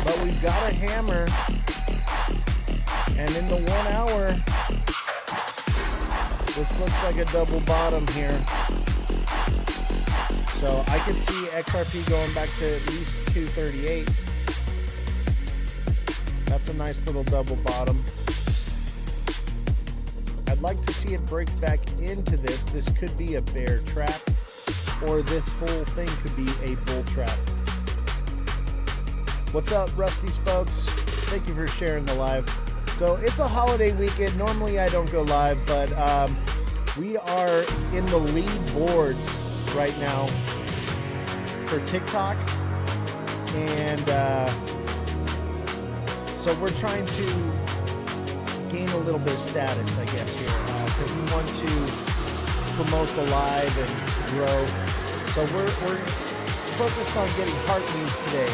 But we've got a hammer, and in the 1 hour, this looks like a double bottom here. So I can see XRP going back to at least 238. That's a nice little double bottom. I'd like to see it break back into this. This could be a bear trap, or this whole thing could be a bull trap. What's up, Rusty Spokes? Thank you for sharing the live. So it's a holiday weekend. Normally I don't go live, but we are in the lead boards right now for TikTok, and so we're trying to gain a little bit of status, I guess, here, because we want to promote the live and grow. So we're focused on getting heart me's today.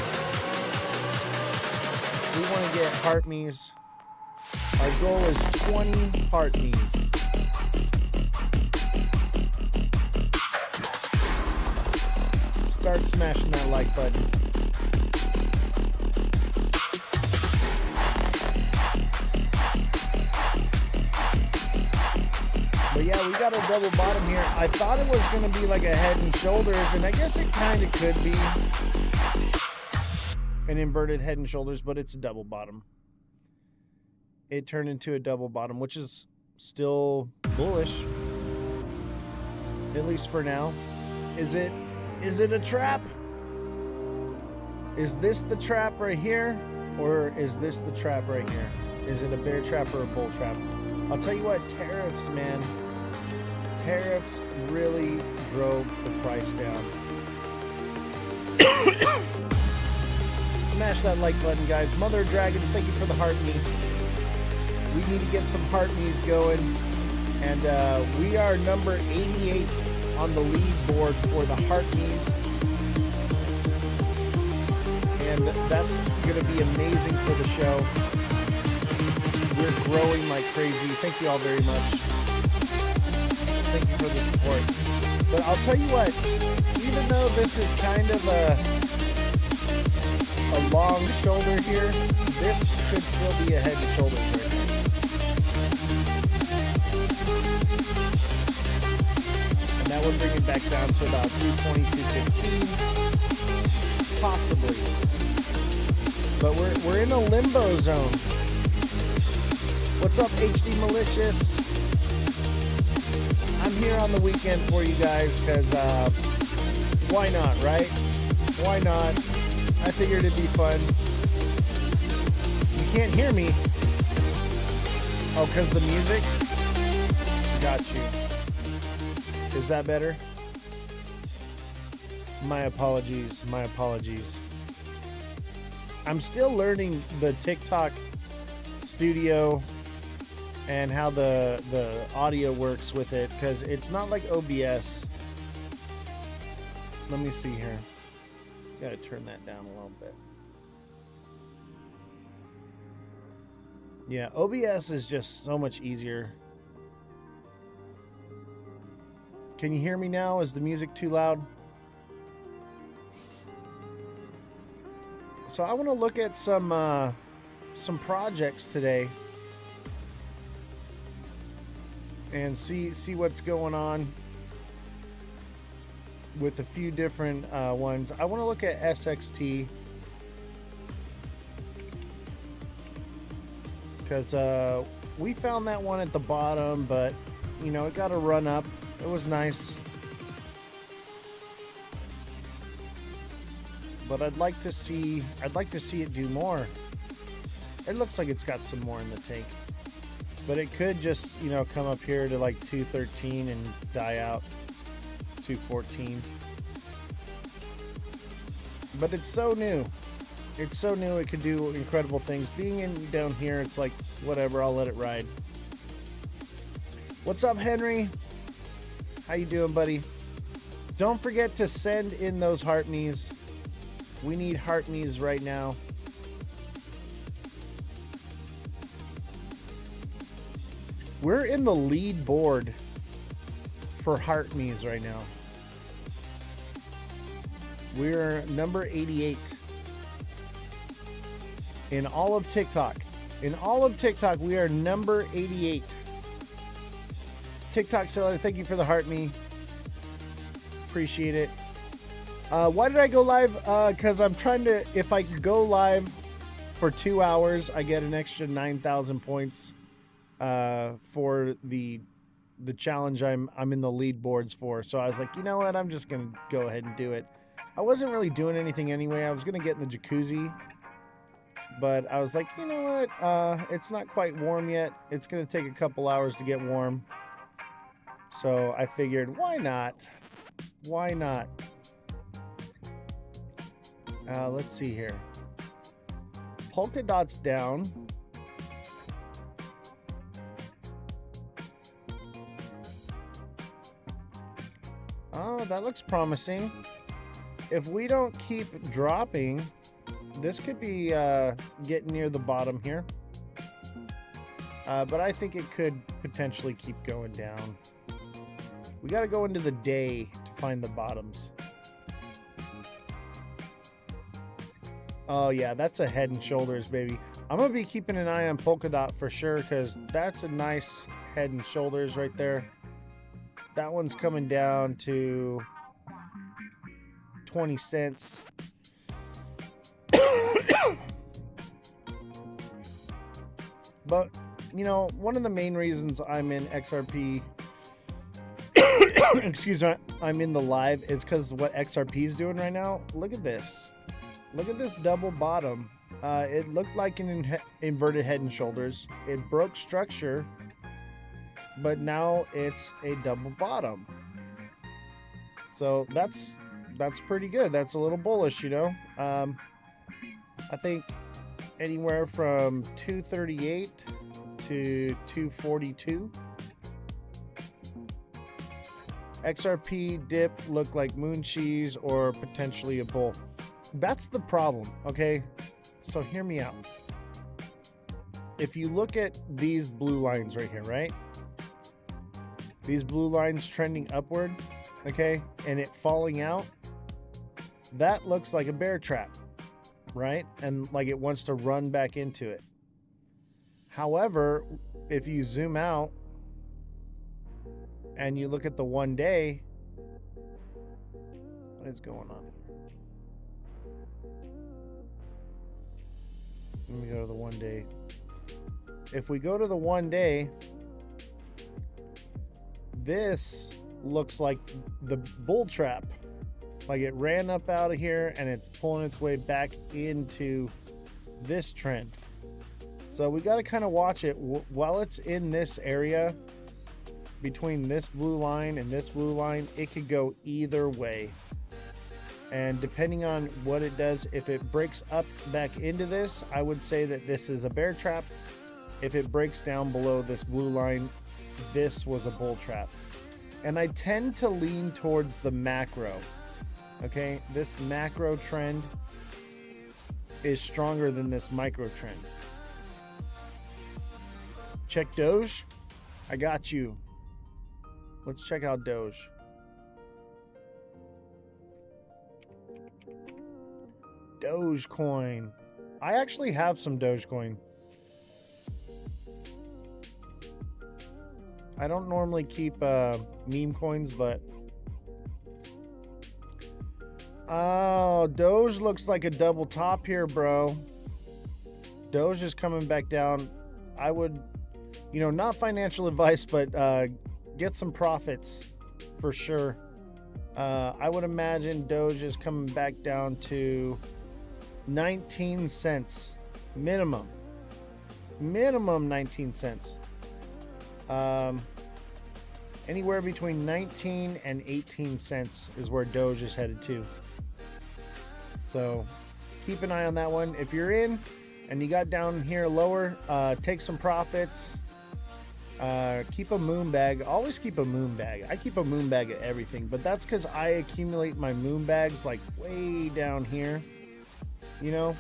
We want to get heart me's. Our goal is 20 heart me's. Start smashing that like button. But yeah, we got a double bottom here. I thought it was going to be like a head and shoulders, and I guess it kind of could be an inverted head and shoulders, but it's a double bottom. It turned into a double bottom, which is still bullish, at least for now. Is it a trap? Is this the trap right here, or is this the trap right here? Is it a bear trap or a bull trap? I'll tell you what, tariffs, man. Tariffs really drove the price down. Smash that like button, guys. Mother of Dragons, thank you for the heart me. We need to get some heart me's going. And we are number 88 on the lead board for the heart me's. And that's going to be amazing for the show. We're growing like crazy. Thank you all very much. Thank you for the support. But I'll tell you what, even though this is kind of a long shoulder here, this could still be a head and shoulders right now. And that would bring it back down to about 220, 215, possibly. But we're in a limbo zone. What's up, HD Malicious? I'm here on the weekend for you guys because why not, right? Why not? I figured it'd be fun. You can't hear me. Oh, because the music? Got you. Is that better? My apologies. My apologies. I'm still learning the TikTok studio and how the audio works with it, because it's not like OBS. Let me see here. Gotta turn that down a little bit. Yeah, OBS is just so much easier. Can you hear me now? Is the music too loud? So I want to look at some projects today and see what's going on with a few different ones. I want to look at SXT because we found that one at the bottom, but you know, it got a run up. It was nice, but I'd like to see it do more. It looks like it's got some more in the tank, but it could just, you know, come up here to like 213 and die out. 214. but it's so new. It's so new, it could do incredible things. Being in down here, it's like, whatever, I'll let it ride. What's up, Henry? How you doing, buddy? Don't forget to send in those heart knees. We need heart knees right now. We're in the lead board for heart knees right now. We're number 88 in all of TikTok. In all of TikTok, we are number 88. TikTok seller, thank you for the heart knee. Appreciate it. Why did I go live? Because I'm trying to, if I go live for 2 hours, I get an extra 9,000 points for the challenge I'm in the lead boards for. So I was like, you know what? I'm just going to go ahead and do it. I wasn't really doing anything anyway. I was going to get in the jacuzzi. But I was like, you know what? It's not quite warm yet. It's going to take a couple hours to get warm. So I figured, why not? Why not? Let's see here. Polka dots down. Oh, that looks promising. If we don't keep dropping, this could be getting near the bottom here. But I think it could potentially keep going down. We got to go into the day to find the bottoms. Oh yeah, that's a Head and Shoulders, baby. I'm going to be keeping an eye on Polka Dot for sure, because that's a nice Head and Shoulders right there. That one's coming down to 20 cents. But, you know, one of the main reasons I'm in XRP, excuse me, I'm in the live is because what XRP is doing right now. Look at this. Look at this double bottom. It looked like an inverted Head and Shoulders. It broke structure, but now it's a double bottom. So that's pretty good. That's a little bullish, you know. I think anywhere from 238 to 242. XRP dip looked like moon cheese or potentially a bull. That's the problem, okay? So hear me out. If you look at these blue lines right here, right? These blue lines trending upward, okay? And it falling out, that looks like a bear trap, right? And like it wants to run back into it. However, if you zoom out and you look at the 1 day, what is going on here? Let me go to the 1 day. If we go to the 1 day, this looks like the bull trap. Like it ran up out of here and it's pulling its way back into this trend. So we got to kind of watch it while it's in this area between this blue line and this blue line. It could go either way. And depending on what it does, if it breaks up back into this, I would say that this is a bear trap. If it breaks down below this blue line, this was a bull trap. And I tend to lean towards the macro. Okay, this macro trend is stronger than this micro trend. Check Doge. I got you. Let's check out Doge. Dogecoin. I actually have some Dogecoin. I don't normally keep meme coins, but oh, Doge looks like a double top here, bro. Doge is coming back down. I would, you know, not financial advice, but get some profits for sure. I would imagine Doge is coming back down to 19 cents minimum. Minimum 19 cents. Anywhere between 19 and 18 cents is where Doge is headed to. So keep an eye on that one. If you're in and you got down here lower, take some profits. Keep a moon bag. Always keep a moon bag. I keep a moon bag at everything, but that's because I accumulate my moon bags like way down here. You know,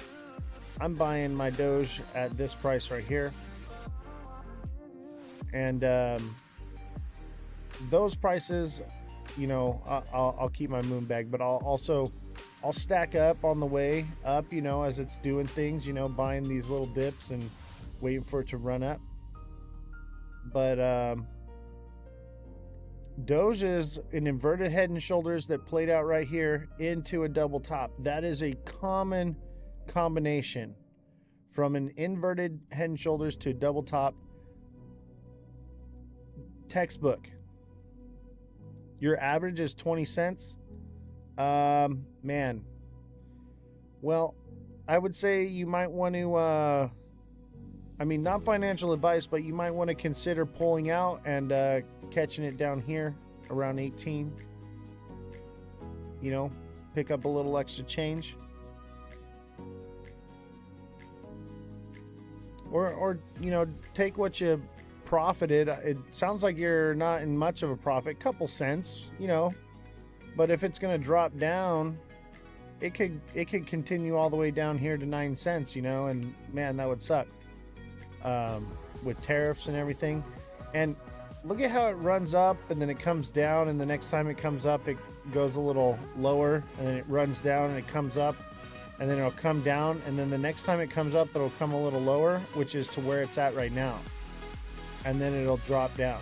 I'm buying my Doge at this price right here. And those prices, you know, I'll keep my moon bag, but I'll stack up on the way up, you know, as it's doing things, you know, buying these little dips and waiting for it to run up. But Doge is an inverted head and shoulders that played out right here into a double top. That is a common combination from an inverted head and shoulders to a double top. Textbook. Your average is 20 cents. Man. Well, I would say you might want to, I mean, not financial advice, but you might want to consider pulling out and catching it down here around 18. You know, pick up a little extra change. Or you know, take what you profited. It sounds like you're not in much of a profit, couple cents, you know. But if it's going to drop down, it could continue all the way down here to 9 cents, you know, and man, that would suck. With tariffs and everything. And look at how it runs up and then it comes down, and the next time it comes up it goes a little lower, and then it runs down and it comes up, and then it'll come down, and then the next time it comes up it'll come a little lower, which is to where it's at right now, and then it'll drop down.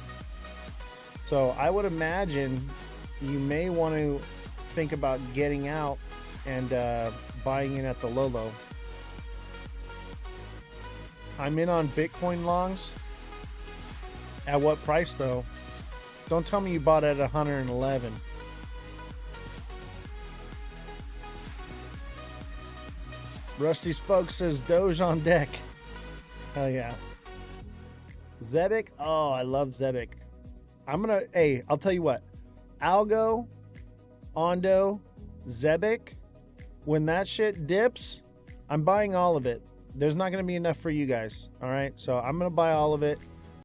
So I would imagine you may want to think about getting out and buying in at the low. I'm in on Bitcoin longs. At what price though? Don't tell me you bought at 111. Rusty Spoke says Doge on deck. Hell yeah. Zebic. Oh, I love Zebic. Hey, I'll tell you what. Algo, Ondo, Zebic. When that shit dips, I'm buying all of it. There's not going to be enough for you guys. All right. So I'm going to buy all of it.